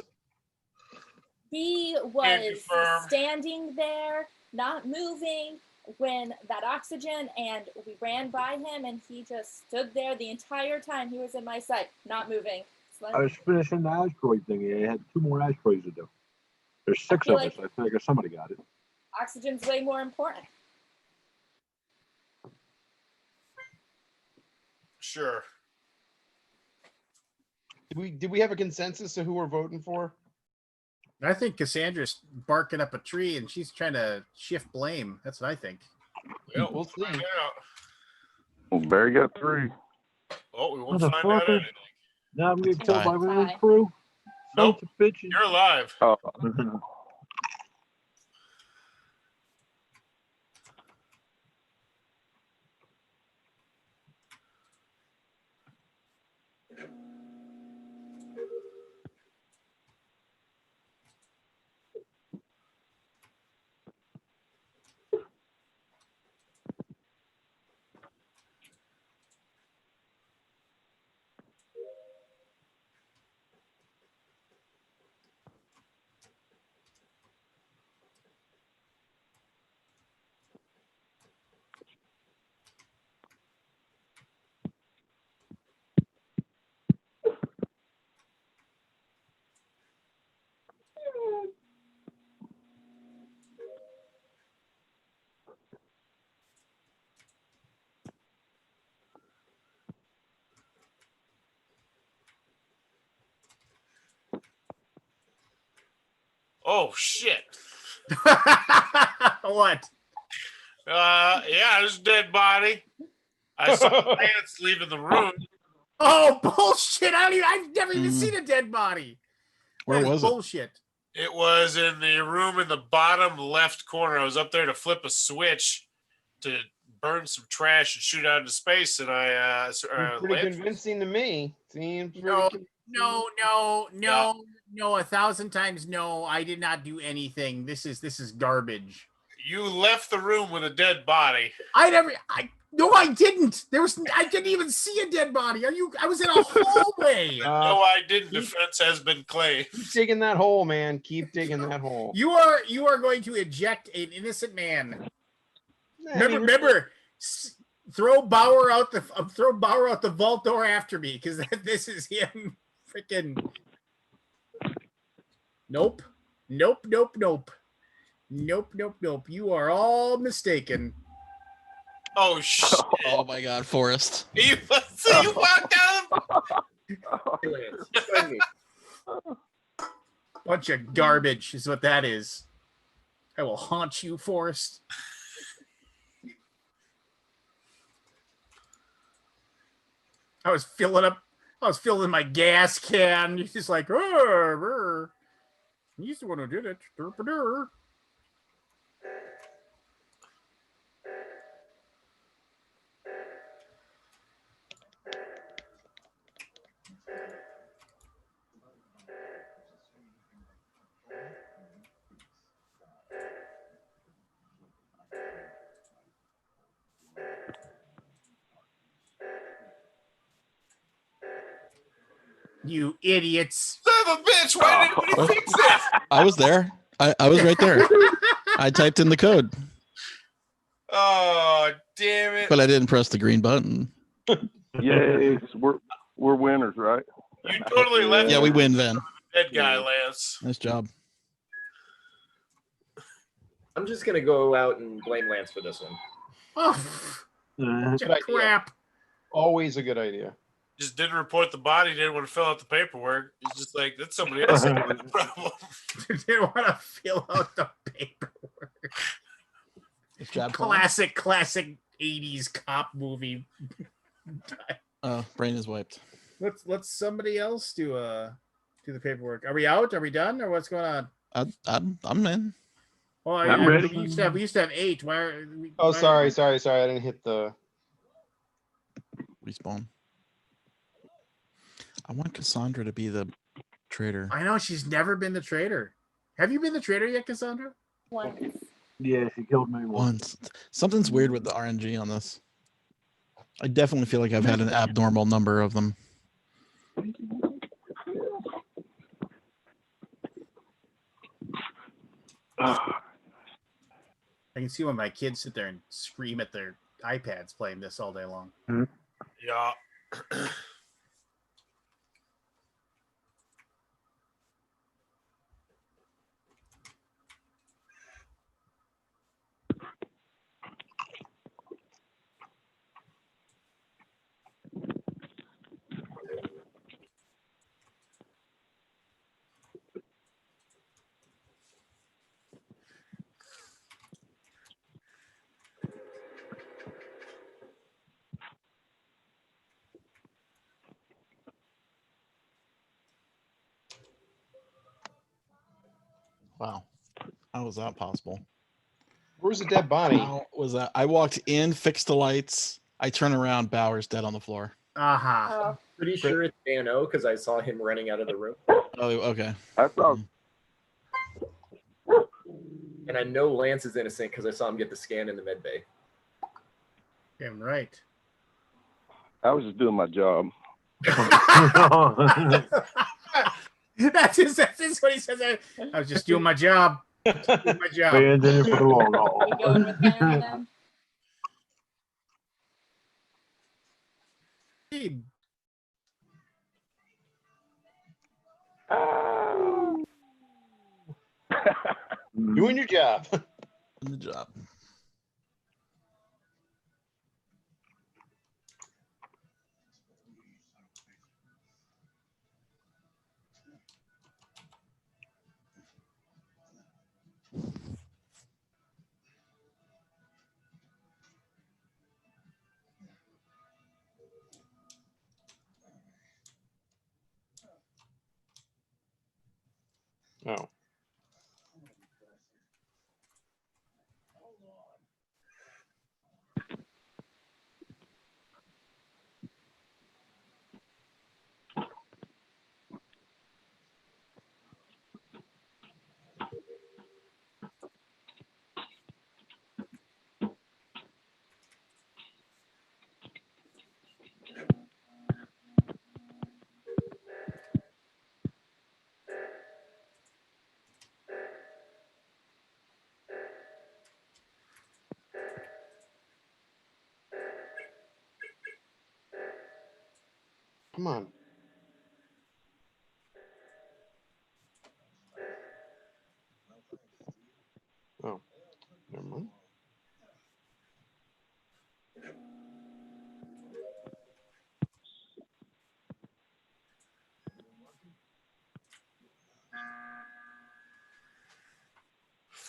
He was standing there, not moving when that oxygen, and we ran by him, and he just stood there the entire time he was in my sight, not moving. I was finishing the asteroid thing. I had 2 more asteroids to do. There's 6 feel of like- us. I figure somebody got it. Oxygen's way more important. Sure. Did we have a consensus of who we're voting for? I think Cassandra's barking up a tree and she's trying to shift blame. That's what I think. Yeah, we'll see. Barry got 3. Oh, we won't find out Motherfucker. anything. Now I'm getting killed by my own Tie. crew. Nope. Sons of bitches. You're alive. Oh. Oh shit. What? Yeah, there's a dead body. I saw Lance leaving the room. Oh bullshit! I've never even seen a dead body. Where That is was it? bullshit. It was in the room in the bottom left corner. I was up there to flip a switch to burn some trash and shoot out into space, and I Pretty Lance- convincing to me. Seems pretty No, convincing. no, 1,000 times no. I did not do anything. This is garbage. You left the room with a dead body. No, I didn't. I didn't even see a dead body. I was in a hallway. No, I didn't. Defense has been claimed. Keep digging that hole, man. Keep digging that hole. You are going to eject an innocent man. Remember, throw Bauer out the vault door after me, because this is him. Freaking. Nope. You are all mistaken. Oh shit! Oh my God, Forrest. You walked out. Bunch of garbage is what that is. I will haunt you, Forrest. I was filling my gas can. You're just like, he's the one who did it. Derp-a-der. You idiots. Son of a bitch, why didn't anybody fix this? I was there. I was right there. I typed in the code, Oh, damn it. but I didn't press the green button. Yes, we're winners, right? You totally left Yeah, we win, Van. dead guy, Lance. Nice job. I'm just gonna go out and blame Lance for this one. Oh, Good idea. crap. Always a good idea. Just didn't report the body, didn't want to fill out the paperwork. He's just like, that's somebody else's problem. Didn't want to fill out the paperwork. Classic 80s cop movie. Oh, brain is wiped. Let's somebody else do the paperwork. Are we out? Are we done? Or what's going on? I'm in. Oh, I'm ready. We used to have 8. Why are we, Oh, why- sorry. I didn't hit the Respawn. I want Cassandra to be the traitor. I know she's never been the traitor. Have you been the traitor yet, Cassandra? Once. Yeah, she killed me Once. Something's weird with the RNG on this. I definitely feel like I've had an abnormal number of them. I can see when my kids sit there and scream at their iPads playing this all day long. Yeah. Wow. How was that possible? Where's the dead body? How was that? I walked in, fixed the lights. I turn around, Bauer's dead on the floor. Aha. Pretty sure it's Dano because I saw him running out of the room. Oh, okay. I saw. And I know Lance is innocent because I saw him get the scan in the med bay. Damn right. I was just doing my job. That's just what he says. I was just doing my job. Just doing my job. Fans in it for the long haul. We going with Lance then? Doing your job. Doing the job. Oh. Come on. Oh, never mind.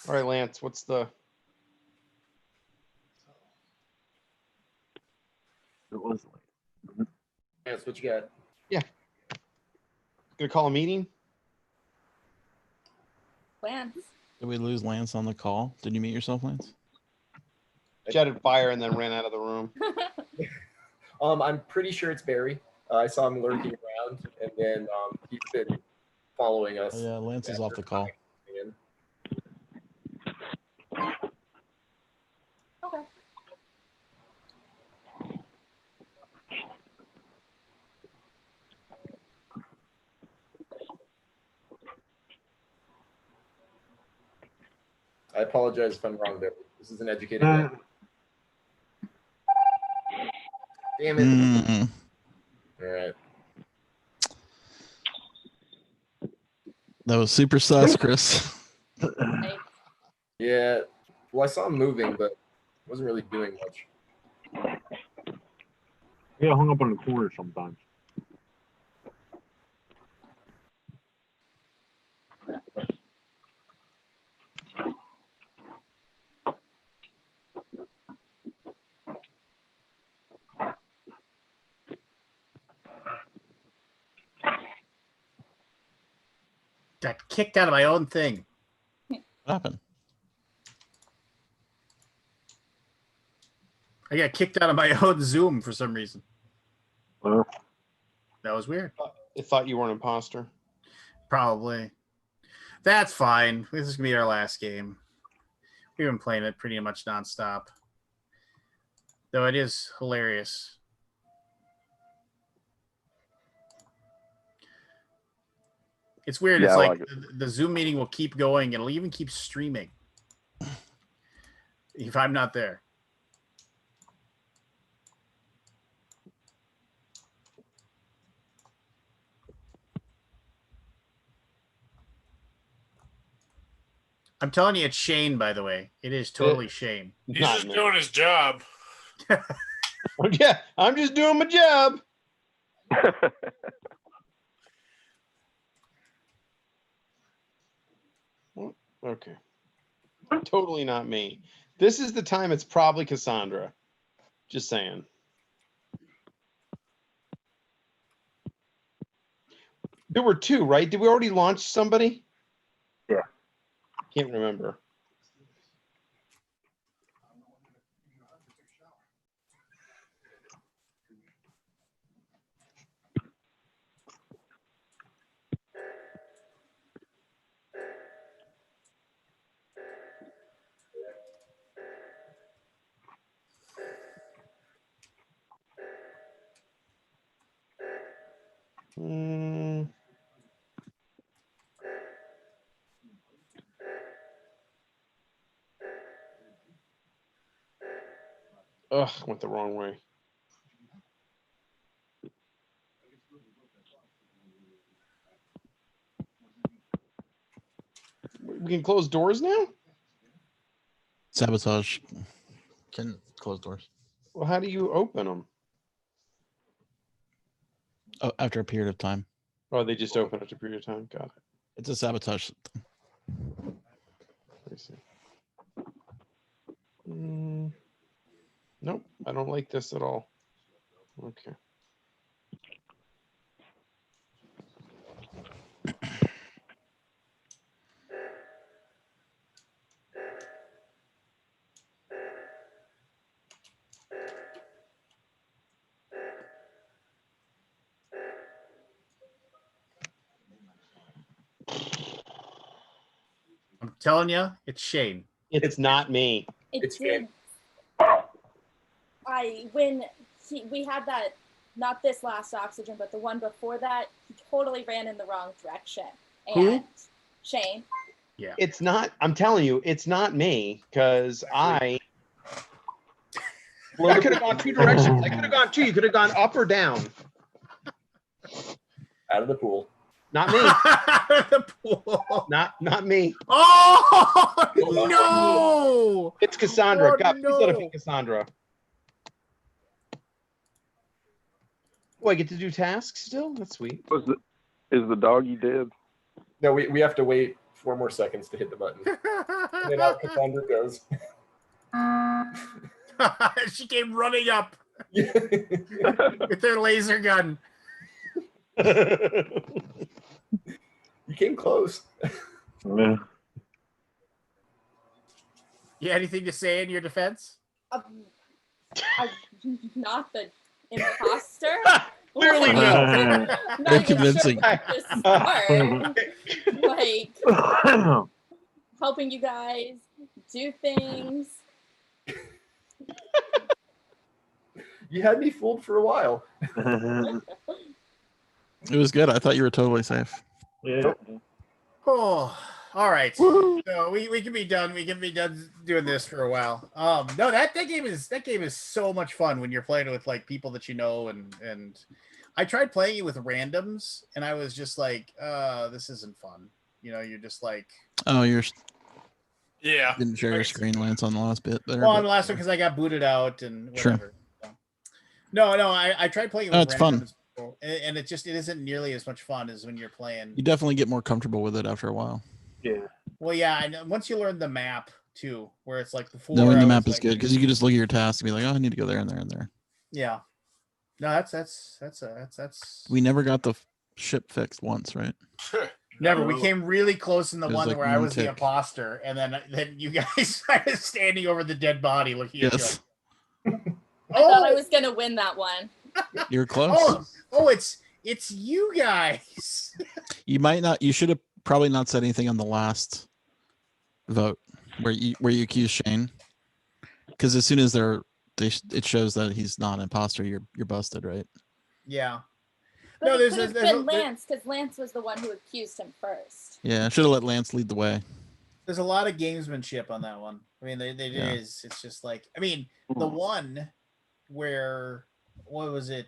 All right, Lance, what's the... It was Lance, what you got? Yeah. Gonna call a meeting? Lance. Did we lose Lance on the call? Did you mute yourself, Lance? Jetted fire and then ran out of the room. I'm pretty sure it's Barry. I saw him lurking around, and then he's been following us. Oh, yeah, Lance is off the call. Okay. I apologize if I'm wrong there. This is an educated guess. Damn it. Mm. All right. That was super sus, Chris. Yeah. Well, I saw him moving, but wasn't really doing much. Yeah, hung up on the corner sometimes. Got kicked out of my own thing. What happened? I got kicked out of my own Zoom for some reason. Well, that was weird. It thought you were an imposter. Probably. That's fine. This is gonna be our last game. We've been playing it pretty much nonstop. Though it is hilarious. It's weird. Yeah, It's I like like it. the Zoom meeting will keep going. It'll even keep streaming if I'm not there. I'm telling you, it's Shane, by the way. It is totally Shane. He's Not just me. doing his job. Yeah, I'm just doing my job. Okay. Totally not me. This is the time it's probably Cassandra. Just saying. There were two, right? Did we already launch somebody? Yeah. Can't remember. Hmm. Ugh, went the wrong way. We can close doors now? Sabotage can close doors. Well, how do you open them? Oh, after a period of time. Oh, they just open after a period of time. Got it. It's a sabotage. Let me see. Nope, I don't like this at all. Okay. I'm telling you, it's Shane. It's not me. It did. We had that, not this last oxygen, but the one before that, he totally ran in the wrong direction. And Who? Shane. Yeah. It's not, I'm telling you, it's not me, because I could have gone two directions. I could have gone two. You could have gone up or down. Out of the pool. Not me. The pool. Not me. Oh no! It's Cassandra. Oh, God, please let it be no. Cassandra. Oh, I get to do tasks still? That's sweet. Is the doggy dead? No, we have to wait 4 more seconds to hit the button. And then out Cassandra goes. She came running up with their laser gun. You came close. Yeah. You anything to say in your defense? I'm not the imposter. Clearly no. Very convincing. Like helping you guys do things. You had me fooled for a while. It was good. I thought you were totally safe. Yeah. Oh, all right. So we can be done. We can be done doing this for a while. No, that game is so much fun when you're playing with like people that you know, and I tried playing it with randoms, and I was just like, this isn't fun. You know, you're just like, Oh, you're Yeah. didn't share your screen, Lance, on the last bit there. well, on but- the last one because I got booted out and Sure. whatever. So. No, I tried playing it No, with it's fun. randoms, and it isn't nearly as much fun as when you're playing. You definitely get more comfortable with it after a while. Yeah. Well, yeah, and once you learn the map too, where it's like before. Knowing the I map was is like- good because you can just look at your task and be like, oh, I need to go there and there and there. Yeah. No, that's. We never got the ship fixed once, right? Never. We came really close in the It was one like where I one was the tick. imposter, and then you guys started standing over the dead body looking at Yes. you. I thought I was gonna win that one. You're close. Oh, it's you guys. You might not. You should have probably not said anything on the last vote where you accuse Shane, because as soon as it shows that he's not an imposter, you're busted, right? Yeah. But No, it there's could have there's been a, there- Lance because Lance was the one who accused him first. Yeah, should have let Lance lead the way. there's a lot of gamesmanship on that one. I mean, Yeah. is. It's just like, I mean, the one where, what was it?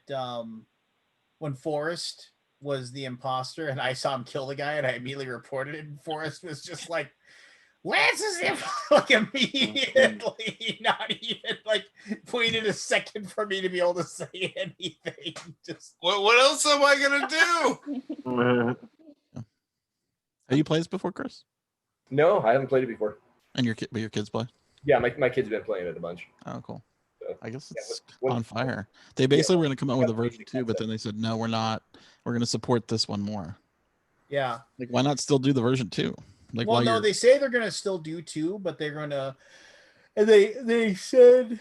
When Forrest was the imposter and I saw him kill the guy and I immediately reported it, and Forrest was just like, Lance is him, like immediately, not even like waited a second for me to be able to say anything. Just What else am I gonna do? Have you played this before, Chris? No, I haven't played it before. And your kids play? Yeah, my kids have been playing it a bunch. Oh, cool. So, I guess yeah, it's when- on fire. They basically yeah, were going to come out with a got the version basic 2, but concept. then they said, no, we're not. We're going to support this one more. yeah. Like, why not still do the version 2? Like, Well, while no, you're... they say they're gonna still do 2, but they're gonna, and they said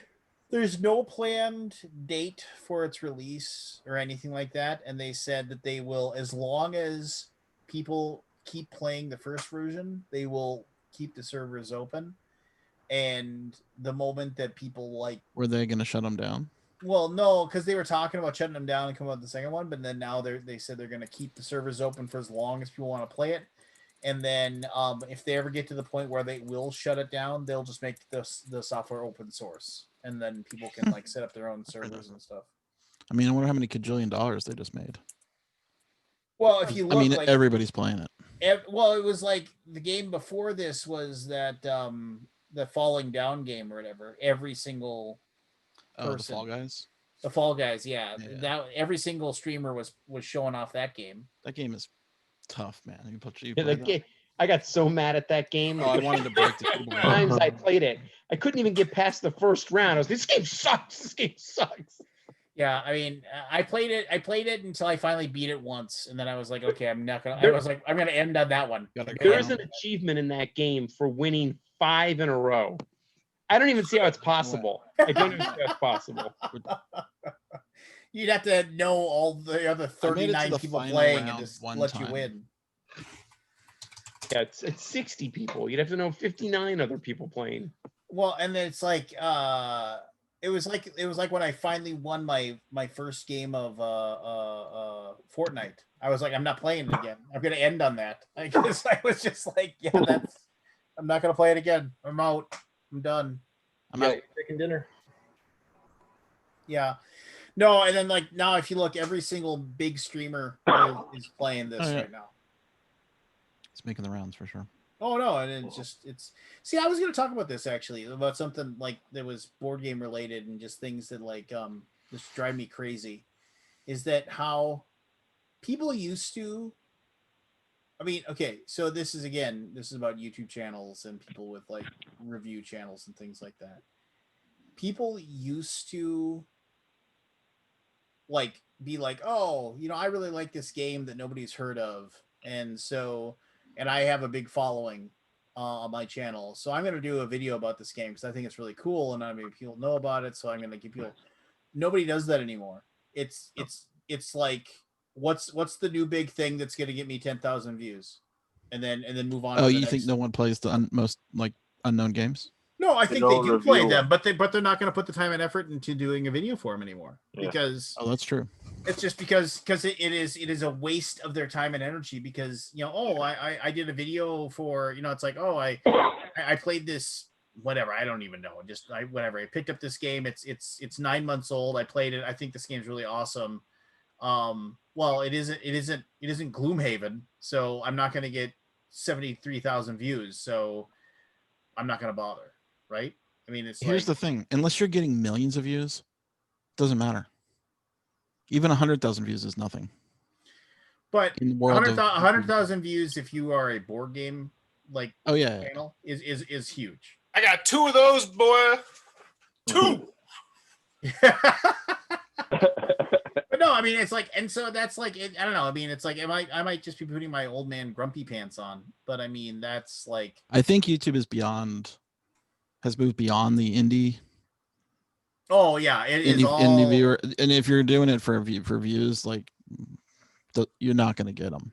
there's no planned date for its release or anything like that, and they said that they will, as long as people keep playing the first version, they will keep the servers open. And the moment that people like, Were they going to shut them down? well, no, because they were talking about shutting them down and come out with the second one, but then now they said they're going to keep the servers open for as long as people want to play it. And then if they ever get to the point where they will shut it down, they'll just make the software open source, and then people can like set up their own servers and stuff. I mean, I wonder how many $1 dollars they just made. Well, if you look, I mean, like, everybody's playing it. well, it was like the game before this was that the Falling Down game or whatever. Every single Oh, the person, Fall Guys? the Fall Guys, yeah. Yeah. That every single streamer was showing off that game. That game is tough, man. You Yeah, play that? I got so mad at that game. Oh, I wanted to break the keyboard. Times I played it, I couldn't even get past the first round. I was, this game sucks. This game sucks. Yeah, I mean, I played it until I finally beat it once, and then I was like, okay, I'm not gonna. I There- was like, I'm gonna end on that one. There is an achievement in that game for winning 5 in a row. I don't even see how it's possible. I don't even see how it's possible. You'd have to know all the other I made it to 39 the people final playing and round just one let you time. win. Yeah, it's 60 people. You'd have to know 59 other people playing. Well, and then it's like it was like when I finally won my first game of Fortnite. I was like, I'm not playing it again. I'm gonna end on that. I guess I was just like, yeah, I'm not gonna play it again. I'm out. I'm done. I'm out. Chicken dinner. Yeah. No, and then like now if you look, every single big streamer is playing this right now. It's making the rounds for sure. Oh no, and it's see, I was gonna talk about this actually, about something like that was board game related and just things that like just drive me crazy. Is that how people used to, I mean, okay, so this is about YouTube channels and people with like review channels and things like that. People used to like be like, oh, I really like this game that nobody's heard of, and I have a big following on my channel, so I'm going to do a video about this game because I think it's really cool and I mean people know about it, so I'm going to give people. Nobody does that anymore. It's like what's the new big thing that's going to get me 10,000 views, and then move on. Oh, to the you next. think no one plays the most like unknown games? No, I think they do play them, but they're not going to put the time and effort into doing a video for them anymore because that's true. It's just because it is a waste of their time and energy because I did a video for it's like I played this whatever, I don't even know, I picked up this game, it's 9 months old, I played it, I think this game's really awesome. Well, it isn't Gloomhaven, so I'm not going to get 73,000 views, so I'm not going to bother. Right? I mean, Here's the thing: unless you're getting millions of views, it doesn't matter. Even 100,000 views is nothing. But in the world 100,000 views, if you are a board game like channel, is huge. I got 2 of those, boy. 2. But no, I mean it's like, and so that's like, I don't know. I mean, it's like, I might just be putting my old man grumpy pants on, but I mean that's like. I think YouTube has moved beyond the indie. Oh yeah, it is all indie viewer, and if you're doing it for views, like you're not going to get them.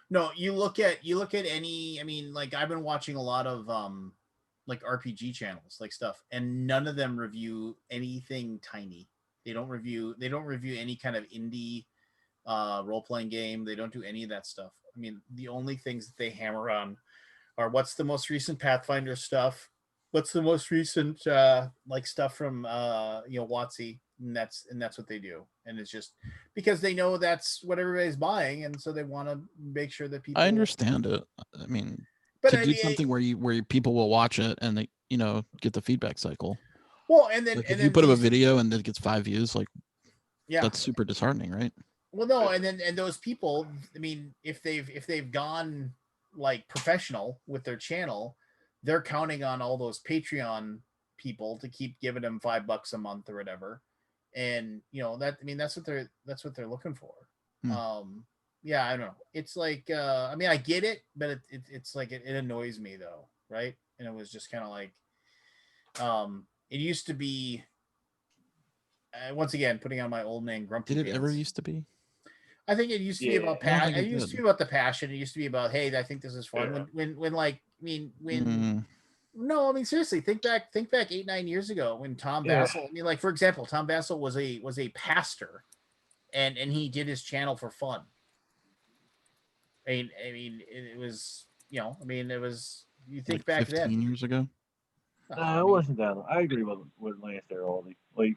No, you look at any. I mean, like I've been watching a lot of like RPG channels, like stuff, and none of them review anything tiny. They don't review any kind of indie role-playing game. They don't do any of that stuff. I mean, the only things that they hammer on are what's the most recent Pathfinder stuff, what's the most recent like stuff from WotC, and that's what they do. And it's just because they know that's what everybody's buying, and so they want to make sure that people. I understand it. I mean, But to I do mean, something where people will watch it and they get the feedback cycle. Well, and then like and if then you put up a these- video and it gets 5 views, like Yeah. that's super disheartening, right? Well, no, and those people, I mean, if they've gone like professional with their channel, they're counting on all those Patreon people to keep giving them $5 a month or whatever, and that, I mean, that's what they're looking for. Yeah, I don't know. It's like, I mean, I get it, but it's like it annoys me though, right? And it was just kind of like, it used to be. Once again, putting on my old man grumpy. Did it pants. ever used to be? I think it used to be about passion. It used to be about the passion. It used to be about, hey, I think this is fun. Yeah. When like, I mean, when no, I mean, seriously, think back 8-9 years ago when Tom Bassel. I mean, like, for example, Tom Bassel was a pastor, and he did his channel for fun. I mean, it was, I mean, it was. You think Like back 15 then. years ago. It wasn't that. I agree with Lance there, Aldi. Like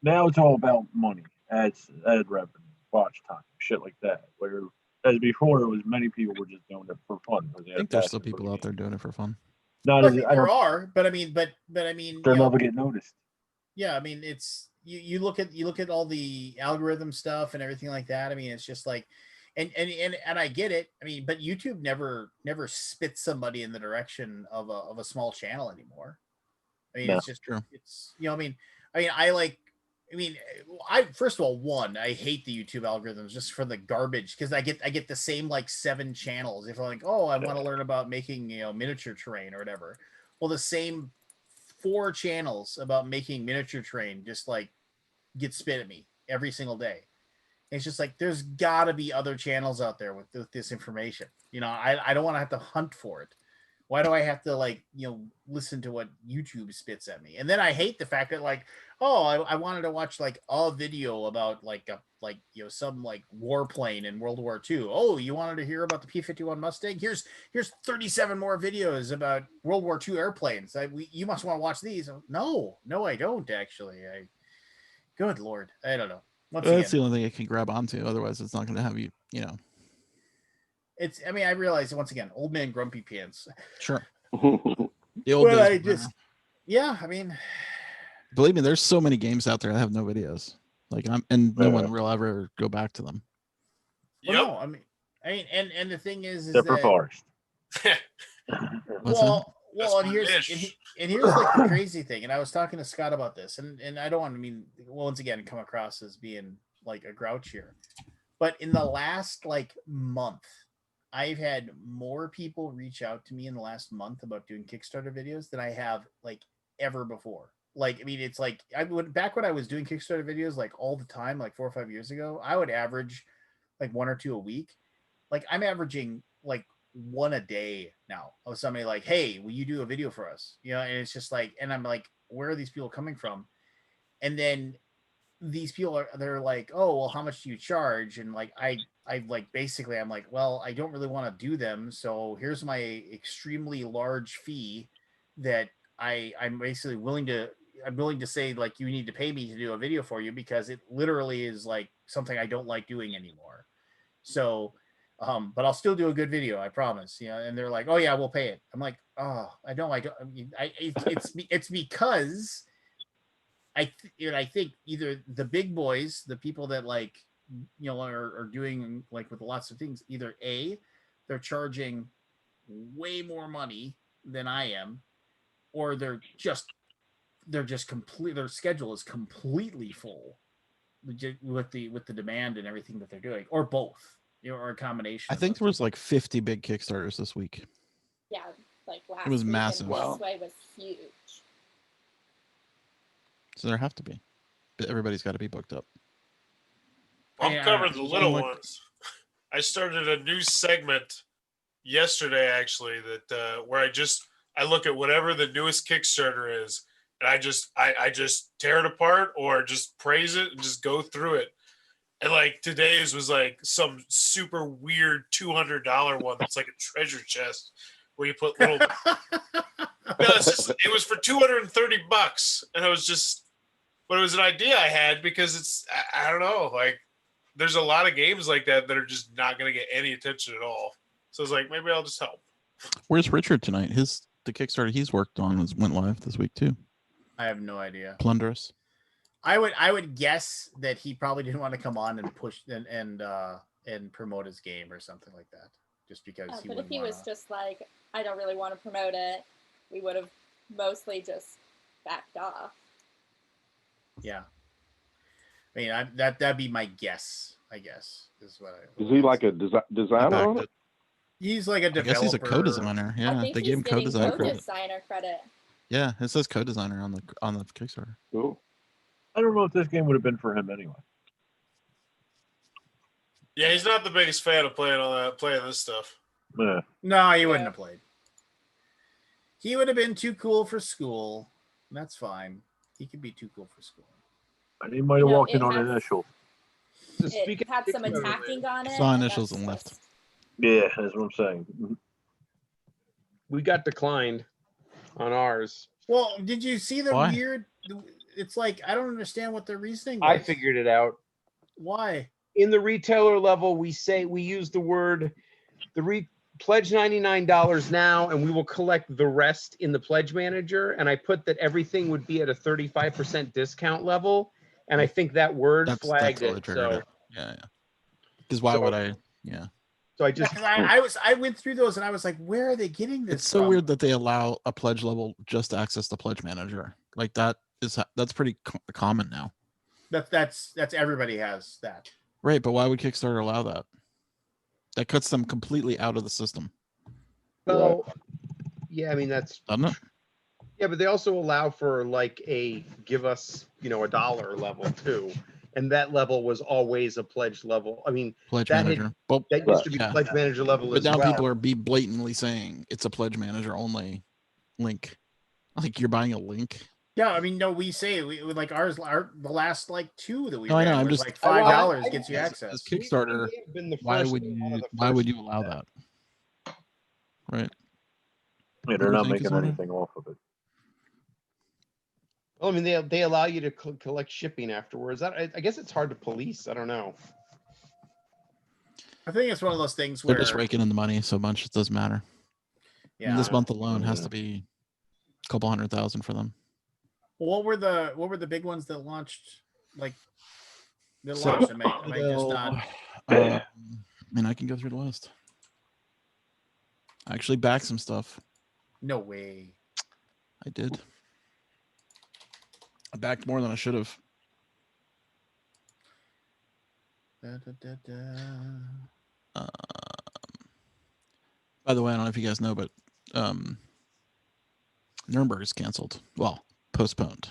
now it's all about money, ad revenue, watch time, shit like that. Where as before, it was many people were just doing it for fun. I think there's still people out there doing it for fun. Not I as think I there don't. are, but I mean, They're never getting noticed. Yeah, I mean, it's you look at all the algorithm stuff and everything like that. I mean, it's just like, and I get it. I mean, but YouTube never spits somebody in the direction of a small channel anymore. I mean, No. it's just it's I mean, I first of all, I hate the YouTube algorithms just for the garbage, because I get the same like 7 channels. If I'm like, oh, I want to learn about making miniature terrain or whatever, well, the same 4 channels about making miniature terrain just like get spit at me every single day. It's just like there's got to be other channels out there with this information. I don't want to have to hunt for it. Why do I have to listen to what YouTube spits at me? And then I hate the fact that I wanted to watch like a video about some like warplane in World War II. Oh, you wanted to hear about the P-51 Mustang? Here's 37 more videos about World War II airplanes. You must want to watch these. No, I don't actually. Good Lord, I don't know. That's the only thing it can grab onto. Otherwise, it's not going to have you. It's. I mean, I realize once again, old man grumpy pants. Sure. The old days were better. Yeah. I mean, believe me, there's so many games out there that have no videos. No one will ever go back to them. Well, no, I mean, and the thing is Except for that Forrest. well, and here's like the crazy thing. And I was talking to Scott about this, and I don't want to once again come across as being like a grouch here, but in the last like month, I've had more people reach out to me in the last month about doing Kickstarter videos than I have like ever before. Like, I mean, it's like back when I was doing Kickstarter videos like all the time, like 4 or 5 years ago, I would average like 1 or 2 a week. Like I'm averaging like 1 a day now of somebody like, hey, will you do a video for us? And it's just like, and I'm like, where are these people coming from? And then these people they're like, oh, well, how much do you charge? And like, I like, basically I'm like, well, I don't really want to do them. So here's my extremely large fee that I'm basically willing to say, like, you need to pay me to do a video for you, because it literally is like something I don't like doing anymore. So, but I'll still do a good video, I promise. And they're like, oh yeah, we'll pay it. I'm like, oh, I don't. It's because I think either the big boys, the people that like, are doing like with lots of things, either A, they're charging way more money than I am, or they're just complete. Their schedule is completely full with the demand and everything that they're doing, or both, or a combination. I think there was like 50 big Kickstarters this week. Yeah, like last It was week, massive. and this way was huge. So there have to be. But everybody's got to be booked up. I'm covering the little ones. I started a new segment yesterday, actually, that where I look at whatever the newest Kickstarter is, and I just tear it apart or just praise it and just go through it. And like today's was like some super weird $200 one that's like a treasure chest where you put little. No, it was for $230, and it was just, but it was an idea I had because it's I don't know, like there's a lot of games like that that are just not going to get any attention at all. So it's like maybe I'll just help. Where's Richard tonight? The Kickstarter he's worked on went live this week too. I have no idea. Plunderous. I would guess that he probably didn't want to come on and push and promote his game or something like that, just because he. But if he was just like, I don't really want to promote it, we would have mostly just backed off. Yeah. I mean, that'd be my guess. I guess is what I. Is he like a designer on it? He's like a developer. I guess he's a co-designer. Yeah, I think they gave him co-designer credit. Yeah, it says co-designer on the Kickstarter. Cool. I don't know if this game would have been for him anyway. Yeah, he's not the biggest fan of playing this stuff. Yeah. No, he wouldn't have played. He would have been too cool for school. That's fine. He could be too cool for school. And he might have walked in on initial. It had some attacking on it. Saw initials and left. Yeah, that's what I'm saying. We got declined on ours. Well, did you see the Why? weird? It's like I don't understand what the reasoning was. I figured it out. Why? In the retailer level, we use the word pledge $99 now, and we will collect the rest in the pledge manager. And I put that everything would be at a 35% discount level, and I think that word flagged totally it. triggered So it. Yeah. Because why would I? Yeah. So I just I went through those and I was like, where are they getting this? It's so from? weird that they allow a pledge level just to access the pledge manager. Like that's pretty common now. That's everybody has that. Right, but why would Kickstarter allow that? That cuts them completely out of the system. Well, yeah, I mean that's doesn't it? Yeah, but they also allow for like a give us, $1 level too. And that level was always a pledge level. I mean, Pledge that manager. that used to be Yeah. pledge manager level But as now well. people are blatantly saying it's a pledge manager only link. Like you're buying a link. Yeah, I mean, no, we say we like the last like two that we No, I know. ran I'm was just like $5 gets you access. As Kickstarter, why would you allow that? Right. Yeah, they're not making anything off of it. Well, I mean, they allow you to collect shipping afterwards. I guess it's hard to police. I don't know. I think it's one of those things They're where just raking in the money so much it doesn't matter. Yeah. This month alone has to be a couple 100,000 for them. what were the big ones that launched like that launched? Am I just not? I mean, I can go through the list. I actually backed some stuff. No way. I did. I backed more than I should have. By the way, I don't know if you guys know, but Nuremberg is canceled. Well, postponed.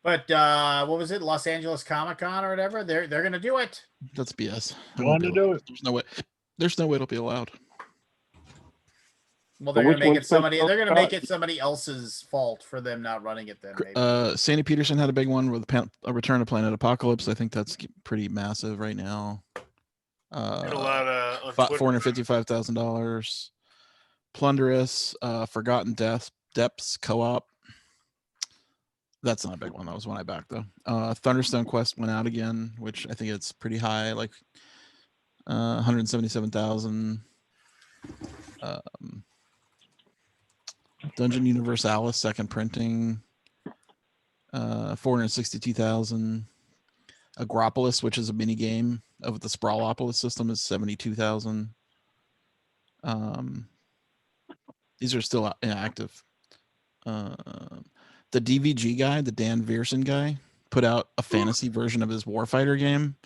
But what was it? Los Angeles Comic-Con or whatever? They're gonna do it. That's BS. They want to do it. There's no way. There's no way it'll be allowed. Well, they're gonna make it somebody. They're gonna make it somebody else's fault for them not running it. Then maybe. Sandy Peterson had a big one with a Return to Planet Apocalypse. I think that's pretty massive right now. Had a lot on Twitter. $455,000. Plunderous, Forgotten Depths co-op. That's not a big one. That was one I backed though. Thunderstone Quest went out again, which I think it's pretty high, like 177,000. Dungeon Universalis second printing, 462,000. Agropolis, which is a mini game of the Sprawlopolis system, is 72,000. These are still inactive. The DVG guy, the Dan Viersen guy, put out a fantasy version of his Warfighter game,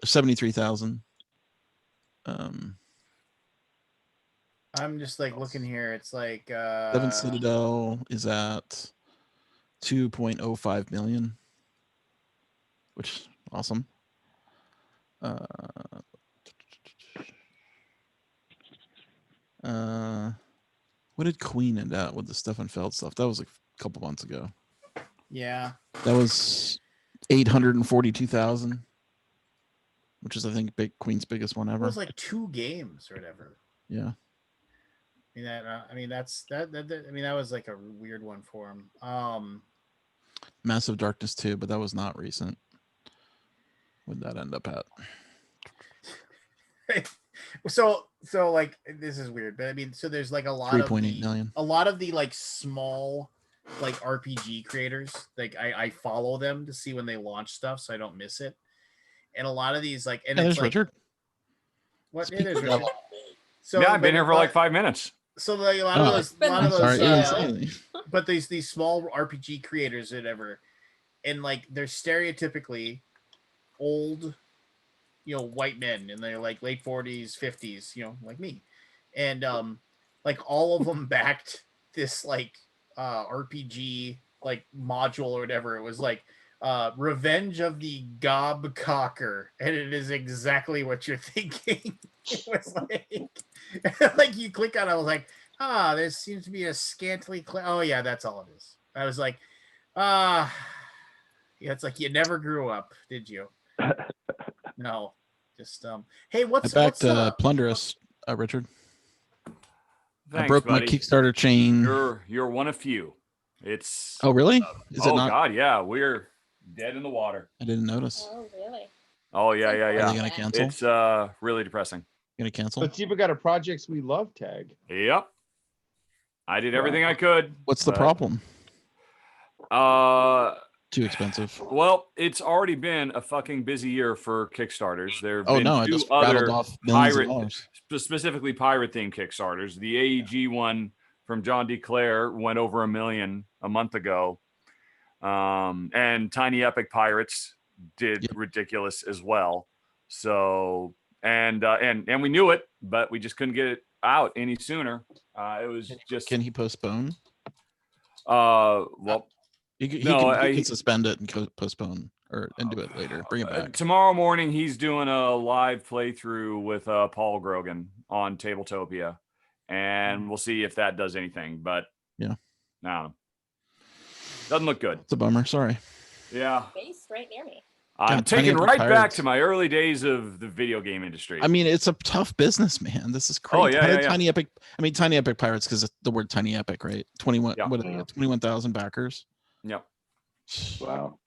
73,000. I'm just like looking here. It's like Seven Citadel is at 2.05 million, which is awesome. What did Queen end out with the Stefan Feld stuff? That was a couple months ago. Yeah. That was 842,000, which is I think Queen's biggest one It ever. was like 2 games or whatever. Yeah. I mean that was like a weird one for him. Massive Darkness 2, but that was not recent. What'd that end up at? So like this is weird, but I mean, so there's like a lot of 3.8 million. A lot of the like small like RPG creators, like I follow them to see when they launch stuff so I don't miss it. And a lot of these like, and Yeah, it's there's like Richard. what? Speak There's for Richard. that. So Yeah, I've been like, here for like 5 minutes. So like a lot of those, Sorry, you didn't say anything. but these small RPG creators or whatever, and like they're stereotypically old, white men, and they're like late 40s, 50s, like me, and like all of them backed this like RPG like module or whatever. It was like Revenge of the Gobcocker, and it is exactly what you're thinking. It was like you click on it, I was like, there seems to be a scantily oh yeah, that's all it is. I was like, yeah, it's like you never grew up, did you? No. Just hey, I backed Plunderous, Richard. I Thanks, broke buddy. my Kickstarter chain. You're one of few. It's Oh really? Is it oh not? God, yeah, we're dead in the water. I didn't notice. Oh, really? Oh yeah. Are they gonna cancel? It's really depressing. Gonna cancel? But Ziva got a Projects We Love tag. Yep. I did everything I could. What's the problem? Too expensive. Well, it's already been a fucking busy year for Kickstarters. There have Oh, been no, I 2 just other rattled off millions of dollars. specifically pirate themed Kickstarters. The AEG one from John D. Clare went over $1 million a month ago. And Tiny Epic Pirates did ridiculous as well. So and we knew it, but we just couldn't get it out any sooner. It was just. Can he postpone? Well, he can suspend it and postpone and do it later. Bring it back. Tomorrow morning, he's doing a live playthrough with Paul Grogan on Tabletopia, and we'll see if that does anything. But yeah, no, doesn't look good. It's a bummer. Sorry. Yeah, Based right near me. I'm God, taking Tiny right Epic back Pirates. to my early days of the video game industry. I mean, it's a tough business, man. This is crazy. Oh, yeah, How did yeah. Tiny Epic. I mean, Tiny Epic Pirates because the word Tiny Epic, right? 21. Yeah. What are they? 21,000 backers. Yep. Wow.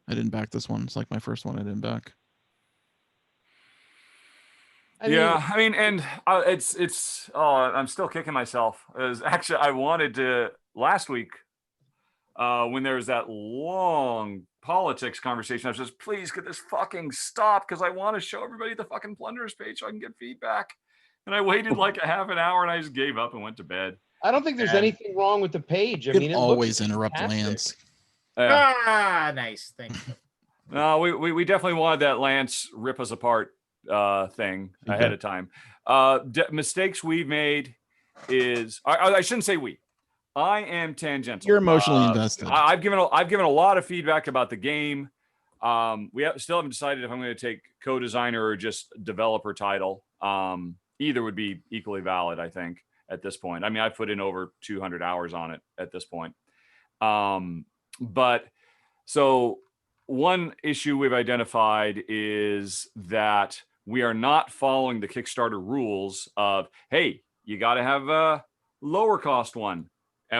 I didn't back this one. It's like my first one I didn't back. I mean, and it's. Oh, I'm still kicking myself. Actually, I wanted to last week when there was that long politics conversation. I was just, please, could this fucking stop? Because I want to show everybody the fucking Plunderous page so I can get feedback. And I waited like a half an hour, and I just gave up and went to bed. I don't think there's anything wrong with the page. I You mean, can it always looks interrupt fantastic. Lance. Yeah. Nice. Thank you. No, we definitely wanted that Lance rip us apart thing ahead of time. Mistakes we've made is I shouldn't say we. I am tangential. You're emotionally invested. I've given a lot of feedback about the game. Still haven't decided if I'm going to take co-designer or just developer title. Either would be equally valid, I think, at this point. I mean, I've put in over 200 hours on it at this point. But so one issue we've identified is that we are not following the Kickstarter rules of, hey, you got to have a lower cost one.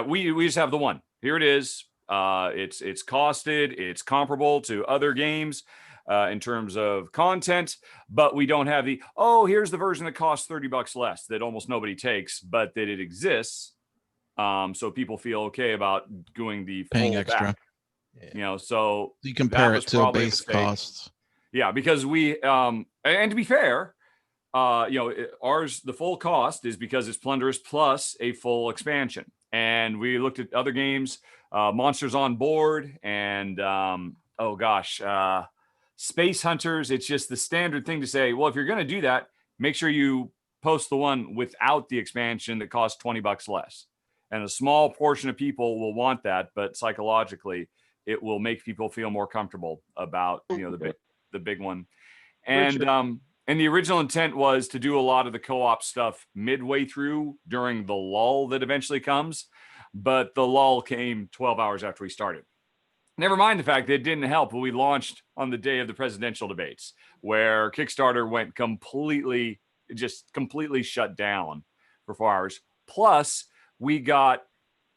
We just have the one. Here it is. It's costed. It's comparable to other games in terms of content, but we don't have here's the version that costs $30 less that almost nobody takes, but that it exists. So people feel okay about doing the Paying full extra. back. So You compare that it was to a probably base mistake. cost. Yeah, because we and to be fair, ours, the full cost is because it's Plunderous plus a full expansion. And we looked at other games, Monsters on Board, and Space Hunters. It's just the standard thing to say, well, if you're going to do that, make sure you post the one without the expansion that costs $20 less. And a small portion of people will want that, but psychologically, it will make people feel more comfortable about the big one. And and the original intent was to do a lot of the co-op stuff midway through during the lull that eventually comes, but the lull came 12 hours after we started. never mind the fact that it didn't help when we launched on the day of the presidential debates, where Kickstarter went completely shut down for 4 hours. Plus, we got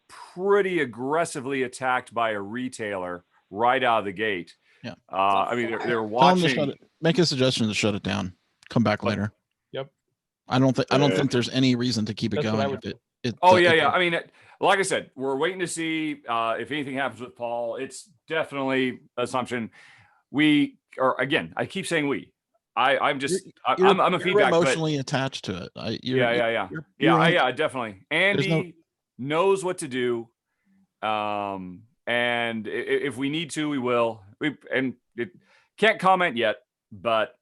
pretty aggressively attacked by a retailer right out of the gate. Yeah. I mean, they're Tell them to watching. make a suggestion to shut it down. Come back later. Yep. I don't think there's any reason to keep it That's what I going. would Yeah. I mean, like I said, we're waiting to see if anything happens with Paul. It's definitely assumption. Again, I keep saying we. I'm a feedback. You're emotionally attached to it. Yeah, definitely. Andy no- knows what to do, and if we need to, we will. Can't comment yet, but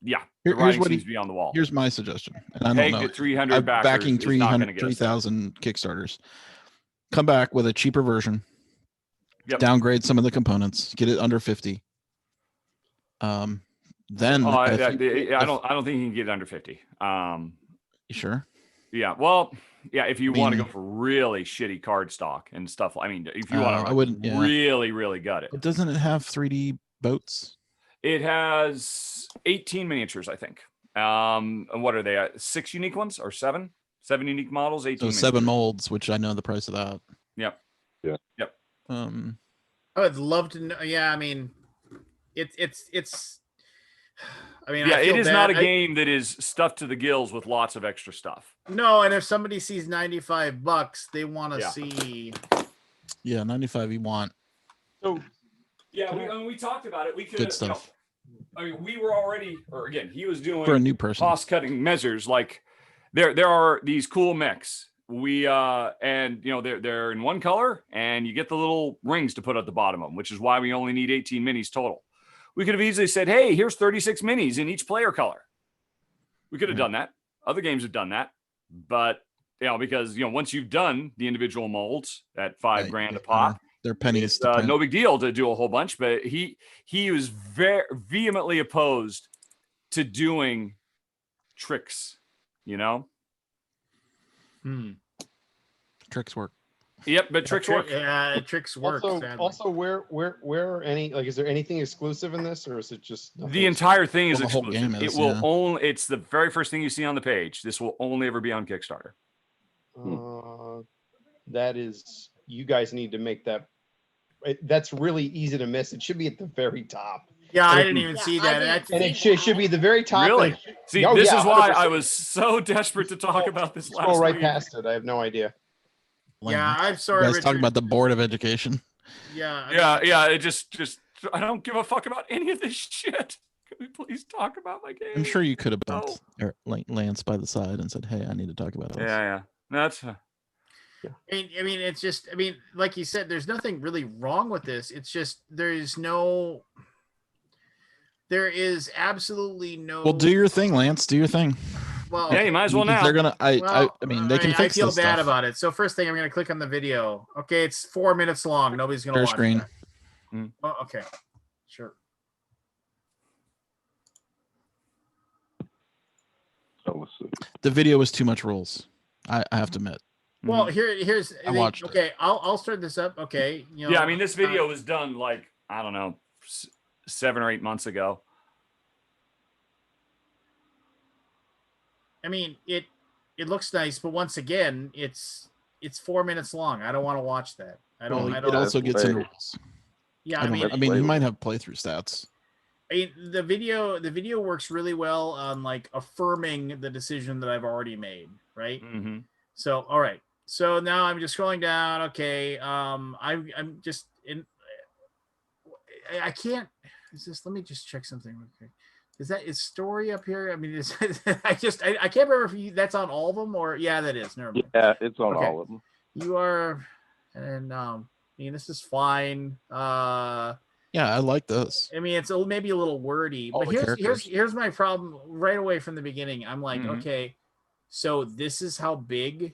yeah, the writing seems to be on the wall. Here's my suggestion, and I don't Pegged know. at 300 I'm backers backing is not gonna get us 3,000 Kickstarters. Come back with a cheaper version. Yep. Downgrade some of the components. Get it under 50. Then I don't think you can get it under 50. You sure? Yeah. Well, yeah. If you want to go for really shitty card stock and stuff, I mean, if you want I wouldn't. to really gut it. But doesn't it have 3D boats? It has 18 miniatures, I think. What are they? 6 unique ones or 7? 7 unique models. 18. So 7 molds, which I know the price of that. Yep. Yeah. Yep. I would love to know. Yeah, I mean, it's. I mean, yeah, I feel it is bad. not a game that is stuffed to the gills with lots of extra stuff. No, and if somebody sees $95, they want to see. Yeah, 95 you want. So, yeah, we talked about it. We could Good stuff. I mean, we were already, or again, he was doing For a new person. cost-cutting measures. Like there are these cool mechs. And they're in one color, and you get the little rings to put at the bottom of them, which is why we only need 18 minis total. We could have easily said, hey, here's 36 minis in each player color. We could have done that. Other games have done that. But, because, once you've done the individual molds at $5,000 a pop, they're pennies. It's no big deal to do a whole bunch. But he was very vehemently opposed to doing tricks, Tricks work. Yep, but tricks work. Yeah, tricks work. Also, where are any is there anything exclusive in this, or is it just the entire thing is the whole exclusive? game is, it will only. It's the very first thing you see on the page. This will only ever be on Kickstarter. That is, you guys need to make that. That's really easy to miss. It should be at the very top. Yeah, I didn't even see that. And it should be the very top. Really? See, this is why I was so desperate to talk about this last Scroll right week. past it. I have no idea. Yeah, I'm sorry. You guys talking about the Board of Education? Yeah. Yeah. It just I don't give a fuck about any of this shit. Can we please talk about my game? I'm sure you could have bumped Lance by the side and said, "Hey, I need to talk about this." Yeah. That's. I mean, it's just. I mean, like you said, there's nothing really wrong with this. It's just there is absolutely no. Well, do your thing, Lance. Do your thing. Well, yeah, you might as well now. They're gonna. I mean, they can fix I feel this bad stuff. about it. So first thing, I'm gonna click on the video. Okay, it's 4 minutes long. Nobody's gonna Share watch screen. that. Oh, okay, sure. Oh, let's see. The video was too much rules. I have to admit. Well, here's. I watched okay, I'll start this up. Okay, Yeah, I mean, this video was done like I don't know, 7 or 8 months ago. I mean, it looks nice, but once again, it's 4 minutes long. I don't want to watch that. I don't. It also gets into rules. Yeah, I mean, you might have playthrough stats. I mean, the video works really well on like affirming the decision that I've already made, right? Mm-hmm. So, all right. So now I'm just scrolling down. Okay, I'm just in. I can't. Let me just check something real quick. Is story up here? I mean, I can't remember if that's on all of them or that is. Never mind. Yeah, it's on all of them. You are, and I mean, this is fine. Yeah, I like this. I mean, it's maybe a little wordy, but here's my problem right away from the beginning. I'm like, okay, so this is how big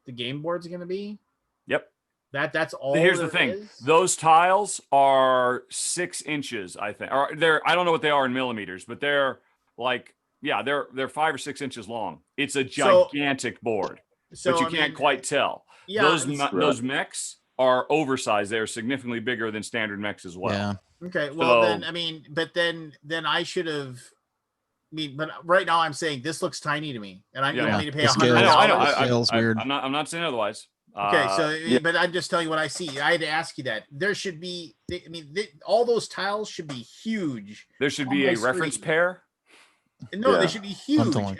the game board's going to be. Yep. That's all. Here's the thing: those tiles are 6 inches, I think. Or I don't know what they are in millimeters, but they're like, they're 5 or 6 inches long. It's a gigantic board, but you can't quite tell. Yeah, those mechs are oversized. They're significantly bigger than standard mechs as well. Yeah. Okay. Well, So- then I mean, but then I should have. I mean, but right now I'm saying this looks tiny to me, and you want me to pay The scale- $100. I know. Scale's weird. I'm not saying otherwise. Okay, so but I'm just telling you what I see. I had to ask you that. There should be. I mean, all those tiles should be huge. There should on be my a reference screen. pair. No, they should be huge, Something like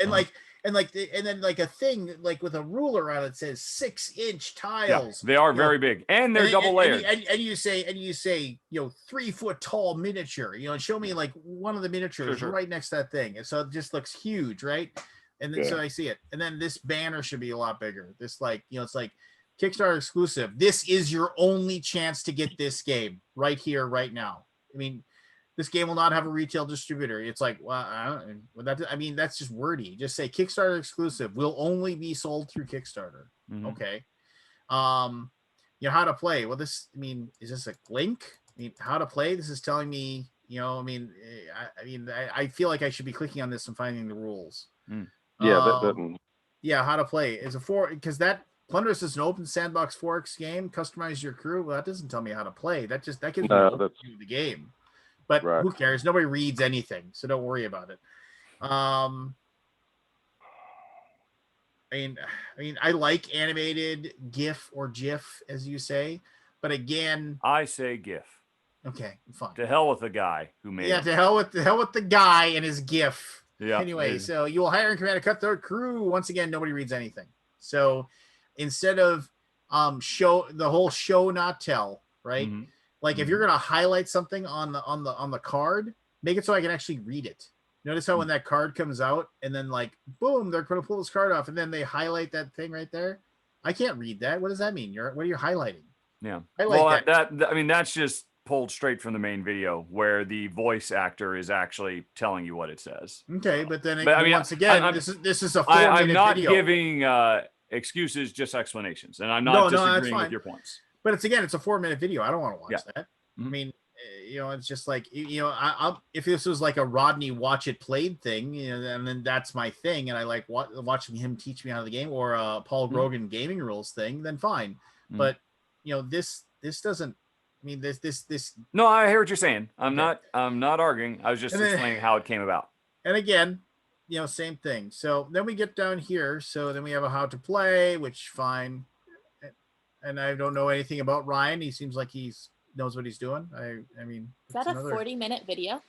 and that. and then like a thing like with a ruler on it says 6-inch Yeah, tiles. they are you know. very big, and they're then- double layered. And you say 3-foot tall miniature, and show me like one of the miniatures Sure. right next to that thing, and so it just looks huge, right? And then so Yeah. I see it, and then this banner should be a lot bigger. This it's like Kickstarter exclusive. This is your only chance to get this game right here, right now. I mean, this game will not have a retail distributor. It's like, well, that's just wordy. Just say Kickstarter exclusive will only be sold through Kickstarter. Mhm. Okay. How to play? Well, is this a link? I mean, how to play? This is telling me, I feel like I should be clicking on this and finding the rules. Yeah, that doesn't. Yeah, how to play is because that Plunderous is an open sandbox 4X game. Customize your crew. Well, that doesn't tell me how to play. That gives me an overview of the game. But who cares? Nobody reads anything, so don't worry about it. I like animated GIF or GIF, as you say, but again, I say GIF. Okay, fine. To hell with the guy who made it. To hell with the guy and his GIF. Yeah. Anyway, so you will hire and command a cutthroat crew. Once again, nobody reads anything. So instead of show not tell, right? Mm-hmm. Like if you're gonna highlight something on the card, make it so I can actually read it. Notice how when that card comes out and then like boom, they're gonna pull this card off and then they highlight that thing right there. I can't read that. What does that mean? What are you highlighting? Yeah. Highlight that's just pulled straight from the main video where the voice actor is actually telling you what it says. Okay, but then this is a 4-minute I'm not video. giving excuses, just explanations, and I'm not disagreeing with your points. But it's a 4-minute video. I don't want to watch that. Mm-hmm. I mean, it's just like if this was like a Rodney watch it played thing, and then that's my thing, and I like watching him teach me how the game, or a Paul Grogan gaming rules thing, then fine. Mm-hmm. But this doesn't. I mean, this. No, I hear what you're saying. I'm not arguing. I was just explaining how it came about. And again, same thing. So then we get down here. So then we have a how to play, which fine. And I don't know anything about Ryan. He seems like knows what he's doing. I mean, is that a 40-minute video?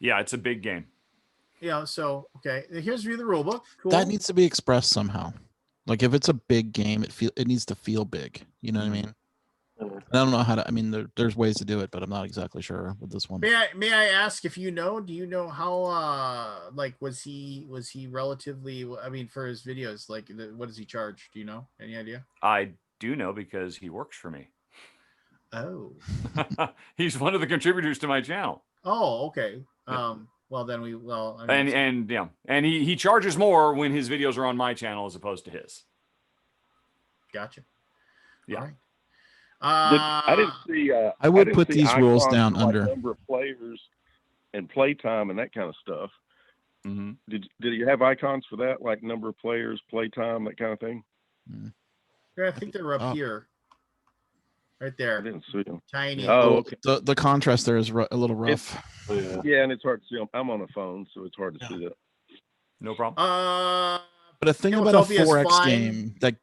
Yeah, it's a big game. So okay. Here's view the rule book. Cool. That needs to be expressed somehow. Like if it's a big game, it needs to feel big. You know what I mean? And I don't know how to. I mean, there's ways to do it, but I'm not exactly sure with this one. May I ask if you know? Do you know how? Was he relatively? I mean, for his videos, like, what does he charge? Do you know? Any idea? I do know because he works for me. Oh. He's one of the contributors to my channel. Oh, okay. Yeah. Well, then and he charges more when his videos are on my channel as opposed to his. Gotcha. Yeah. Right. I didn't see. I would didn't put see these rules icons down for, like, under. number of players and playtime and that kind of stuff. Mm-hmm. Did you have icons for that, like number of players, playtime, that kind of thing? Yeah, I think they're up here, right there. I didn't see them. Tiny. Oh, okay. The contrast there is a little rough. Yeah, and it's hard to see. I'm on a phone, so it's hard to see that. No problem. But a thing about a Philadelphia's 4X fine. game that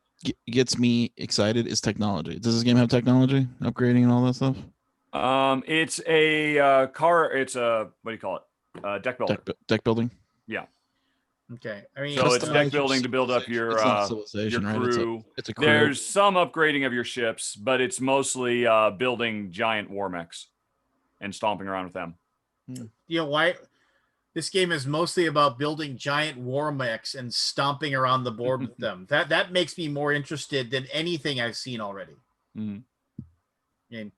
gets me excited is technology. Does this game have technology, upgrading, and all that stuff? It's a car. It's a, what do you call it? Deck builder. Deck building. Yeah. Okay. I mean, So it's deck building to build up your It's not your civilization, right? It's a- crew. it's a crew. There's some upgrading of your ships, but it's mostly building giant war mechs and stomping around with them. You know why? This game is mostly about building giant war mechs and stomping around the board with them. That makes me more interested than anything I've seen already. Mhm. And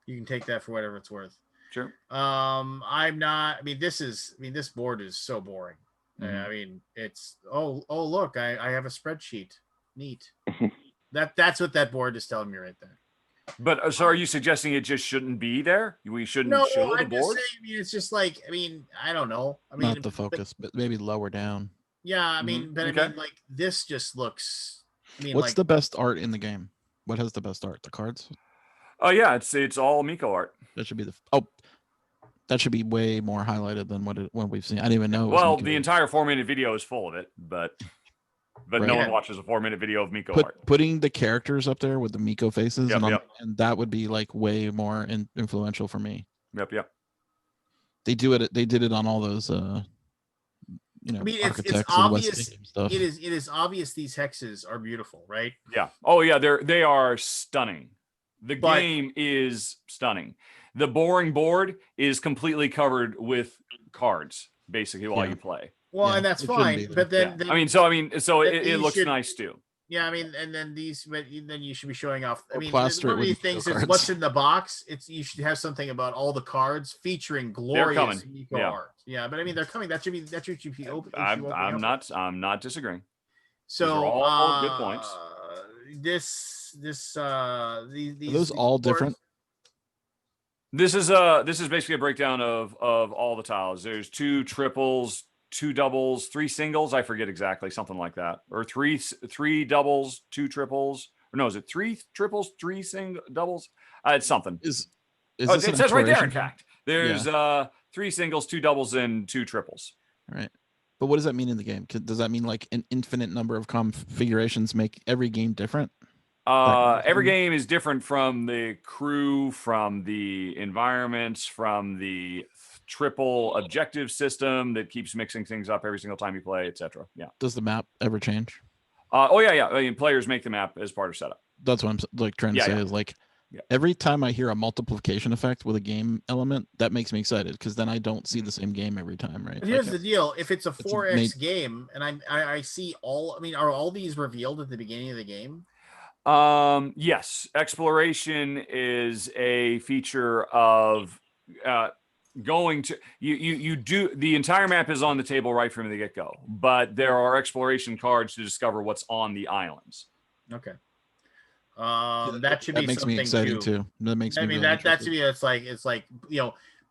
you can take that for whatever it's worth. Sure. I'm not. I mean, this board is so boring. I mean, it's oh look, I have a spreadsheet. Neat. That's what that board is telling me right there. But so are you suggesting it just shouldn't be there? We shouldn't No, show the I'm just board? saying. I mean, it's just like. I mean, I don't know. I mean, Not the focus, but maybe lower down. Yeah, I mean, but Okay. I mean, like this just looks. I mean, What's like the best art in the game? What has the best art? The cards? Oh yeah, it's all Miko art. That should be that should be way more highlighted than what we've seen. I didn't even know. Well, the entire 4-minute video is full of it, but Right. no one watches a 4-minute video of Miko art. Putting the characters up there with the Miko faces, Yep, and, yep. and that would be like way more influential for me. Yep. They do it. They did it on all those. I mean, it's obvious. Stuff. It is obvious these hexes are beautiful, right? Yeah. Oh yeah, they are stunning. The game is stunning. The boring board is completely covered with cards, basically, while you play. Well, and that's fine, but then it looks nice too. Yeah, I mean, and then then you should be showing off. I mean, plaster one of it the with things Miko is cards. what's in the box. You should have something about all the cards featuring glorious Miko art. Yeah, but I mean, they're coming. That should be open. I'm not disagreeing. So these are all good points. These Are those all different? This is basically a breakdown of all the tiles. There's 2 triples, 2 doubles, 3 singles. I forget exactly, something like that, or three doubles, 2 triples. Or no, is it 3 triples, 3 doubles? It's something. It says right there. In fact, there's 3 singles, 2 doubles, and 2 triples. All right. But what does that mean in the game? Does that mean like an infinite number of configurations make every game different? Every game is different from the crew, from the environments, from the triple objective system that keeps mixing things up every single time you play, etc. Yeah. Does the map ever change? Oh yeah. I mean, players make the map as part of setup. That's what I'm like trying to say is like every time I hear a multiplication effect with a game element, that makes me excited because then I don't see the same game every time, right? But here's the deal: if it's a 4X game, and I see all, I mean, are all these revealed at the beginning of the game? Yes, exploration is a feature of going to you do the entire map is on the table right from the get-go, but there are exploration cards to discover what's on the islands. Okay. That should be makes something me excited too. That makes me. I mean, really that to me, it's like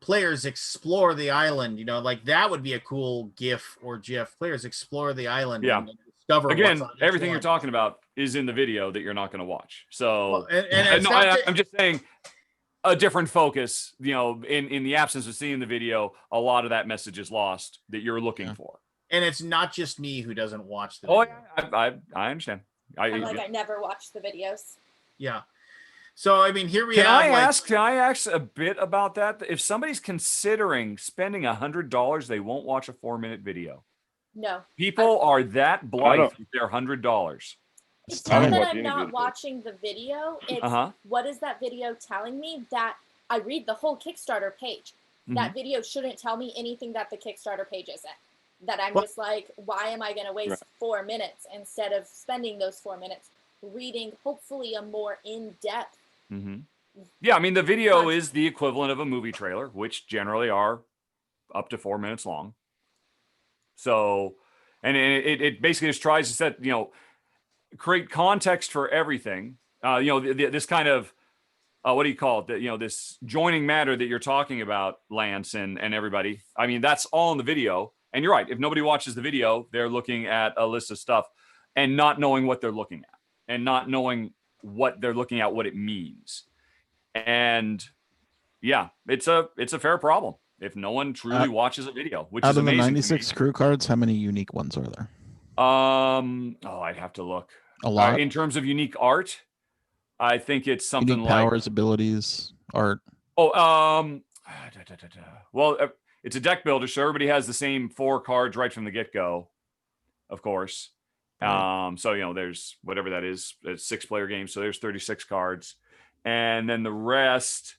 players explore the island. Like that would be a cool GIF or GIF. Players explore the island. Yeah. And discover again, what's on each everything one. you're talking about is in the video that you're not going to watch. So, Well, I'm just saying a different focus. In the absence of seeing the video, a lot of that message is lost that you're looking for. And it's not just me who doesn't watch the Oh, video. yeah, I understand. I never watched the videos. Yeah. So I mean, here we Can have. Can I ask a bit about that? If somebody's considering spending $100, they won't watch a 4-minute video. No. People are that blithe with their $100. It's not that I'm not watching the video. It's Uh-huh. what is that video telling me? That I read the whole Kickstarter page. That video shouldn't tell me anything that the Kickstarter page isn't. That I'm just like, why am I going to waste 4 minutes instead of spending those 4 minutes reading hopefully a more in-depth. Yeah, I mean, the video is the equivalent of a movie trailer, which generally are up to 4 minutes long. So, and it basically just tries to set, create context for everything. This kind of, what do you call it? This joining matter that you're talking about, Lance and everybody. I mean, that's all in the video. And you're right. If nobody watches the video, they're looking at a list of stuff and not knowing what they're looking at and not knowing what they're looking at, what it means. And yeah, it's a fair problem if no one truly watches a video, which out is of the amazing. 96 crew cards, how many unique ones are there? I'd have to look. A lot. In terms of unique art, I think it's something Unique like powers, abilities, art. Well, it's a deck builder, so everybody has the same 4 cards right from the get-go, of course. So there's whatever that is, a 6-player game, so there's 36 cards. And then the rest,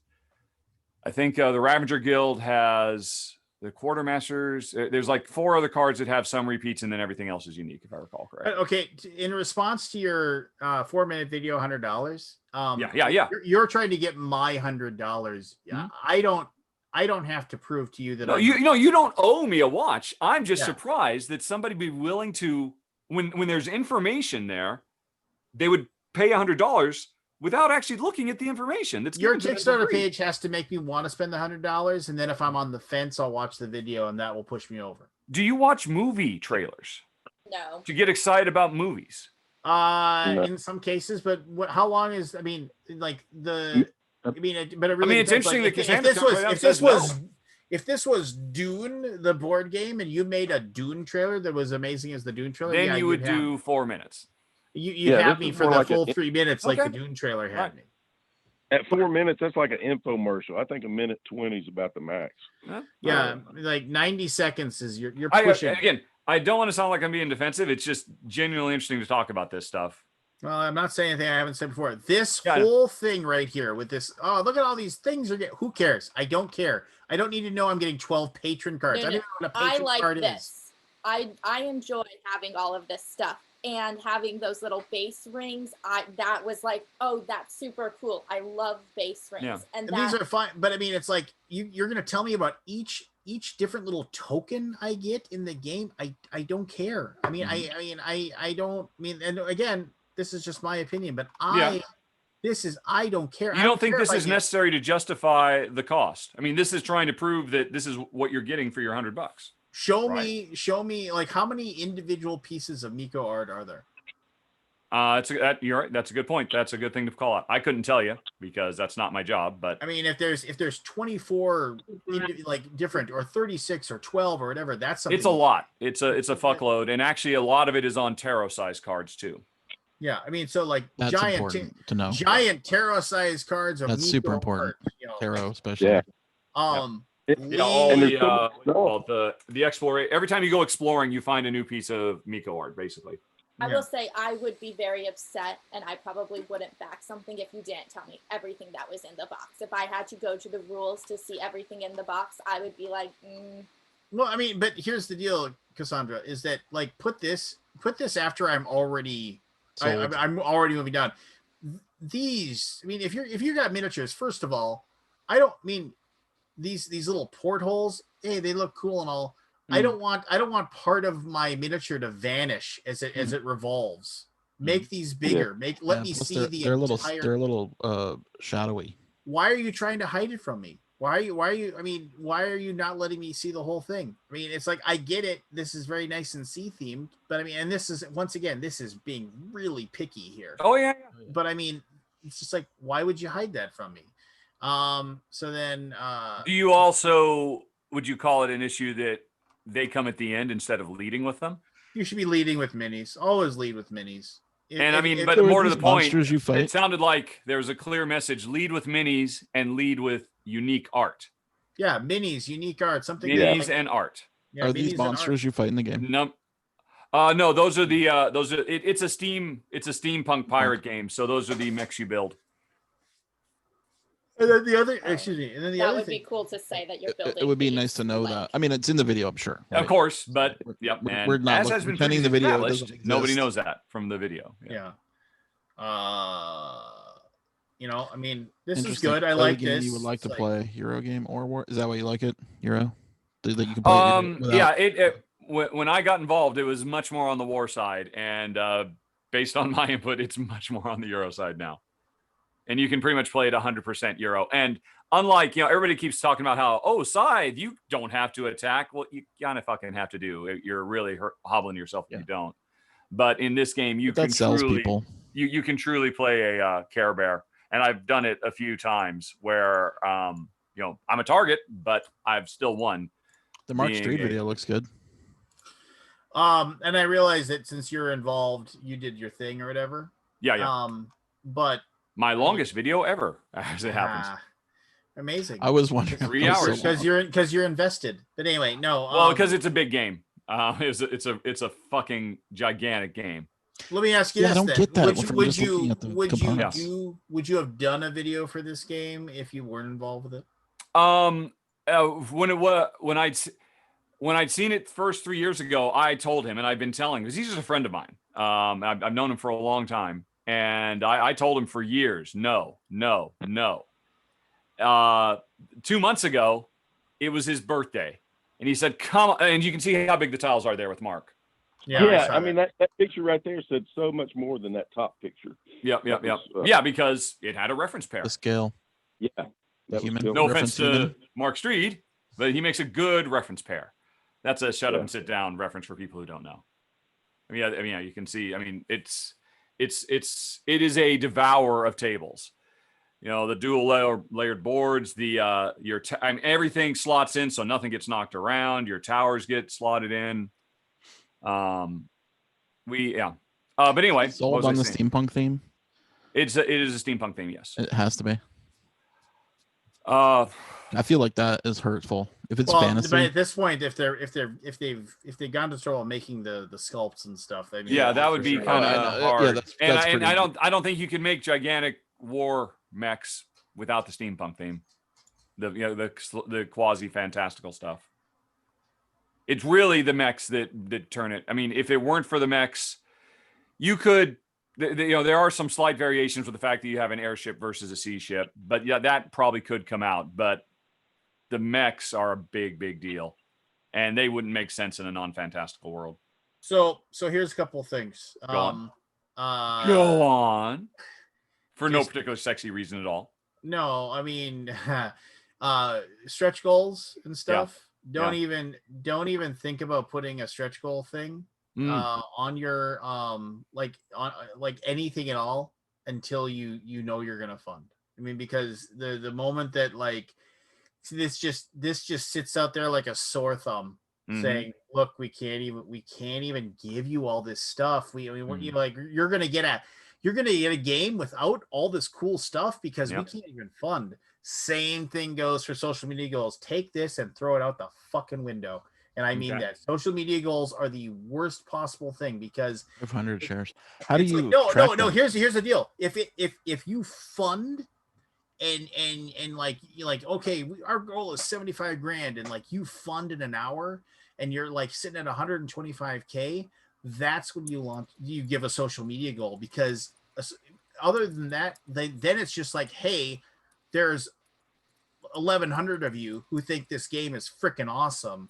I think the Ravager Guild has the Quartermasters. There's like 4 other cards that have some repeats, and then everything else is unique, if I recall correctly. Okay, in response to your 4-minute video, $100. Yeah. You're trying to get my $100. I don't have to prove to you that. No, you don't owe me a watch. I'm just surprised that somebody be willing to, when there's information there, they would pay $100 without actually looking at the information. That's your given to them for Kickstarter free. page has to make me want to spend the $100, and then if I'm on the fence, I'll watch the video, and that will push me over. Do you watch movie trailers No. to get excited about movies? No. In some cases, but how long is? I mean, like the. I mean, but it really. it's depends. interesting Like, that if Cassandra's this come was right out if and this says no. was if this was Dune, the board game, and you made a Dune trailer that was amazing as the Dune trailer, Then yeah, you would do 4 minutes. You'd Yeah, have this me is for more the like full a- 3 minutes, like Okay. the Dune trailer had Right. me. At 4 minutes, that's like an infomercial. I think a minute 20 is about the max. Yeah, like 90 seconds is you're I, pushing. again, I don't want to sound like I'm being defensive. It's just genuinely interesting to talk about this stuff. Well, I'm not saying anything I haven't said before. This Yeah, I know. whole thing right here with this, oh, look at all these things are getting. Who cares? I don't care. I don't need to know I'm getting 12 patron cards. No, I no. don't know what a I patron like card is. this. I enjoy having all of this stuff and having those little base rings. That was like, oh, that's super cool. I love base rings. Yeah. And These are fine, but I mean, it's like you're gonna tell me about each different little token I get in the game. I don't care. I mean, I don't mean, and again, this is just my opinion, but I don't care. You don't think this is necessary to justify the cost? I mean, this is trying to prove that this is what you're getting for your $100. Show me like how many individual pieces of Miko art are there? You're right. That's a good point. That's a good thing to call out. I couldn't tell you because that's not my job. But I mean, if there's 24 like different or 36 or 12 or whatever, that's something. it's a lot. It's a fuckload, and actually, a lot of it is on tarot size cards too. Yeah, I mean, so like That's important to know. giant tarot size cards of That's Miko super important. art, you know, Tarot, especially. Yeah. All And the there's so the exploration. Every time you go exploring, you find a new piece of Miko art, basically. I will say I would be very upset, and I probably wouldn't back something if you didn't tell me everything that was in the box. If I had to go to the rules to see everything in the box, I would be like, Well, I mean, but here's the deal, Cassandra, is that like put this after I'm already I'm already moving down. These, I mean, if you got miniatures, first of all, I don't mean these little portholes. Hey, they look cool and all. I don't want part of my miniature to vanish as it revolves. Make these bigger. Let me plus see they're entire. they're a little shadowy. Why are you trying to hide it from me? Why are you? I mean, why are you not letting me see the whole thing? I mean, it's like I get it. This is very nice and sea themed, but I mean, and this is once again, this is being really picky here. Oh yeah. But I mean, it's just like, why would you hide that from me? So then, Do you also would you call it an issue that they come at the end instead of leading with them? You should be leading with minis. Always lead with minis. But more to the point, monsters you fight. it sounded like there was a clear message: lead with minis and lead with unique art. Yeah, minis, unique art, something. Minis and art. Yeah, Are minis these and monsters you fight in the game? No, those are the it's a steampunk pirate game. So those are the mechs you build. And then the other, excuse me, and then the that other would thing. be cool to say that you're building. It would be nice to know that. I mean, it's in the video, I'm sure. Of course, but yep, we're not as has been pretending the previously video established, doesn't nobody exist. knows that from the video. Yeah. You know, I mean, this is Interesting. good. I Other like game this. You would like It's to play Euro game or War? Is that why you like it? Euro? That you can play without- Yeah. When I got involved, it was much more on the war side, and based on my input, it's much more on the Euro side now. And you can pretty much play it 100% Euro. And unlike, everybody keeps talking about how, Scythe, you don't have to attack. Well, you kind of fucking have to do. You're really hobbling yourself if you don't. But in this game, you But can that sells truly, people. you can truly play a Care Bear. And I've done it a few times where, I'm a target, but I've still won. The Mark being Street a- video looks good. And I realize that since you're involved, you did your thing or whatever. Yeah. But my longest video ever, as it happens. Amazing. I was wondering. 3 hours. because you're invested. But anyway, no. Well, because it's a big game. It's a fucking gigantic game. Let me ask you Yeah, this. I don't then. get that Would from you just looking at the components. would you have done a video for this game if you weren't involved with it? When I'd seen it first 3 years ago, I told him, and I've been telling, because he's just a friend of mine. I've known him for a long time, and I told him for years, no. 2 months ago, it was his birthday, and he said, "Come on," and you can see how big the tiles are there with Mark. Yeah, I mean that picture right there said so much more than that top picture. Yep. That was, Yeah, because it had a reference pair. The scale. Yeah. That was No offense reference to human. Mark Street, but he makes a good reference pair. That's a shut up and sit down reference for people who don't know. I mean, yeah, you can see. I mean, it's it is a devourer of tables. You know, the dual layered boards, everything slots in, so nothing gets knocked around. Your towers get slotted in. But anyway, Sold on the steampunk theme. It is a steampunk theme, yes. It has to be. I feel like that is hurtful. If it's fantasy, but at this point, if they've gone to trouble making the sculpts and stuff, I mean, that would be kind of hard. Yeah, that's and I don't think you can make gigantic war mechs without the steampunk theme. The quasi fantastical stuff. It's really the mechs that turn it. I mean, if it weren't for the mechs, you could. There are some slight variations with the fact that you have an airship versus a sea ship, but yeah, that probably could come out. But the mechs are a big deal, and they wouldn't make sense in a non-fantastical world. So here's a couple of things. Go on. For no particular sexy reason at all. No, I mean, stretch goals and stuff. Don't even think about putting a stretch goal thing on your like anything at all until you know you're gonna fund. I mean, because the moment that like this just sits out there like a sore thumb, saying, "Look, we can't even give you all this stuff. You're gonna get a game without all this cool stuff because we can't even fund." Same thing goes for social media goals. Take this and throw it out the fucking window. And I mean that social media goals are the worst possible thing because 500 shares. How do you no. Here's the deal. If you fund and like okay, our goal is 75 grand and like you fund in an hour and you're like sitting at 125K, that's when you give a social media goal, because other than that, then it's just like, hey, there's 1,100 of you who think this game is freaking awesome.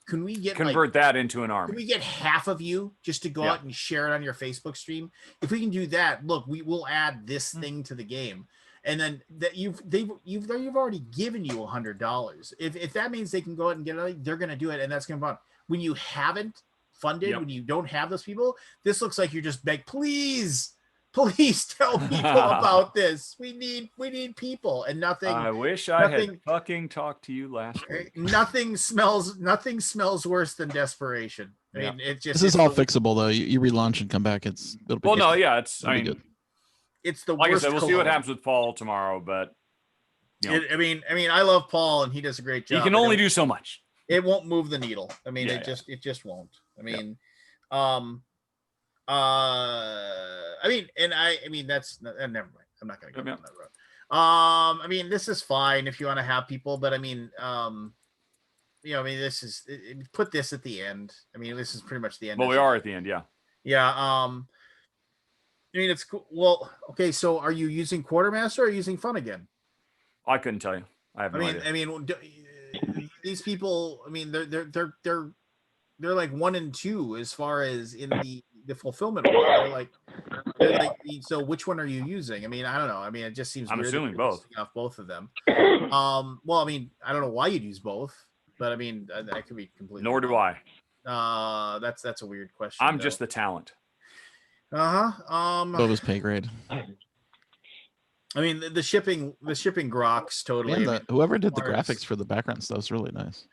Can we convert that into an army? Can we get half of you just to go out and share it on your Facebook stream? If we can do that, look, we will add this thing to the game. And then that you've already given you $100. If that means they can go out and get it, they're going to do it. And that's going to be fun. When you haven't funded, when you don't have those people, this looks like you're just please tell people about this. We need people, and nothing. I wish I had fucking talked to you last week. Nothing smells worse than desperation. I mean, this is all fixable though. You relaunch and come back. It'll be good. It's the like worst. I said, we'll see what happens with Paul tomorrow, but I mean, I love Paul and he does a great job. He can only do so much. It won't move the needle. I mean, it just won't. I mean, that's never mind. I'm not going to go down that road. I mean, this is fine if you want to have people, but I mean, this is put this at the end. I mean, this is pretty much the end. Well, we are at the end, yeah. Yeah. I mean, it's cool. Well, okay. So, are you using Quartermaster or using Fun again? I couldn't tell you. I have no idea. I mean, these people. I mean, they're like 1 and 2 as far as in the fulfillment world. They're like, so which one are you using? I mean, I don't know. I mean, it just seems. I'm assuming both. Off both of them. Well, I mean, I don't know why you'd use both, but I mean, that could be completely. Nor do I. That's a weird question. I'm just the talent. Bova's pay grade. I mean, the shipping groks totally. Yeah, whoever did the graphics for the background stuff is really nice.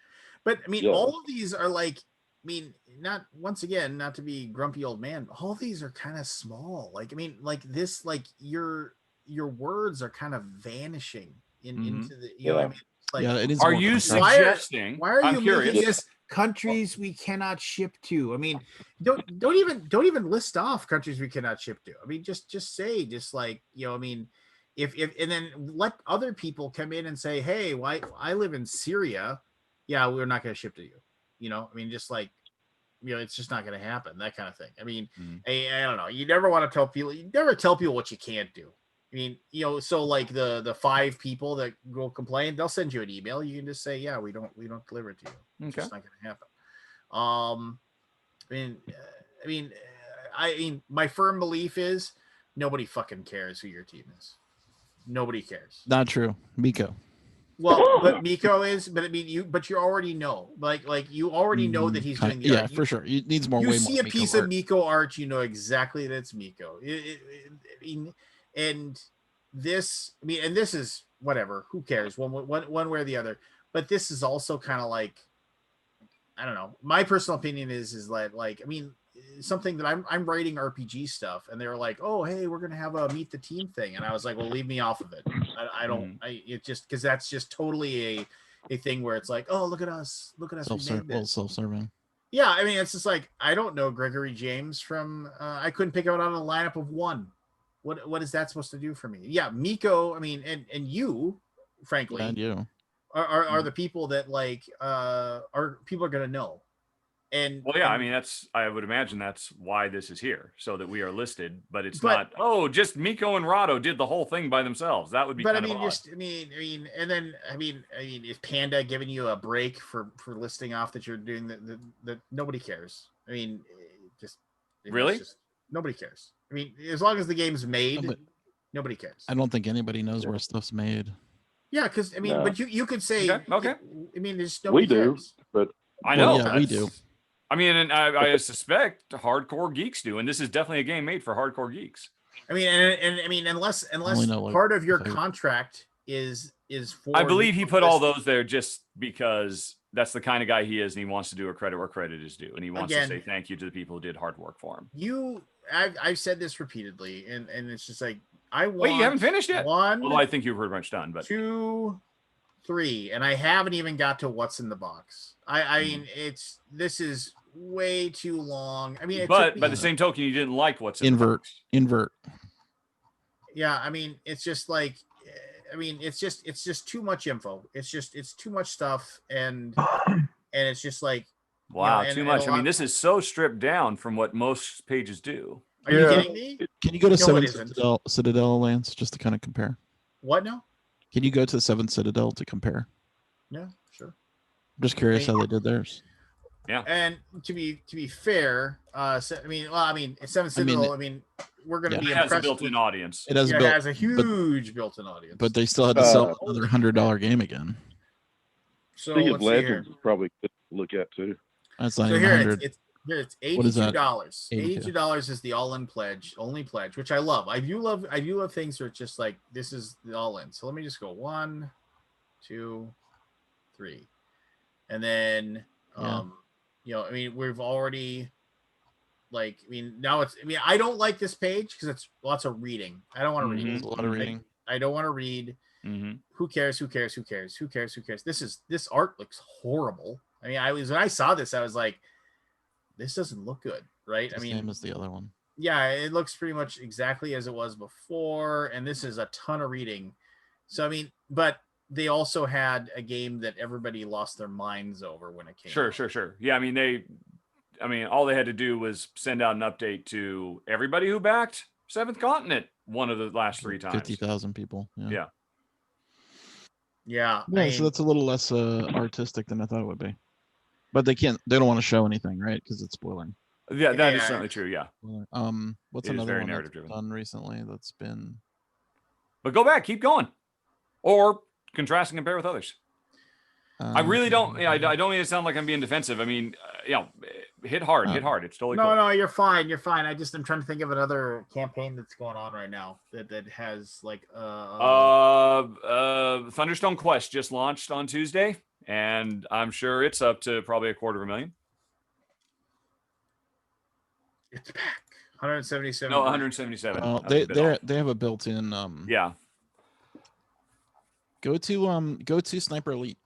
But I mean, all of these are like, I mean, not to be grumpy old man, all of these are kind of small. Like, I mean, like this, like your words are kind of vanishing into the, you know what I mean? Like, it is. Are you suggesting? Why are you making this countries we cannot ship to? I mean, don't even list off countries we cannot ship to. I mean, just say, just like, I mean, if and then let other people come in and say, hey, why I live in Syria, we're not going to ship to you. I mean, just like, it's just not going to happen. That kind of thing. I mean, I don't know. You never want to tell people. You never tell people what you can't do. I mean, so like the 5 people that will complain, they'll send you an email. You can just say, we don't deliver it to you. It's just not going to happen. I mean, my firm belief is nobody fucking cares who your team is. Nobody cares. Not true. Miko. Well, but Miko is, but I mean, you already know, like you already know that he's doing the yeah, art. for sure. It needs more. You way see more a Miko piece art. of Miko art, you know exactly that it's Miko. I mean, and this, I mean, and this is whatever. Who cares? One way or the other. But this is also kind of like, I don't know. My personal opinion is that, like, I mean, something that I'm writing RPG stuff, and they were like, oh, hey, we're gonna have a meet the team thing, and I was like, well, leave me off of it. I don't. It just, because that's just totally a thing where it's like, oh, look at us, we made this. Self-serving. Yeah, I mean, it's just like, I don't know Gregory James from. I couldn't pick out on a lineup of one. What is that supposed to do for me? Yeah, Miko. I mean, and you, frankly, And you. Are the people that like people are gonna know. And well, yeah, and, I mean, I would imagine that's why this is here, so that we are listed, but it's But- not, just Miko and Rado did the whole thing by themselves. That would be but I kind mean, of odd. just I mean, and then I mean, is Panda giving you a break for listing off that you're doing that nobody cares? I mean, just Really? Nobody cares. I mean, as long as the game's made, but- nobody cares. I don't think anybody knows where stuff's made. Yeah, because I mean, No. but you could say Okay. I mean, there's nobody We do, cares. but I know. yeah, we that's- do. I mean, and I suspect hardcore geeks do, and this is definitely a game made for hardcore geeks. I mean, and I mean, unless only know, like, part of your if I- contract is for. I believe he put all list- those there just because that's the kind of guy he is, and he wants to do a credit where credit is due, and he wants Again- to say thank you to the people who did hard work for him. I've said this repeatedly, and it's just like, I want. Wait, you haven't finished yet? One, Although I think you're pretty much done, but 2, 3, and I haven't even got to what's in the box. I Mm-hmm. mean, this is way too long. I mean, it but took me- by the same token, you didn't like what's in the Invert. yeah, I mean, it's just like, I mean, it's just too much info. It's too much stuff, and it's just like, Wow, and too a much. I lot- mean, this is so stripped down from what most pages do. Are you kidding me? Can you go to No, Seven it isn't. Citadel, Lance, just to kind of compare? What now? Can you go to the Seventh Citadel to compare? Yeah, sure. I'm just curious how they did theirs. Yeah. And to be fair, I mean, Seven Citadel. I mean, we're going to yeah. be It has a impressed built-in with- audience. It has yeah, built- it has a huge built-in audience. But they still had to sell another $100 game again. So League of let's see here. Legends is probably good to look at too. That's not So even here 100. it's What is that? $82. $82. $82 is the all-in pledge, only pledge, which I love. I do love things where it's just like, this is the all-in. So let me just go 1, 2, 3, and then Yeah. I mean, we've already, like, I mean, now it's, I mean, I don't like this page because it's lots of reading. I don't want to read. There's a lot of reading. I don't want to read. Mm-hmm. Who cares? Who cares? Who cares? Who cares? Who cares? This art looks horrible. I mean, when I saw this, I was like, this doesn't look good, right? I mean, Same as the other one. yeah, it looks pretty much exactly as it was before, and this is a ton of reading. So I mean, but they also had a game that everybody lost their minds over when it came. Sure. Yeah, I mean, all they had to do was send out an update to everybody who backed Seventh Continent one of the last 3 times. 50,000 people. Yeah. Yeah. Yeah, so that's a little less artistic than I thought it would be. But they don't want to show anything, right? Because it's spoiling. Yeah, that is certainly true. Yeah. What's It is another very one that's narrative-driven. done recently that's been? But go back, keep going, or contrast and compare with others. I really don't. Yeah, I don't mean to sound like I'm being defensive. I mean, hit hard. It's totally cool. No, you're fine. You're fine. I'm trying to think of another campaign that's going on right now that has like Thunderstone Quest just launched on Tuesday, and I'm sure it's up to probably 250,000. It's back. 177. No, 177. Oh, That's a bit off. they have a built-in. Yeah. Go to Sniper Elite.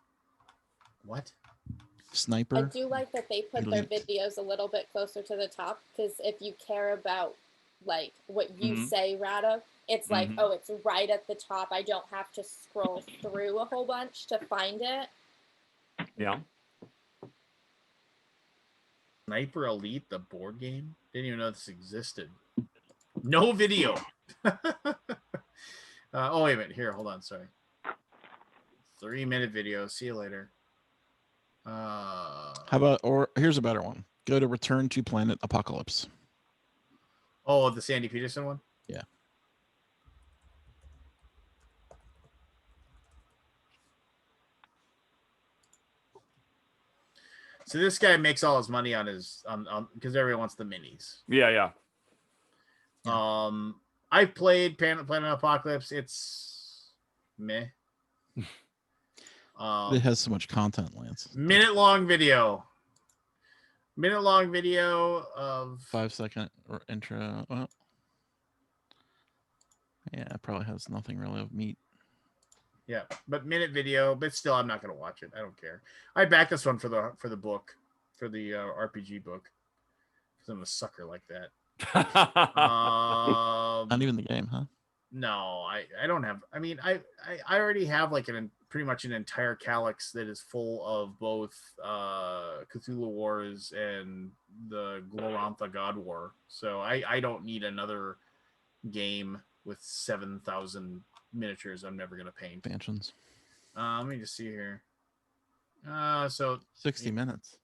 What? Sniper. I do like that they put their Elite. videos a little bit closer to the top, because if you care about like what you Mhm. say, Rado, it's like, Mhm. oh, it's right at the top. I don't have to scroll through a whole bunch to find it. Yeah. Sniper Elite, the board game. Didn't even know this existed. No video. Oh wait a minute. Here, hold on. Sorry. 3-minute video. See you later. How about, or here's a better one. Go to Return to Planet Apocalypse. Oh, the Sandy Peterson one. Yeah. So this guy makes all his money on his on because everyone wants the minis. Yeah. I've played Planet Apocalypse. It's meh. It has so much content, Lance. Minute-long video of 5-second intro. Well, yeah, it probably has nothing really of meat. Yeah, but minute video, but still, I'm not gonna watch it. I don't care. I backed this one for the book, for the RPG book, because I'm a sucker like that. Not even the game, huh? No, I don't have. I mean, I already have like pretty much an entire calyx that is full of both Cthulhu Wars and the Glorantha God War. So I don't need another game with 7,000 miniatures I'm never gonna paint. Expansions. Let me just see here. So 60 minutes.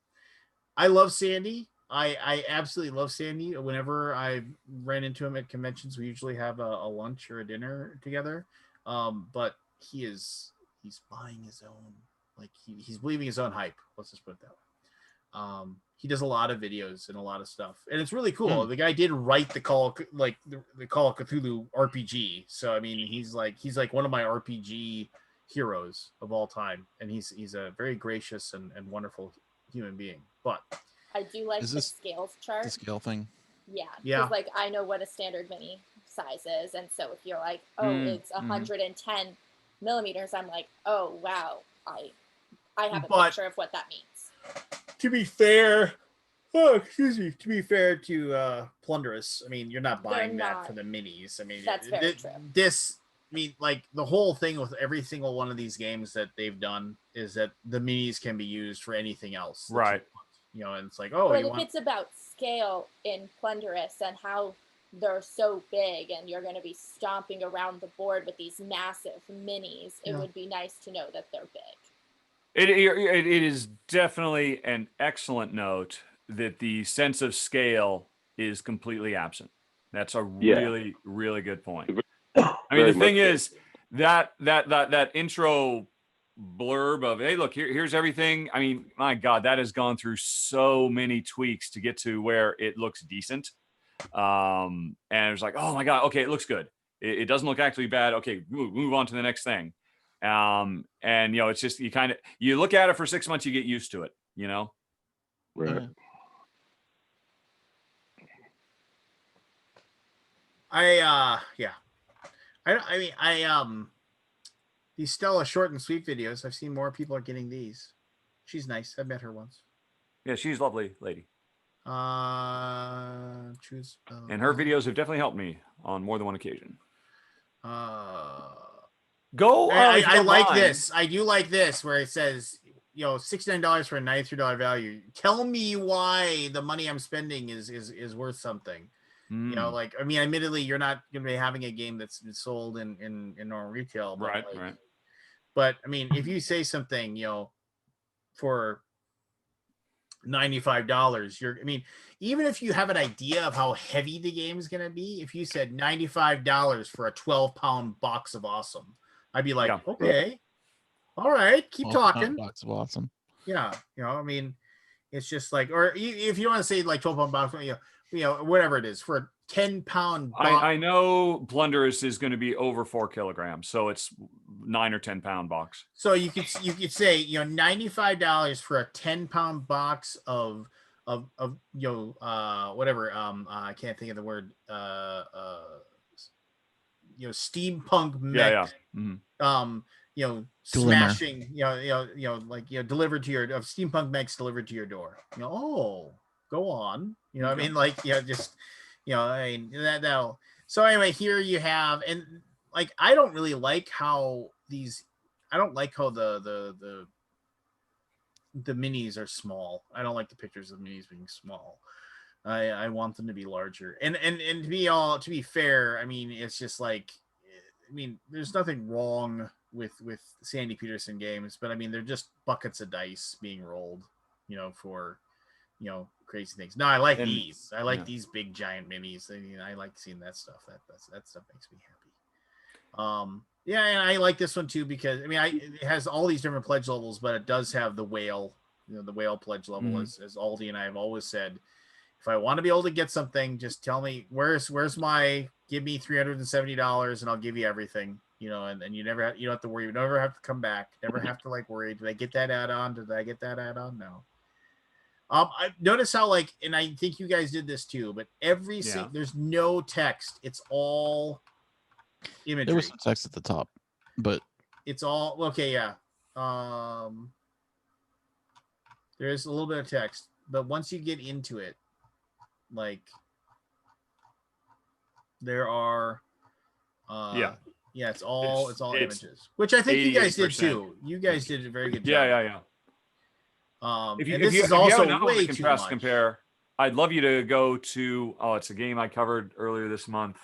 I love Sandy. I absolutely love Sandy. Whenever I ran into him at conventions, we usually have a lunch or a dinner together. But he's buying his own, like he's believing his own hype. Let's just put it that way. He does a lot of videos and a lot of stuff, and it's really cool. The guy did write the Call of Cthulhu RPG. So I mean, he's like one of my RPG heroes of all time, and he's a very gracious and wonderful human being. But I do like the scales chart. The scale thing. Yeah. Yeah. Because I know what a standard mini size is, and so if you're like, oh, it's 110 millimeters, I'm like, oh wow, I have a picture of what that means. To be fair, to be fair to Plunderous, I mean, you're not buying that for the minis. I mean, that's very true. I mean, like the whole thing with every single one of these games that they've done is that the minis can be used for anything else. Right. You know, and it's like, oh, but if it's about scale in Plunderous and how they're so big and you're going to be stomping around the board with these massive minis, it would be nice to know that they're big. It is definitely an excellent note that the sense of scale is completely absent. That's a really, really good point. I mean, the thing is that intro blurb of, hey, look, here's everything. I mean, my God, that has gone through so many tweaks to get to where it looks decent. And it's like, oh my God, okay, it looks good. It doesn't look actually bad. Okay, move on to the next thing. And you know, it's just you look at it for 6 months, you get used to it, you know. Right. These Stella short and sweet videos, I've seen more people are getting these. She's nice. I met her once. Yeah, she's a lovely lady. Choose. And her videos have definitely helped me on more than one occasion. Go. I like this. I do like this where it says, you know, $69 for a $93 value. Tell me why the money I'm spending is worth something. You know, like, I mean, admittedly, you're not going to be having a game that's sold in normal retail, but right. But I mean, if you say something, you know, for $95, I mean, even if you have an idea of how heavy the game is going to be, if you said $95 for a 12-pound box of awesome, I'd be like, okay, all right, keep talking. Box of awesome. Yeah, you know, I mean, it's just like, or if you want to say like 12-pound box, you know, whatever it is for a 10-pound box. I know Plunderous is going to be over 4 kilograms, so it's 9 or 10 pound box. So you could say, you know, $95 for a 10-pound box of you know, whatever, I can't think of the word, you know, steampunk mech, you know, smashing, you know, like, you know, delivered to your steampunk mechs delivered to your door. You know, oh, go on. You know, I mean, like, you know, just, you know, I mean, that'll. So anyway, here you have, and like, I don't really like how I don't like how the minis are small. I don't like the pictures of minis being small. I want them to be larger. And to be fair, I mean, it's just like, I mean, there's nothing wrong with Sandy Peterson games, but I mean, they're just buckets of dice being rolled, you know, for, you know, crazy things. No, I like these. I like these big giant minis. I mean, I like seeing that stuff. That stuff makes me happy. Yeah, and I like this one too because I mean, it has all these different pledge levels, but it does have the whale the whale pledge level, Mhm. as Aldi and I have always said, if I want to be able to get something, just tell me where's my, give me $370 and I'll give you everything, and you never you don't have to worry. You never have to come back. Never have to worry. Did I get that add-on? Did I get that add-on? No. I notice how and I think you guys did this too, but there's no text. It's all imagery. There was some text at the top, but it's all okay. Yeah. There is a little bit of text, but once you get into it, there are it's all images, which I think you guys did too. You guys did a very good job. Yeah. And If this you is have also another one way to too contrast much. compare, I'd love you to go to it's a game I covered earlier this month.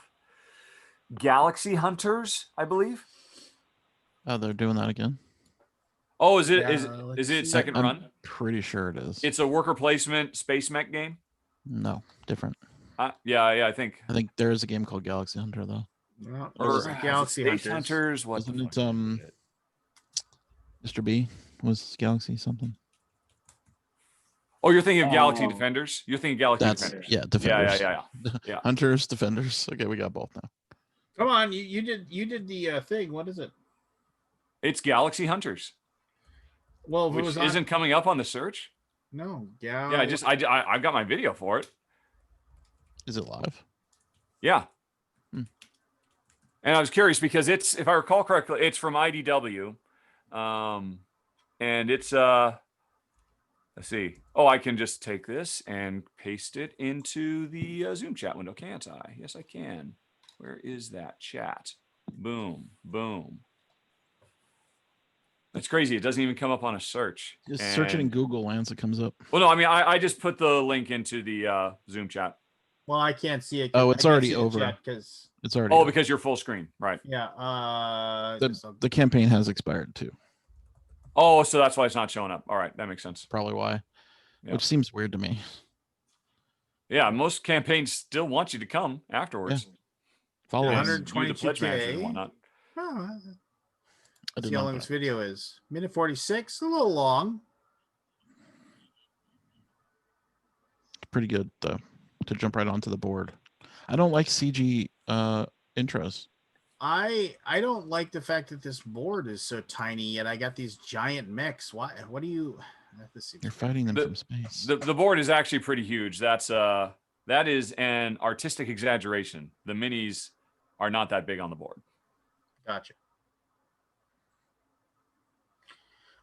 Galaxy Hunters, I believe. oh, they're doing that again. Oh, is it second I'm run? pretty sure it is. It's a worker placement space mech game. No, different. Yeah, I think there is a game called Galaxy Hunter though. No, or Galaxy Space Hunters. Hunters. What Wasn't it Mr. B was Galaxy something? Oh, you're thinking of Galaxy Defenders? You're thinking Galaxy Defenders. Yeah, Defenders. Yeah. Hunters, Defenders. Okay, we got both now. Come on, you did the thing. What is it? It's Galaxy Hunters. Well, if it which was isn't coming up on the search. No, Yeah, I got my video for it. Is it live? Yeah. And I was curious because it's, if I recall correctly, it's from IDW. And it's let's see. Oh, I can just take this and paste it into the Zoom chat window, can't I? Yes, I can. Where is that chat? Boom, boom. That's crazy. It doesn't even come up on a search. Just search it in Google Lens, it comes up. Well, no, I mean, I just put the link into the Zoom chat. Well, I can't see it. Oh, it's already over. Because it's already. Oh, over. because you're full screen, right? Yeah. The campaign has expired too. Oh, so that's why it's not showing up. All right, that makes sense. Probably why. Yeah. Which seems weird to me. Yeah, most campaigns still want you to come afterwards. Yeah. Follow us. 122K. And whatnot. Oh, I did see how not long know. this video is. Minute 46, a little long. It's pretty good though to jump right onto the board. I don't like CG intros. I don't like the fact that this board is so tiny, yet I got these giant mechs. Why? What do you? I have to see. You're fighting them from space. The board is actually pretty huge. That is an artistic exaggeration. The minis are not that big on the board. Gotcha.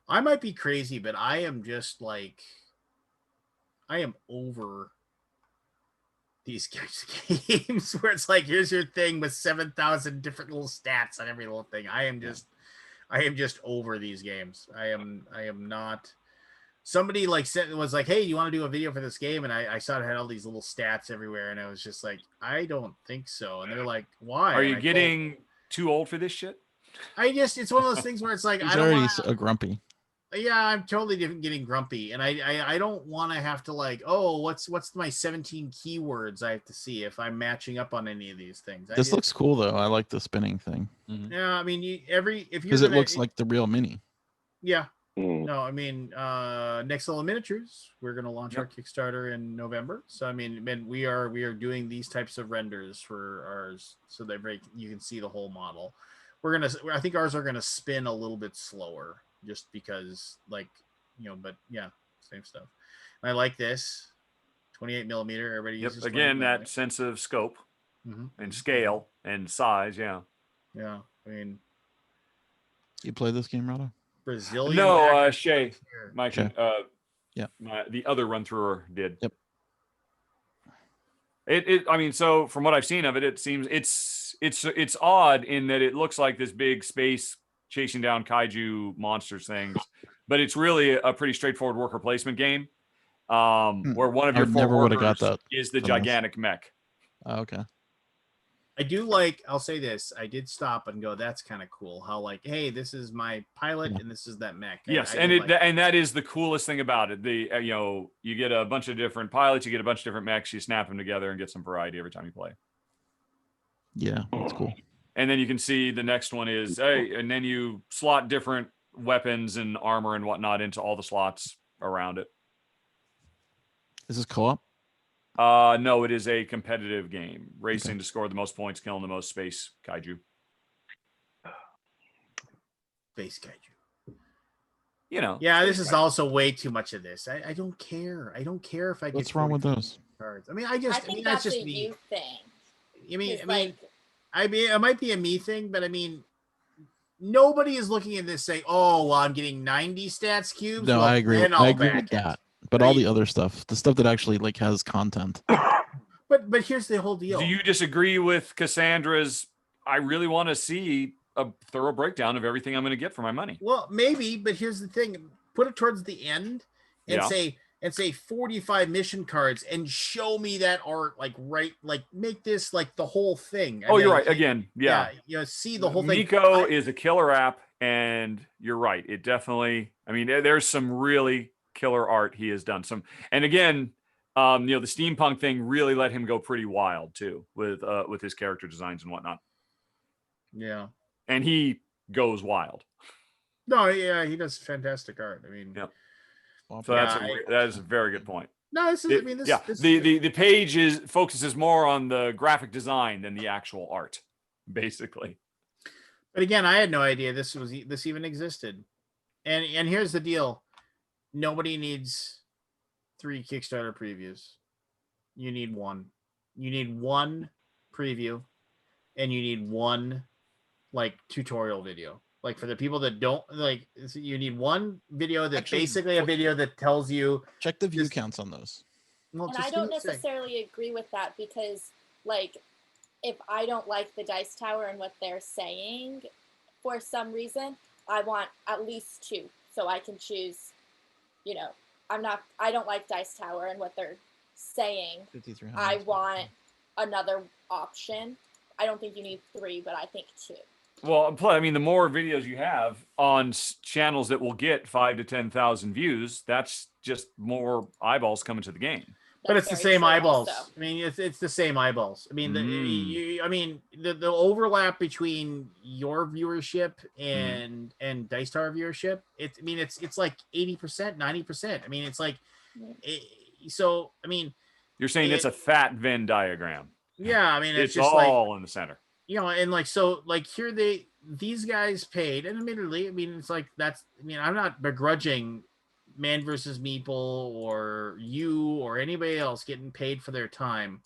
I might be crazy, but I am just I am over these games where it's like, here's your thing with 7,000 different little stats on every little thing. I am just over these games. I am not. Somebody was like, hey, you want to do a video for this game? And I saw it had all these little stats everywhere, and I was just like, I don't think so. And they're like, why? Are you getting too old for this shit? It's one of those things where it's like, He's I don't already wanna, a grumpy. Yeah, I'm totally getting grumpy, and I don't want to have to what's my 17 keywords I have to see if I'm matching up on any of these things. This looks cool though. I like the spinning thing. Yeah, I mean, if you're because it looks like the real mini. Yeah. No, I mean, Next Level Miniatures, we're going to launch our Kickstarter in November. So, I mean, we are doing these types of renders for ours so that you can see the whole model. I think ours are going to spin a little bit slower just because but yeah, same stuff. And I like this 28 millimeter. Everybody uses again, that sense of scope and scale and size. Yeah. Yeah. I mean, you play this game, Rado? Brazilian. No, Shay. Yeah. The other run through did. Yep. I mean, so from what I've seen of it, it seems it's odd in that it looks like this big space chasing down kaiju monsters things, but it's really a pretty straightforward worker placement game. Where one of your four workers is the gigantic mech. Oh, okay. I do I'll say this. I did stop and go, that's kind of cool. How hey, this is my pilot and this is that mech. Yes, and that is the coolest thing about it. You get a bunch of different pilots, you get a bunch of different mechs, you snap them together and get some variety every time you play. Yeah, that's cool. And then you can see the next one is and then you slot different weapons and armor and whatnot into all the slots around it. Is this co-op? No, it is a competitive game, racing to score the most points, killing the most space kaiju. Space kaiju. You know. Yeah, this space is kaiju. also way too much of this. I don't care. I don't care if I get. What's wrong with 40 those? cards. I mean, I think that's that's just a me. you thing. I mean, it might be a me thing, but I mean, nobody is looking at this saying, "Oh, well, I'm getting 90 stats cubes." No, well, I agree. then I I'll agree back with it. that. But all the other stuff, the stuff that actually like has content. But here's the whole deal. Do you disagree with Cassandra's? I really want to see a thorough breakdown of everything I'm going to get for my money. Well, maybe, but here's the thing: put it towards the end, and Yeah. say 45 mission cards, and show me that art, like make this like the whole thing. Oh, you're right. Again, yeah. See the whole thing. Miko is a killer app, and you're right. It definitely. I mean, there's some really killer art he has done. And again, the steampunk thing really let him go pretty wild too, with his character designs and whatnot. Yeah. And he goes wild. No, yeah, he does fantastic art. I mean, yeah. So that is a very good point. No, this is. The page focuses more on the graphic design than the actual art, basically. But again, I had no idea this even existed. And here's the deal: nobody needs 3 Kickstarter previews. You need one. You need one preview, and you need one like tutorial video. Like for the people that don't like, you need one video that basically a video that tells you. Check the view counts on those. Well, and I don't necessarily agree with that because, like, if I don't like the Dice Tower and what they're saying, for some reason, I want at least 2 so I can choose. I don't like Dice Tower and what they're saying. I want another option. I don't think you need 3, but I think 2. Well, I mean, the more videos you have on channels that will get 5,000 to 10,000 views, that's just more eyeballs coming to the game. But it's the same eyeballs. Also. I mean, it's the same eyeballs. I mean, the overlap between your viewership and Dice Tower viewership. It's like 80%, 90%. I mean, it's like, so I mean, you're saying it's a fat Venn diagram. Yeah, I mean, it's just all like, in the center. And like so, like here these guys paid, and admittedly, I mean, it's like I'm not begrudging Man versus Meeple or you or anybody else getting paid for their time,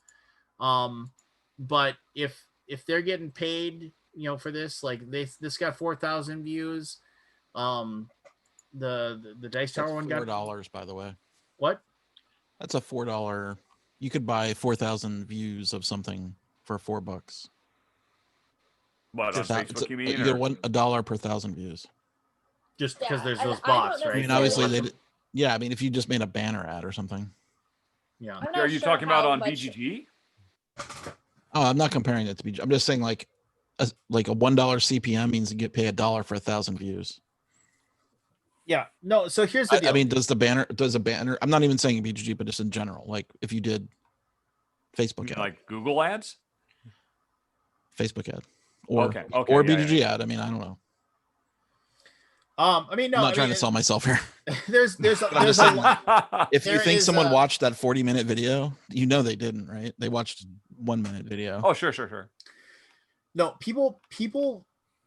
but if they're getting paid, for this, like this got 4,000 views, the Dice Tower one got $4, by the way. What? That's a $4. You could buy 4,000 views of something for $4. What, on Facebook, you mean? You get $1 per 1,000 views. Just because there's those bots, right? I mean, obviously they. Yeah, I mean, if you just made a banner ad or something. Yeah. Are you talking about on BGG? Oh, I'm not comparing it to BGG. I'm just saying like a $1 CPM means you get paid $1 for 1,000 views. Yeah. No. So here's the deal. I mean, does a banner? I'm not even saying BGG, but just in general. Like if you did Facebook ad, like Google ads, Facebook ad, or or BGG ad. I mean, I don't know. I mean, no. I'm not trying to sell myself here. There's a lot. If you think someone watched that 40-minute video, they didn't, right? They watched 1-minute video. Oh, sure. No, people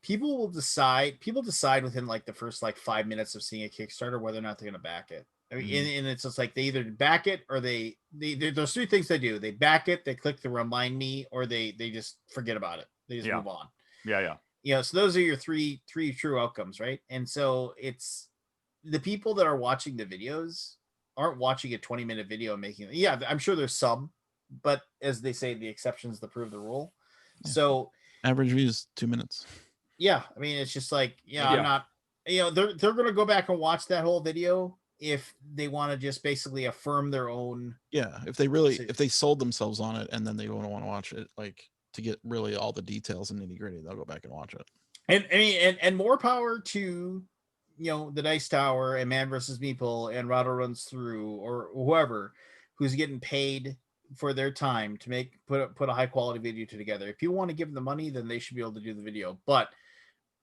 will decide. People decide within like the first 5 minutes of seeing a Kickstarter whether or not they're going to back it. I mean, and it's just like they either back it or they those 3 things they do. They back it, they click the remind me, or they just forget about it. They just move on. Yeah. So those are your three true outcomes, right? And so it's the people that are watching the videos aren't watching a 20-minute video and making. Yeah, I'm sure there's some, but as they say, the exceptions that prove the rule. Yeah. So average view is 2 minutes. Yeah, I mean, it's just like, I'm not. They're gonna go back and watch that whole video if they want to just basically affirm their own. Yeah, if they sold themselves on it and then they don't want to watch it, like to get really all the details and nitty gritty, they'll go back and watch it. And I mean, and more power to, the Dice Tower and Man versus Meeple and Rado Runs Through or whoever who's getting paid for their time to put a high quality video together. If you want to give them the money, then they should be able to do the video. But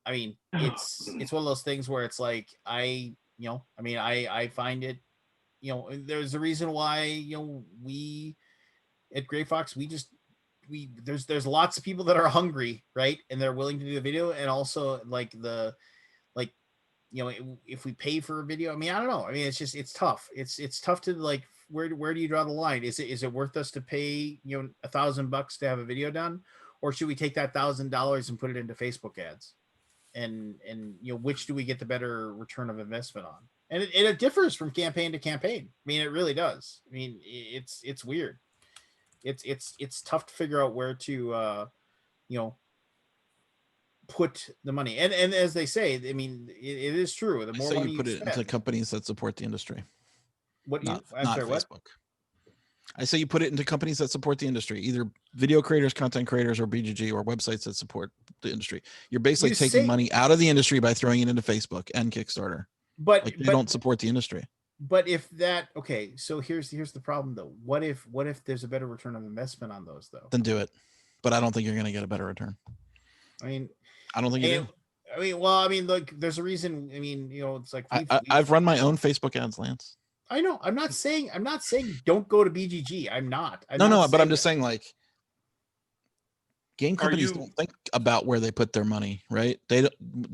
I mean, it's one of those things where it's like I find it there's a reason why, we at Gray Fox, there's lots of people that are hungry, right? And they're willing to do a video. And also like if we pay for a video, I mean, I don't know. I mean, it's tough. It's tough to like, where do you draw the line? Is it worth us to pay, $1,000 to have a video done? Or should we take that $1,000 and put it into Facebook ads? And which do we get the better return of investment on? And it differs from campaign to campaign. I mean, it really does. I mean, it's weird. It's tough to figure out where to put the money. And as they say, I mean, it is true. The more money you put it spend, into companies that support the industry. I'm sorry, Facebook. what? I say you put it into companies that support the industry, either video creators, content creators, or BGG, or websites that support the industry. You're basically taking money out of the industry by throwing it into Facebook and Kickstarter. But they don't support the industry. But if that, okay, so here's the problem though. What if there's a better return of investment on those though? Then do it. But I don't think you're going to get a better return. I mean, I don't think you do. I mean, well, I mean, look, there's a reason. I mean, it's like I've run my own Facebook ads, Lance. I know. I'm not saying don't go to BGG. I'm not. But I'm just saying, like, game companies don't think about where they put their money, right? They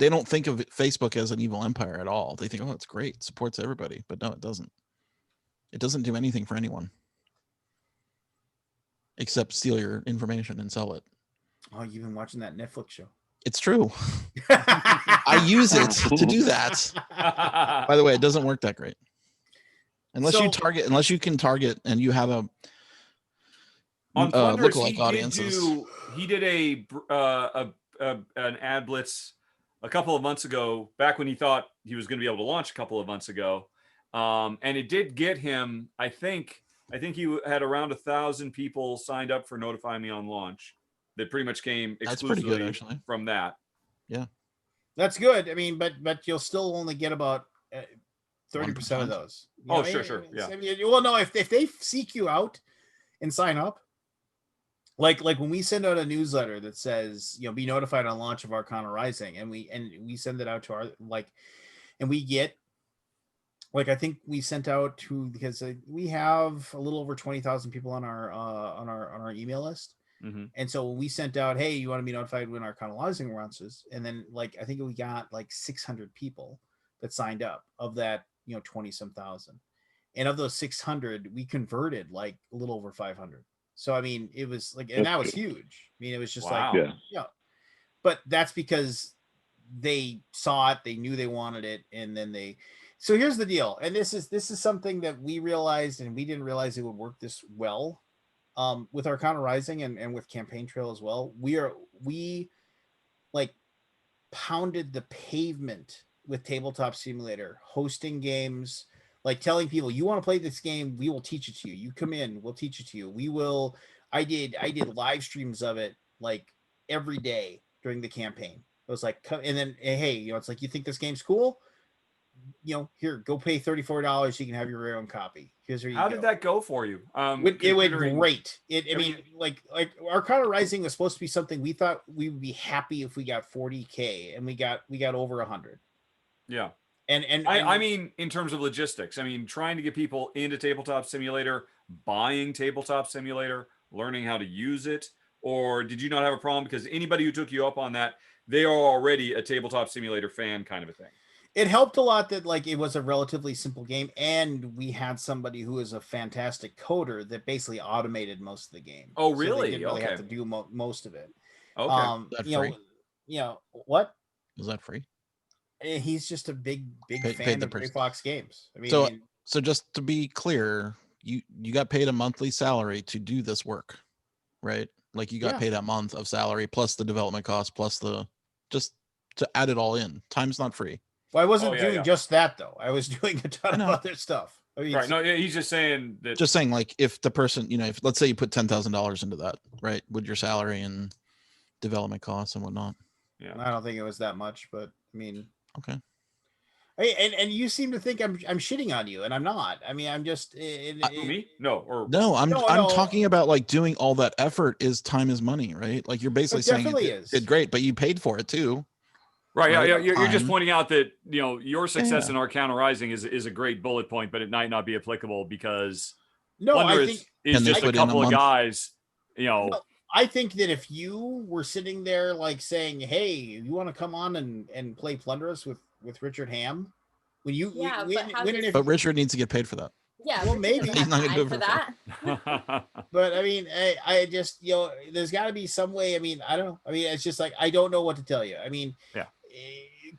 don't think of Facebook as an evil empire at all. They think, oh, it's great, it supports everybody, but no, it doesn't. It doesn't do anything for anyone except steal your information and sell it. Oh, you've been watching that Netflix show. It's true. I use it to do that. By the way, it doesn't work that great. Unless you can target and you have a on Thunders, lookalike audiences. He did an ad blitz a couple of months ago, back when he thought he was going to be able to launch a couple of months ago, and it did get him. I think he had around 1,000 people signed up for Notify Me on launch. That pretty much came exclusively pretty good, actually. From that. Yeah, that's good. I mean, but you'll still only get about 30% of those. Sure. Yeah. I mean, well, no, if they seek you out and sign up, like when we send out a newsletter that says, be notified on launch of Arcana Rising, and we send it out to our and we get, I think we sent out to, because we have a little over 20,000 people on our email list. Mm-hmm. And so we sent out, hey, you want to be notified when Arcana Rising launches? And then I think we got 600 people that signed up of that, 20 some thousand. And of those 600, we converted a little over 500. So, I mean, it was and that was huge. I mean, it was just but that's because they saw it, they knew they wanted it. And then so here's the deal. And this is something that we realized, and we didn't realize it would work this well. With Arcana Rising and with Campaign Trail as well, we pounded the pavement with Tabletop Simulator, hosting games, telling people, you want to play this game, we will teach it to you. You come in, we'll teach it to you. I did live streams of it every day during the campaign. It was and then, hey, it's you think this game's cool? Here, go pay $34. You can have your own copy. How did that go for you? It went great. I mean, Arcana Rising was supposed to be something we thought we would be happy if we got 40K, and we got over 100. Yeah. And I mean, in terms of logistics, I mean, trying to get people into Tabletop Simulator, buying Tabletop Simulator, learning how to use it, or did you not have a problem because anybody who took you up on that, they are already a Tabletop Simulator fan kind of a thing? It helped a lot that it was a relatively simple game, and we had somebody who is a fantastic coder that basically automated most of the game. Oh, really? So they didn't really have to do most of it. Okay. Is that free? What? Is that free? He's just a big fan of Gray Fox games. I mean, so just to be clear, you got paid a monthly salary to do this work, right? You got paid a month of salary plus the development cost plus just to add it all in. Time's not free. Well, I wasn't doing just that though. I was doing a ton of other stuff. I mean, right? No, he's just saying that. Just saying, if the person, if let's say you put $10,000 into that, right, with your salary and development costs and whatnot. Yeah, I don't think it was that much, but I mean, okay. Hey, and you seem to think I'm shitting on you, and I'm not. I mean, I'm just me. No, I'm talking about doing all that effort is time is money, right? You're basically saying it did great, but you paid for it too. Right. Yeah. Right. Yeah. You're just Time. pointing out that, your success Yeah. in Arcana Rising is a great bullet point, but it might not be applicable because No, I Wonder think is Can they just a put in a couple of month? guys, no, I think that if you were sitting there like saying, "Hey, you want to come on and play Plunderous with Richard Ham," when you Yeah, when, but how when does- and if But Richard needs to get paid for that. Yeah, well, Richard maybe doesn't He's have not gonna do time it for for that. but I mean, I just there's got to be some way. I mean, I don't know. I mean, it's just like I don't know what to tell you. I mean, yeah.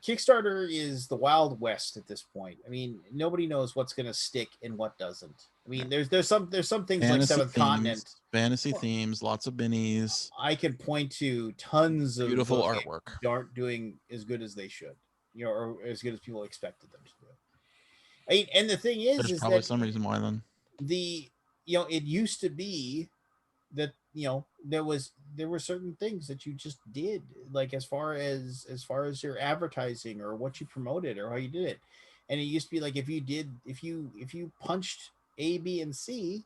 Kickstarter is the Wild West at this point. I mean, nobody knows what's going to stick and what doesn't. I mean, there's some things like Fantasy Seventh themes, Continent. fantasy themes, lots of minis. I could point to tons of Beautiful those games artwork. that aren't doing as good as they should, or as good as people expected them to do. I mean, and the thing There's is probably that some reason why then. it used to be that there were certain things that you just did, like as far as your advertising or what you promoted or how you did it, and it used to be like if you punched A, B, and C,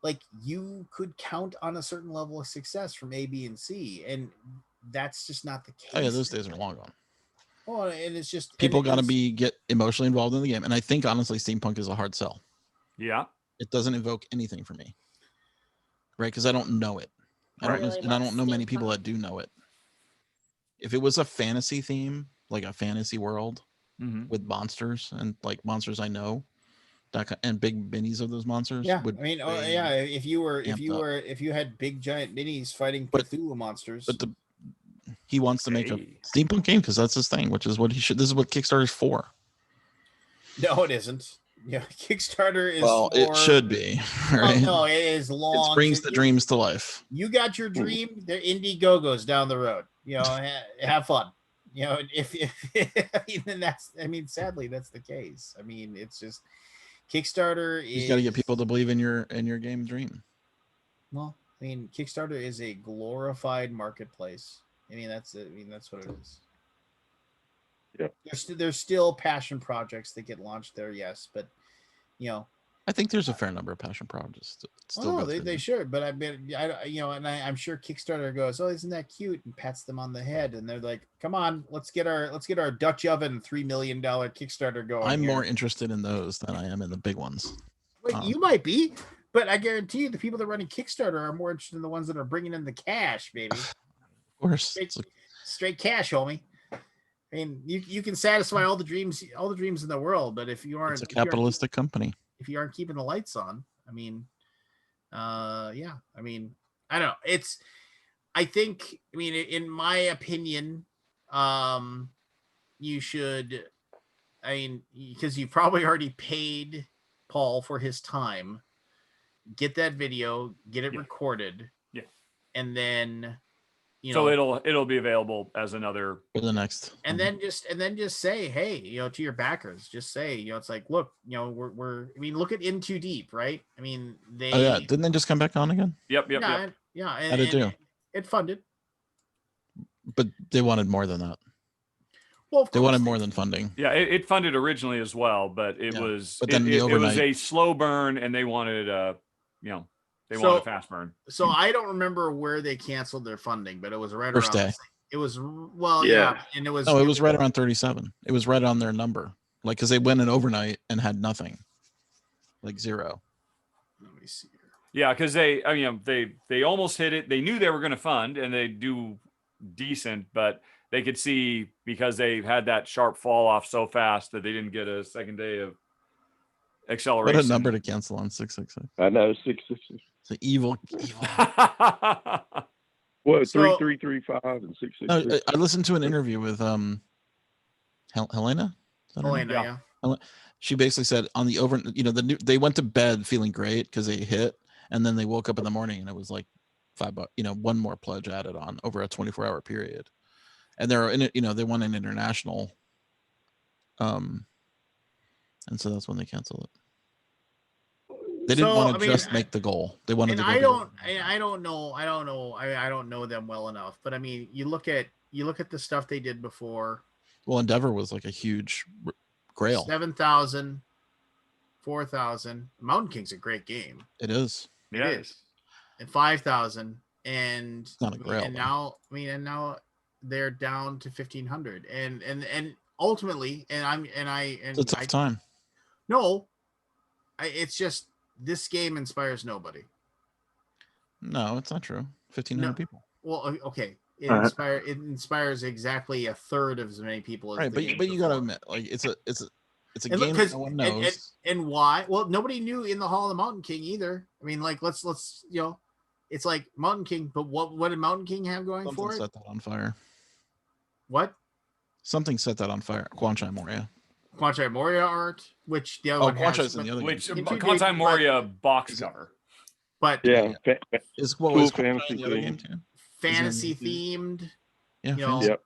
like you could count on a certain level of success from A, B, and C, and that's just not the case. Oh yeah, those days are long gone. Oh, and it's just People got to get emotionally involved in the game, and I think honestly, steampunk is a hard sell. Yeah, it doesn't evoke anything for me, right? Because I don't know it. I don't know many people that do know it. If it was a fantasy theme, like a fantasy world with monsters and like monsters I know, and big minis of those monsters. Yeah, I mean, if you had big giant minis fighting Cthulhu monsters, but he wants to make a steampunk game because that's his thing, which is what he should. This is what Kickstarter's for. No, it isn't. Yeah, Kickstarter is. Well, it should be. Right? No, it is long. It brings the dreams to life. You got your dream. They're Indiegogos down the road. Have fun. If sadly that's the case. I mean, it's just Kickstarter. You got to get people to believe in your game dream. Well, I mean, Kickstarter is a glorified marketplace. I mean, that's what it is. Yeah. There's still passion projects that get launched there, yes, but I think there's a fair number of passion projects. They should, but I'm sure Kickstarter goes, "Oh, isn't that cute?" and pats them on the head, and they're like, "Come on, let's get our Dutch oven $3 million Kickstarter going." I'm more interested in those than I am in the big ones. Wait, you might be, but I guarantee you, the people that are running Kickstarter are more interested in the ones that are bringing in the cash, baby. Of course, straight cash, homie. I mean, you can satisfy all the dreams in the world, but if you aren't, it's a capitalistic company. If you aren't keeping the lights on, I mean, yeah, I mean, I don't know. I think, in my opinion, you should, because you probably already paid Paul for his time, get that video, get it recorded, and then. So it'll be available as another for the next, and then just say, hey, to your backers, just say, it's like, look, we're look at In Too Deep, right? I mean, didn't they just come back on again? Yep. Yeah. How'd it do? It funded, but they wanted more than that. Well, they wanted more than funding. Yeah, it funded originally as well, but it was but then it was a slow burn, and they wanted They want a fast burn. So I don't remember where they canceled their funding, but it was right First around. Day. It was and it was. No, it was right around 37. It was right on their number, like because they went in overnight and had nothing, like zero. Let me see. Yeah, because they almost hit it. They knew they were going to fund, and they do decent, but they could see because they had that sharp fall off so fast that they didn't get a second day of acceleration. What a number to cancel on 666. I know 666. It's an evil. What 3335 and 666? I listened to an interview with Helena. Helena, yeah. She basically said on the over, they went to bed feeling great because they hit, and then they woke up in the morning and it was like $5, one more pledge added on over a 24-hour period, and they're in it, they won an international, and so that's when they canceled it. They didn't want to just make the goal. They wanted to. I don't know them well enough, but you look at the stuff they did before. Well, Endeavor was like a huge grail. 7,000, 4,000. Mountain King's a great game. It is. It is. And 5,000, and it's not a grail. And now they're down to 1,500, and ultimately, It's a tough time. No, it's just this game inspires nobody. No, it's not true. 1,500 people. Well, okay, it Alright. inspires exactly a third of as many people as Right, the but game you gotta before. admit, like it's a And look, game 'cause- that no one and- knows. and why? Well, nobody knew in the Hall of the Mountain King either. I mean, like let's it's like Mountain King, but what did Mountain King have going Something for it? set that on fire. What? Something set that on fire. Quanchai Moria. Quanchai Moria art, which the other Oh, one has. Quanchai's in but- the other Which game. Contai Moria box cover. But Yeah. Is cool Quanchai fantasy in the other theme. game too? fantasy themed. Yeah, You know, fantasy.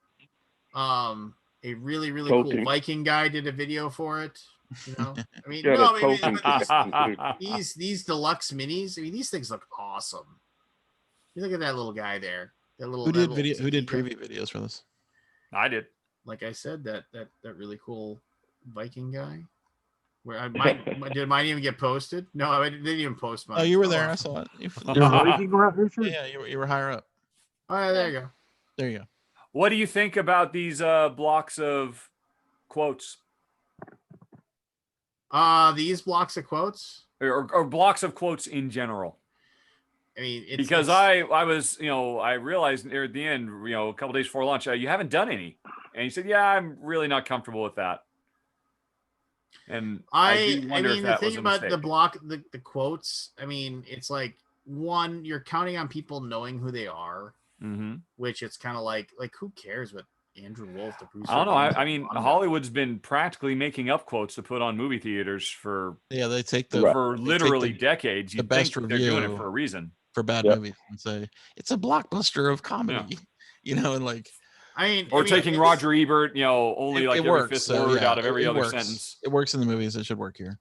a really Tolkien. cool Viking guy did a video for it. You know, I mean, Yeah, no, the I mean, Tolkien but these deluxe minis. I mean, these things look awesome. You look at that little guy there. That little. Who that did little video? Who did tiki guy. preview videos for this? I did. Like I said, that really cool Viking guy. Where I might did mine even get posted? No, I didn't even post mine. Oh, you were there. well. I saw it. Yeah, you were higher up. Oh, yeah, there you go. There you go. What do you think about these blocks of quotes? These blocks of quotes, or blocks of quotes in general? I mean, because I was, I realized near the end, a couple days before launch, you haven't done any, and he said, "Yeah, I'm really not comfortable with that." And I do wonder mean, if the that thing was a about mistake. the block, the quotes. I mean, it's like one, you're counting on people knowing who they are, which it's kind of like who cares what Andrew Wolf, the producer? I don't know. names I it? mean, I'm Hollywood's been practically making up quotes to put on movie theaters for they take for literally decades. the You'd best think they're doing it review for a reason. for bad movies and say it's a blockbuster of comedy. And like, Or taking Roger Ebert, only like it every works, fifth so, word yeah, out of every it other works. sentence. It works in the movies. It should work here.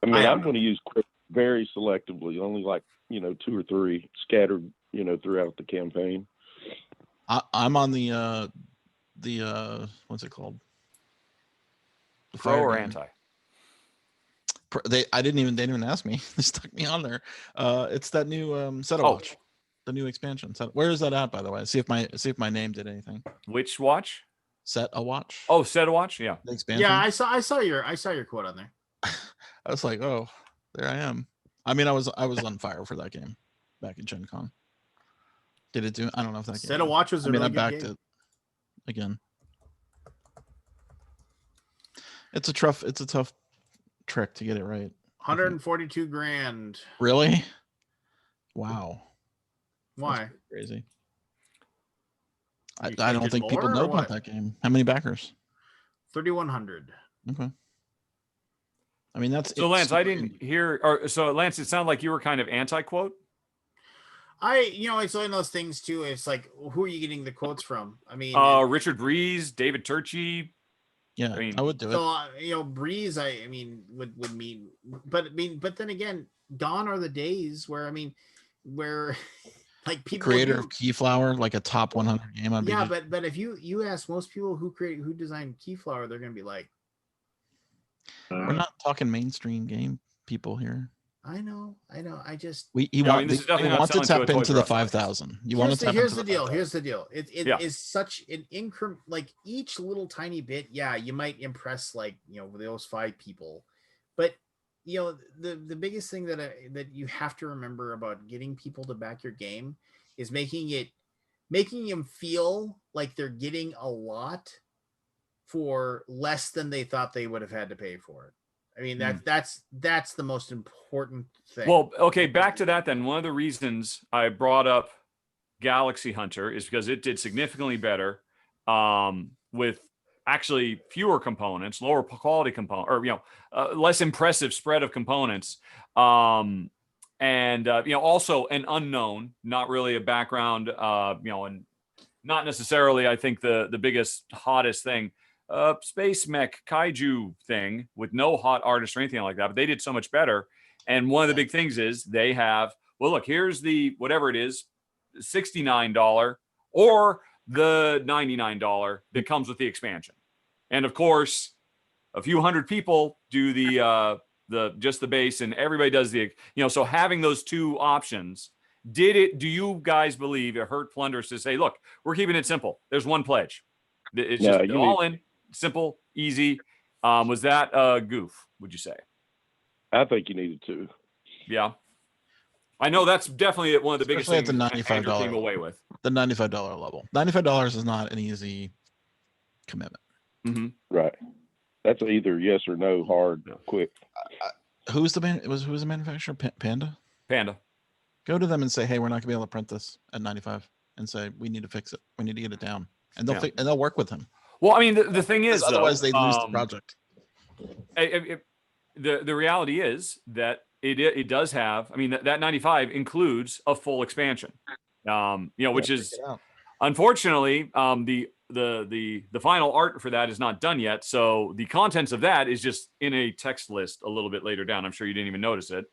I mean, I'm going to use quotes very selectively, only like 2 or 3 scattered, throughout the campaign. I'm on the what's it called? The Pro Fire or Game. anti? They didn't even ask me. They stuck me on there. It's that new Set a Watch, the new expansion. Where is that at, by the way? See if my name did anything. Which watch? Set a Watch. Oh, Set a Watch. Yeah. The expansion. Yeah, I saw your quote on there. I was like, oh, there I am. I mean, I was on fire for that game back in Gen Con. Did it do? I don't know if that Set game a Watch was a really I good backed game. it again. It's a tough trick to get it right. 142 grand. Really? Wow. Why? Crazy. You I don't did think people more, know or about what? that game. How many backers? 3,100. Okay. I mean, that's So Lance, I didn't hear. Or so Lance, it sounded like you were kind of anti-quote. It's one of those things too. It's like, who are you getting the quotes from? I mean, Richard Breeze, David Turchi. Yeah, I would do it. So Breeze, I mean, would mean, but then again, gone are the days where like people Creator of Keyflower, like a top 100 game. I'd be yeah, just- but if you ask most people who designed Keyflower, they're gonna be like, we're not talking mainstream game people here. I know. I just He Yeah, I mean, this is definitely not wants to selling to tap a into Toys the R Us 5,000. You want to tap here's into the deal. 5,000. Here's the deal. It is Yeah. such an increment. Like each little tiny bit, yeah, you might impress those 5 people, but the biggest thing that you have to remember about getting people to back your game is making them feel like they're getting a lot for less than they thought they would have had to pay for it. I mean, that's the most important thing. Well, okay, back to that then. One of the reasons I brought up Galaxy Hunter is because it did significantly better with actually fewer components, lower quality component, or less impressive spread of components, and also an unknown, not really a background, and not necessarily, I think the biggest hottest thing. Space mech kaiju thing with no hot artist or anything like that, but they did so much better. And one of the big things is they have, well, look, here's the whatever it is, $69 or the $99 that comes with the expansion. And of course, a few hundred people do the just the base, and everybody does so having those two options Do you guys believe it hurt Plunders to say, look, we're keeping it simple. There's one pledge. It's No, just all in, simple, easy. Was that a goof, would you say? I think you needed to. Yeah. I know that's definitely one of the biggest Especially things at the Andrew $95 came away with. The $95 level. $95 is not an easy commitment. Mm-hmm. Right. That's either yes or no, hard, quick. Who's the manufacturer? Panda. Panda. Go to them and say, hey, we're not gonna be able to print this at 95, and say we need to fix it. We need to get it down, and they'll work with him. Well, I mean, the thing is, otherwise they lose the project. The reality is that it does have. I mean, that 95 includes a full expansion. Which is unfortunately the final art for that is not done yet. So the contents of that is just in a text list a little bit later down. I'm sure you didn't even notice it.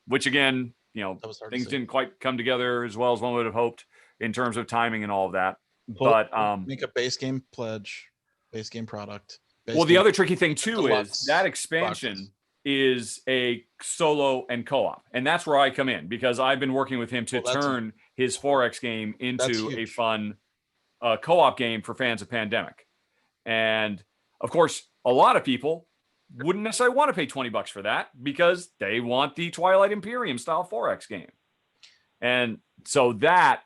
Which again, things didn't quite come together as well as one would have hoped in terms of timing and all of that. But make a base game pledge, base game product. The other tricky thing too is that expansion is a solo and co-op, and that's where I come in because I've been working with him to turn his Forex game into a fun co-op game for fans of Pandemic. And of course, a lot of people wouldn't necessarily want to pay $20 for that because they want the Twilight Imperium style Forex game. And so that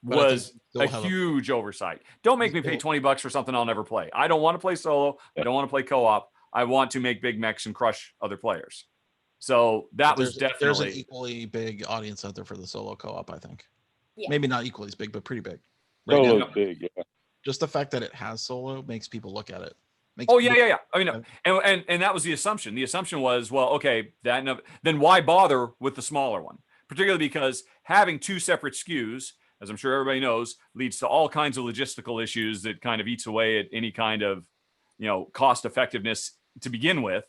was a huge oversight. Don't make me pay $20 for something I'll never play. I don't want to play solo. I don't want to play co-op. I want to make big mechs and crush other players. So that was definitely... There's an equally big audience out there for the solo co-op, I think. Yeah. Maybe not equally as big, but pretty big. Solo's big, yeah. Just the fact that it has solo makes people look at it. Yeah. I mean, and that was the assumption. The assumption was, well, okay, then why bother with the smaller one? Particularly because having two separate SKUs, as I'm sure everybody knows, leads to all kinds of logistical issues that kind of eats away at any kind of, cost effectiveness to begin with,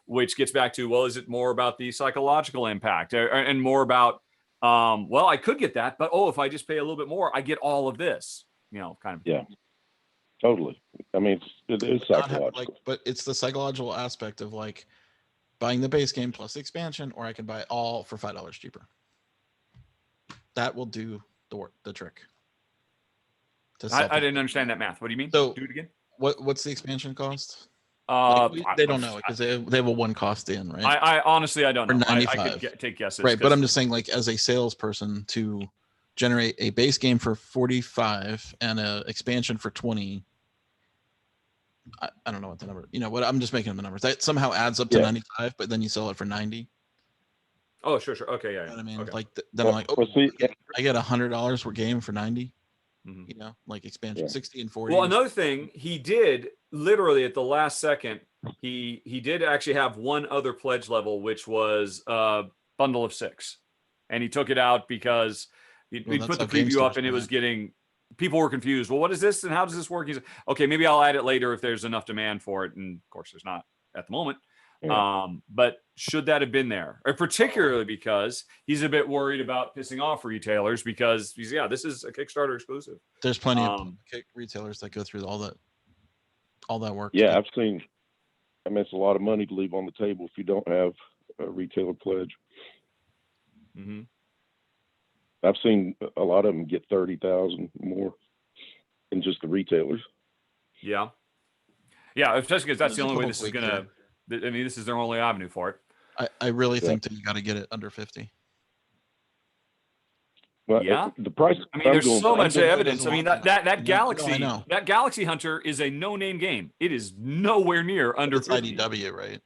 which gets back to, well, is it more about the psychological impact and more about, I could get that, but if I just pay a little bit more, I get all of this, kind of. Yeah, totally. I mean, it is psychological. But it's the psychological aspect of buying the base game plus the expansion, or I can buy it all for $5 cheaper. That will do the trick. I didn't understand that math. What do you mean? So do it again. What's the expansion cost? They don't know because they have a one cost in, right? I honestly I don't know. I could take guesses. Right, but I'm just saying, as a salesperson, to generate a base game for 45 and an expansion for 20. I don't know what the number. What? I'm just making up the numbers. That somehow adds up to 95, but then you sell it for 90. Oh, sure. Okay, yeah. You know what I mean, okay. Then I'm like, I get $100 per game for 90. Mm-hmm. Expansion 60 and 40. Well, another thing he did literally at the last second, he did actually have one other pledge level, which was a bundle of 6, and he took it out because he put the preview up and it was getting people were confused. Well, what is this and how does this work? He said, okay, maybe I'll add it later if there's enough demand for it, and of course there's not at the moment. Yeah. But should that have been there, or particularly because he's a bit worried about pissing off retailers because this is a Kickstarter exclusive. There's plenty of retailers that go through all that work. Yeah, I've seen. I mean, it's a lot of money to leave on the table if you don't have a retailer pledge. Mm-hmm. I've seen a lot of them get 30,000 more than just the retailers. Yeah, especially because that's the only way this is gonna. I mean, this is their only avenue for it. I really think that you got to get it under 50. Well, the price. I mean, there's so much evidence. I mean, that Galaxy, that Galaxy Hunter is a no-name game. It is nowhere near under 50. IDW, right?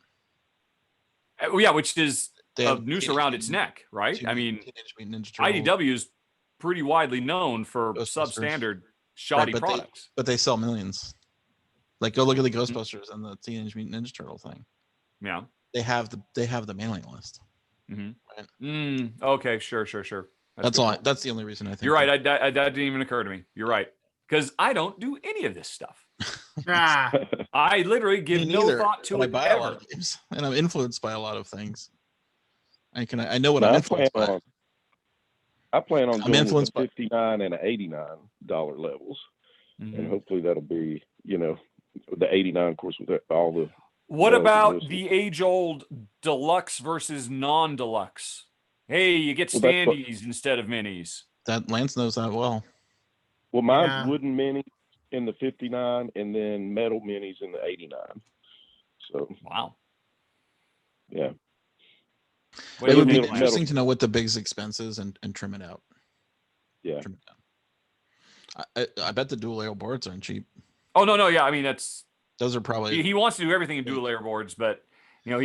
Yeah, which is a noose around its neck, right? I mean, IDW is pretty widely known for substandard, shoddy products. But they sell millions. Go look at the Ghostbusters and the Teenage Mutant Ninja Turtle thing. Yeah, they have the mailing list. Mm-hmm. Right? Okay, sure. That's all. That's the only reason I think. You're right. That didn't even occur to me. You're right, because I don't do any of this stuff. I literally give no thought to it. I buy a lot of games, and I'm influenced by a lot of things. I know what I'm influenced by. I plan on going with the $59 and $89 levels, and hopefully that'll be the 89, of course, with all the. What about the age-old deluxe versus non-deluxe? hey, you get Well, that's what- standees instead of minis. That Lance knows that well. Well, mine's Yeah. wooden minis in the 59 and then metal minis in the 89. So, Wow. yeah. What It do you would be think, Lance? interesting to know what the biggest expense is and trim it out. Yeah. Trim it down. I bet the dual layer boards aren't cheap. Oh no, yeah. I mean, those are probably. He wants to do everything in dual layer boards, but But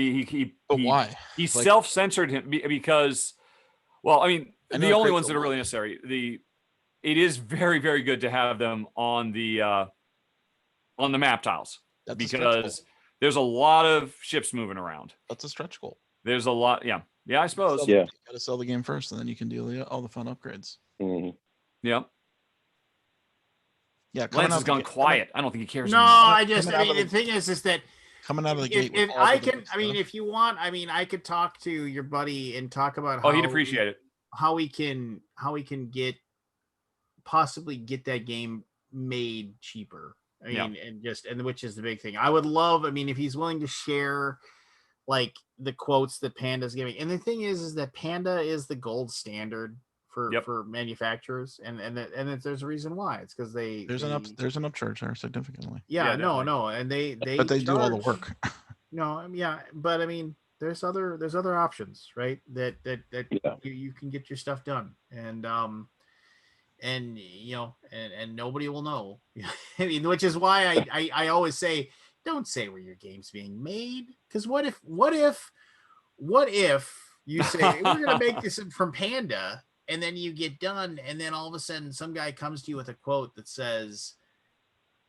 why? He Like- self-censored him because, well, I mean, I know the it only creates ones a that are lot. really necessary. It is very, very good to have them on the map tiles That's a stretch goal. because there's a lot of ships moving around. That's a stretch goal. There's a lot. Yeah, I suppose. Yeah. You got to sell the game first, and then you can do all the fun upgrades. Mm-hmm. Yeah. Yeah, Lance has gone quiet. I don't think he cares. No, anymore. I mean, the thing is that coming out of the gate. if with all I the can, good I mean, stuff. if you want, I mean, I could talk to your buddy and talk about how He'd appreciate it. How we can possibly get that game made cheaper. I mean, and which is the big thing. I would love, I mean, if he's willing to share like the quotes that Panda's giving. And the thing is that Panda is the gold standard for manufacturers, and there's a reason why. It's because there's an upcharge there significantly. Yeah, no, and they but they do all the work. No, yeah, but I mean, there's other options, right? That you can get your stuff done, and nobody will know. I mean, which is why I always say, don't say where your game's being made, because what if you say we're gonna make this from Panda, and then you get done, and then all of a sudden some guy comes to you with a quote that says,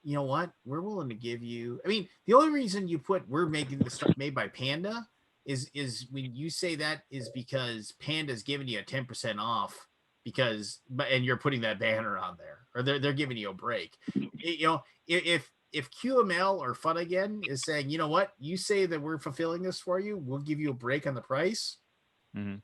you know what, we're willing to give you. I mean, the only reason you put we're making the stuff made by Panda is when you say that is because Panda's giving you a 10% off and you're putting that banner on there, or they're giving you a break. If QML or Fun Again is saying, you know what, you say that we're fulfilling this for you, we'll give you a break on the price. Mm-hmm.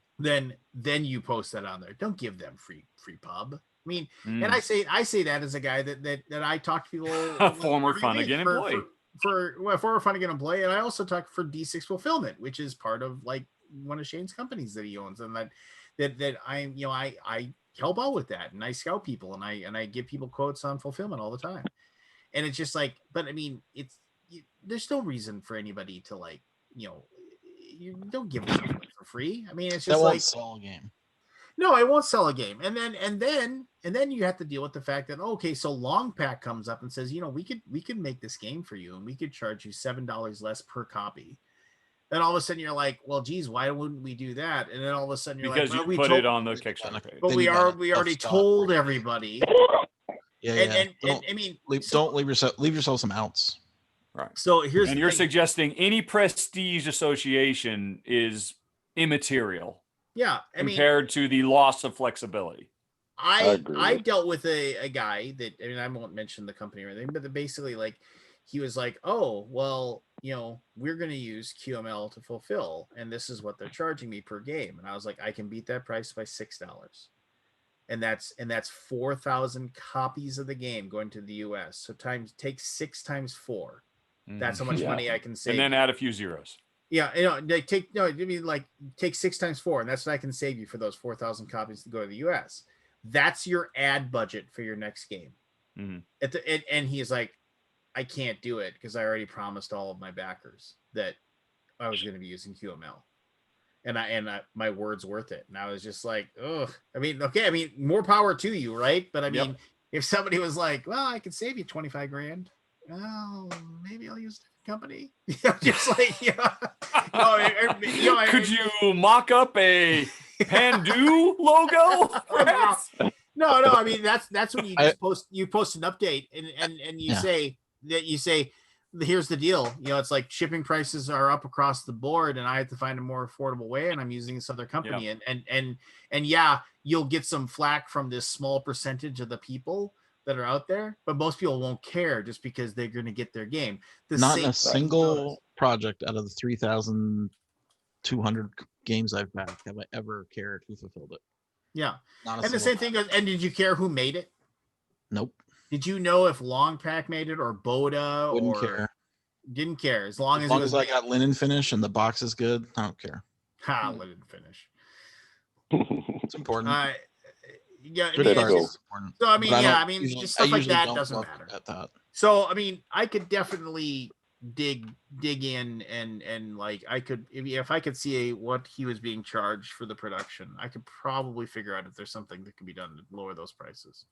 Then you post that on there. Don't give them free pub. I mean, and I say that as a guy that I talk to people, former Fun Again employee, former Fun Again employee, and I also talk for D6 Fulfillment, which is part of like one of Shane's companies that he owns, and that I help out with that, and I scout people, and I give people quotes on fulfillment all the time, and it's just like, but I mean, there's no reason for anybody to like, you don't give them stuff for free. I mean, it's just that like won't sell a game. No, I won't sell a game. And then you have to deal with the fact that, okay, so Long Pack comes up and says, we could make this game for you, and we could charge you $7 less per copy. Then all of a sudden you're like, well, geez, why wouldn't we do that? And then all of a sudden you're because like, you put it on the Kickstarter page. But we already told everybody. Yeah. And I mean, don't leave yourself some outs. Right. So you're suggesting any prestige association is immaterial. Yeah, compared to the loss of flexibility. I dealt with a guy that, I mean, I won't mention the company or anything, but basically, like, he was like, oh, well, we're going to use QML to fulfill, and this is what they're charging me per game. And I was like, I can beat that price by $6. And that's 4,000 copies of the game going to the US. So take 6 times 4. That's how much money I can save. And then add a few zeros. Yeah, take 6 times 4, and that's what I can save you for those 4,000 copies to go to the US. That's your ad budget for your next game. Mm-hmm. And he's like, I can't do it because I already promised all of my backers that I was going to be using QML, and my word's worth it. And I was just like, ugh. I mean, okay, I mean, more power to you, right? But I mean, if somebody was like, well, I can save you 25 grand. Well, maybe I'll use a company. Just like, could you mock up a Pandu logo? No. I mean, that's when you post an update and you say that here's the deal. It's like shipping prices are up across the board, and I have to find a more affordable way, and I'm using this other company, and yeah, you'll get some flack from this small percentage of the people that are out there, but most people won't care just because they're going to get their game. Not in a single project out of the 3,200 games I've backed have I ever cared who fulfilled it. Yeah. And the same thing goes, and did you care who made it? Nope. Did you know if Long Pack made it or Boda? Wouldn't care. Didn't care. As long as I got linen finish and the box is good, I don't care. Linen finish. It's important. Yeah, I Good mean, cards it's is important. so I mean, But I yeah, don't I mean, usually- just I stuff like usually that don't doesn't look matter. at that. So I mean, I could definitely dig in and like I could if I could see what he was being charged for the production, I could probably figure out if there's something that can be done to lower those prices.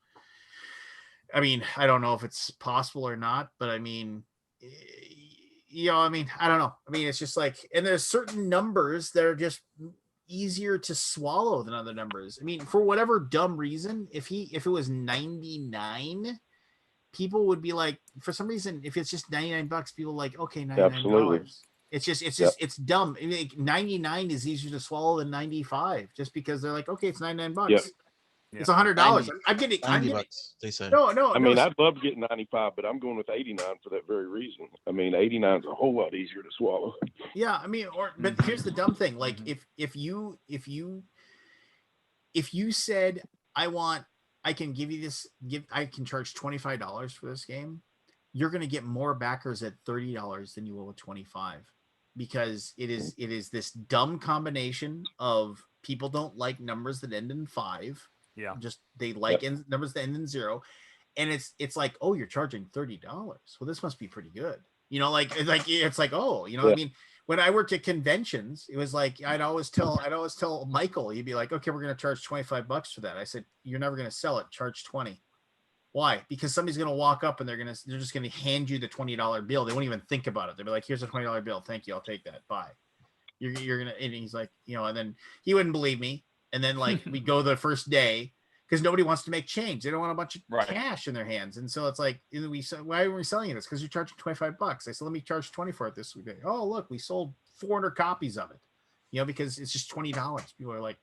I mean, I don't know if it's possible or not, but I mean, I mean, I don't know. I mean, it's just like, and there's certain numbers that are just easier to swallow than other numbers. I mean, for whatever dumb reason, if it was 99, people would be like, for some reason, if it's just $99, people are like, okay, $99. Absolutely. It's dumb. I mean, 99 is easier to swallow than 95, just because they're like, okay, it's $99. Yep. It's $100. I'm getting $90, they say. No, I mean, I'd love getting 95, but I'm going with 89 for that very reason. I mean, 89 is a whole lot easier to swallow. Yeah, I mean, but here's the dumb thing. Like, if you said, I can give you this, I can charge $25 for this game, you're going to get more backers at $30 than you will at 25, because it is this dumb combination of people don't like numbers that end in 5. Yeah. Just they like numbers that end in 0. And it's like, oh, you're charging $30. Well, this must be pretty good. Like it's like, oh, I mean, when I worked at conventions, it was like I'd always tell Michael, he'd be like, okay, we're gonna charge $25 for that. I said, you're never gonna sell it, charge 20. Why? Because somebody's gonna walk up and they're just gonna hand you the $20 bill. They won't even think about it. They'll be like, here's a $20 bill. Thank you, I'll take that. Bye. You're gonna, and he's like, and then he wouldn't believe me. And then like we go the first day, because nobody wants to make change. They don't want a bunch of cash in their hands. And so it's like, we said, why are we selling this? Because you're charging $25. I said, let me charge 20 for it this week. Oh, look, we sold 400 copies of it, because it's just $20. People are like,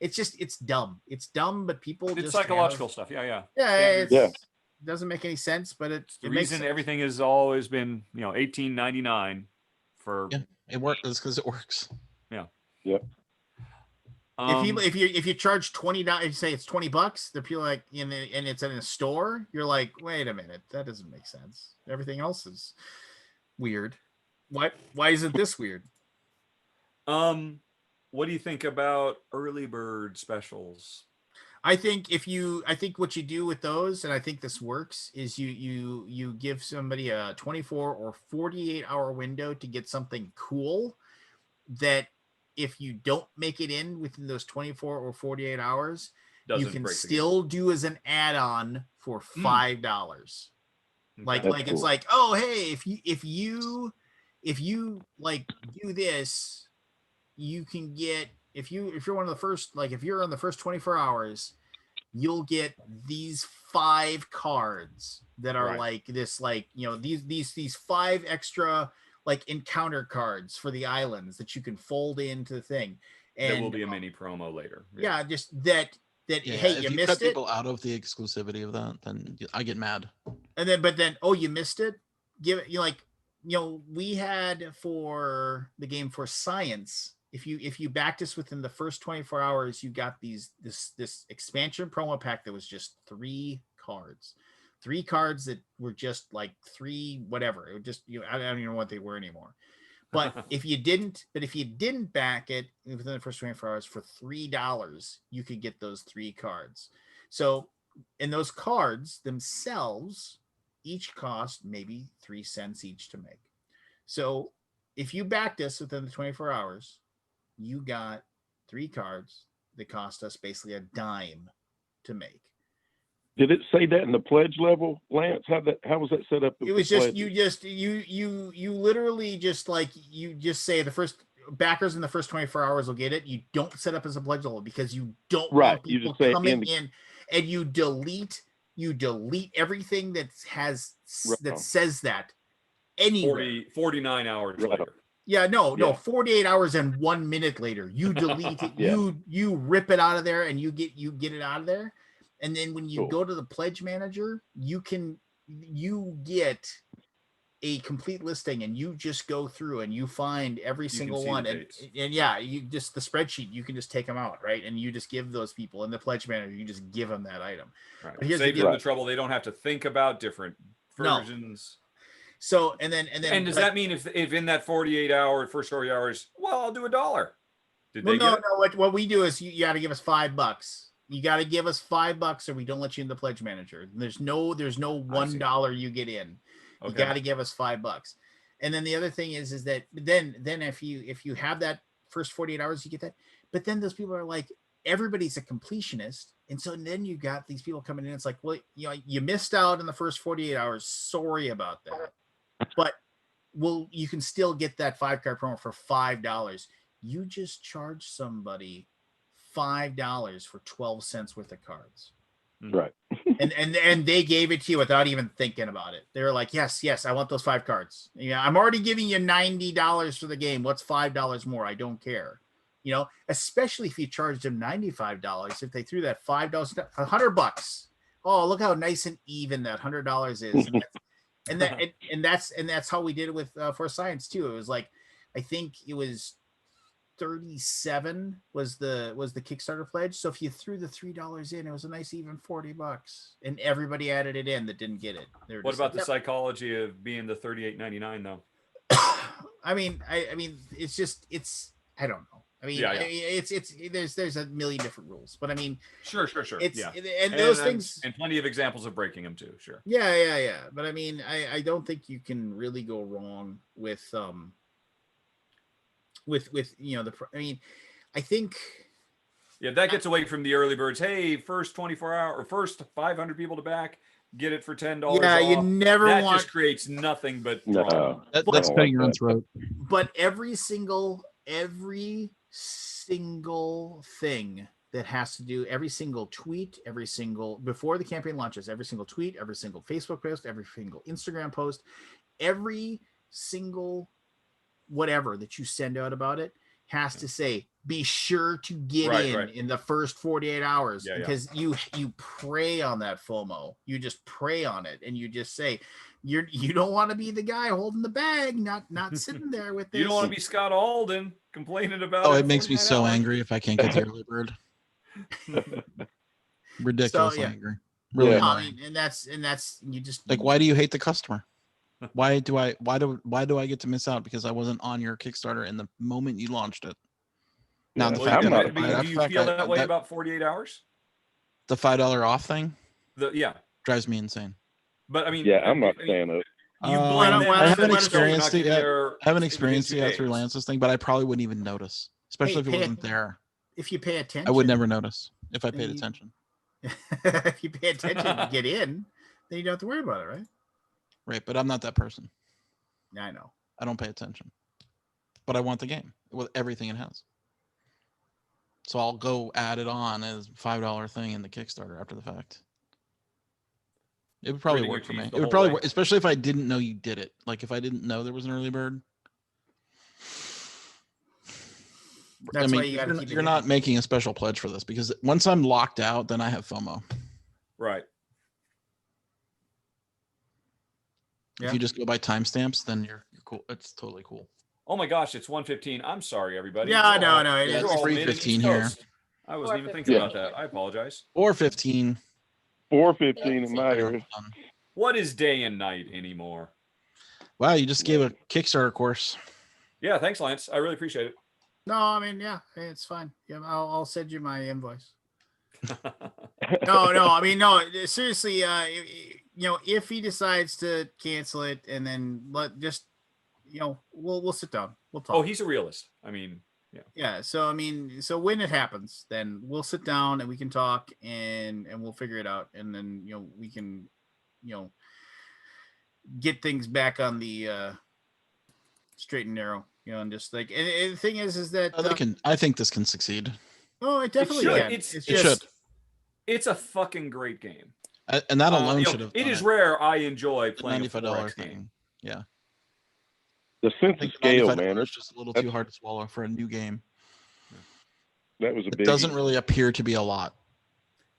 it's dumb. It's dumb, but people It's just psychological stuff. Yeah. It doesn't make any sense, but it The makes reason sense. everything has always been, $18.99 for. Yeah, it works. It's because it works. Yeah. Yep. If you charge $20, you say it's $20, the people like, and it's in a store, you're like, wait a minute, that doesn't make sense. Everything else is weird. Why isn't this weird? What do you think about early bird specials? I think what you do with those, and I think this works, is you give somebody a 24 or 48 hour window to get something cool that, if you don't make it in within those 24 or 48 hours, you can still do as an add-on for $5. Like it's like, oh, hey, if you like do this, you can get, if you're one of the first, like if you're on the first 24 hours, you'll get these 5 cards that are like this, like, these 5 extra like encounter cards for the islands that you can fold into the thing. And there will be a mini promo later. Yeah, just that hey, if you you missed cut it. people out of the exclusivity of that, then I get mad. And then oh, you missed it. Give it, we had for the game for science. If you backed us within the first 24 hours, you got this expansion promo pack that was just 3 cards. 3 cards that were just like 3 whatever. It would just, I don't even know what they were anymore. But if you didn't back it within the first 24 hours for $3, you could get those 3 cards. So, and those cards themselves each cost maybe 3 cents each to make. So if you backed us within the 24 hours, you got 3 cards that cost us basically a dime to make. Did it say that in the pledge level, Lance? How was that set up? It was just you literally just like, you just say the first backers in the first 24 hours will get it. You don't set up as a pledge level because you don't want people coming in, and you delete everything that says that anywhere. 49 hours later. Yeah, no, 48 hours and 1 minute later, you delete it. You rip it out of there, and you get it out of there. And then when you go to the pledge manager, you get a complete listing, and you just go through and you find every single one. And you just, the spreadsheet, you can just take them out, right? And you just give those people in the pledge manager, you just give them that item. Right. But here's Save them the trouble. They don't have to think about different versions. So, and then does that mean if in that 48 hour, first 48 hours, well, I'll do $1. Did Well, they no, get it? no. What we do is you got to give us $5. You got to give us $5, or we don't let you in the pledge manager. There's no $1 you get in. You Okay. got to give us $5. And then the other thing is that then if you have that first 48 hours, you get that. But then those people are like, everybody's a completionist, and so then you got these people coming in. It's like, well, you missed out in the first 48 hours. Sorry about that, but you can still get that 5-card promo for $5. You just charge somebody $5 for 12 cents worth of cards. Right. and they gave it to you without even thinking about it. They were like, yes, I want those 5 cards. Yeah, I'm already giving you $90 for the game. What's $5 more? I don't care. Especially if you charged them $95. If they threw that $5, $100. Oh, look how nice and even that $100 is. And that's how we did it with For Science too. It was like, I think it was 37 was the Kickstarter pledge. So if you threw the $3 in, it was a nice even $40, and everybody added it in that didn't get it. What about the psychology of being the $38.99 though? I mean, it's I don't know. I mean, there's a million different rules, but I mean, sure. It's Yeah. and those things, and plenty of examples of breaking them too. Sure. Yeah. But I mean, I don't think you can really go wrong with I mean, I think. Yeah, that gets away from the early birds. Hey, first 24 hour or first 500 people to back, get it for $10. Yeah, off. you never that want. just creates nothing but drama. That's cutting your own throat. But every single thing that has to do, every single tweet, before the campaign launches, every single tweet, every single Facebook post, every single Instagram post, every single whatever that you send out about it has to say, be sure to get in the first 48 hours, because you prey on that FOMO. You just prey on it, and you just say you don't want to be the guy holding the bag, not sitting there with this. You don't want to be Scott Alden complaining about it makes me so angry if I can't get the early bird. Ridiculously angry. Really annoying. I mean, and that's you just like, why do you hate the customer? Why do I get to miss out because I wasn't on your Kickstarter in the moment you launched it? Now the fact that do you feel that way about 48 hours? The $5 off thing? Drives me insane. But I mean, I'm not a fan of. I haven't experienced it yet. I haven't experienced it yet through Lance's thing, but I probably wouldn't even notice, especially if it wasn't there. If you pay attention, I would never notice if I paid attention. If you pay attention to get in, then you don't have to worry about it, right? Right, but I'm not that person. Yeah, I know. I don't pay attention, but I want the game with everything it has. So I'll go add it on as $5 thing in the Kickstarter after the fact. It would probably work for me. It would probably work, especially if I didn't know you did it. Like if I didn't know there was an early bird. That's why you gotta keep you're not making a special pledge for this, because once I'm locked out, then I have FOMO. Right. If you just go by timestamps, then you're cool. It's totally cool. Oh my gosh, it's 1:15. I'm sorry, everybody. Yeah, no. It's 3:15 here. I wasn't even thinking about that. I apologize. 4:15. 4:15 in my area. What is day and night anymore? Wow, you just gave a Kickstarter course. Yeah, thanks, Lance. I really appreciate it. No, I mean, yeah, it's fine. Yeah, I'll send you my invoice. No, I mean, no, seriously, if he decides to cancel it, and then we'll sit down. We'll talk. Oh, he's a realist. I mean, yeah. Yeah. So, I mean, so when it happens, then we'll sit down and we can talk and we'll figure it out. And then, we can, get things back on the straight and narrow, and just like, and the thing is that I think this can succeed. Oh, it definitely can. It should. It's a fucking great game. And that alone should have. It is rare I enjoy playing a $95 thing. Game. Yeah. The sense of scale, man. It's just a little too hard to swallow for a new game. That was a big. It doesn't really appear to be a lot.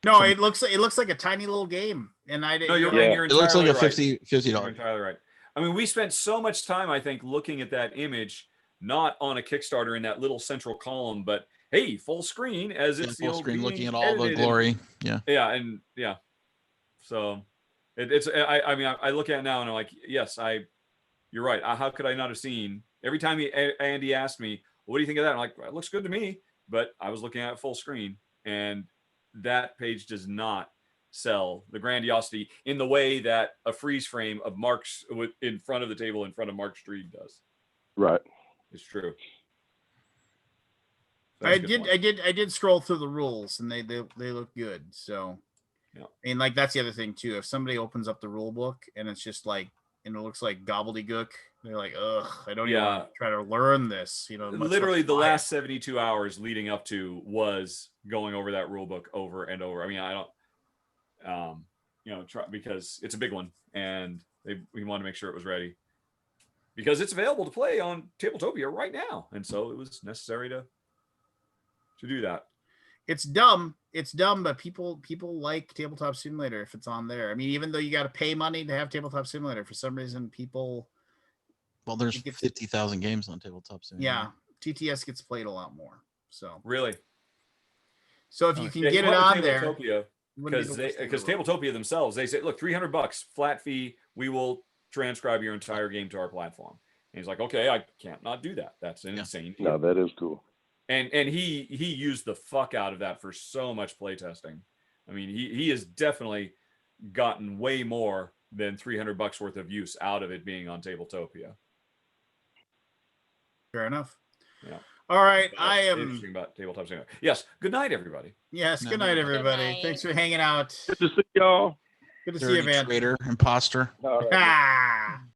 No, it looks like a tiny little game, and I didn't. No, you're it looks like a $50. $50. Entirely right. I mean, we spent so much time, I think, looking at that image, not on a Kickstarter in that little central column, but hey, full screen as it's full screen, looking at all the glory. Yeah. So I mean, I look at it now and I'm like, yes, you're right. How could I not have seen? Every time Andy asked me, what do you think of that? I'm like, well, it looks good to me, but I was looking at it full screen, and that page does not sell the grandiosity in the way that a freeze frame of Mark's in front of the table in front of Mark Street does. Right. It's true. I did scroll through the rules, and they look good. So, yeah. I mean, like that's the other thing too. If somebody opens up the rule book and it's just like, and it looks like gobbledygook, they're like, ugh, I don't even want to try to learn this. You know, literally the last 72 hours leading up to was going over that rule book over and over. I mean, I don't, try because it's a big one, and we want to make sure it was ready because it's available to play on Tabletopia right now, and so it was necessary to do that. It's dumb, but people like Tabletop Simulator if it's on there. I mean, even though you got to pay money to have Tabletop Simulator, for some reason people. Well, there's 50,000 games on Tabletop Simulator. Yeah, TTS gets played a lot more. So really. So if you can get it on there, because Tabletopia themselves, they say, look, $300 flat fee. We will transcribe your entire game to our platform. And he's like, okay, I can't not do that. That's an insane deal. No, that is cool. And he used the fuck out of that for so much playtesting. I mean, he has definitely gotten way more than $300 worth of use out of it being on Tabletopia. Fair enough. Yeah. All right, I am interesting about Tabletop Simulator. Yes. Good night, everybody. Yes. Good night, everybody. Good night. Thanks for hanging out. Good to see y'all. Good to see you, man. Traitor, imposter. All right.